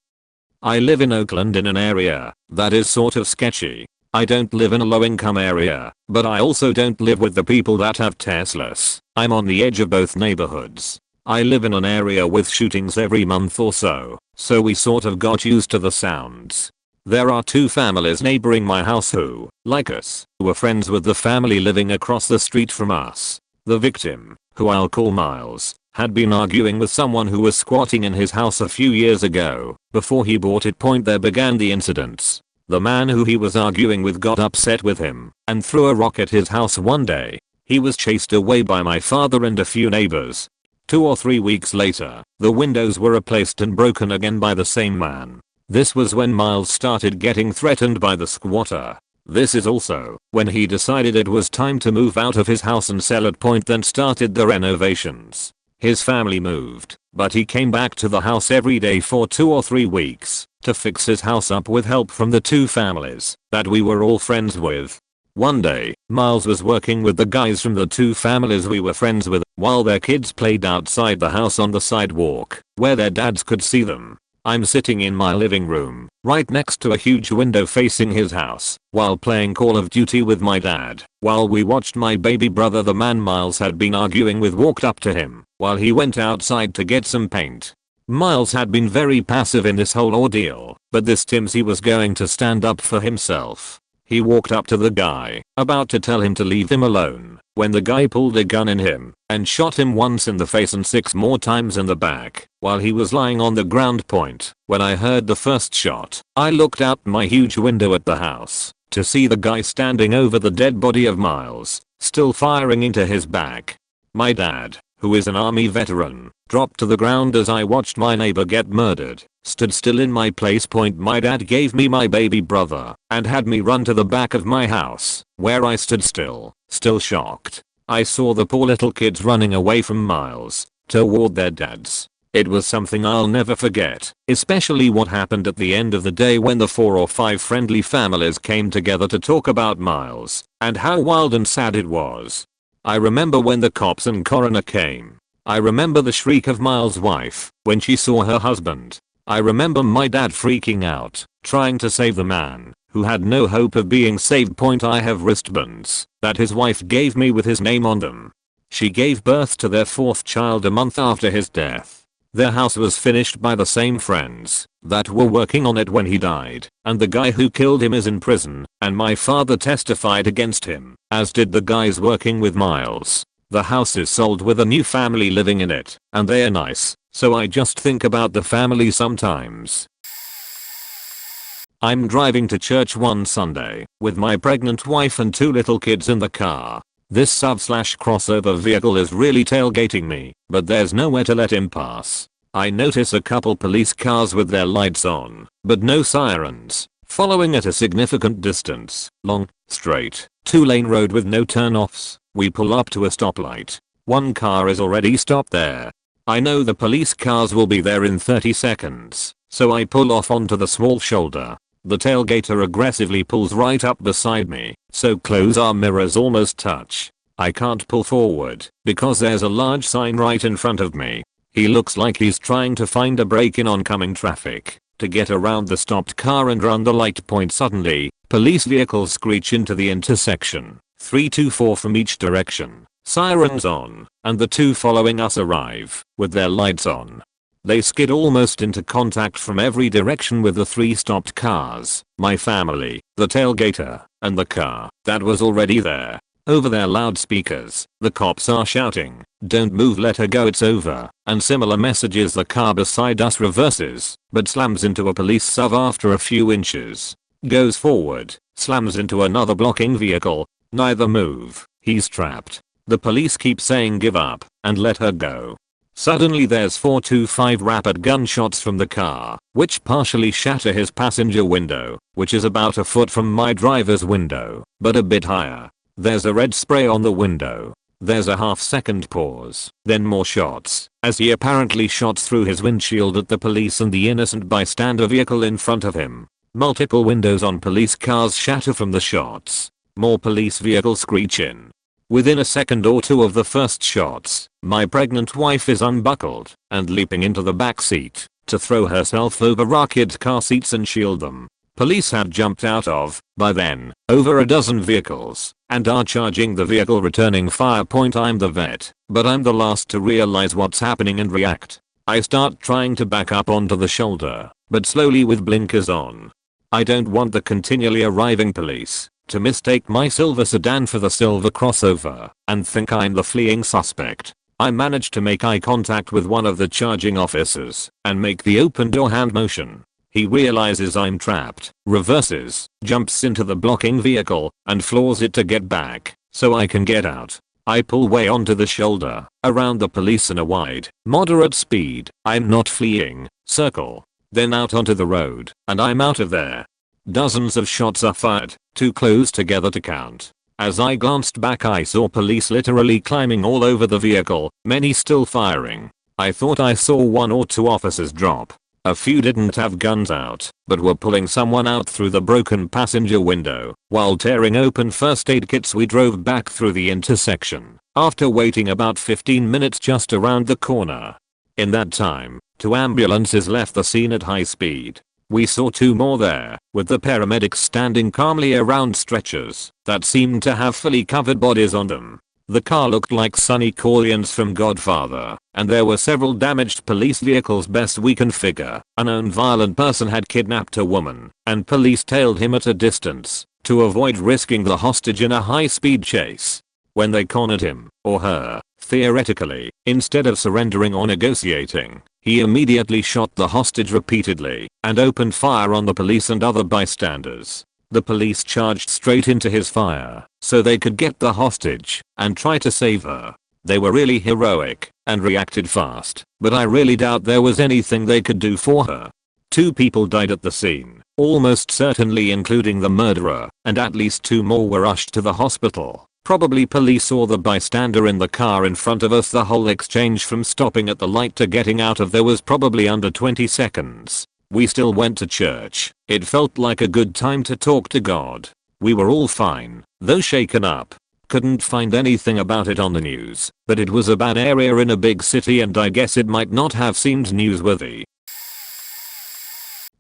I live in Oakland in an area that is sort of sketchy. I don't live in a low-income area, but I also don't live with the people that have Teslas. I'm on the edge of both neighborhoods. I live in an area with shootings every month or so we sort of got used to the sounds. There are 2 families neighboring my house who, like us, were friends with the family living across the street from us. The victim, who I'll call Miles, had been arguing with someone who was squatting in his house a few years ago. Before he bought it. There began the incidents. The man who he was arguing with got upset with him and threw a rock at his house one day. He was chased away by my father and a few neighbors. 2 or 3 weeks later, the windows were replaced and broken again by the same man. This was when Miles started getting threatened by the squatter. This is also when he decided it was time to move out of his house and sell at point, then started the renovations. His family moved, but he came back to the house every day for 2 or 3 weeks to fix his house up with help from the 2 families that we were all friends with. One day, Miles was working with the guys from the 2 families we were friends with while their kids played outside the house on the sidewalk where their dads could see them. I'm sitting in my living room, right next to a huge window facing his house, while playing Call of Duty with my dad, while we watched my baby brother, the man Miles had been arguing with, walked up to him while he went outside to get some paint. Miles had been very passive in this whole ordeal, but this times he was going to stand up for himself. He walked up to the guy, about to tell him to leave him alone, when the guy pulled a gun in him and shot him once in the face and 6 more times in the back while he was lying on the ground. When I heard the first shot, I looked out my huge window at the house to see the guy standing over the dead body of Miles, still firing into his back. My dad, who is an army veteran, dropped to the ground as I watched my neighbor get murdered, stood still in my place. My dad gave me my baby brother and had me run to the back of my house, where I stood still shocked. I saw the poor little kids running away from Miles toward their dads. It was something I'll never forget, especially what happened at the end of the day when the 4 or 5 friendly families came together to talk about Miles and how wild and sad it was. I remember when the cops and coroner came. I remember the shriek of Miles' wife when she saw her husband. I remember my dad freaking out, trying to save the man who had no hope of being saved. I have wristbands that his wife gave me with his name on them. She gave birth to their 4th child a month after his death. Their house was finished by the same friends that were working on it when he died, and the guy who killed him is in prison, and my father testified against him, as did the guys working with Miles. The house is sold with a new family living in it, and they are nice, so I just think about the family sometimes. I'm driving to church one Sunday with my pregnant wife and 2 little kids in the car. This sub/crossover vehicle is really tailgating me, but there's nowhere to let him pass. I notice a couple police cars with their lights on, but no sirens, following at a significant distance. Long, straight, 2-lane road with no turn-offs. We pull up to a stoplight. 1 car is already stopped there. I know the police cars will be there in 30 seconds, so I pull off onto the small shoulder. The tailgater aggressively pulls right up beside me, so close our mirrors almost touch. I can't pull forward because there's a large sign right in front of me. He looks like he's trying to find a break in oncoming traffic to get around the stopped car and run the light. Suddenly, police vehicles screech into the intersection, 3 to 4 from each direction, sirens on, and the 2 following us arrive with their lights on. They skid almost into contact from every direction with the 3 stopped cars, my family, the tailgater, and the car that was already there. Over their loudspeakers, the cops are shouting, "Don't move, let her go, it's over," and similar messages. The car beside us reverses, but slams into a police SUV after a few inches. Goes forward, slams into another blocking vehicle. Neither move, he's trapped. The police keep saying give up and let her go. Suddenly there's 4 to 5 rapid gunshots from the car, which partially shatter his passenger window, which is about a foot from my driver's window, but a bit higher. There's a red spray on the window. There's a half-second pause, then more shots, as he apparently shot through his windshield at the police and the innocent bystander vehicle in front of him. Multiple windows on police cars shatter from the shots. More police vehicles screech in. Within a second or 2 of the first shots, my pregnant wife is unbuckled and leaping into the back seat to throw herself over our kids' car seats and shield them. Police had jumped out of, by then, over a dozen vehicles and are charging the vehicle returning fire. I'm the vet, but I'm the last to realize what's happening and react. I start trying to back up onto the shoulder, but slowly with blinkers on. I don't want the continually arriving police to mistake my silver sedan for the silver crossover and think I'm the fleeing suspect. I manage to make eye contact with one of the charging officers and make the open door hand motion. He realizes I'm trapped, reverses, jumps into the blocking vehicle, and floors it to get back so I can get out. I pull way onto the shoulder, around the police in a wide, moderate speed. I'm not fleeing, circle, then out onto the road, and I'm out of there. Dozens of shots are fired, too close together to count. As I glanced back I saw police literally climbing all over the vehicle, many still firing. I thought I saw 1 or 2 officers drop. A few didn't have guns out, but were pulling someone out through the broken passenger window. While tearing open first aid kits we drove back through the intersection, after waiting about 15 minutes just around the corner. In that time, 2 ambulances left the scene at high speed. We saw 2 more there, with the paramedics standing calmly around stretchers that seemed to have fully covered bodies on them. The car looked like Sonny Corleone's from Godfather, and there were several damaged police vehicles best we can figure. An unknown violent person had kidnapped a woman, and police tailed him at a distance to avoid risking the hostage in a high-speed chase. When they cornered him, or her, theoretically, instead of surrendering or negotiating, he immediately shot the hostage repeatedly and opened fire on the police and other bystanders. The police charged straight into his fire so they could get the hostage and try to save her. They were really heroic and reacted fast, but I really doubt there was anything they could do for her. 2 people died at the scene, almost certainly including the murderer, and at least 2 more were rushed to the hospital. Probably police or the bystander in the car in front of us. The whole exchange from stopping at the light to getting out of there was probably under 20 seconds. We still went to church. It felt like a good time to talk to God. We were all fine, though shaken up. Couldn't find anything about it on the news, but it was a bad area in a big city and I guess it might not have seemed newsworthy.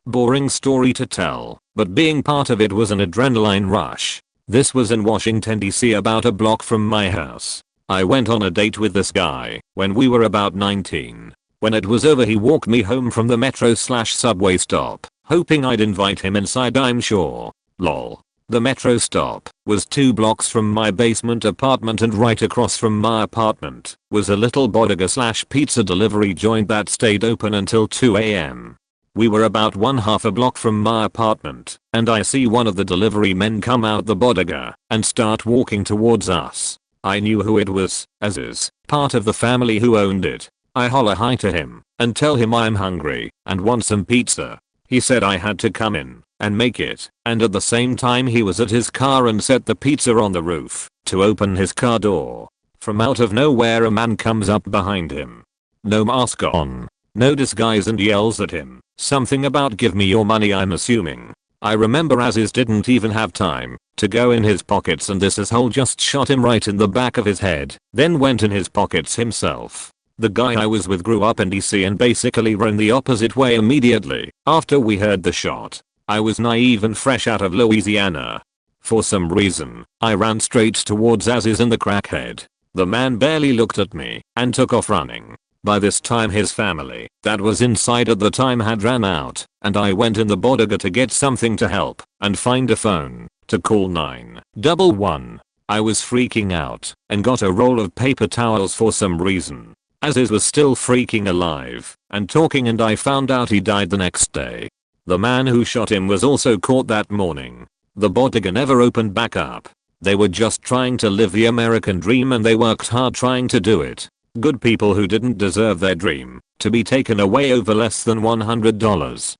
Boring story to tell, but being part of it was an adrenaline rush. This was in Washington DC, about a block from my house. I went on a date with this guy when we were about 19. When it was over he walked me home from the metro/subway stop, hoping I'd invite him inside I'm sure. Lol. The metro stop was 2 blocks from my basement apartment and right across from my apartment was a little bodega/pizza delivery joint that stayed open until 2 AM. We were about 1/2 a block from my apartment, and I see one of the delivery men come out the bodega and start walking towards us. I knew who it was, as is part of the family who owned it. I holler hi to him and tell him I'm hungry and want some pizza. He said I had to come in and make it, and at the same time he was at his car and set the pizza on the roof to open his car door. From out of nowhere a man comes up behind him. No mask on, no disguise, and yells at him something about give me your money, I'm assuming. I remember Aziz didn't even have time to go in his pockets and this asshole just shot him right in the back of his head, then went in his pockets himself. The guy I was with grew up in DC and basically ran the opposite way immediately after we heard the shot. I was naive and fresh out of Louisiana. For some reason, I ran straight towards Aziz and the crackhead. The man barely looked at me and took off running. By this time his family that was inside at the time had ran out, and I went in the bodega to get something to help and find a phone to call 911. I was freaking out and got a roll of paper towels for some reason. Aziz was still freaking alive and talking, and I found out he died the next day. The man who shot him was also caught that morning. The bodega never opened back up. They were just trying to live the American dream and they worked hard trying to do it. Good people who didn't deserve their dream to be taken away over less than $100.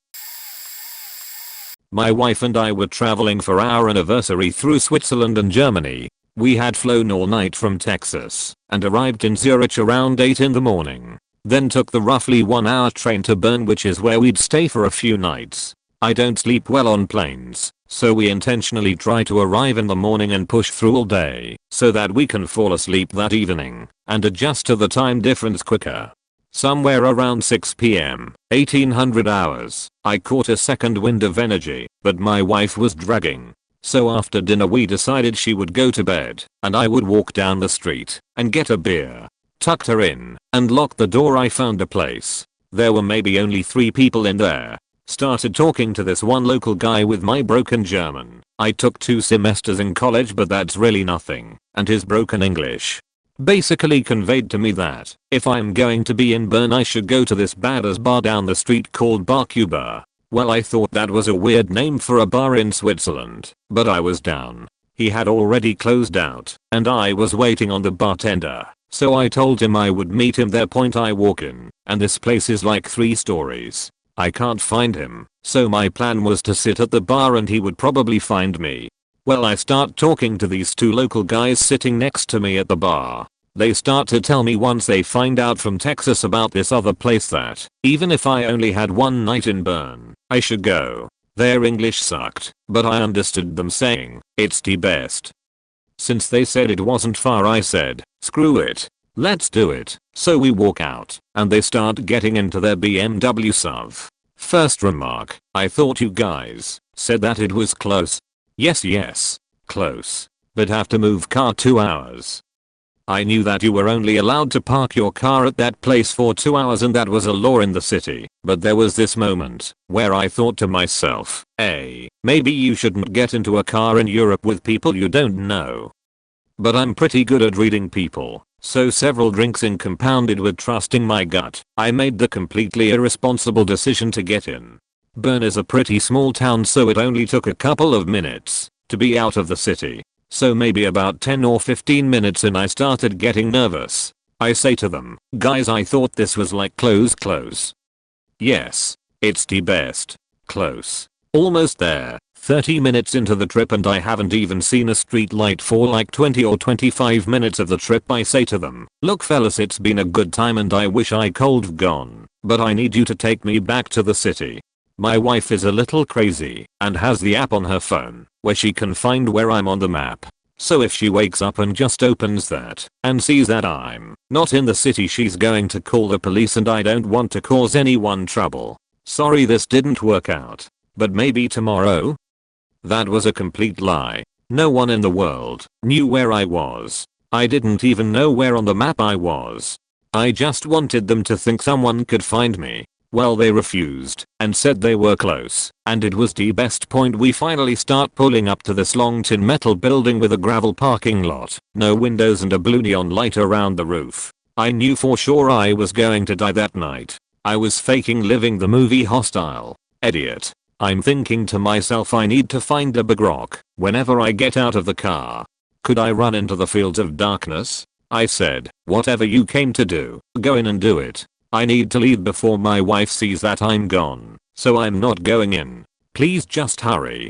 My wife and I were traveling for our anniversary through Switzerland and Germany. We had flown all night from Texas and arrived in Zurich around 8 in the morning. Then took the roughly 1-hour train to Bern, which is where we'd stay for a few nights. I don't sleep well on planes, so we intentionally try to arrive in the morning and push through all day so that we can fall asleep that evening and adjust to the time difference quicker. Somewhere around 6 PM, 1800 hours, I caught a second wind of energy, but my wife was dragging. So after dinner we decided she would go to bed and I would walk down the street and get a beer. Tucked her in and locked the door. I found a place. There were maybe only 3 people in there. Started talking to this one local guy with my broken German. I took 2 semesters in college, but that's really nothing, and his broken English basically conveyed to me that if I'm going to be in Bern I should go to this badass bar down the street called Bar Cuba. Well, I thought that was a weird name for a bar in Switzerland, but I was down. He had already closed out and I was waiting on the bartender, so I told him I would meet him there. I walk in and this place is like 3 stories. I can't find him, so my plan was to sit at the bar and he would probably find me. Well, I start talking to these two local guys sitting next to me at the bar. They start to tell me once they find out from Texas about this other place that, even if I only had one night in Bern, I should go. Their English sucked, but I understood them saying, "It's the best." Since they said it wasn't far, I said, "Screw it. Let's do it." So we walk out, and they start getting into their BMW SUV. First remark, I thought you guys said that it was close. Yes, close. But have to move car 2 hours. I knew that you were only allowed to park your car at that place for 2 hours and that was a law in the city, but there was this moment where I thought to myself, maybe you shouldn't get into a car in Europe with people you don't know. But I'm pretty good at reading people, so several drinks in compounded with trusting my gut, I made the completely irresponsible decision to get in. Bern is a pretty small town, so it only took a couple of minutes to be out of the city. So maybe about 10 or 15 minutes in I started getting nervous. I say to them, "Guys, I thought this was like close. Yes, it's the best. Close. Almost there. 30 minutes into the trip and I haven't even seen a street light for like 20 or 25 minutes of the trip. I say to them, "Look fellas, it's been a good time and I wish I could've gone, but I need you to take me back to the city." My wife is a little crazy and has the app on her phone where she can find where I'm on the map. So if she wakes up and just opens that and sees that I'm not in the city, she's going to call the police and I don't want to cause anyone trouble. Sorry this didn't work out, but maybe tomorrow? That was a complete lie. No one in the world knew where I was. I didn't even know where on the map I was. I just wanted them to think someone could find me. Well, they refused and said they were close, and it was the best point. We finally start pulling up to this long tin metal building with a gravel parking lot, no windows and a blue neon light around the roof. I knew for sure I was going to die that night. I was faking living the movie Hostile. Idiot. I'm thinking to myself, I need to find a big rock whenever I get out of the car. Could I run into the fields of darkness? I said, "Whatever you came to do, go in and do it. I need to leave before my wife sees that I'm gone, so I'm not going in. Please just hurry."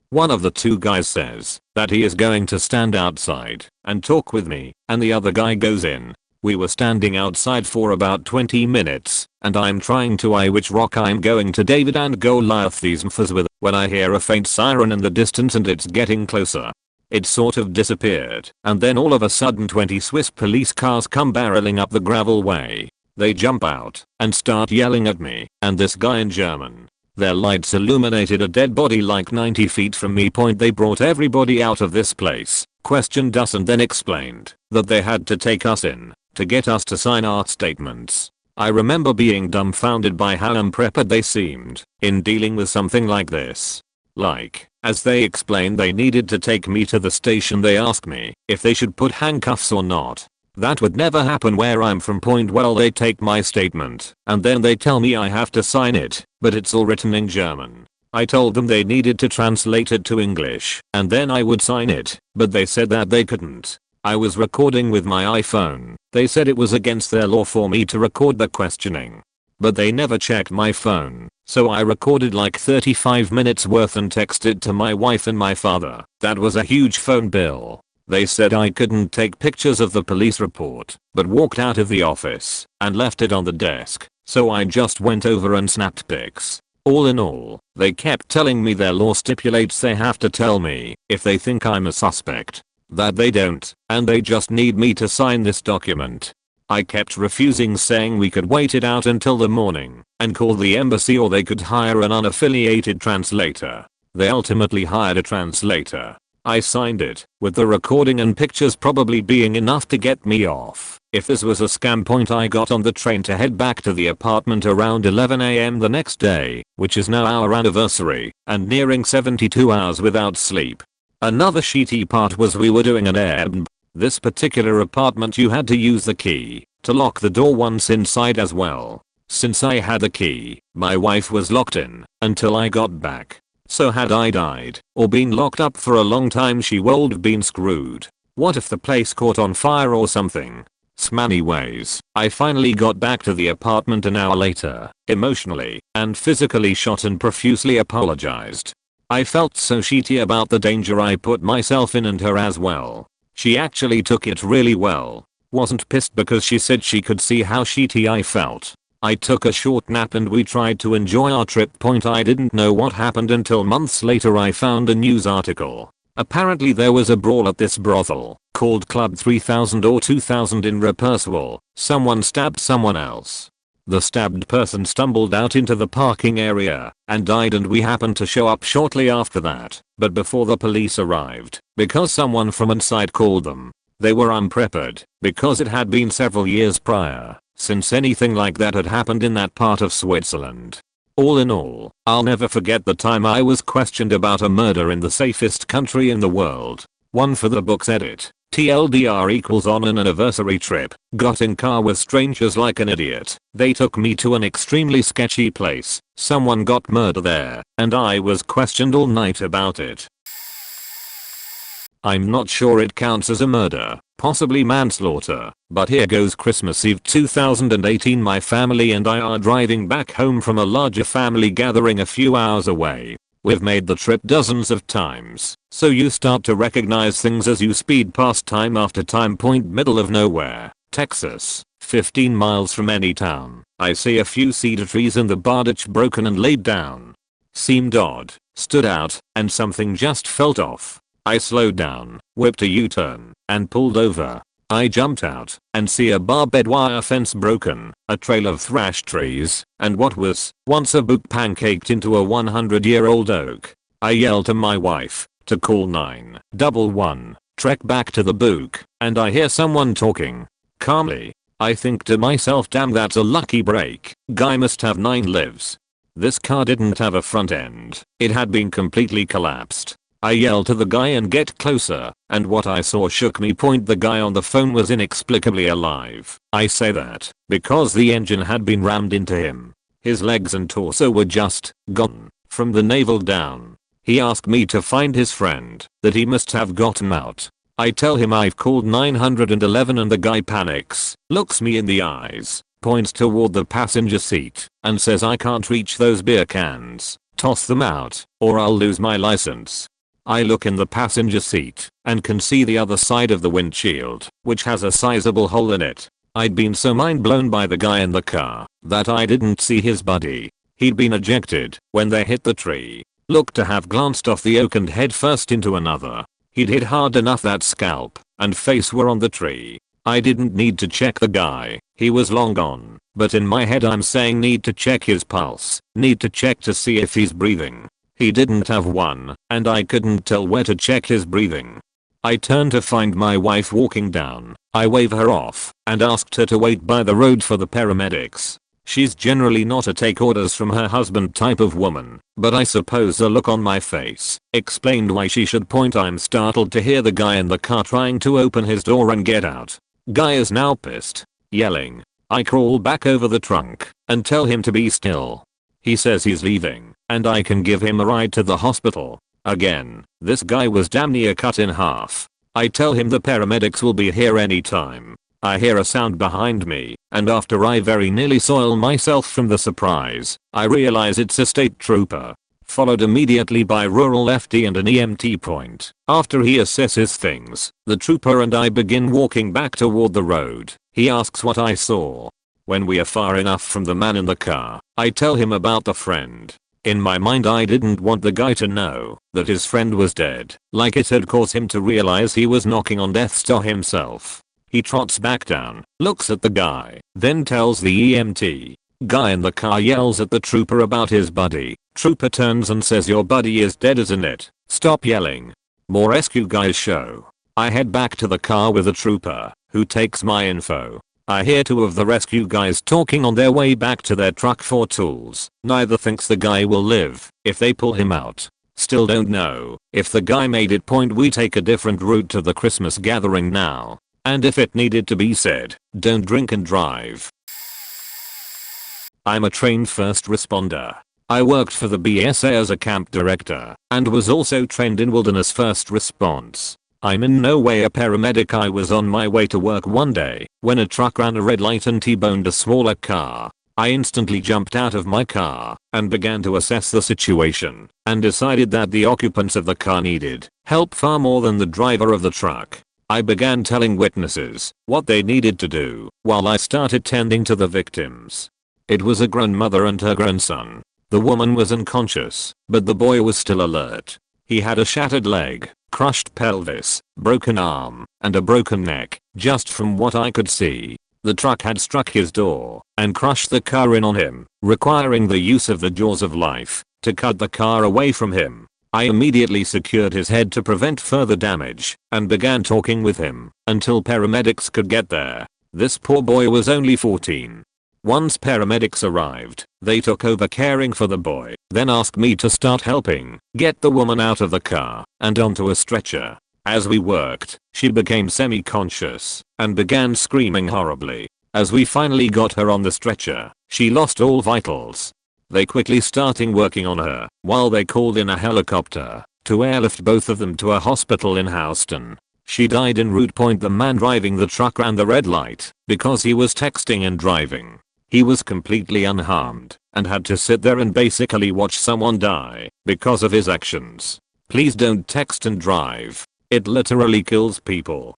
One of the two guys says that he is going to stand outside and talk with me, and the other guy goes in. We were standing outside for about 20 minutes, and I'm trying to eye which rock I'm going to David and Goliath these mfers with when I hear a faint siren in the distance and it's getting closer. It sort of disappeared, and then all of a sudden 20 Swiss police cars come barreling up the gravel way. They jump out and start yelling at me and this guy in German. Their lights illuminated a dead body like 90 feet from me. They brought everybody out of this place, questioned us and then explained that they had to take us in to get us to sign our statements. I remember being dumbfounded by how unprepared they seemed in dealing with something like this. Like, as they explained they needed to take me to the station, they asked me if they should put handcuffs or not. That would never happen where I'm from. Well, they take my statement and then they tell me I have to sign it, but it's all written in German. I told them they needed to translate it to English and then I would sign it, but they said that they couldn't. I was recording with my iPhone. They said it was against their law for me to record the questioning. But they never checked my phone, so I recorded like 35 minutes worth and texted to my wife and my father. That was a huge phone bill. They said I couldn't take pictures of the police report, but walked out of the office and left it on the desk, so I just went over and snapped pics. All in all, they kept telling me their law stipulates they have to tell me if they think I'm a suspect. That they don't, and they just need me to sign this document. I kept refusing, saying we could wait it out until the morning and call the embassy or they could hire an unaffiliated translator. They ultimately hired a translator. I signed it, with the recording and pictures probably being enough to get me off. If this was a scam. I got on the train to head back to the apartment around 11 AM the next day, which is now our anniversary, and nearing 72 hours without sleep. Another shitty part was we were doing an Airbnb. This particular apartment you had to use the key to lock the door once inside as well. Since I had the key, my wife was locked in until I got back. So had I died or been locked up for a long time, she would have been screwed. What if the place caught on fire or something? Anyways, I finally got back to the apartment an hour later, emotionally and physically shot and profusely apologized. I felt so shitty about the danger I put myself in and her as well. She actually took it really well. Wasn't pissed because she said she could see how shitty I felt. I took a short nap and we tried to enjoy our trip. I didn't know what happened until months later I found a news article. Apparently there was a brawl at this brothel, called Club 3000 or 2000 in Rapperswil. Someone stabbed someone else. The stabbed person stumbled out into the parking area and died, and we happened to show up shortly after that, but before the police arrived, because someone from inside called them. They were unprepared, because it had been several years prior since anything like that had happened in that part of Switzerland. All in all, I'll never forget the time I was questioned about a murder in the safest country in the world. One for the books edit. TLDR equals on an anniversary trip, got in car with strangers like an idiot. They took me to an extremely sketchy place. Someone got murdered there, and I was questioned all night about it. I'm not sure it counts as a murder, possibly manslaughter, but here goes. Christmas Eve 2018. My family and I are driving back home from a larger family gathering a few hours away. We've made the trip dozens of times, so you start to recognize things as you speed past time after time. Middle of nowhere, Texas, 15 miles from any town. I see a few cedar trees in the barditch broken and laid down. Seemed odd, stood out, and something just felt off. I slowed down, whipped a U-turn, and pulled over. I jumped out and see a barbed wire fence broken, a trail of thrashed trees, and what was once a book pancaked into a 100-year-old oak. I yelled to my wife to call 911, trek back to the book, and I hear someone talking calmly. I think to myself, damn, that's a lucky break. Guy must have 9 lives. This car didn't have a front end. It had been completely collapsed. I yelled to the guy and get closer, and what I saw shook me. The guy on the phone was inexplicably alive. I say that because the engine had been rammed into him. His legs and torso were just gone from the navel down. He asked me to find his friend, that he must have gotten out. I tell him I've called 911 and the guy panics, looks me in the eyes, points toward the passenger seat, and says I can't reach those beer cans. Toss them out, or I'll lose my license. I look in the passenger seat and can see the other side of the windshield, which has a sizable hole in it. I'd been so mind blown by the guy in the car that I didn't see his body. He'd been ejected when they hit the tree. Looked to have glanced off the oak and head first into another. He'd hit hard enough that scalp and face were on the tree. I didn't need to check the guy, he was long gone, but in my head I'm saying need to check his pulse, need to check to see if he's breathing. He didn't have one, and I couldn't tell where to check his breathing. I turned to find my wife walking down. I waved her off and asked her to wait by the road for the paramedics. She's generally not a take orders from her husband type of woman, but I suppose the look on my face explained why she should point. I'm startled to hear the guy in the car trying to open his door and get out. Guy is now pissed, yelling. I crawl back over the trunk and tell him to be still. He says he's leaving, and I can give him a ride to the hospital. Again, this guy was damn near cut in half. I tell him the paramedics will be here anytime. I hear a sound behind me, and after I very nearly soil myself from the surprise, I realize it's a state trooper. Followed immediately by rural FD and an EMT point. After he assesses things, the trooper and I begin walking back toward the road. He asks what I saw. When we are far enough from the man in the car, I tell him about the friend. In my mind I didn't want the guy to know that his friend was dead, like it had caused him to realize he was knocking on death's door himself. He trots back down, looks at the guy, then tells the EMT. Guy in the car yells at the trooper about his buddy. Trooper turns and says your buddy is dead, isn't it? Stop yelling. More rescue guys show. I head back to the car with the trooper, who takes my info. I hear 2 of the rescue guys talking on their way back to their truck for tools. Neither thinks the guy will live if they pull him out. Still don't know if the guy made it. We take a different route to the Christmas gathering now. And if it needed to be said, don't drink and drive. I'm a trained first responder. I worked for the BSA as a camp director and was also trained in wilderness first response. I'm in no way a paramedic. I was on my way to work one day when a truck ran a red light and T-boned a smaller car. I instantly jumped out of my car and began to assess the situation and decided that the occupants of the car needed help far more than the driver of the truck. I began telling witnesses what they needed to do while I started tending to the victims. It was a grandmother and her grandson. The woman was unconscious, but the boy was still alert. He had a shattered leg, crushed pelvis, broken arm, and a broken neck, just from what I could see. The truck had struck his door and crushed the car in on him, requiring the use of the jaws of life to cut the car away from him. I immediately secured his head to prevent further damage and began talking with him until paramedics could get there. This poor boy was only 14. Once paramedics arrived, they took over caring for the boy, then asked me to start helping get the woman out of the car and onto a stretcher. As we worked, she became semi-conscious and began screaming horribly. As we finally got her on the stretcher, she lost all vitals. They quickly started working on her while they called in a helicopter to airlift both of them to a hospital in Houston. She died en route. The man driving the truck ran the red light because he was texting and driving. He was completely unharmed and had to sit there and basically watch someone die because of his actions. Please don't text and drive. It literally kills people.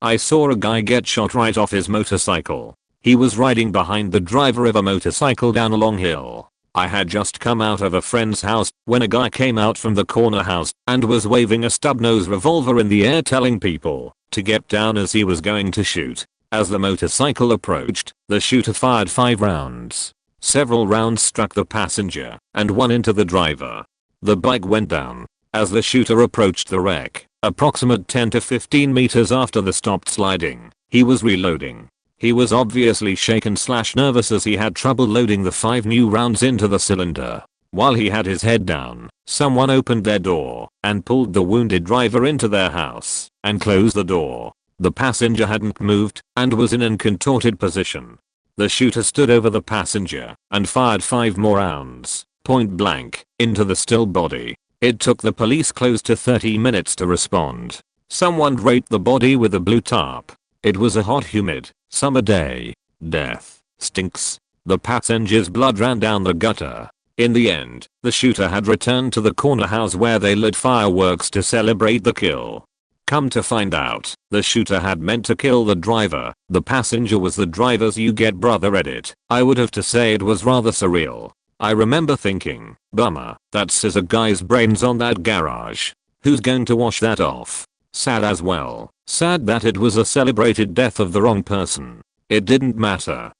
I saw a guy get shot right off his motorcycle. He was riding behind the driver of a motorcycle down a long hill. I had just come out of a friend's house when a guy came out from the corner house and was waving a stub-nose revolver in the air, telling people to get down as he was going to shoot. As the motorcycle approached, the shooter fired 5 rounds. Several rounds struck the passenger and one into the driver. The bike went down. As the shooter approached the wreck, approximate 10 to 15 meters after the stopped sliding, he was reloading. He was obviously shaken/nervous as he had trouble loading the 5 new rounds into the cylinder. While he had his head down, someone opened their door and pulled the wounded driver into their house and closed the door. The passenger hadn't moved and was in an contorted position. The shooter stood over the passenger and fired 5 more rounds, point blank, into the still body. It took the police close to 30 minutes to respond. Someone draped the body with a blue tarp. It was a hot, humid summer day. Death stinks. The passenger's blood ran down the gutter. In the end, the shooter had returned to the corner house where they lit fireworks to celebrate the kill. Come to find out, the shooter had meant to kill the driver. The passenger was the driver's you get brother edit. I would have to say it was rather surreal. I remember thinking, bummer, that scissor guy's brains on that garage. Who's going to wash that off? Sad as well. Sad that it was a celebrated death of the wrong person. It didn't matter.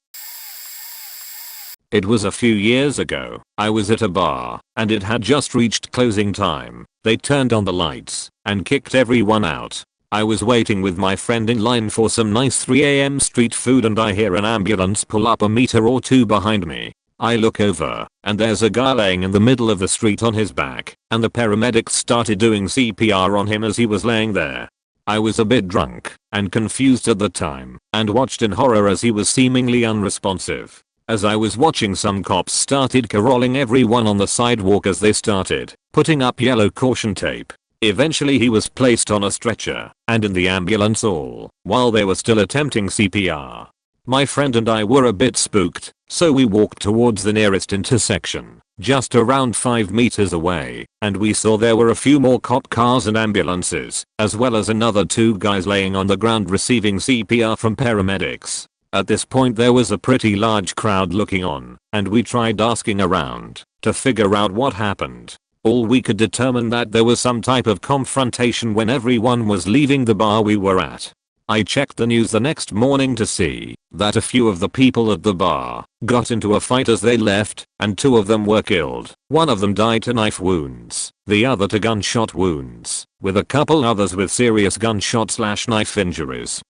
It was a few years ago. I was at a bar and it had just reached closing time. They turned on the lights and kicked everyone out. I was waiting with my friend in line for some nice 3 AM street food and I hear an ambulance pull up a meter or two behind me. I look over and there's a guy laying in the middle of the street on his back and the paramedics started doing CPR on him as he was laying there. I was a bit drunk and confused at the time and watched in horror as he was seemingly unresponsive. As I was watching, some cops started caroling everyone on the sidewalk as they started putting up yellow caution tape. Eventually he was placed on a stretcher and in the ambulance all while they were still attempting CPR. My friend and I were a bit spooked, so we walked towards the nearest intersection, just around 5 meters away, and we saw there were a few more cop cars and ambulances, as well as another 2 guys laying on the ground receiving CPR from paramedics. At this point there was a pretty large crowd looking on, and we tried asking around to figure out what happened. All we could determine that there was some type of confrontation when everyone was leaving the bar we were at. I checked the news the next morning to see that a few of the people at the bar got into a fight as they left, and 2 of them were killed. One of them died to knife wounds, the other to gunshot wounds, with a couple others with serious gunshot/knife injuries.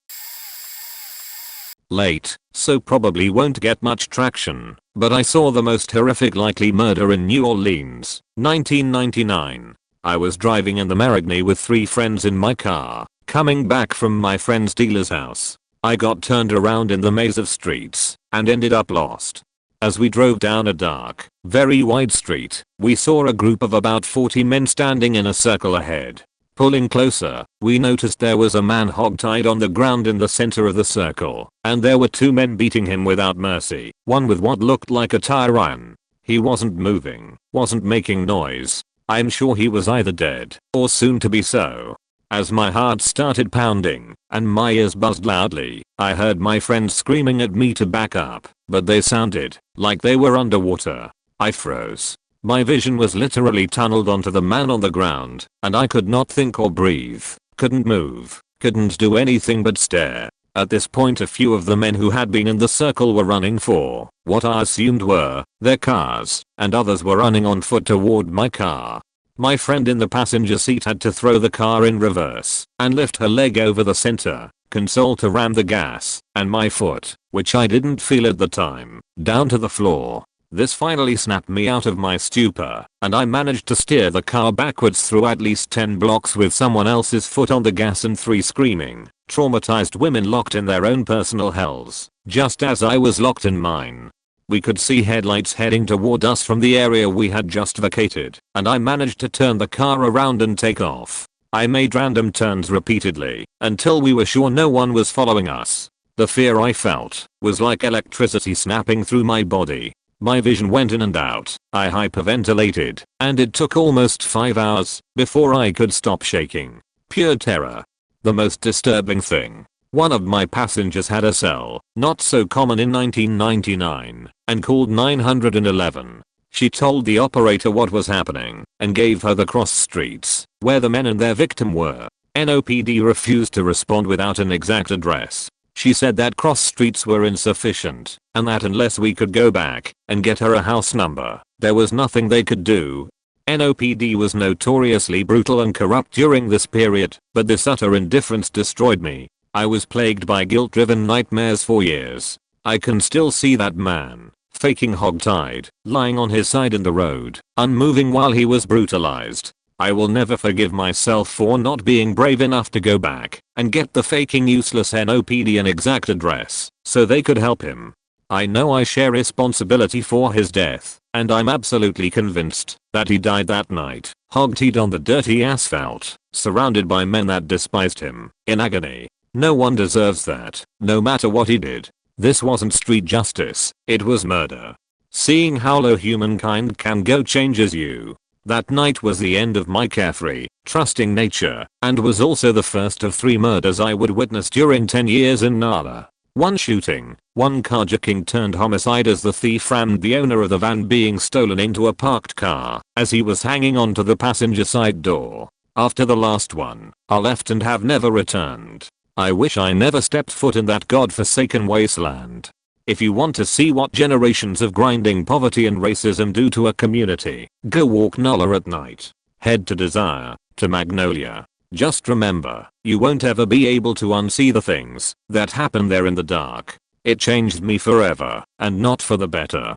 Late, so probably won't get much traction, but I saw the most horrific likely murder in New Orleans, 1999. I was driving in the Marigny with 3 friends in my car, coming back from my friend's dealer's house. I got turned around in the maze of streets and ended up lost. As we drove down a dark, very wide street, we saw a group of about 40 men standing in a circle ahead. Pulling closer, we noticed there was a man hogtied on the ground in the center of the circle, and there were two men beating him without mercy, one with what looked like a tire iron. He wasn't moving, wasn't making noise. I'm sure he was either dead or soon to be so. As my heart started pounding and my ears buzzed loudly, I heard my friends screaming at me to back up, but they sounded like they were underwater. I froze. My vision was literally tunneled onto the man on the ground, and I could not think or breathe, couldn't move, couldn't do anything but stare. At this point a few of the men who had been in the circle were running for what I assumed were their cars, and others were running on foot toward my car. My friend in the passenger seat had to throw the car in reverse and lift her leg over the center console to ram the gas and my foot, which I didn't feel at the time, down to the floor. This finally snapped me out of my stupor, and I managed to steer the car backwards through at least 10 blocks with someone else's foot on the gas and 3 screaming, traumatized women locked in their own personal hells, just as I was locked in mine. We could see headlights heading toward us from the area we had just vacated, and I managed to turn the car around and take off. I made random turns repeatedly until we were sure no one was following us. The fear I felt was like electricity snapping through my body. My vision went in and out, I hyperventilated, and it took almost 5 hours before I could stop shaking. Pure terror. The most disturbing thing. One of my passengers had a cell, not so common in 1999, and called 911. She told the operator what was happening and gave her the cross streets where the men and their victim were. NOPD refused to respond without an exact address. She said that cross streets were insufficient and that unless we could go back and get her a house number, there was nothing they could do. NOPD was notoriously brutal and corrupt during this period, but this utter indifference destroyed me. I was plagued by guilt-driven nightmares for years. I can still see that man, faking hogtied, lying on his side in the road, unmoving while he was brutalized. I will never forgive myself for not being brave enough to go back and get the faking useless NOPD an exact address so they could help him. I know I share responsibility for his death, and I'm absolutely convinced that he died that night, hog-tied on the dirty asphalt, surrounded by men that despised him, in agony. No one deserves that, no matter what he did. This wasn't street justice, it was murder. Seeing how low humankind can go changes you. That night was the end of my carefree, trusting nature, and was also the first of 3 murders I would witness during 10 years in Nala. One shooting, one carjacking turned homicide as the thief rammed the owner of the van being stolen into a parked car as he was hanging onto the passenger side door. After the last one, I left and have never returned. I wish I never stepped foot in that godforsaken wasteland. If you want to see what generations of grinding poverty and racism do to a community, go walk Nala at night. Head to Desire, to Magnolia. Just remember, you won't ever be able to unsee the things that happen there in the dark. It changed me forever, and not for the better.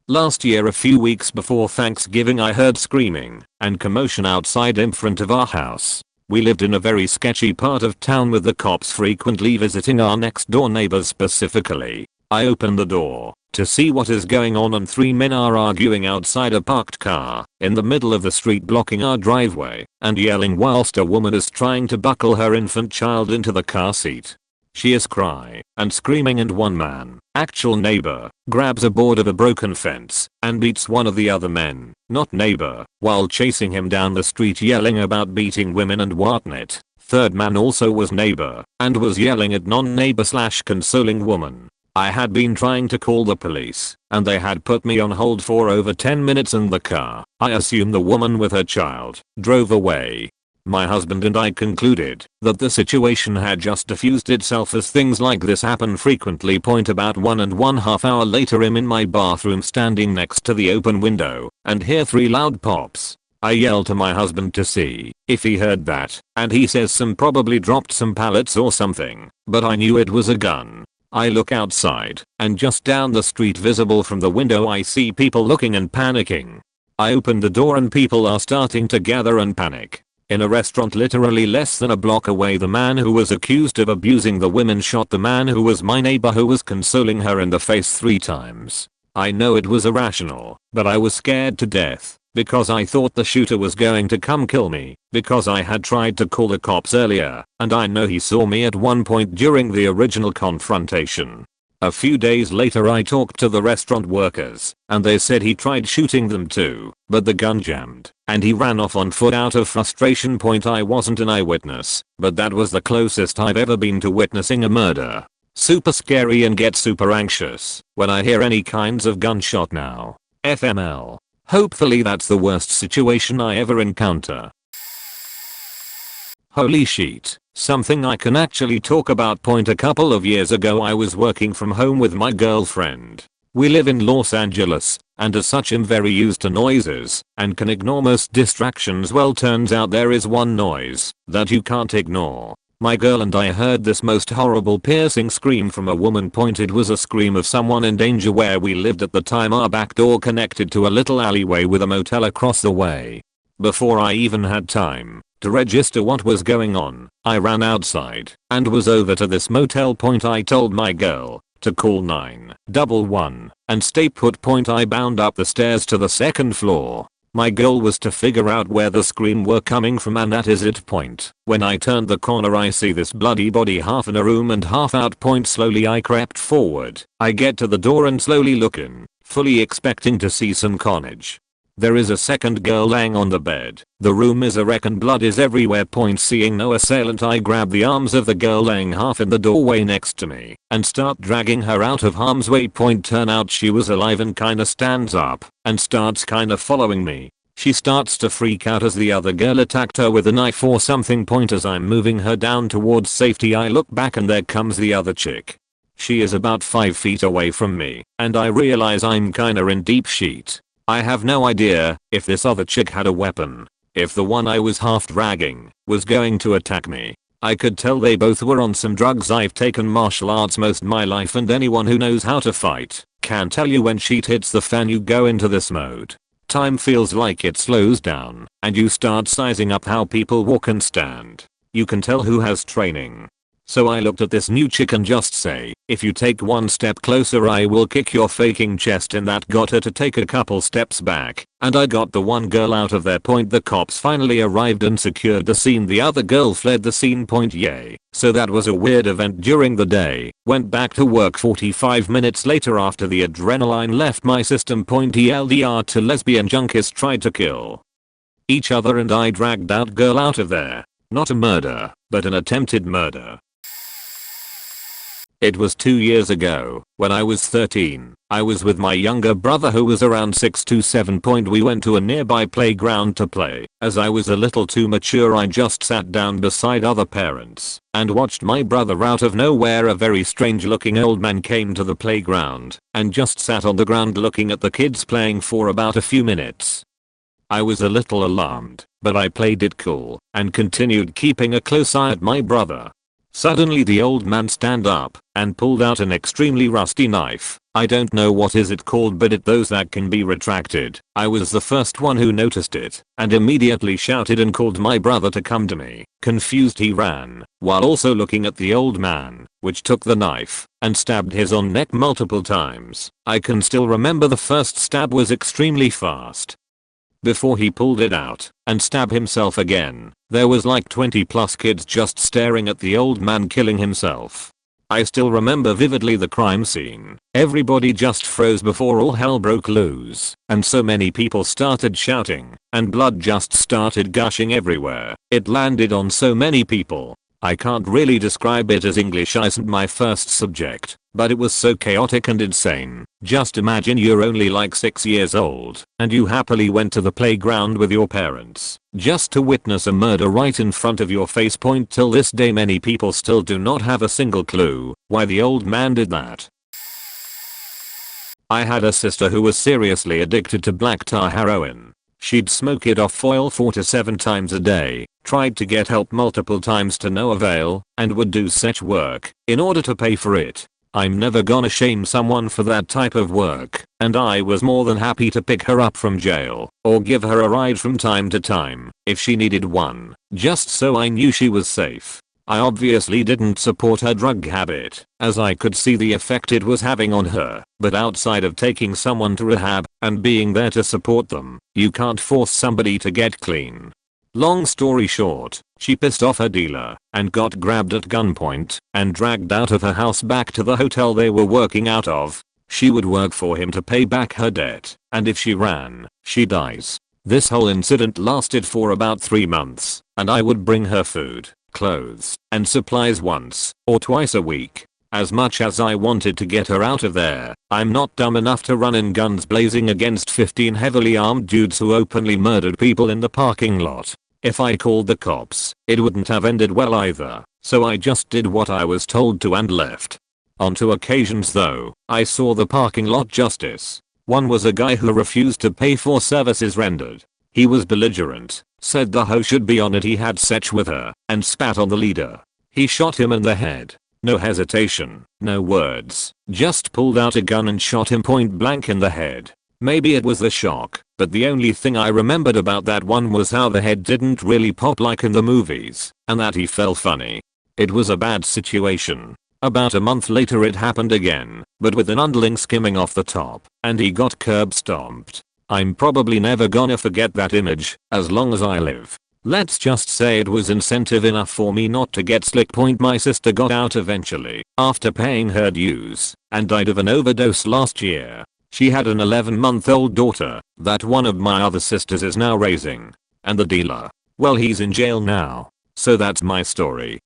Last year, a few weeks before Thanksgiving, I heard screaming and commotion outside in front of our house. We lived in a very sketchy part of town with the cops frequently visiting our next door neighbors specifically. I opened the door to see what is going on and 3 men are arguing outside a parked car in the middle of the street blocking our driveway and yelling whilst a woman is trying to buckle her infant child into the car seat. She is crying and screaming and one man, actual neighbor, grabs a board of a broken fence and beats one of the other men, not neighbor, while chasing him down the street yelling about beating women and whatnot. Third man also was neighbor and was yelling at non-neighbor / consoling woman. I had been trying to call the police and they had put me on hold for over 10 minutes in the car. I assume the woman with her child drove away. My husband and I concluded that the situation had just diffused itself as things like this happen frequently. About 1.5 hours later, I'm in my bathroom standing next to the open window and hear 3 loud pops. I yell to my husband to see if he heard that and he says some probably dropped some pallets or something, but I knew it was a gun. I look outside and just down the street visible from the window I see people looking and panicking. I open the door and people are starting to gather and panic. In a restaurant literally less than a block away, the man who was accused of abusing the women shot the man who was my neighbor who was consoling her in the face 3 times. I know it was irrational, but I was scared to death. because I thought the shooter was going to come kill me, because I had tried to call the cops earlier, and I know he saw me at one point during the original confrontation. A few days later I talked to the restaurant workers, and they said he tried shooting them too, but the gun jammed, and he ran off on foot out of frustration. I wasn't an eyewitness, but that was the closest I've ever been to witnessing a murder. Super scary and get super anxious when I hear any kinds of gunshot now. FML. Hopefully that's the worst situation I ever encounter. Holy shit. Something I can actually talk about. A couple of years ago I was working from home with my girlfriend. We live in Los Angeles, and as such am very used to noises, and can ignore most distractions. Well, turns out there is one noise that you can't ignore. My girl and I heard this most horrible piercing scream from a woman. It was a scream of someone in danger. Where we lived at the time, our back door connected to a little alleyway with a motel across the way. Before I even had time to register what was going on, I ran outside and was over to this motel. I told my girl to call 911 and stay put. I bound up the stairs to the second floor. My goal was to figure out where the scream were coming from, and that is it. When I turned the corner I see this bloody body half in a room and half out. Slowly I crept forward. I get to the door and slowly look in, fully expecting to see some carnage. There is a second girl laying on the bed. The room is a wreck and blood is everywhere. Seeing no assailant, I grab the arms of the girl laying half in the doorway next to me and start dragging her out of harm's way. Turn out she was alive and kinda stands up and starts kinda following me. She starts to freak out as the other girl attacked her with a knife or something. As I'm moving her down towards safety I look back and there comes the other chick. She is about 5 feet away from me and I realize I'm kinda in deep shit. I have no idea if this other chick had a weapon. If the one I was half dragging was going to attack me. I could tell they both were on some drugs. I've taken martial arts most of my life, and anyone who knows how to fight can tell you when shit hits the fan you go into this mode. Time feels like it slows down and you start sizing up how people walk and stand. You can tell who has training. So I looked at this new chick and just say, if you take one step closer I will kick your faking chest in. That got her to take a couple steps back, and I got the one girl out of there. The cops finally arrived and secured the scene. The other girl fled the scene. Yay. So that was a weird event during the day. Went back to work 45 minutes later after the adrenaline left my system. TLDR to lesbian junkies tried to kill each other and I dragged that girl out of there. Not a murder, but an attempted murder. It was 2 years ago, when I was 13. I was with my younger brother who was around 6 to 7. We went to a nearby playground to play. As I was a little too mature I just sat down beside other parents and watched my brother. Out of nowhere a very strange looking old man came to the playground and just sat on the ground looking at the kids playing for about a few minutes. I was a little alarmed, but I played it cool and continued keeping a close eye at my brother. Suddenly the old man stand up and pulled out an extremely rusty knife. I don't know what is it called, but it those that can be retracted. I was the first one who noticed it and immediately shouted and called my brother to come to me. Confused he ran while also looking at the old man, which took the knife and stabbed his own neck multiple times. I can still remember the first stab was extremely fast. Before he pulled it out and stabbed himself again, there was like 20 plus kids just staring at the old man killing himself. I still remember vividly the crime scene. Everybody just froze before all hell broke loose, and so many people started shouting, and blood just started gushing everywhere. It landed on so many people. I can't really describe it as English isn't my first subject, but it was so chaotic and insane. Just imagine you're only like 6 years old and you happily went to the playground with your parents just to witness a murder right in front of your face. Till this day many people still do not have a single clue why the old man did that. I had a sister who was seriously addicted to black tar heroin. She'd smoke it off 4 to 7 times a day, tried to get help multiple times to no avail, and would do such work in order to pay for it. I'm never gonna shame someone for that type of work, and I was more than happy to pick her up from jail or give her a ride from time to time if she needed one, just so I knew she was safe. I obviously didn't support her drug habit, as I could see the effect it was having on her, but outside of taking someone to rehab and being there to support them, you can't force somebody to get clean. Long story short, she pissed off her dealer and got grabbed at gunpoint and dragged out of her house back to the hotel they were working out of. She would work for him to pay back her debt, and if she ran, she dies. This whole incident lasted for about 3 months, and I would bring her food, clothes, and supplies once or twice a week. As much as I wanted to get her out of there, I'm not dumb enough to run in guns blazing against 15 heavily armed dudes who openly murdered people in the parking lot. If I called the cops, it wouldn't have ended well either, so I just did what I was told to and left. On 2 occasions though, I saw the parking lot justice. One was a guy who refused to pay for services rendered. He was belligerent, said the hoe should be on it, he had sex with her, and spat on the leader. He shot him in the head. No hesitation, no words, just pulled out a gun and shot him point blank in the head. Maybe it was the shock, but the only thing I remembered about that one was how the head didn't really pop like in the movies, and that he fell funny. It was a bad situation. About a month later it happened again, but with an underling skimming off the top, and he got curb stomped. I'm probably never gonna forget that image, as long as I live. Let's just say it was incentive enough for me not to get slick. My sister got out eventually, after paying her dues, and died of an overdose last year. She had an 11-month-old daughter that one of my other sisters is now raising. And the dealer, well, he's in jail now. So that's my story.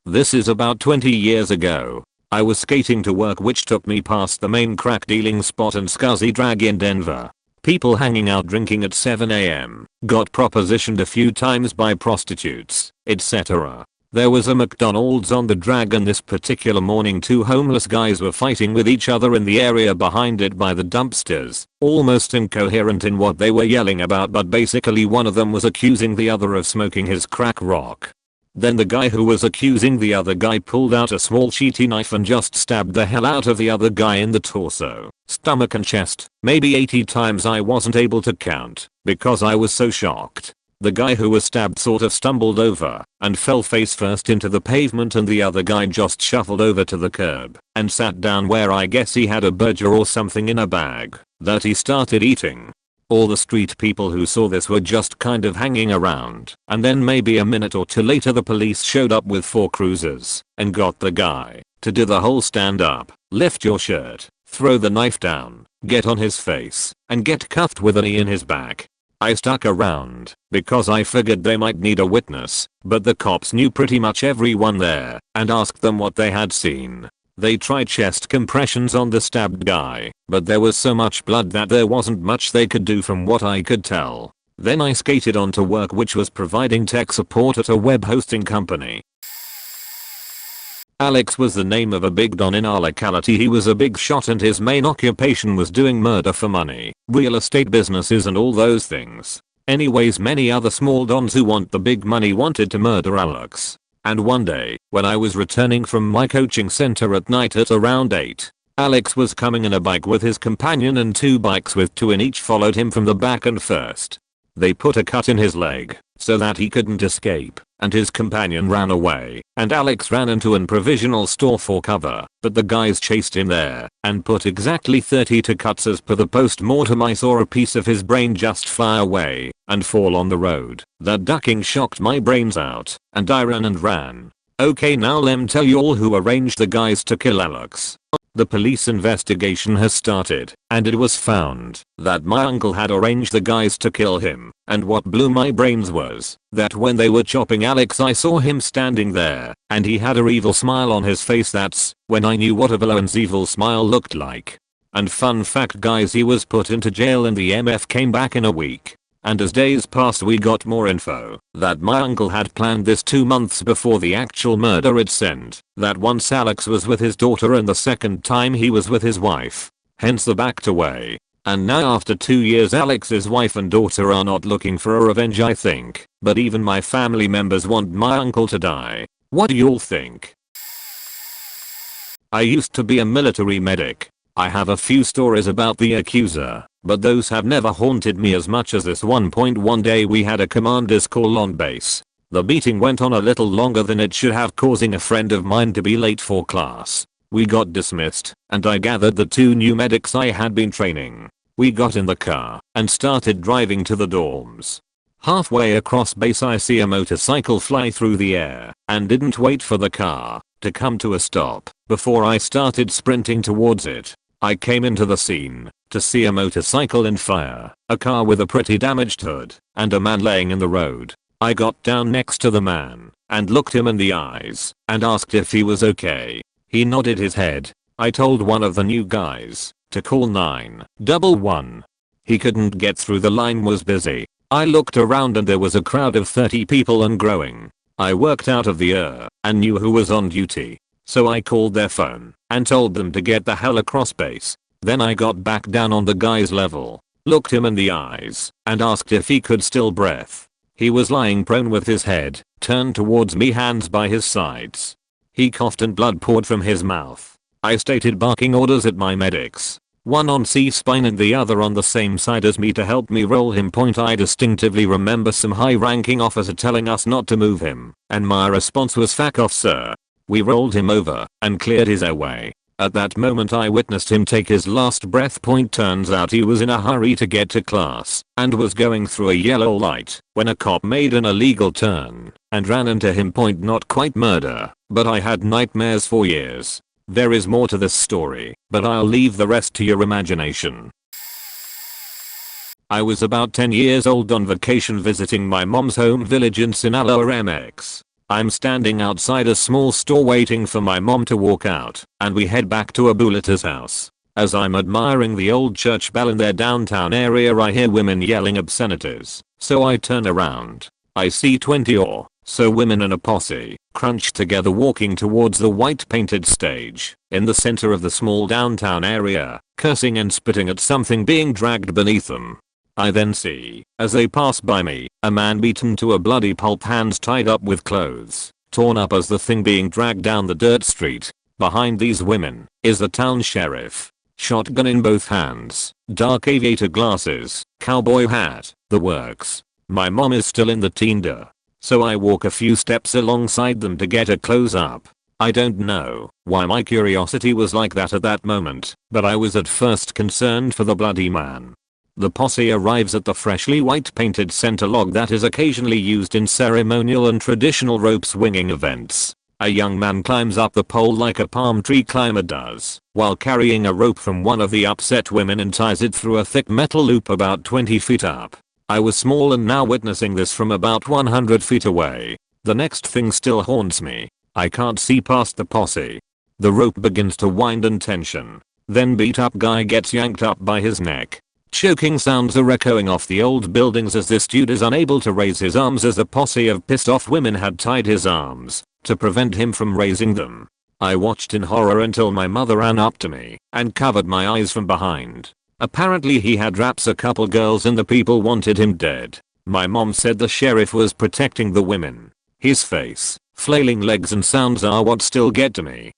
This is about 20 years ago. I was skating to work, which took me past the main crack dealing spot and scuzzy drag in Denver. People hanging out drinking at 7 AM, got propositioned a few times by prostitutes, etc. There was a McDonald's on the drag, and this particular morning 2 homeless guys were fighting with each other in the area behind it by the dumpsters, almost incoherent in what they were yelling about, but basically one of them was accusing the other of smoking his crack rock. Then the guy who was accusing the other guy pulled out a small sheety knife and just stabbed the hell out of the other guy in the torso, stomach and chest, maybe 80 times. I wasn't able to count because I was so shocked. The guy who was stabbed sort of stumbled over and fell face first into the pavement, and the other guy just shuffled over to the curb and sat down, where I guess he had a burger or something in a bag that he started eating. All the street people who saw this were just kind of hanging around, and then maybe a minute or 2 later the police showed up with 4 cruisers and got the guy to do the whole stand up, lift your shirt, throw the knife down, get on his face, and get cuffed with a knee in his back. I stuck around because I figured they might need a witness, but the cops knew pretty much everyone there and asked them what they had seen. They tried chest compressions on the stabbed guy, but there was so much blood that there wasn't much they could do from what I could tell. Then I skated on to work, which was providing tech support at a web hosting company. Alex was the name of a big don in our locality. He was a big shot and his main occupation was doing murder for money, real estate businesses and all those things. Anyways, many other small dons who want the big money wanted to murder Alex. And one day, when I was returning from my coaching center at night at around 8, Alex was coming in a bike with his companion, and 2 bikes with 2 in each followed him from the back and first. They put a cut in his leg so that he couldn't escape, and his companion ran away, and Alex ran into an provisional store for cover, but the guys chased him there and put exactly 32 cuts. As per the post-mortem, I saw a piece of his brain just fly away and fall on the road. That ducking shocked my brains out, and I ran. Okay, now lemme tell you all who arranged the guys to kill Alex. The police investigation has started, and it was found that my uncle had arranged the guys to kill him, and what blew my brains was that when they were chopping Alex, I saw him standing there, and he had a evil smile on his face. That's when I knew what a villain's evil smile looked like. And fun fact guys, he was put into jail and the MF came back in a week. And as days passed, we got more info that my uncle had planned this 2 months before the actual murder. It sent that once Alex was with his daughter and the second time he was with his wife. Hence the backed away. And now after 2 years, Alex's wife and daughter are not looking for a revenge, I think, but even my family members want my uncle to die. What do y'all think? I used to be a military medic. I have a few stories about the accuser, but those have never haunted me as much as this one. One day we had a commander's call on base. The meeting went on a little longer than it should have, causing a friend of mine to be late for class. We got dismissed, and I gathered the 2 new medics I had been training. We got in the car and started driving to the dorms. Halfway across base I see a motorcycle fly through the air and didn't wait for the car to come to a stop before I started sprinting towards it. I came into the scene to see a motorcycle in fire, a car with a pretty damaged hood, and a man laying in the road. I got down next to the man and looked him in the eyes and asked if he was okay. He nodded his head. I told one of the new guys to call 911. He couldn't get through, the line was busy. I looked around and there was a crowd of 30 people and growing. I worked out of the and knew who was on duty. So I called their phone and told them to get the hell across base. Then I got back down on the guy's level, looked him in the eyes, and asked if he could still breathe. He was lying prone with his head turned towards me, hands by his sides. He coughed and blood poured from his mouth. I stated barking orders at my medics, one on C-spine and the other on the same side as me, to help me roll him. I distinctively remember some high-ranking officer telling us not to move him, and my response was "Fuck off, sir." We rolled him over and cleared his airway. At that moment I witnessed him take his last breath. Turns out he was in a hurry to get to class and was going through a yellow light when a cop made an illegal turn and ran into him. Not quite murder, but I had nightmares for years. There is more to this story, but I'll leave the rest to your imagination. I was about 10 years old on vacation visiting my mom's home village in Sinaloa, MX. I'm standing outside a small store waiting for my mom to walk out, and we head back to Abuelita's house. As I'm admiring the old church bell in their downtown area, I hear women yelling obscenities, so I turn around. I see 20 or so women in a posse, crunched together, walking towards the white painted stage in the center of the small downtown area, cursing and spitting at something being dragged beneath them. I then see, as they pass by me, a man beaten to a bloody pulp, hands tied up with clothes torn up as the thing being dragged down the dirt street. Behind these women is the town sheriff, shotgun in both hands, dark aviator glasses, cowboy hat, the works. My mom is still in the tender, so I walk a few steps alongside them to get a close up. I don't know why my curiosity was like that at that moment, but I was at first concerned for the bloody man. The posse arrives at the freshly white painted center log that is occasionally used in ceremonial and traditional rope swinging events. A young man climbs up the pole like a palm tree climber does, while carrying a rope from one of the upset women and ties it through a thick metal loop about 20 feet up. I was small and now witnessing this from about 100 feet away. The next thing still haunts me. I can't see past the posse. The rope begins to wind and tension. Then beat up guy gets yanked up by his neck. Choking sounds are echoing off the old buildings as this dude is unable to raise his arms, as a posse of pissed off women had tied his arms to prevent him from raising them. I watched in horror until my mother ran up to me and covered my eyes from behind. Apparently he had raps a couple girls and the people wanted him dead. My mom said the sheriff was protecting the women. His face, flailing legs and sounds are what still get to me.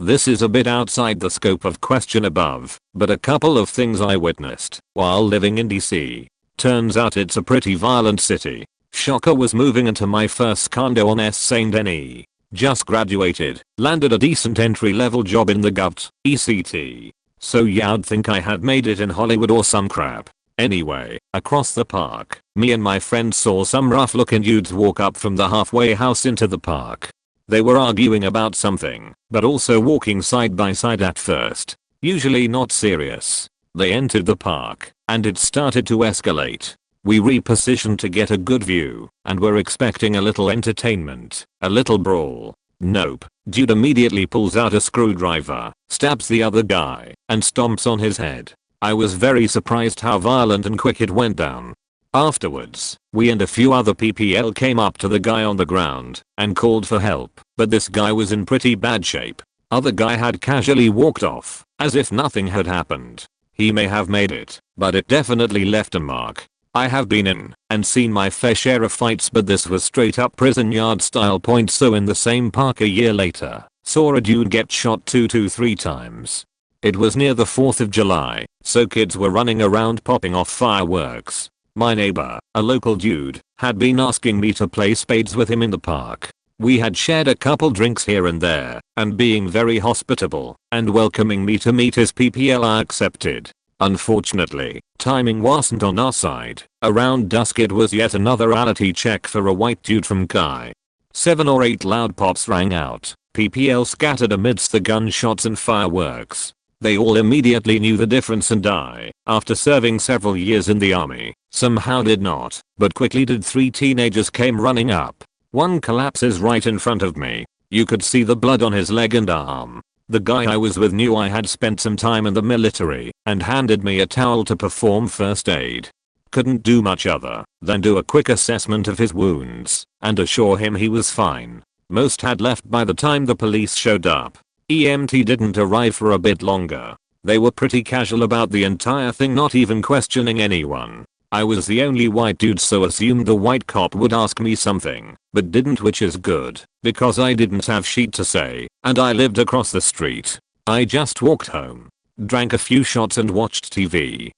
This is a bit outside the scope of question above, but a couple of things I witnessed while living in DC. Turns out it's a pretty violent city. Shocker, was moving into my first condo on S. Saint Denis. Just graduated, landed a decent entry-level job in the GovT, ECT. So yeah, I'd think I had made it in Hollywood or some crap. Anyway, across the park, me and my friend saw some rough-looking dudes walk up from the halfway house into the park. They were arguing about something, but also walking side by side at first. Usually not serious. They entered the park, and it started to escalate. We repositioned to get a good view, and were expecting a little entertainment, a little brawl. Nope. Dude immediately pulls out a screwdriver, stabs the other guy, and stomps on his head. I was very surprised how violent and quick it went down. Afterwards, we and a few other PPL came up to the guy on the ground and called for help, but this guy was in pretty bad shape. Other guy had casually walked off, as if nothing had happened. He may have made it, but it definitely left a mark. I have been in and seen my fair share of fights, but this was straight up prison yard style. So in the same park a year later, saw a dude get shot 2 to 3 times. It was near the 4th of July, so kids were running around popping off fireworks. My neighbor, a local dude, had been asking me to play spades with him in the park. We had shared a couple drinks here and there, and being very hospitable and welcoming me to meet his PPL, I accepted. Unfortunately, timing wasn't on our side. Around dusk it was yet another reality check for a white dude from Kai. 7 or 8 loud pops rang out. PPL scattered amidst the gunshots and fireworks. They all immediately knew the difference, and I, after serving several years in the army, somehow did not, but quickly did. 3 teenagers came running up. One collapses right in front of me. You could see the blood on his leg and arm. The guy I was with knew I had spent some time in the military and handed me a towel to perform first aid. Couldn't do much other than do a quick assessment of his wounds and assure him he was fine. Most had left by the time the police showed up. EMT didn't arrive for a bit longer. They were pretty casual about the entire thing, not even questioning anyone. I was the only white dude, so assumed the white cop would ask me something, but didn't, which is good, because I didn't have shit to say, and I lived across the street. I just walked home, drank a few shots and watched TV.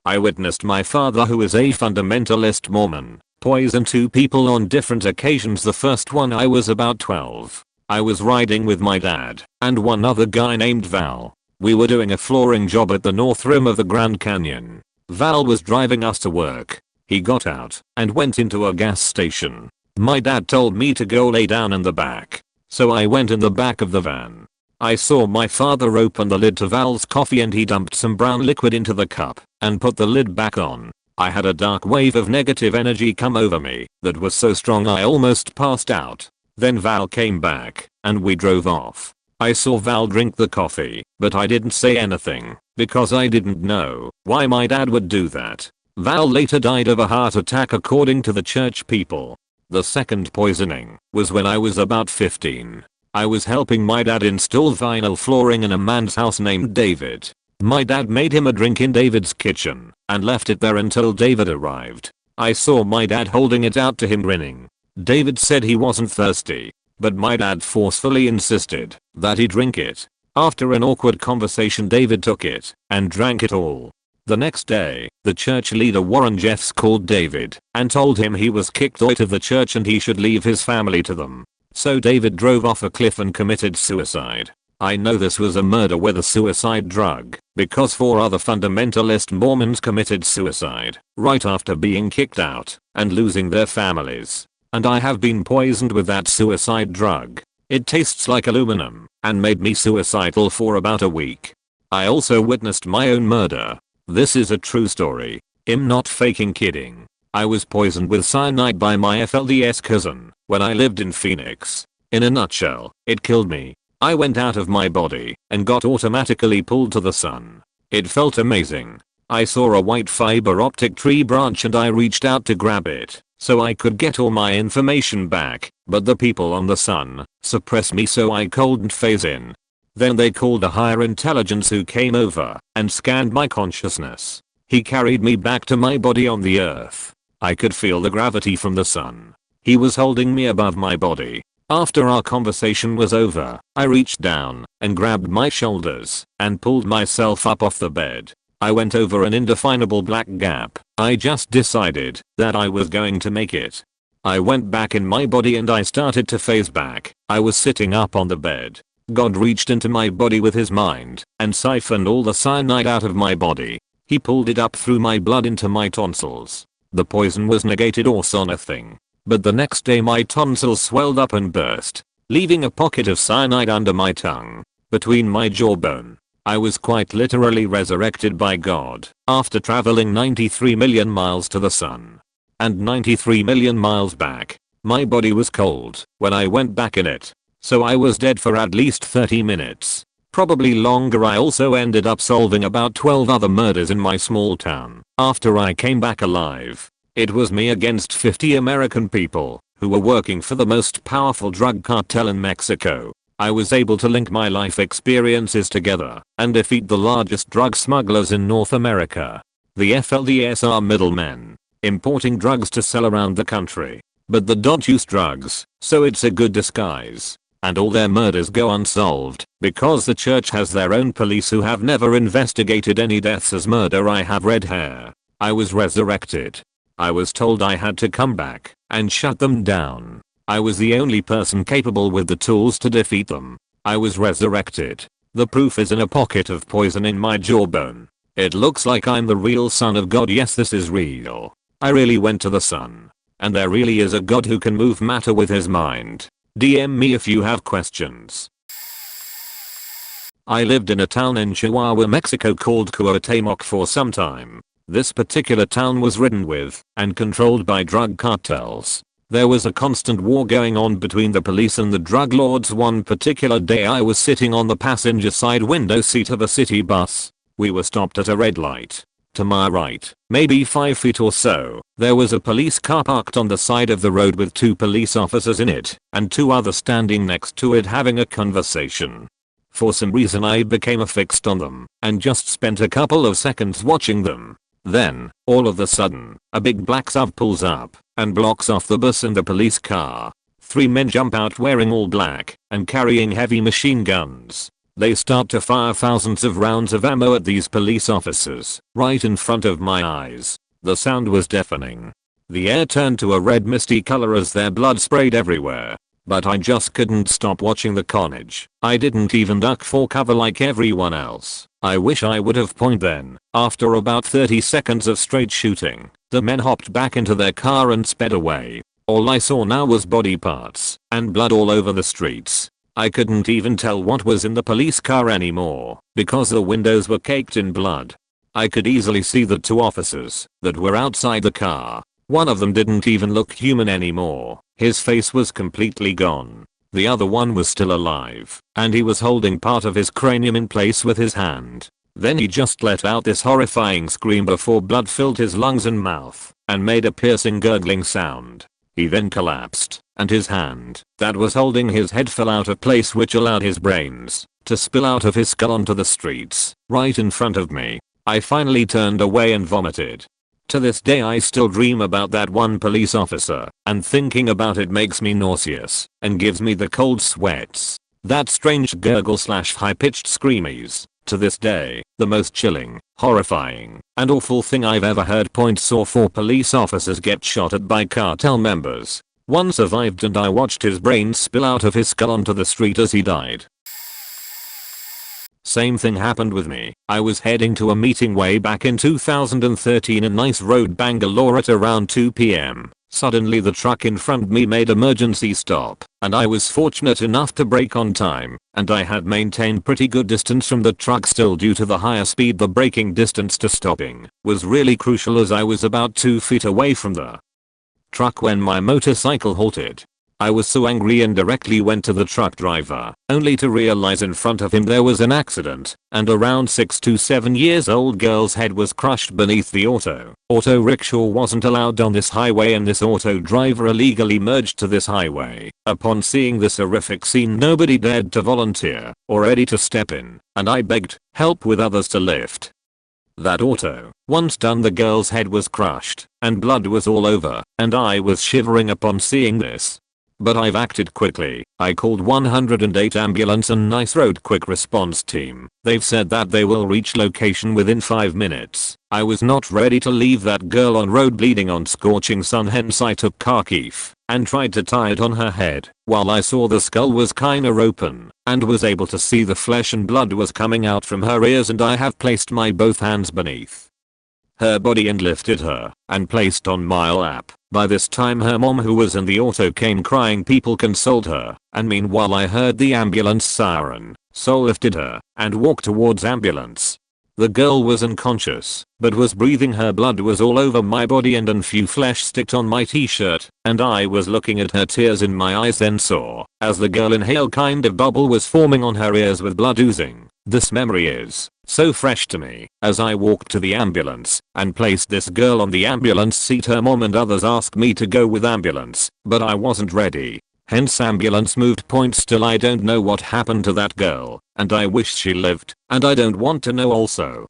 I witnessed my father, who is a fundamentalist Mormon, poison 2 people on different occasions. The first one I was about 12. I was riding with my dad and one other guy named Val. We were doing a flooring job at the north rim of the Grand Canyon. Val was driving us to work. He got out and went into a gas station. My dad told me to go lay down in the back, so I went in the back of the van. I saw my father open the lid to Val's coffee and he dumped some brown liquid into the cup and put the lid back on. I had a dark wave of negative energy come over me that was so strong I almost passed out. Then Val came back and we drove off. I saw Val drink the coffee, but I didn't say anything because I didn't know why my dad would do that. Val later died of a heart attack according to the church people. The second poisoning was when I was about 15. I was helping my dad install vinyl flooring in a man's house named David. My dad made him a drink in David's kitchen and left it there until David arrived. I saw my dad holding it out to him grinning. David said he wasn't thirsty, but my dad forcefully insisted that he drink it. After an awkward conversation, David took it and drank it all. The next day, the church leader Warren Jeffs called David and told him he was kicked out of the church and he should leave his family to them. So David drove off a cliff and committed suicide. I know this was a murder with a suicide drug because 4 other fundamentalist Mormons committed suicide right after being kicked out and losing their families. And I have been poisoned with that suicide drug. It tastes like aluminum and made me suicidal for about a week. I also witnessed my own murder. This is a true story. I'm not faking kidding. I was poisoned with cyanide by my FLDS cousin when I lived in Phoenix. In a nutshell, it killed me. I went out of my body and got automatically pulled to the sun. It felt amazing. I saw a white fiber optic tree branch and I reached out to grab it so I could get all my information back, but the people on the sun suppressed me so I couldn't phase in. Then they called a higher intelligence who came over and scanned my consciousness. He carried me back to my body on the earth. I could feel the gravity from the sun. He was holding me above my body. After our conversation was over, I reached down and grabbed my shoulders and pulled myself up off the bed. I went over an indefinable black gap. I just decided that I was going to make it. I went back in my body and I started to phase back. I was sitting up on the bed. God reached into my body with his mind and siphoned all the cyanide out of my body. He pulled it up through my blood into my tonsils. The poison was negated or saw nothing. But the next day my tonsils swelled up and burst, leaving a pocket of cyanide under my tongue, between my jawbone. I was quite literally resurrected by God after traveling 93 million miles to the sun. And 93 million miles back. My body was cold when I went back in it. So I was dead for at least 30 minutes. Probably longer. I also ended up solving about 12 other murders in my small town after I came back alive. It was me against 50 American people who were working for the most powerful drug cartel in Mexico. I was able to link my life experiences together and defeat the largest drug smugglers in North America. The FLDS are middlemen, importing drugs to sell around the country. But they don't use drugs, so it's a good disguise. And all their murders go unsolved because the church has their own police who have never investigated any deaths as murder. I have red hair. I was resurrected. I was told I had to come back and shut them down. I was the only person capable with the tools to defeat them. I was resurrected. The proof is in a pocket of poison in my jawbone. It looks like I'm the real son of God. Yes, this is real. I really went to the sun. And there really is a God who can move matter with his mind. DM me if you have questions. I lived in a town in Chihuahua, Mexico called Cuauhtémoc for some time. This particular town was ridden with and controlled by drug cartels. There was a constant war going on between the police and the drug lords. One particular day I was sitting on the passenger side window seat of a city bus. We were stopped at a red light. To my right, maybe 5 feet or so, there was a police car parked on the side of the road with 2 police officers in it and 2 others standing next to it having a conversation. For some reason I became affixed on them and just spent a couple of seconds watching them. Then, all of a sudden, a big black SUV pulls up and blocks off the bus and the police car. 3 men jump out wearing all black and carrying heavy machine guns. They start to fire thousands of rounds of ammo at these police officers right in front of my eyes. The sound was deafening. The air turned to a red misty color as their blood sprayed everywhere. But I just couldn't stop watching the carnage. I didn't even duck for cover like everyone else. I wish I would have pointed then. After about 30 seconds of straight shooting, the men hopped back into their car and sped away. All I saw now was body parts and blood all over the streets. I couldn't even tell what was in the police car anymore because the windows were caked in blood. I could easily see the 2 officers that were outside the car. One of them didn't even look human anymore. His face was completely gone. The other one was still alive, and he was holding part of his cranium in place with his hand. Then he just let out this horrifying scream before blood filled his lungs and mouth and made a piercing gurgling sound. He then collapsed, and his hand that was holding his head fell out of place, which allowed his brains to spill out of his skull onto the streets right in front of me. I finally turned away and vomited. To this day I still dream about that one police officer, and thinking about it makes me nauseous and gives me the cold sweats. That strange gurgle / high-pitched scream is, to this day, the most chilling, horrifying, and awful thing I've ever heard. Saw 4 police officers get shot at by cartel members. One survived and I watched his brains spill out of his skull onto the street as he died. Same thing happened with me. I was heading to a meeting way back in 2013 in Nice Road, Bangalore at around 2 PM. Suddenly the truck in front of me made emergency stop, and I was fortunate enough to brake on time, and I had maintained pretty good distance from the truck. Still, due to the higher speed, the braking distance to stopping was really crucial as I was about 2 feet away from the truck when my motorcycle halted. I was so angry and directly went to the truck driver, only to realize in front of him there was an accident, and around 6 to 7 years old girl's head was crushed beneath the auto rickshaw wasn't allowed on this highway, and this auto driver illegally merged to this highway. Upon seeing this horrific scene, nobody dared to volunteer or ready to step in, and I begged help with others to lift that auto. Once done, the girl's head was crushed and blood was all over, and I was shivering upon seeing this. But I've acted quickly. I called 108 ambulance and Nice Road quick response team. They've said that they will reach location within 5 minutes. I was not ready to leave that girl on road bleeding on scorching sun, hence I took Kharkiv and tried to tie it on her head while I saw the skull was kinda open and was able to see the flesh and blood was coming out from her ears, and I have placed my both hands beneath her body and lifted her and placed on my lap. By this time her mom, who was in the auto, came crying. People consoled her, and meanwhile I heard the ambulance siren, so lifted her and walked towards ambulance. The girl was unconscious, but was breathing. Her blood was all over my body and a few flesh sticked on my t-shirt, and I was looking at her, tears in my eyes, then saw as the girl inhaled kind of bubble was forming on her ears with blood oozing. This memory is so fresh to me. As I walked to the ambulance and placed this girl on the ambulance seat, her mom and others asked me to go with ambulance, but I wasn't ready. Hence ambulance moved. Still, I don't know what happened to that girl, and I wish she lived, and I don't want to know also.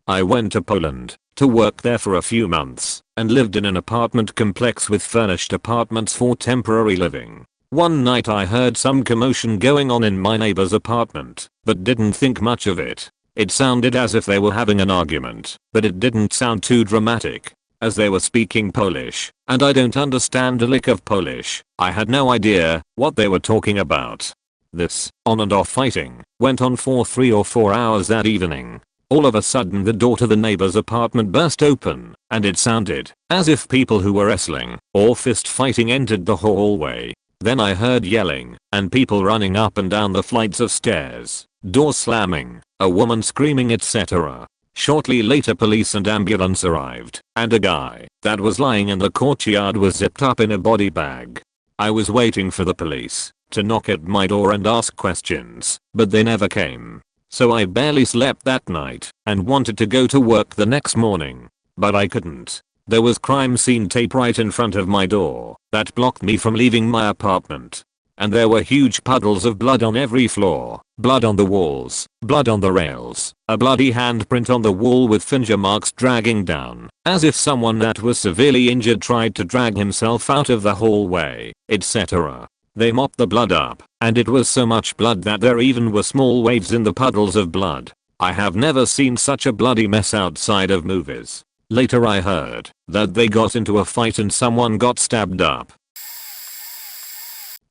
I went to Poland to work there for a few months and lived in an apartment complex with furnished apartments for temporary living. One night I heard some commotion going on in my neighbor's apartment, but didn't think much of it. It sounded as if they were having an argument, but it didn't sound too dramatic, as they were speaking Polish, and I don't understand a lick of Polish. I had no idea what they were talking about. This on and off fighting went on for 3 or 4 hours that evening. All of a sudden the door to the neighbor's apartment burst open, and it sounded as if people who were wrestling or fist fighting entered the hallway. Then I heard yelling and people running up and down the flights of stairs, doors slamming, a woman screaming, etc. Shortly later police and ambulance arrived, and a guy that was lying in the courtyard was zipped up in a body bag. I was waiting for the police to knock at my door and ask questions, but they never came. So I barely slept that night and wanted to go to work the next morning, but I couldn't. There was crime scene tape right in front of my door that blocked me from leaving my apartment. And there were huge puddles of blood on every floor, blood on the walls, blood on the rails, a bloody handprint on the wall with finger marks dragging down, as if someone that was severely injured tried to drag himself out of the hallway, etc. They mopped the blood up, and it was so much blood that there even were small waves in the puddles of blood. I have never seen such a bloody mess outside of movies. Later I heard that they got into a fight and someone got stabbed up.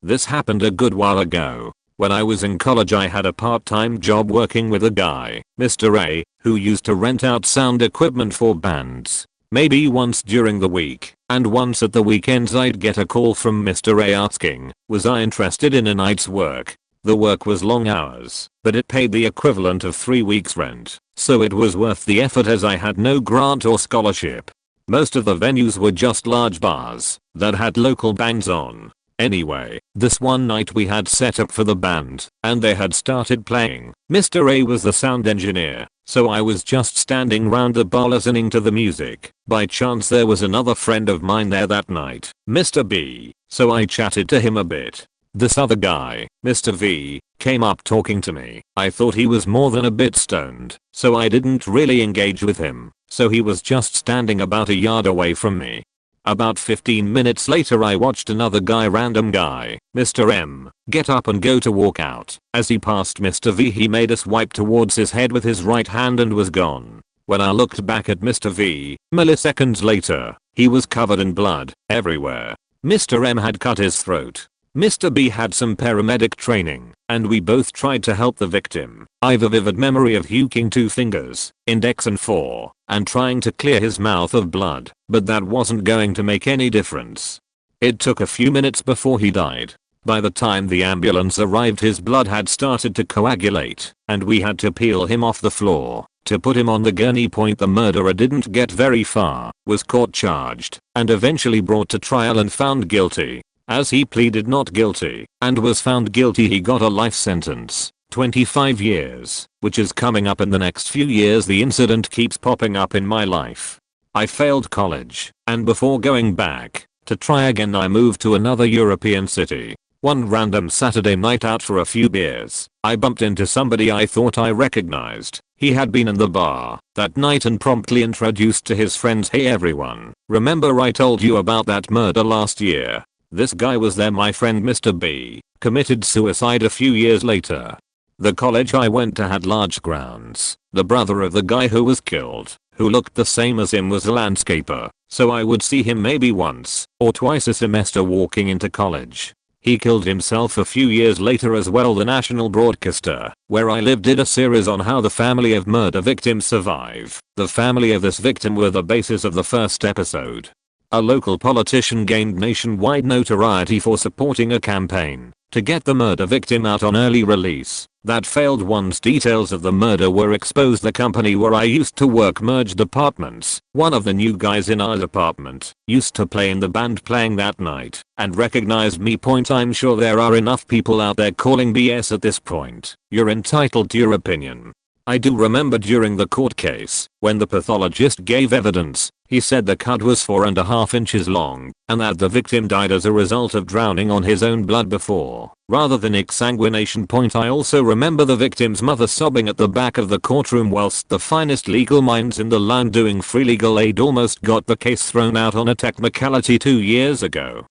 This happened a good while ago. When I was in college I had a part-time job working with a guy, Mr. A, who used to rent out sound equipment for bands. Maybe once during the week, and once at the weekends I'd get a call from Mr. A asking, was I interested in a night's work? The work was long hours, but it paid the equivalent of 3 weeks rent, so it was worth the effort as I had no grant or scholarship. Most of the venues were just large bars that had local bands on. Anyway, this one night we had set up for the band, and they had started playing. Mr. A was the sound engineer, so I was just standing round the bar listening to the music. By chance there was another friend of mine there that night, Mr. B, so I chatted to him a bit. This other guy, Mr. V, came up talking to me. I thought he was more than a bit stoned, so I didn't really engage with him, so he was just standing about a yard away from me. About 15 minutes later I watched another random guy, Mr. M, get up and go to walk out. As he passed Mr. V he made a swipe towards his head with his right hand and was gone. When I looked back at Mr. V, milliseconds later, he was covered in blood everywhere. Mr. M had cut his throat. Mr. B had some paramedic training, and we both tried to help the victim. I have a vivid memory of huking 2 fingers, index and 4, and trying to clear his mouth of blood, but that wasn't going to make any difference. It took a few minutes before he died. By the time the ambulance arrived his blood had started to coagulate, and we had to peel him off the floor to put him on the gurney. The murderer didn't get very far, was caught, charged, and eventually brought to trial and found guilty. As he pleaded not guilty and was found guilty he got a life sentence, 25 years, which is coming up in the next few years. The incident keeps popping up in my life. I failed college, and before going back to try again I moved to another European city. One random Saturday night out for a few beers, I bumped into somebody I thought I recognized. He had been in the bar that night and promptly introduced to his friends, "Hey everyone, remember I told you about that murder last year? This guy was there. My friend Mr. B committed suicide a few years later." The college I went to had large grounds. The brother of the guy who was killed, who looked the same as him, was a landscaper, so I would see him maybe once or twice a semester walking into college. He killed himself a few years later as well. The national broadcaster where I lived did a series on how the family of murder victims survive. The family of this victim were the basis of the first episode. A local politician gained nationwide notoriety for supporting a campaign to get the murder victim out on early release. That failed once details of the murder were exposed. The company where I used to work merged departments. One of the new guys in our department used to play in the band playing that night and recognized me. I'm sure there are enough people out there calling BS at this point. You're entitled to your opinion. I do remember during the court case, when the pathologist gave evidence, he said the cut was 4.5 inches long, and that the victim died as a result of drowning on his own blood before, rather than exsanguination. I also remember the victim's mother sobbing at the back of the courtroom whilst the finest legal minds in the land doing free legal aid almost got the case thrown out on a technicality 2 years ago.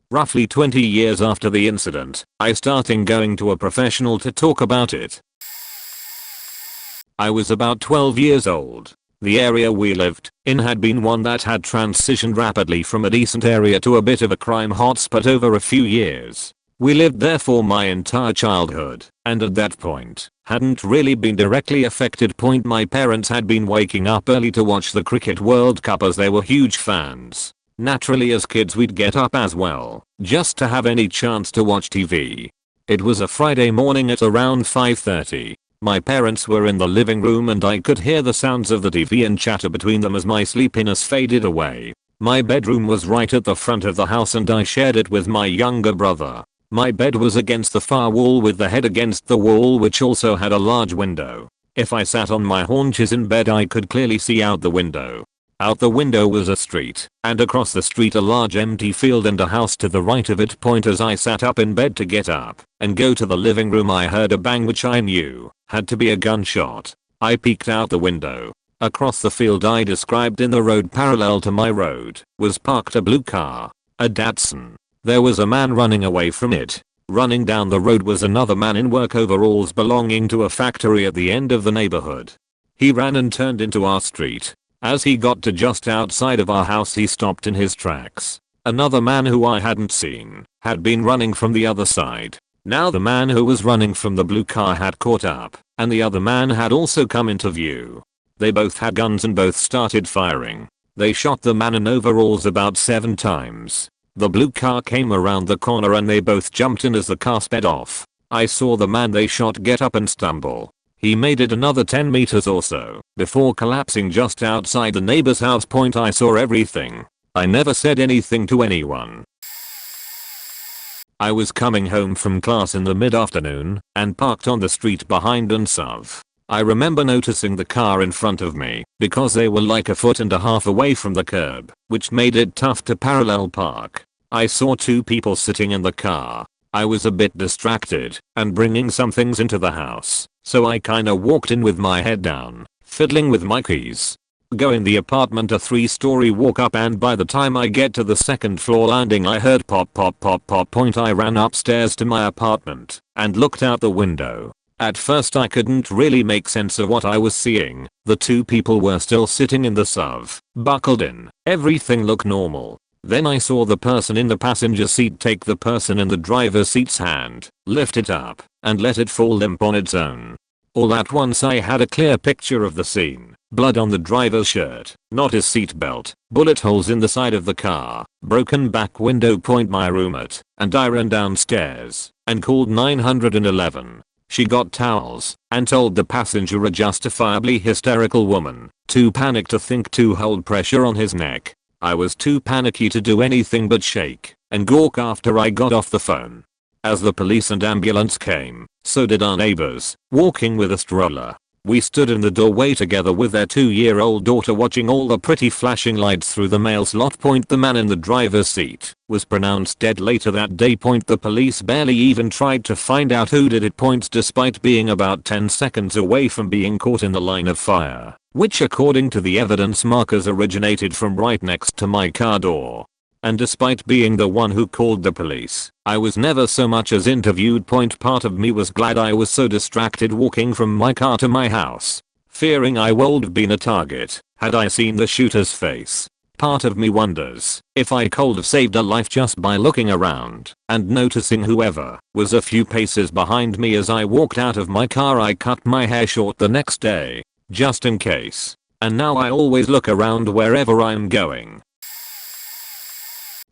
Roughly 20 years after the incident, I started going to a professional to talk about it. I was about 12 years old. The area we lived in had been one that had transitioned rapidly from a decent area to a bit of a crime hotspot over a few years. We lived there for my entire childhood, and at that point, hadn't really been directly affected. My parents had been waking up early to watch the Cricket World Cup as they were huge fans. Naturally, as kids we'd get up as well, just to have any chance to watch TV. It was a Friday morning at around 5:30. My parents were in the living room and I could hear the sounds of the TV and chatter between them as my sleepiness faded away. My bedroom was right at the front of the house and I shared it with my younger brother. My bed was against the far wall with the head against the wall, which also had a large window. If I sat on my haunches in bed I could clearly see out the window. Out the window was a street, and across the street a large empty field and a house to the right of it. As I sat up in bed to get up and go to the living room, I heard a bang which I knew had to be a gunshot. I peeked out the window. Across the field I described in the road parallel to my road was parked a blue car, a Datsun. There was a man running away from it. Running down the road was another man in work overalls belonging to a factory at the end of the neighborhood. He ran and turned into our street. As he got to just outside of our house he stopped in his tracks. Another man who I hadn't seen had been running from the other side. Now the man who was running from the blue car had caught up, and the other man had also come into view. They both had guns and both started firing. They shot the man in overalls about 7 times. The blue car came around the corner and they both jumped in as the car sped off. I saw the man they shot get up and stumble. He made it another 10 meters or so before collapsing just outside the neighbor's house. I saw everything. I never said anything to anyone. I was coming home from class in the mid-afternoon and parked on the street behind and Suv. I remember noticing the car in front of me because they were like 1.5 feet away from the curb, which made it tough to parallel park. I saw 2 people sitting in the car. I was a bit distracted and bringing some things into the house, so I kinda walked in with my head down, fiddling with my keys. Go in the apartment, a 3-story walk up, and by the time I get to the 2nd floor landing I heard pop pop pop pop. I ran upstairs to my apartment and looked out the window. At first I couldn't really make sense of what I was seeing. The 2 people were still sitting in the Suv, buckled in. Everything looked normal. Then I saw the person in the passenger seat take the person in the driver's seat's hand, lift it up, and let it fall limp on its own. All at once I had a clear picture of the scene. Blood on the driver's shirt, not his seatbelt, bullet holes in the side of the car, broken back window. My roommate and I ran downstairs and called 911. She got towels and told the passenger, a justifiably hysterical woman, to panic to think to hold pressure on his neck. I was too panicky to do anything but shake and gawk after I got off the phone. As the police and ambulance came, so did our neighbors, walking with a stroller. We stood in the doorway together with their 2-year-old daughter, watching all the pretty flashing lights through the mail slot. The man in the driver's seat was pronounced dead later that day. The police barely even tried to find out who did it. Despite being about 10 seconds away from being caught in the line of fire, which according to the evidence markers originated from right next to my car door. And despite being the one who called the police, I was never so much as interviewed. Part of me was glad I was so distracted walking from my car to my house, fearing I would have been a target had I seen the shooter's face. Part of me wonders if I could have saved a life just by looking around and noticing whoever was a few paces behind me as I walked out of my car. I cut my hair short the next day, just in case, and now I always look around wherever I'm going.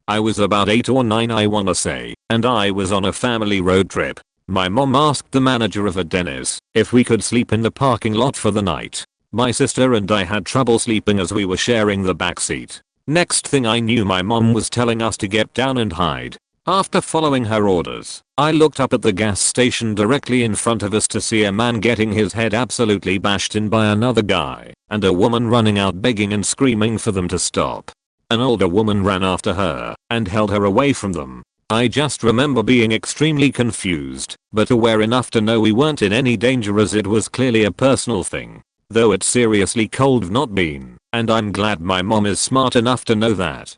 I was about 8 or 9, I wanna say, and I was on a family road trip. My mom asked the manager of a Denny's if we could sleep in the parking lot for the night. My sister and I had trouble sleeping as we were sharing the backseat. Next thing I knew, my mom was telling us to get down and hide. After following her orders, I looked up at the gas station directly in front of us to see a man getting his head absolutely bashed in by another guy, and a woman running out begging and screaming for them to stop. An older woman ran after her and held her away from them. I just remember being extremely confused, but aware enough to know we weren't in any danger, as it was clearly a personal thing. Though it seriously could have not been, and I'm glad my mom is smart enough to know that.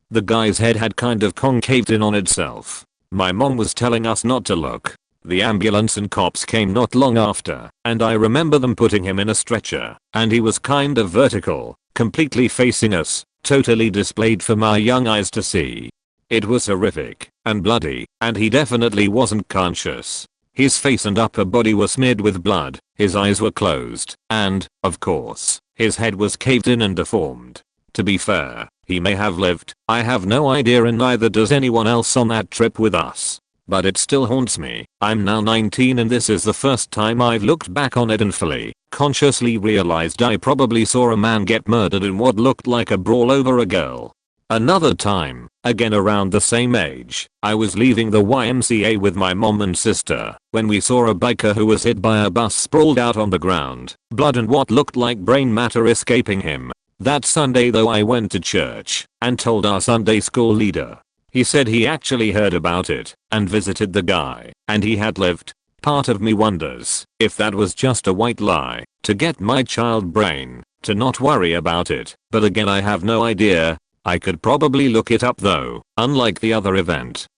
The guy's head had kind of concaved in on itself. My mom was telling us not to look, The ambulance and cops came not long after, and I remember them putting him in a stretcher, and he was kind of vertical, completely facing us, totally displayed for my young eyes to see. It was horrific and bloody, and he definitely wasn't conscious. His face and upper body were smeared with blood, his eyes were closed, and, of course, his head was caved in and deformed. To be fair, he may have lived, I have no idea, and neither does anyone else on that trip with us. But it still haunts me. I'm now 19 and this is the first time I've looked back on it and fully, consciously realized I probably saw a man get murdered in what looked like a brawl over a girl. Another time, again around the same age, I was leaving the YMCA with my mom and sister when we saw a biker who was hit by a bus sprawled out on the ground, blood and what looked like brain matter escaping him. That Sunday though I went to church and told our Sunday school leader. He said he actually heard about it and visited the guy and he had lived. Part of me wonders if that was just a white lie to get my child brain to not worry about it, but again I have no idea. I could probably look it up though, unlike the other event.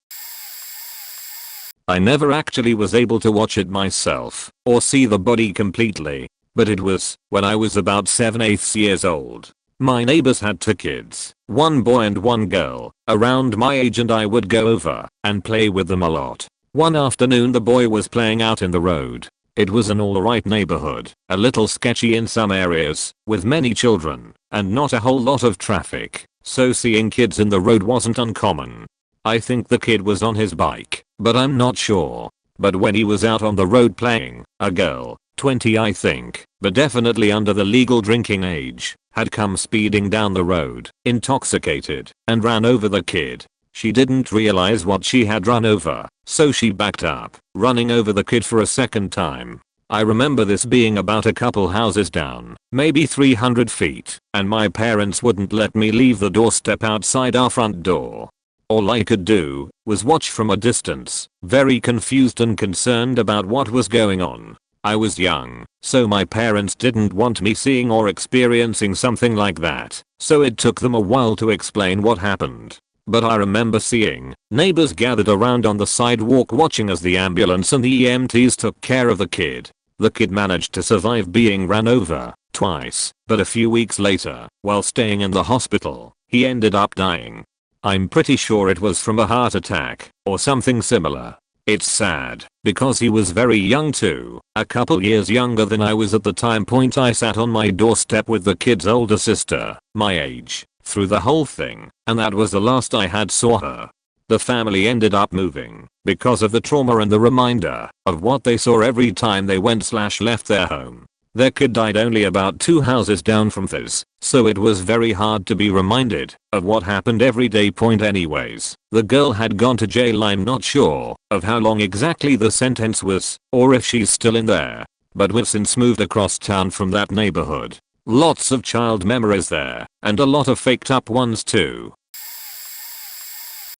I never actually was able to watch it myself or see the body completely, but it was when I was about 7/8 years old. My neighbors had 2 kids, one boy and one girl, around my age, and I would go over and play with them a lot. One afternoon the boy was playing out in the road. It was an alright neighborhood, a little sketchy in some areas, with many children, and not a whole lot of traffic, so seeing kids in the road wasn't uncommon. I think the kid was on his bike, but I'm not sure. But when he was out on the road playing, a girl, 20 I think, but definitely under the legal drinking age, had come speeding down the road, intoxicated, and ran over the kid. She didn't realize what she had run over, so she backed up, running over the kid for a second time. I remember this being about a couple houses down, maybe 300 feet, and my parents wouldn't let me leave the doorstep outside our front door. All I could do was watch from a distance, very confused and concerned about what was going on. I was young, so my parents didn't want me seeing or experiencing something like that, so it took them a while to explain what happened. But I remember seeing neighbors gathered around on the sidewalk watching as the ambulance and the EMTs took care of the kid. The kid managed to survive being ran over twice, but a few weeks later, while staying in the hospital, he ended up dying. I'm pretty sure it was from a heart attack or something similar. It's sad, because he was very young too, a couple years younger than I was at the time. I sat on my doorstep with the kid's older sister, my age, through the whole thing, and that was the last I had saw her. The family ended up moving, because of the trauma and the reminder of what they saw every time they went/left their home. Their kid died only about 2 houses down from theirs, so it was very hard to be reminded of what happened every day. Anyways, the girl had gone to jail. I'm not sure of how long exactly the sentence was, or if she's still in there, but we've since moved across town from that neighborhood. Lots of child memories there, and a lot of faked up ones too.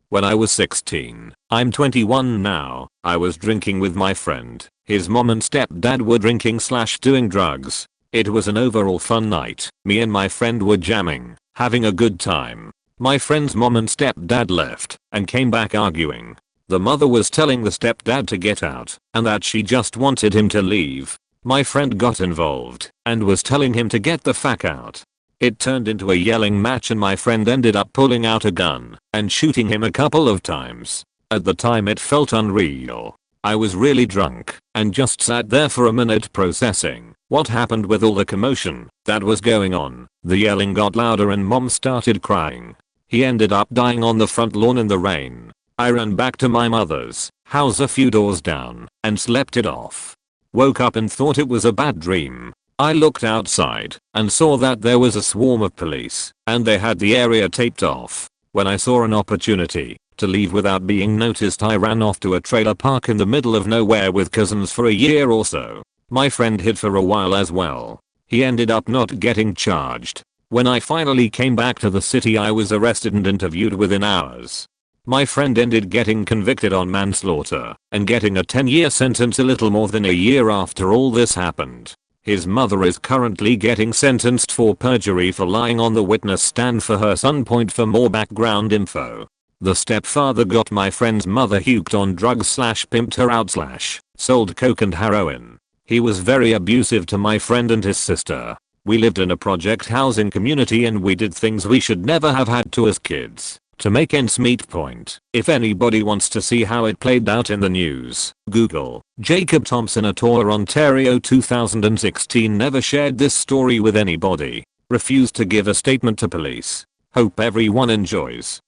When I was 16, I'm 21 now, I was drinking with my friend. His mom and stepdad were drinking/doing drugs. It was an overall fun night. Me and my friend were jamming, having a good time. My friend's mom and stepdad left and came back arguing. The mother was telling the stepdad to get out and that she just wanted him to leave. My friend got involved and was telling him to get the fuck out. It turned into a yelling match and my friend ended up pulling out a gun and shooting him a couple of times. At the time it felt unreal. I was really drunk and just sat there for a minute processing what happened with all the commotion that was going on. The yelling got louder and mom started crying. He ended up dying on the front lawn in the rain. I ran back to my mother's house a few doors down and slept it off. Woke up and thought it was a bad dream. I looked outside and saw that there was a swarm of police and they had the area taped off. When I saw an opportunity to leave without being noticed, I ran off to a trailer park in the middle of nowhere with cousins for a year or so. My friend hid for a while as well. He ended up not getting charged. When I finally came back to the city I was arrested and interviewed within hours. My friend ended getting convicted on manslaughter and getting a 10-year sentence a little more than a year after all this happened. His mother is currently getting sentenced for perjury for lying on the witness stand for her son. For more background info, The stepfather got my friend's mother hooked on drugs slash pimped her out slash sold coke and heroin. He was very abusive to my friend and his sister. We lived in a project housing community and we did things we should never have had to as kids to make ends meet. Point. If anybody wants to see how it played out in the news, Google Jacob Thompson at Ottawa, Ontario 2016. Never shared this story with anybody. Refused to give a statement to police. Hope everyone enjoys.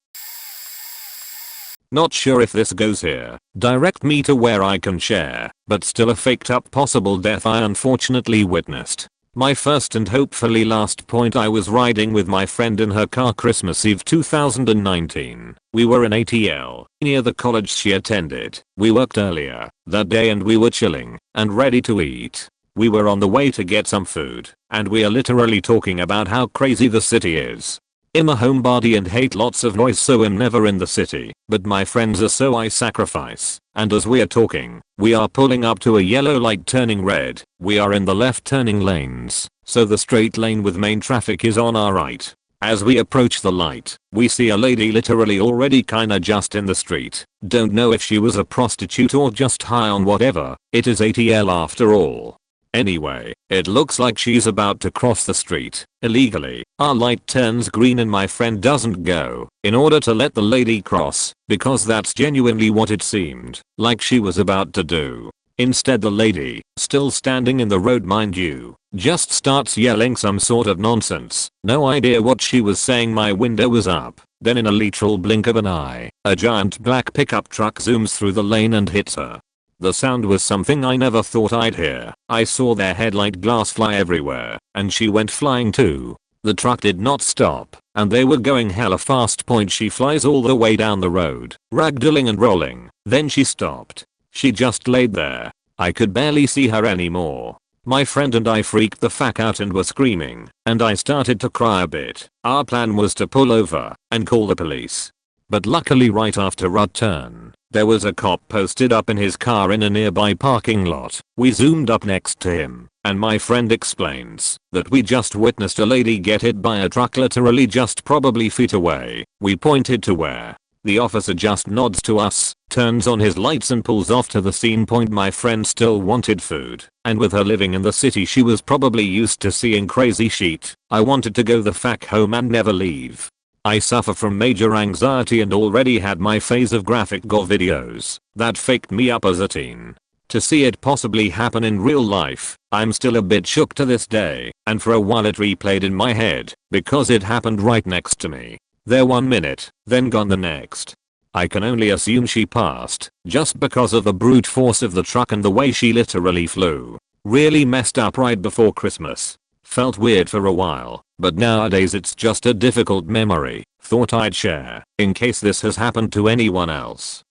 Not sure if this goes here. Direct me to where I can share, but still a faked up possible death I unfortunately witnessed. My first and hopefully last point. I was riding with my friend in her car Christmas Eve 2019. We were in ATL, near the college she attended. We worked earlier that day and we were chilling and ready to eat. We were on the way to get some food, and we are literally talking about how crazy the city is. I'm a homebody and hate lots of noise, so I'm never in the city, but my friends are, so I sacrifice. And as we are talking, we are pulling up to a yellow light turning red. We are in the left turning lanes, so the straight lane with main traffic is on our right. As we approach the light, we see a lady literally already kinda just in the street. Don't know if she was a prostitute or just high on whatever. It is ATL after all. Anyway, it looks like she's about to cross the street illegally. Our light turns green and my friend doesn't go in order to let the lady cross, because that's genuinely what it seemed like she was about to do. Instead, the lady, still standing in the road mind you, just starts yelling some sort of nonsense. No idea what she was saying. My window was up. Then in a literal blink of an eye, a giant black pickup truck zooms through the lane and hits her. The sound was something I never thought I'd hear. I saw their headlight glass fly everywhere, and she went flying too. The truck did not stop, and they were going hella fast. Point. She flies all the way down the road, ragdolling and rolling. Then she stopped. She just laid there. I could barely see her anymore. My friend and I freaked the fuck out and were screaming, and I started to cry a bit. Our plan was to pull over and call the police. But luckily right after our turn, there was a cop posted up in his car in a nearby parking lot. We zoomed up next to him, and my friend explains that we just witnessed a lady get hit by a truck literally just probably feet away. We pointed to where. The officer just nods to us, turns on his lights and pulls off to the scene. Point. My friend still wanted food, and with her living in the city she was probably used to seeing crazy shit. I wanted to go the fuck home and never leave. I suffer from major anxiety and already had my phase of graphic gore videos that faked me up as a teen. To see it possibly happen in real life, I'm still a bit shook to this day, and for a while it replayed in my head, because it happened right next to me. There 1 minute, then gone the next. I can only assume she passed, just because of the brute force of the truck and the way she literally flew. Really messed up right before Christmas. Felt weird for a while, but nowadays it's just a difficult memory. Thought I'd share, in case this has happened to anyone else.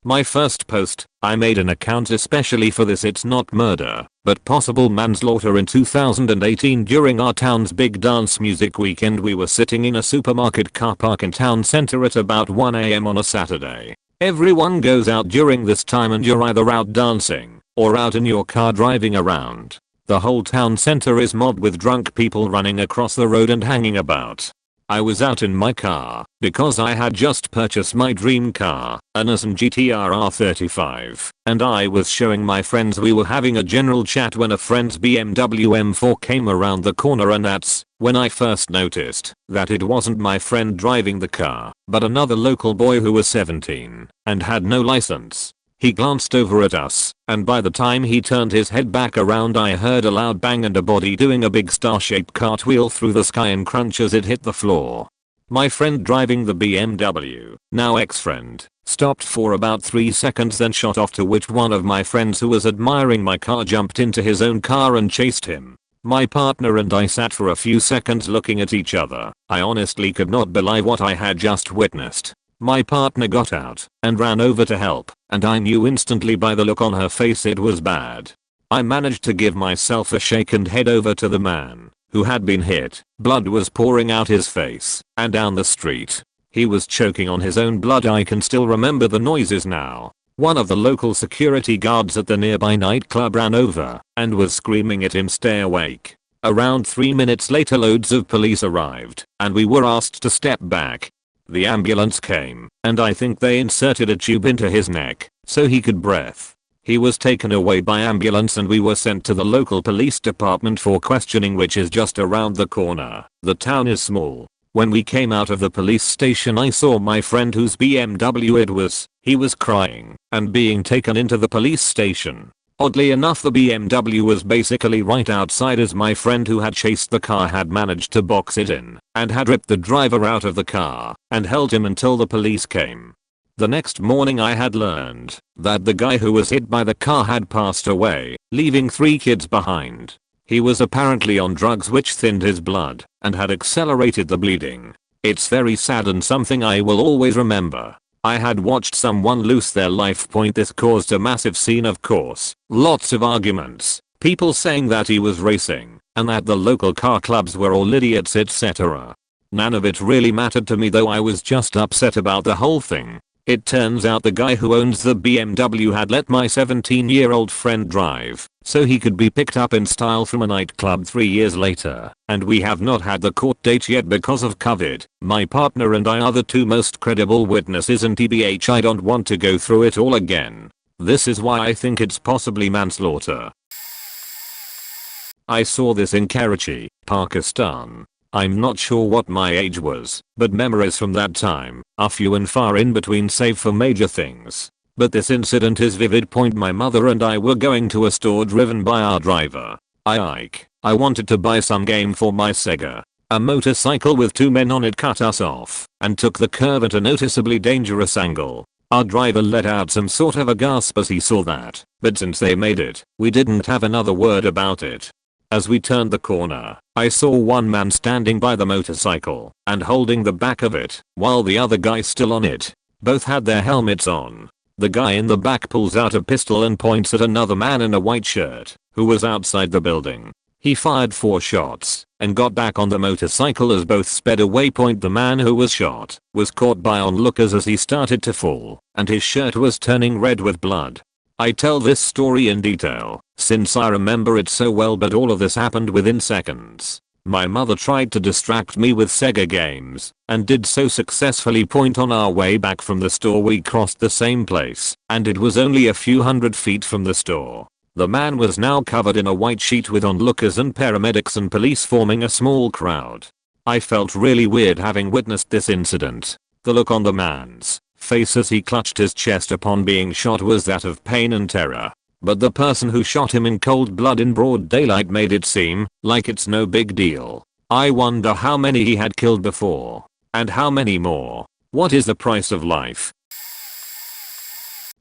My first post, I made an account especially for this. It's not murder, but possible manslaughter. In 2018 during our town's big dance music weekend, we were sitting in a supermarket car park in town center at about 1 AM on a Saturday. Everyone goes out during this time and you're either out dancing or out in your car driving around. The whole town center is mobbed with drunk people running across the road and hanging about. I was out in my car because I had just purchased my dream car, a Nissan GT-R R35, and I was showing my friends. We were having a general chat when a friend's BMW M4 came around the corner, and that's when I first noticed that it wasn't my friend driving the car, but another local boy who was 17 and had no license. He glanced over at us, and by the time he turned his head back around, I heard a loud bang and a body doing a big star-shaped cartwheel through the sky and crunch as it hit the floor. My friend driving the BMW, now ex-friend, stopped for about 3 seconds, then shot off, to which one of my friends who was admiring my car jumped into his own car and chased him. My partner and I sat for a few seconds looking at each other. I honestly could not believe what I had just witnessed. My partner got out and ran over to help, and I knew instantly by the look on her face it was bad. I managed to give myself a shake and head over to the man who had been hit. Blood was pouring out his face and down the street. He was choking on his own blood. I can still remember the noises now. One of the local security guards at the nearby nightclub ran over and was screaming at him, "Stay awake." Around 3 minutes later, loads of police arrived and we were asked to step back. The ambulance came, and I think they inserted a tube into his neck so he could breathe. He was taken away by ambulance and we were sent to the local police department for questioning, which is just around the corner. The town is small. When we came out of the police station, I saw my friend whose BMW it was. He was crying and being taken into the police station. Oddly enough, the BMW was basically right outside, as my friend who had chased the car had managed to box it in and had ripped the driver out of the car and held him until the police came. The next morning I had learned that the guy who was hit by the car had passed away, leaving 3 kids behind. He was apparently on drugs which thinned his blood and had accelerated the bleeding. It's very sad and something I will always remember. I had watched someone lose their life. This caused a massive scene, of course. Lots of arguments, people saying that he was racing and that the local car clubs were all idiots, etc. None of it really mattered to me though. I was just upset about the whole thing. It turns out the guy who owns the BMW had let my 17-year-old friend drive so he could be picked up in style from a nightclub 3 years later, and we have not had the court date yet because of COVID. My partner and I are the 2 most credible witnesses, and tbh I don't want to go through it all again. This is why I think it's possibly manslaughter. I saw this in Karachi, Pakistan. I'm not sure what my age was, but memories from that time are few and far in between save for major things. But this incident is vivid. My mother and I were going to a store driven by our driver, Ike. I wanted to buy some game for my Sega. A motorcycle with 2 men on it cut us off and took the curve at a noticeably dangerous angle. Our driver let out some sort of a gasp as he saw that, but since they made it, we didn't have another word about it. As we turned the corner, I saw one man standing by the motorcycle and holding the back of it, while the other guy still on it. Both had their helmets on. The guy in the back pulls out a pistol and points at another man in a white shirt who was outside the building. He fired 4 shots and got back on the motorcycle as both sped away. The man who was shot was caught by onlookers as he started to fall, and his shirt was turning red with blood. I tell this story in detail since I remember it so well, but all of this happened within seconds. My mother tried to distract me with Sega games and did so successfully. On our way back from the store we crossed the same place, and it was only a few hundred feet from the store. The man was now covered in a white sheet with onlookers and paramedics and police forming a small crowd. I felt really weird having witnessed this incident. The look on the man's face as he clutched his chest upon being shot was that of pain and terror. But the person who shot him in cold blood in broad daylight made it seem like it's no big deal. I wonder how many he had killed before. And how many more. What is the price of life?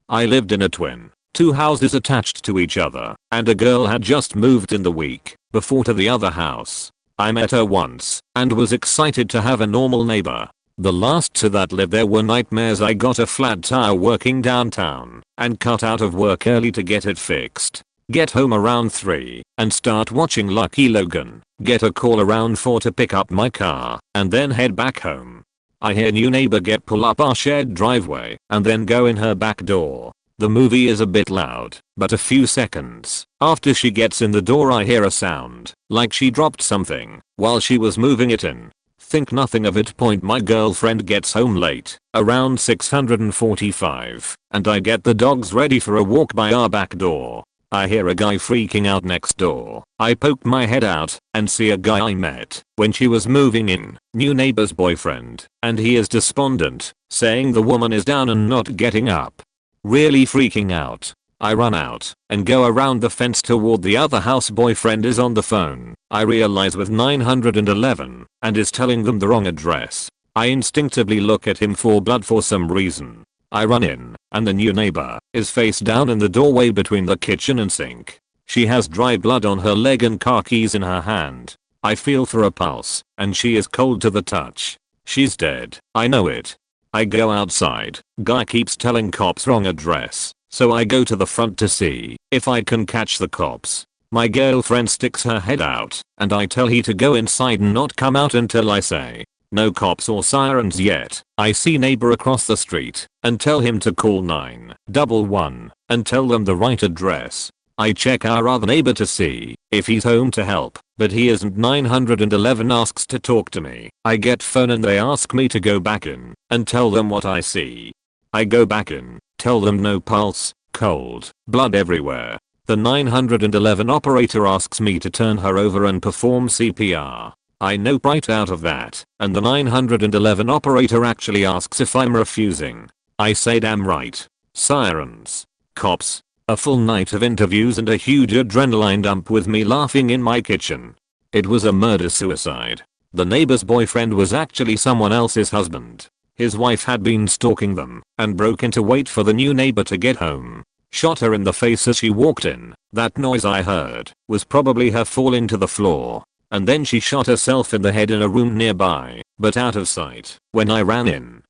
I lived in a twin, 2 houses attached to each other, and a girl had just moved in the week before to the other house. I met her once and was excited to have a normal neighbor. The last 2 that lived there were nightmares. I got a flat tire working downtown and cut out of work early to get it fixed. Get home around 3 and start watching Lucky Logan. Get a call around 4 to pick up my car and then head back home. I hear new neighbor pull up our shared driveway and then go in her back door. The movie is a bit loud, but a few seconds after she gets in the door I hear a sound like she dropped something while she was moving it in. Think nothing of it. My girlfriend gets home late, around 6:45, and I get the dogs ready for a walk by our back door. I hear a guy freaking out next door. I poke my head out and see a guy I met when she was moving in, new neighbor's boyfriend, and he is despondent, saying the woman is down and not getting up. Really freaking out. I run out and go around the fence toward the other house. Boyfriend is on the phone, I realize, with 911 and is telling them the wrong address. I instinctively look at him for blood for some reason. I run in and the new neighbor is face down in the doorway between the kitchen and sink. She has dry blood on her leg and car keys in her hand. I feel for a pulse and she is cold to the touch. She's dead. I know it. I go outside. Guy keeps telling cops wrong address. So I go to the front to see if I can catch the cops. My girlfriend sticks her head out and I tell he to go inside and not come out until I say no cops or sirens yet. I see neighbor across the street and tell him to call 911 and tell them the right address. I check our other neighbor to see if he's home to help, but he isn't. 911 asks to talk to me. I get phone and they ask me to go back in and tell them what I see. I go back in, tell them no pulse, cold, blood everywhere. The 911 operator asks me to turn her over and perform CPR. I know right out of that, and the 911 operator actually asks if I'm refusing. I say damn right. Sirens. Cops. A full night of interviews and a huge adrenaline dump with me laughing in my kitchen. It was a murder-suicide. The neighbor's boyfriend was actually someone else's husband. His wife had been stalking them and broke in to wait for the new neighbor to get home. Shot her in the face as she walked in. That noise I heard was probably her falling to the floor. And then she shot herself in the head in a room nearby, but out of sight when I ran in.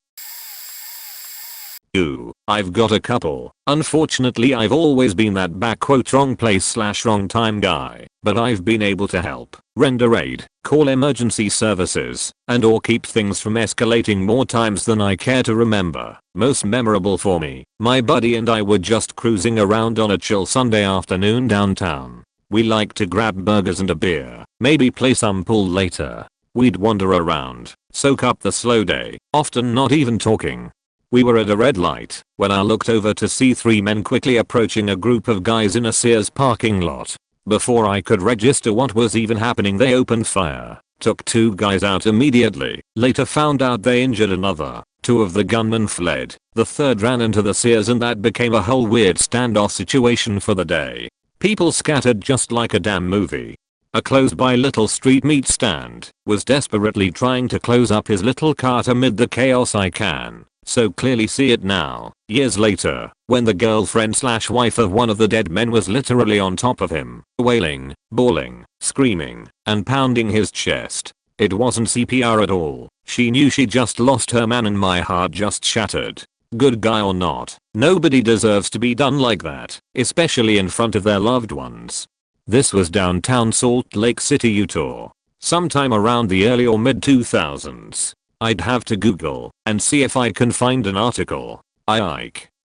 Ooh, I've got a couple. Unfortunately I've always been that wrong place / wrong time guy, but I've been able to help, render aid, call emergency services, and or keep things from escalating more times than I care to remember. Most memorable for me, my buddy and I were just cruising around on a chill Sunday afternoon downtown. We like to grab burgers and a beer, maybe play some pool later. We'd wander around, soak up the slow day, often not even talking. We were at a red light when I looked over to see 3 men quickly approaching a group of guys in a Sears parking lot. Before I could register what was even happening, they opened fire, took 2 guys out immediately, later found out they injured another. 2 of the gunmen fled, the 3rd ran into the Sears, and that became a whole weird standoff situation for the day. People scattered just like a damn movie. A close-by little street meat stand was desperately trying to close up his little cart amid the chaos. I can so clearly see it now, years later, when the girlfriend / wife of one of the dead men was literally on top of him, wailing, bawling, screaming, and pounding his chest. It wasn't CPR at all. She knew she just lost her man and my heart just shattered. Good guy or not, nobody deserves to be done like that, especially in front of their loved ones. This was downtown Salt Lake City, Utah, sometime around the early or mid 2000s. I'd have to Google and see if I can find an article.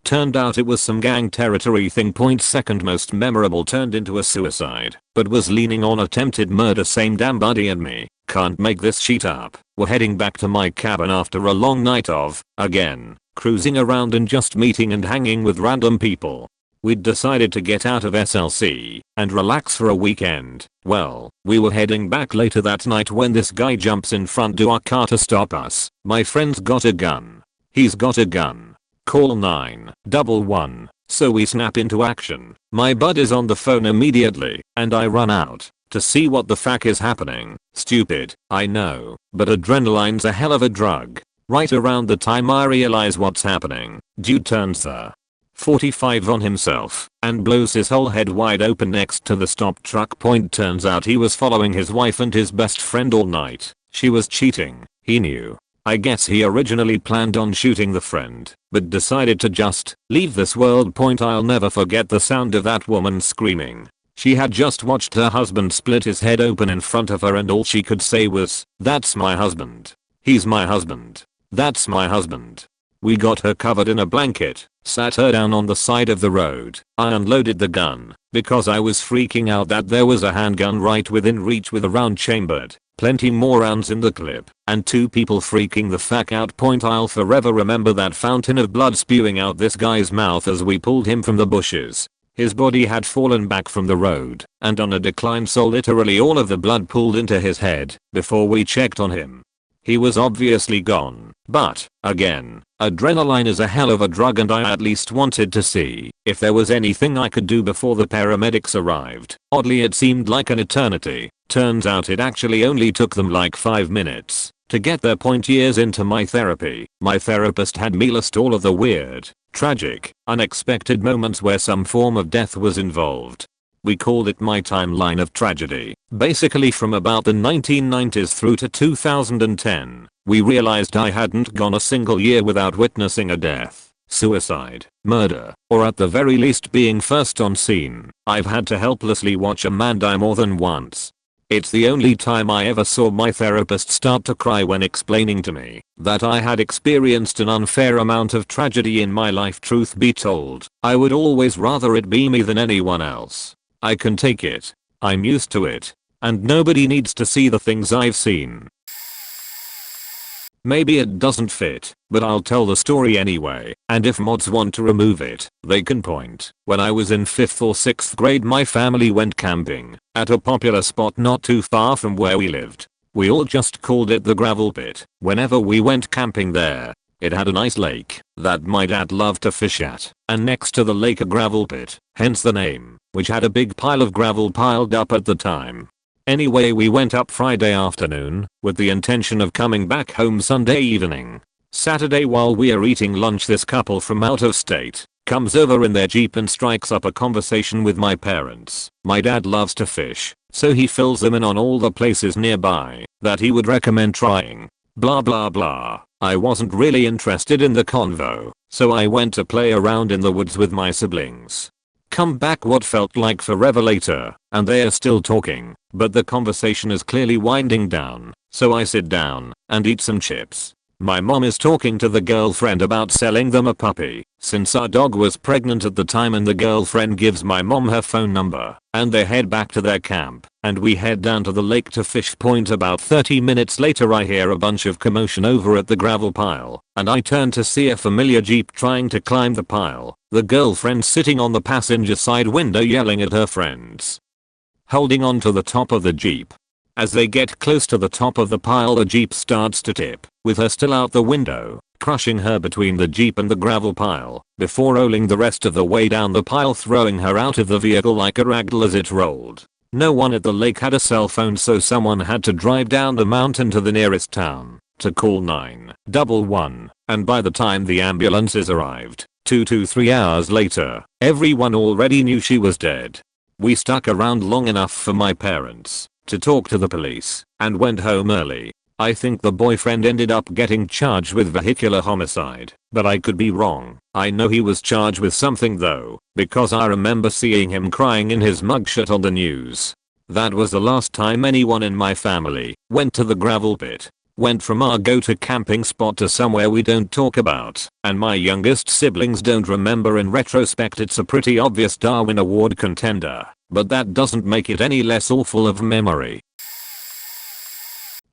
Turned out it was some gang territory thing. Second most memorable turned into a suicide, but was leaning on attempted murder. Same damn buddy and me. Can't make this shit up. We're heading back to my cabin after a long night of, again, cruising around and just meeting and hanging with random people. We'd decided to get out of SLC and relax for a weekend. Well, we were heading back later that night when this guy jumps in front of our car to stop us. My friend's got a gun. He's got a gun. Call 911. So we snap into action. My bud is on the phone immediately, and I run out to see what the fuck is happening. Stupid, I know, but adrenaline's a hell of a drug. Right around the time I realize what's happening, dude turns the 45 on himself and blows his whole head wide open next to the stop truck. Turns out he was following his wife and his best friend all night. She was cheating. He knew. I guess he originally planned on shooting the friend, but decided to just leave this world. I'll never forget the sound of that woman screaming. She had just watched her husband split his head open in front of her, and all she could say was, "That's my husband. He's my husband. That's my husband." We got her covered in a blanket, sat her down on the side of the road. I unloaded the gun because I was freaking out that there was a handgun right within reach with a round chambered, plenty more rounds in the clip, and 2 people freaking the fuck out. I'll forever remember that fountain of blood spewing out this guy's mouth as we pulled him from the bushes. His body had fallen back from the road and on a decline, so literally all of the blood pooled into his head before we checked on him. He was obviously gone, but, again, adrenaline is a hell of a drug, and I at least wanted to see if there was anything I could do before the paramedics arrived. Oddly, it seemed like an eternity. Turns out it actually only took them like 5 minutes to get there. Years into my therapy, my therapist had me list all of the weird, tragic, unexpected moments where some form of death was involved. We called it my timeline of tragedy. Basically from about the 1990s through to 2010, we realized I hadn't gone a single year without witnessing a death, suicide, murder, or at the very least being first on scene. I've had to helplessly watch a man die more than once. It's the only time I ever saw my therapist start to cry when explaining to me that I had experienced an unfair amount of tragedy in my life. Truth be told, I would always rather it be me than anyone else. I can take it. I'm used to it. And nobody needs to see the things I've seen. Maybe it doesn't fit, but I'll tell the story anyway, and if mods want to remove it, they can point. When I was in 5th or 6th grade, my family went camping at a popular spot not too far from where we lived. We all just called it the gravel pit. Whenever we went camping there, it had a nice lake that my dad loved to fish at, and next to the lake a gravel pit, hence the name, which had a big pile of gravel piled up at the time. Anyway, we went up Friday afternoon with the intention of coming back home Sunday evening. Saturday, while we are eating lunch, this couple from out of state comes over in their Jeep and strikes up a conversation with my parents. My dad loves to fish, so he fills them in on all the places nearby that he would recommend trying. Blah blah blah. I wasn't really interested in the convo, so I went to play around in the woods with my siblings. Come back what felt like forever later, and they are still talking, but the conversation is clearly winding down, so I sit down and eat some chips. My mom is talking to the girlfriend about selling them a puppy, since our dog was pregnant at the time, and the girlfriend gives my mom her phone number, and they head back to their camp, and we head down to the lake to fish. Point about 30 minutes later, I hear a bunch of commotion over at the gravel pile, and I turn to see a familiar Jeep trying to climb the pile, the girlfriend sitting on the passenger side window yelling at her friends, holding on to the top of the Jeep. As they get close to the top of the pile, the Jeep starts to tip, with her still out the window, crushing her between the Jeep and the gravel pile, before rolling the rest of the way down the pile, throwing her out of the vehicle like a ragdoll as it rolled. No one at the lake had a cell phone, so someone had to drive down the mountain to the nearest town to call 911, and by the time the ambulances arrived, 2 to 3 hours later, everyone already knew she was dead. We stuck around long enough for my parents to talk to the police and went home early. I think the boyfriend ended up getting charged with vehicular homicide, but I could be wrong. I know he was charged with something though, because I remember seeing him crying in his mugshot on the news. That was the last time anyone in my family went to the gravel pit. Went from our go-to camping spot to somewhere we don't talk about, and my youngest siblings don't remember. In retrospect, it's a pretty obvious Darwin Award contender, but that doesn't make it any less awful of a memory.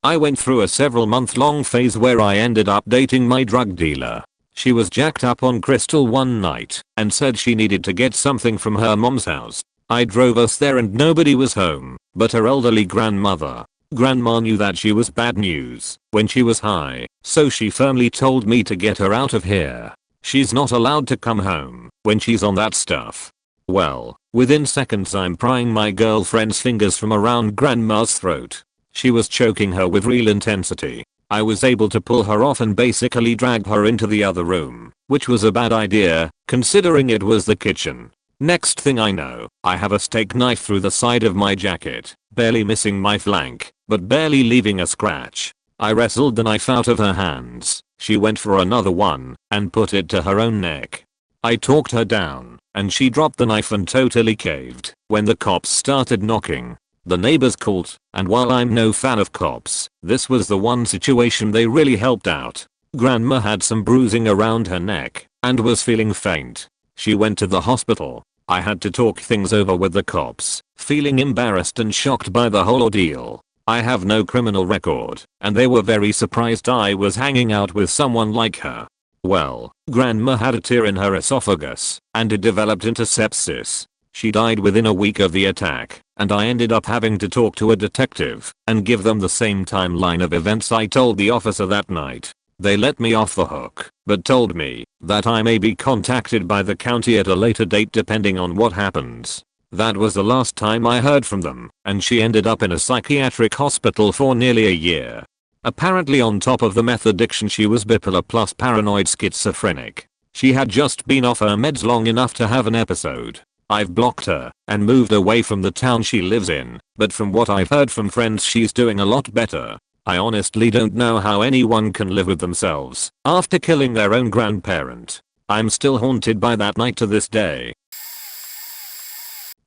I went through a several-month-long phase where I ended up dating my drug dealer. She was jacked up on crystal one night and said she needed to get something from her mom's house. I drove us there and nobody was home but her elderly grandmother. Grandma knew that she was bad news when she was high, so she firmly told me to get her out of here. She's not allowed to come home when she's on that stuff. Well, within seconds I'm prying my girlfriend's fingers from around grandma's throat. She was choking her with real intensity. I was able to pull her off and basically drag her into the other room, which was a bad idea, considering it was the kitchen. Next thing I know, I have a steak knife through the side of my jacket, barely missing my flank, but barely leaving a scratch. I wrestled the knife out of her hands. She went for another one and put it to her own neck. I talked her down, and she dropped the knife and totally caved. When the cops started knocking, the neighbors called, and while I'm no fan of cops, this was the one situation they really helped out. Grandma had some bruising around her neck and was feeling faint. She went to the hospital. I had to talk things over with the cops, feeling embarrassed and shocked by the whole ordeal. I have no criminal record, and they were very surprised I was hanging out with someone like her. Well, Grandma had a tear in her esophagus, and it developed into sepsis. She died within a week of the attack, and I ended up having to talk to a detective and give them the same timeline of events I told the officer that night. They let me off the hook, but told me that I may be contacted by the county at a later date depending on what happens. That was the last time I heard from them, and she ended up in a psychiatric hospital for nearly a year. Apparently on top of the meth addiction she was bipolar plus paranoid schizophrenic. She had just been off her meds long enough to have an episode. I've blocked her and moved away from the town she lives in, but from what I've heard from friends she's doing a lot better. I honestly don't know how anyone can live with themselves after killing their own grandparent. I'm still haunted by that night to this day.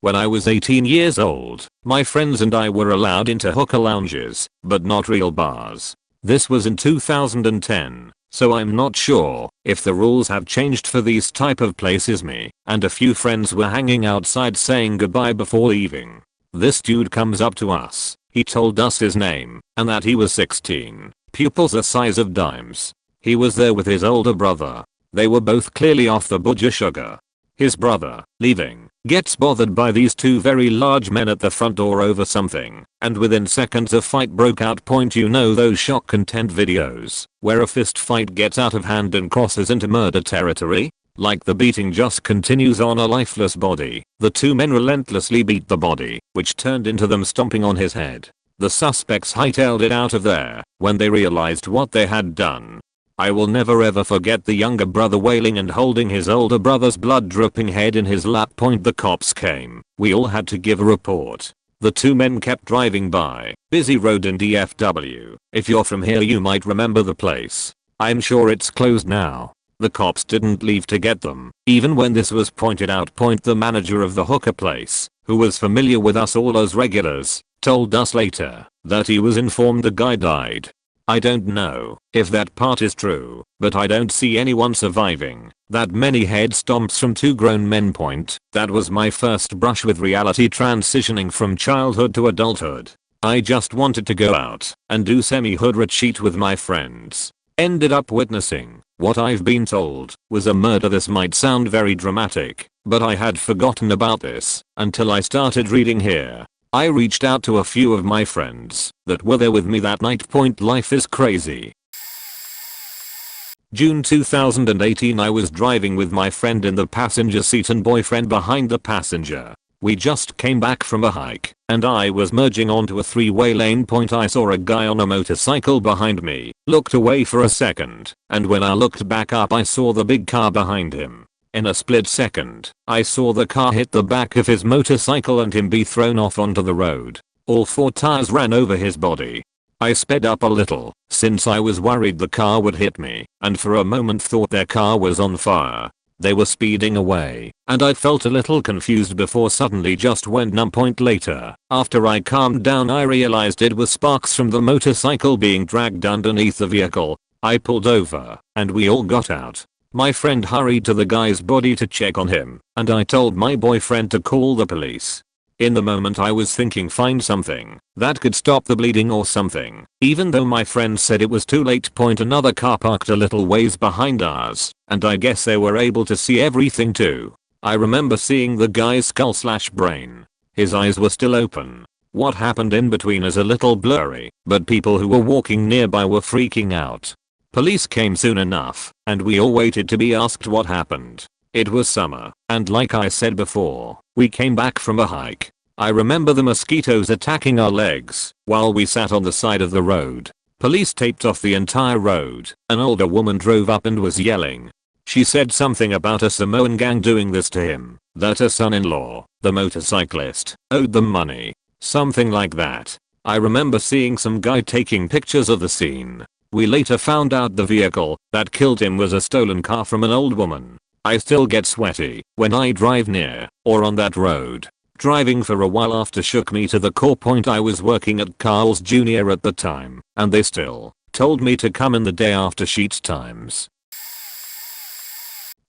When I was 18 years old, my friends and I were allowed into hookah lounges, but not real bars. This was in 2010. so I'm not sure if the rules have changed for these type of places. Me and a few friends were hanging outside saying goodbye before leaving. This dude comes up to us. He told us his name and that he was 16, pupils the size of dimes. He was there with his older brother. They were both clearly off the budget sugar. His brother, leaving, gets bothered by these two very large men at the front door over something, and within seconds a fight broke out. You know those shock content videos where a fist fight gets out of hand and crosses into murder territory? Like the beating just continues on a lifeless body. The two men relentlessly beat the body, which turned into them stomping on his head. The suspects hightailed it out of there when they realized what they had done. I will never ever forget the younger brother wailing and holding his older brother's blood dripping head in his lap. The cops came. We all had to give a report. The two men kept driving by. Busy road in DFW. If you're from here you might remember the place. I'm sure it's closed now. The cops didn't leave to get them, even when this was pointed out. The manager of the hooker place, who was familiar with us all as regulars, told us later that he was informed the guy died. I don't know if that part is true, but I don't see anyone surviving that many head stomps from two grown men. That was my first brush with reality transitioning from childhood to adulthood. I just wanted to go out and do semi-hood retreat with my friends. Ended up witnessing what I've been told was a murder. This might sound very dramatic, but I had forgotten about this until I started reading here. I reached out to a few of my friends that were there with me that night. Life is crazy. June 2018. I was driving with my friend in the passenger seat and boyfriend behind the passenger. We just came back from a hike and I was merging onto a three-way lane. I saw a guy on a motorcycle behind me, looked away for a second, and when I looked back up I saw the big car behind him. In a split second, I saw the car hit the back of his motorcycle and him be thrown off onto the road. All four tires ran over his body. I sped up a little, since I was worried the car would hit me, and for a moment thought their car was on fire. They were speeding away, and I felt a little confused before suddenly just went numb. Later, after I calmed down I realized it was sparks from the motorcycle being dragged underneath the vehicle. I pulled over, and we all got out. My friend hurried to the guy's body to check on him, and I told my boyfriend to call the police. In the moment I was thinking find something that could stop the bleeding or something, even though my friend said it was too late. Another car parked a little ways behind ours, and I guess they were able to see everything too. I remember seeing the guy's skull/brain. His eyes were still open. What happened in between is a little blurry, but people who were walking nearby were freaking out. Police came soon enough, and we all waited to be asked what happened. It was summer, and like I said before, we came back from a hike. I remember the mosquitoes attacking our legs while we sat on the side of the road. Police taped off the entire road. An older woman drove up and was yelling. She said something about a Samoan gang doing this to him, that her son-in-law, the motorcyclist, owed them money. Something like that. I remember seeing some guy taking pictures of the scene. We later found out the vehicle that killed him was a stolen car from an old woman. I still get sweaty when I drive near or on that road. Driving for a while after shook me to the core. I was working at Carl's Jr. at the time, and they still told me to come in the day after sheet times.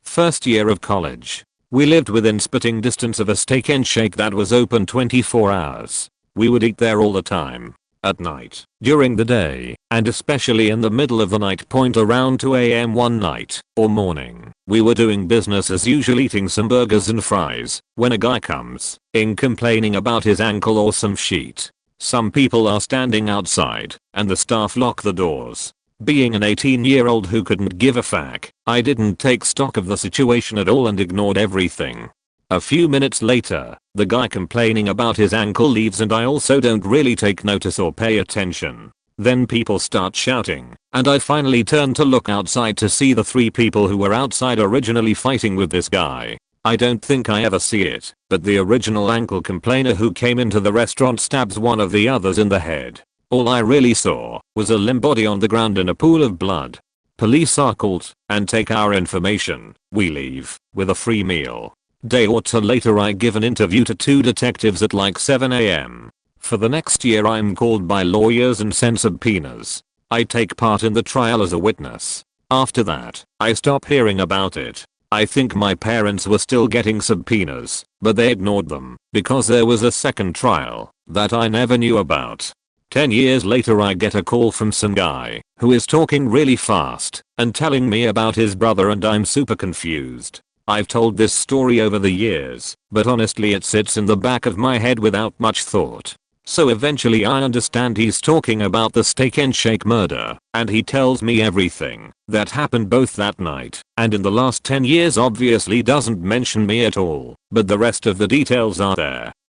First year of college. We lived within spitting distance of a Steak and Shake that was open 24 hours. We would eat there all the time. At night, during the day, and especially in the middle of the night. Around 2 AM one night, or morning, we were doing business as usual eating some burgers and fries, when a guy comes in complaining about his ankle or some shit. Some people are standing outside, and the staff lock the doors. Being an 18-year-old who couldn't give a fuck, I didn't take stock of the situation at all and ignored everything. A few minutes later, the guy complaining about his ankle leaves and I also don't really take notice or pay attention. Then people start shouting, and I finally turn to look outside to see the three people who were outside originally fighting with this guy. I don't think I ever see it, but the original ankle complainer who came into the restaurant stabs one of the others in the head. All I really saw was a limp body on the ground in a pool of blood. Police are called and take our information. We leave with a free meal. Day or two later I give an interview to two detectives at like 7 AM. For the next year I'm called by lawyers and sent subpoenas. I take part in the trial as a witness. After that, I stopped hearing about it. I think my parents were still getting subpoenas, but they ignored them because there was a second trial that I never knew about. 10 years later I get a call from some guy who is talking really fast and telling me about his brother and I'm super confused. I've told this story over the years, but honestly it sits in the back of my head without much thought. So eventually I understand he's talking about the Steak and Shake murder, and he tells me everything that happened both that night and in the last 10 years. Obviously doesn't mention me at all, but the rest of the details are there.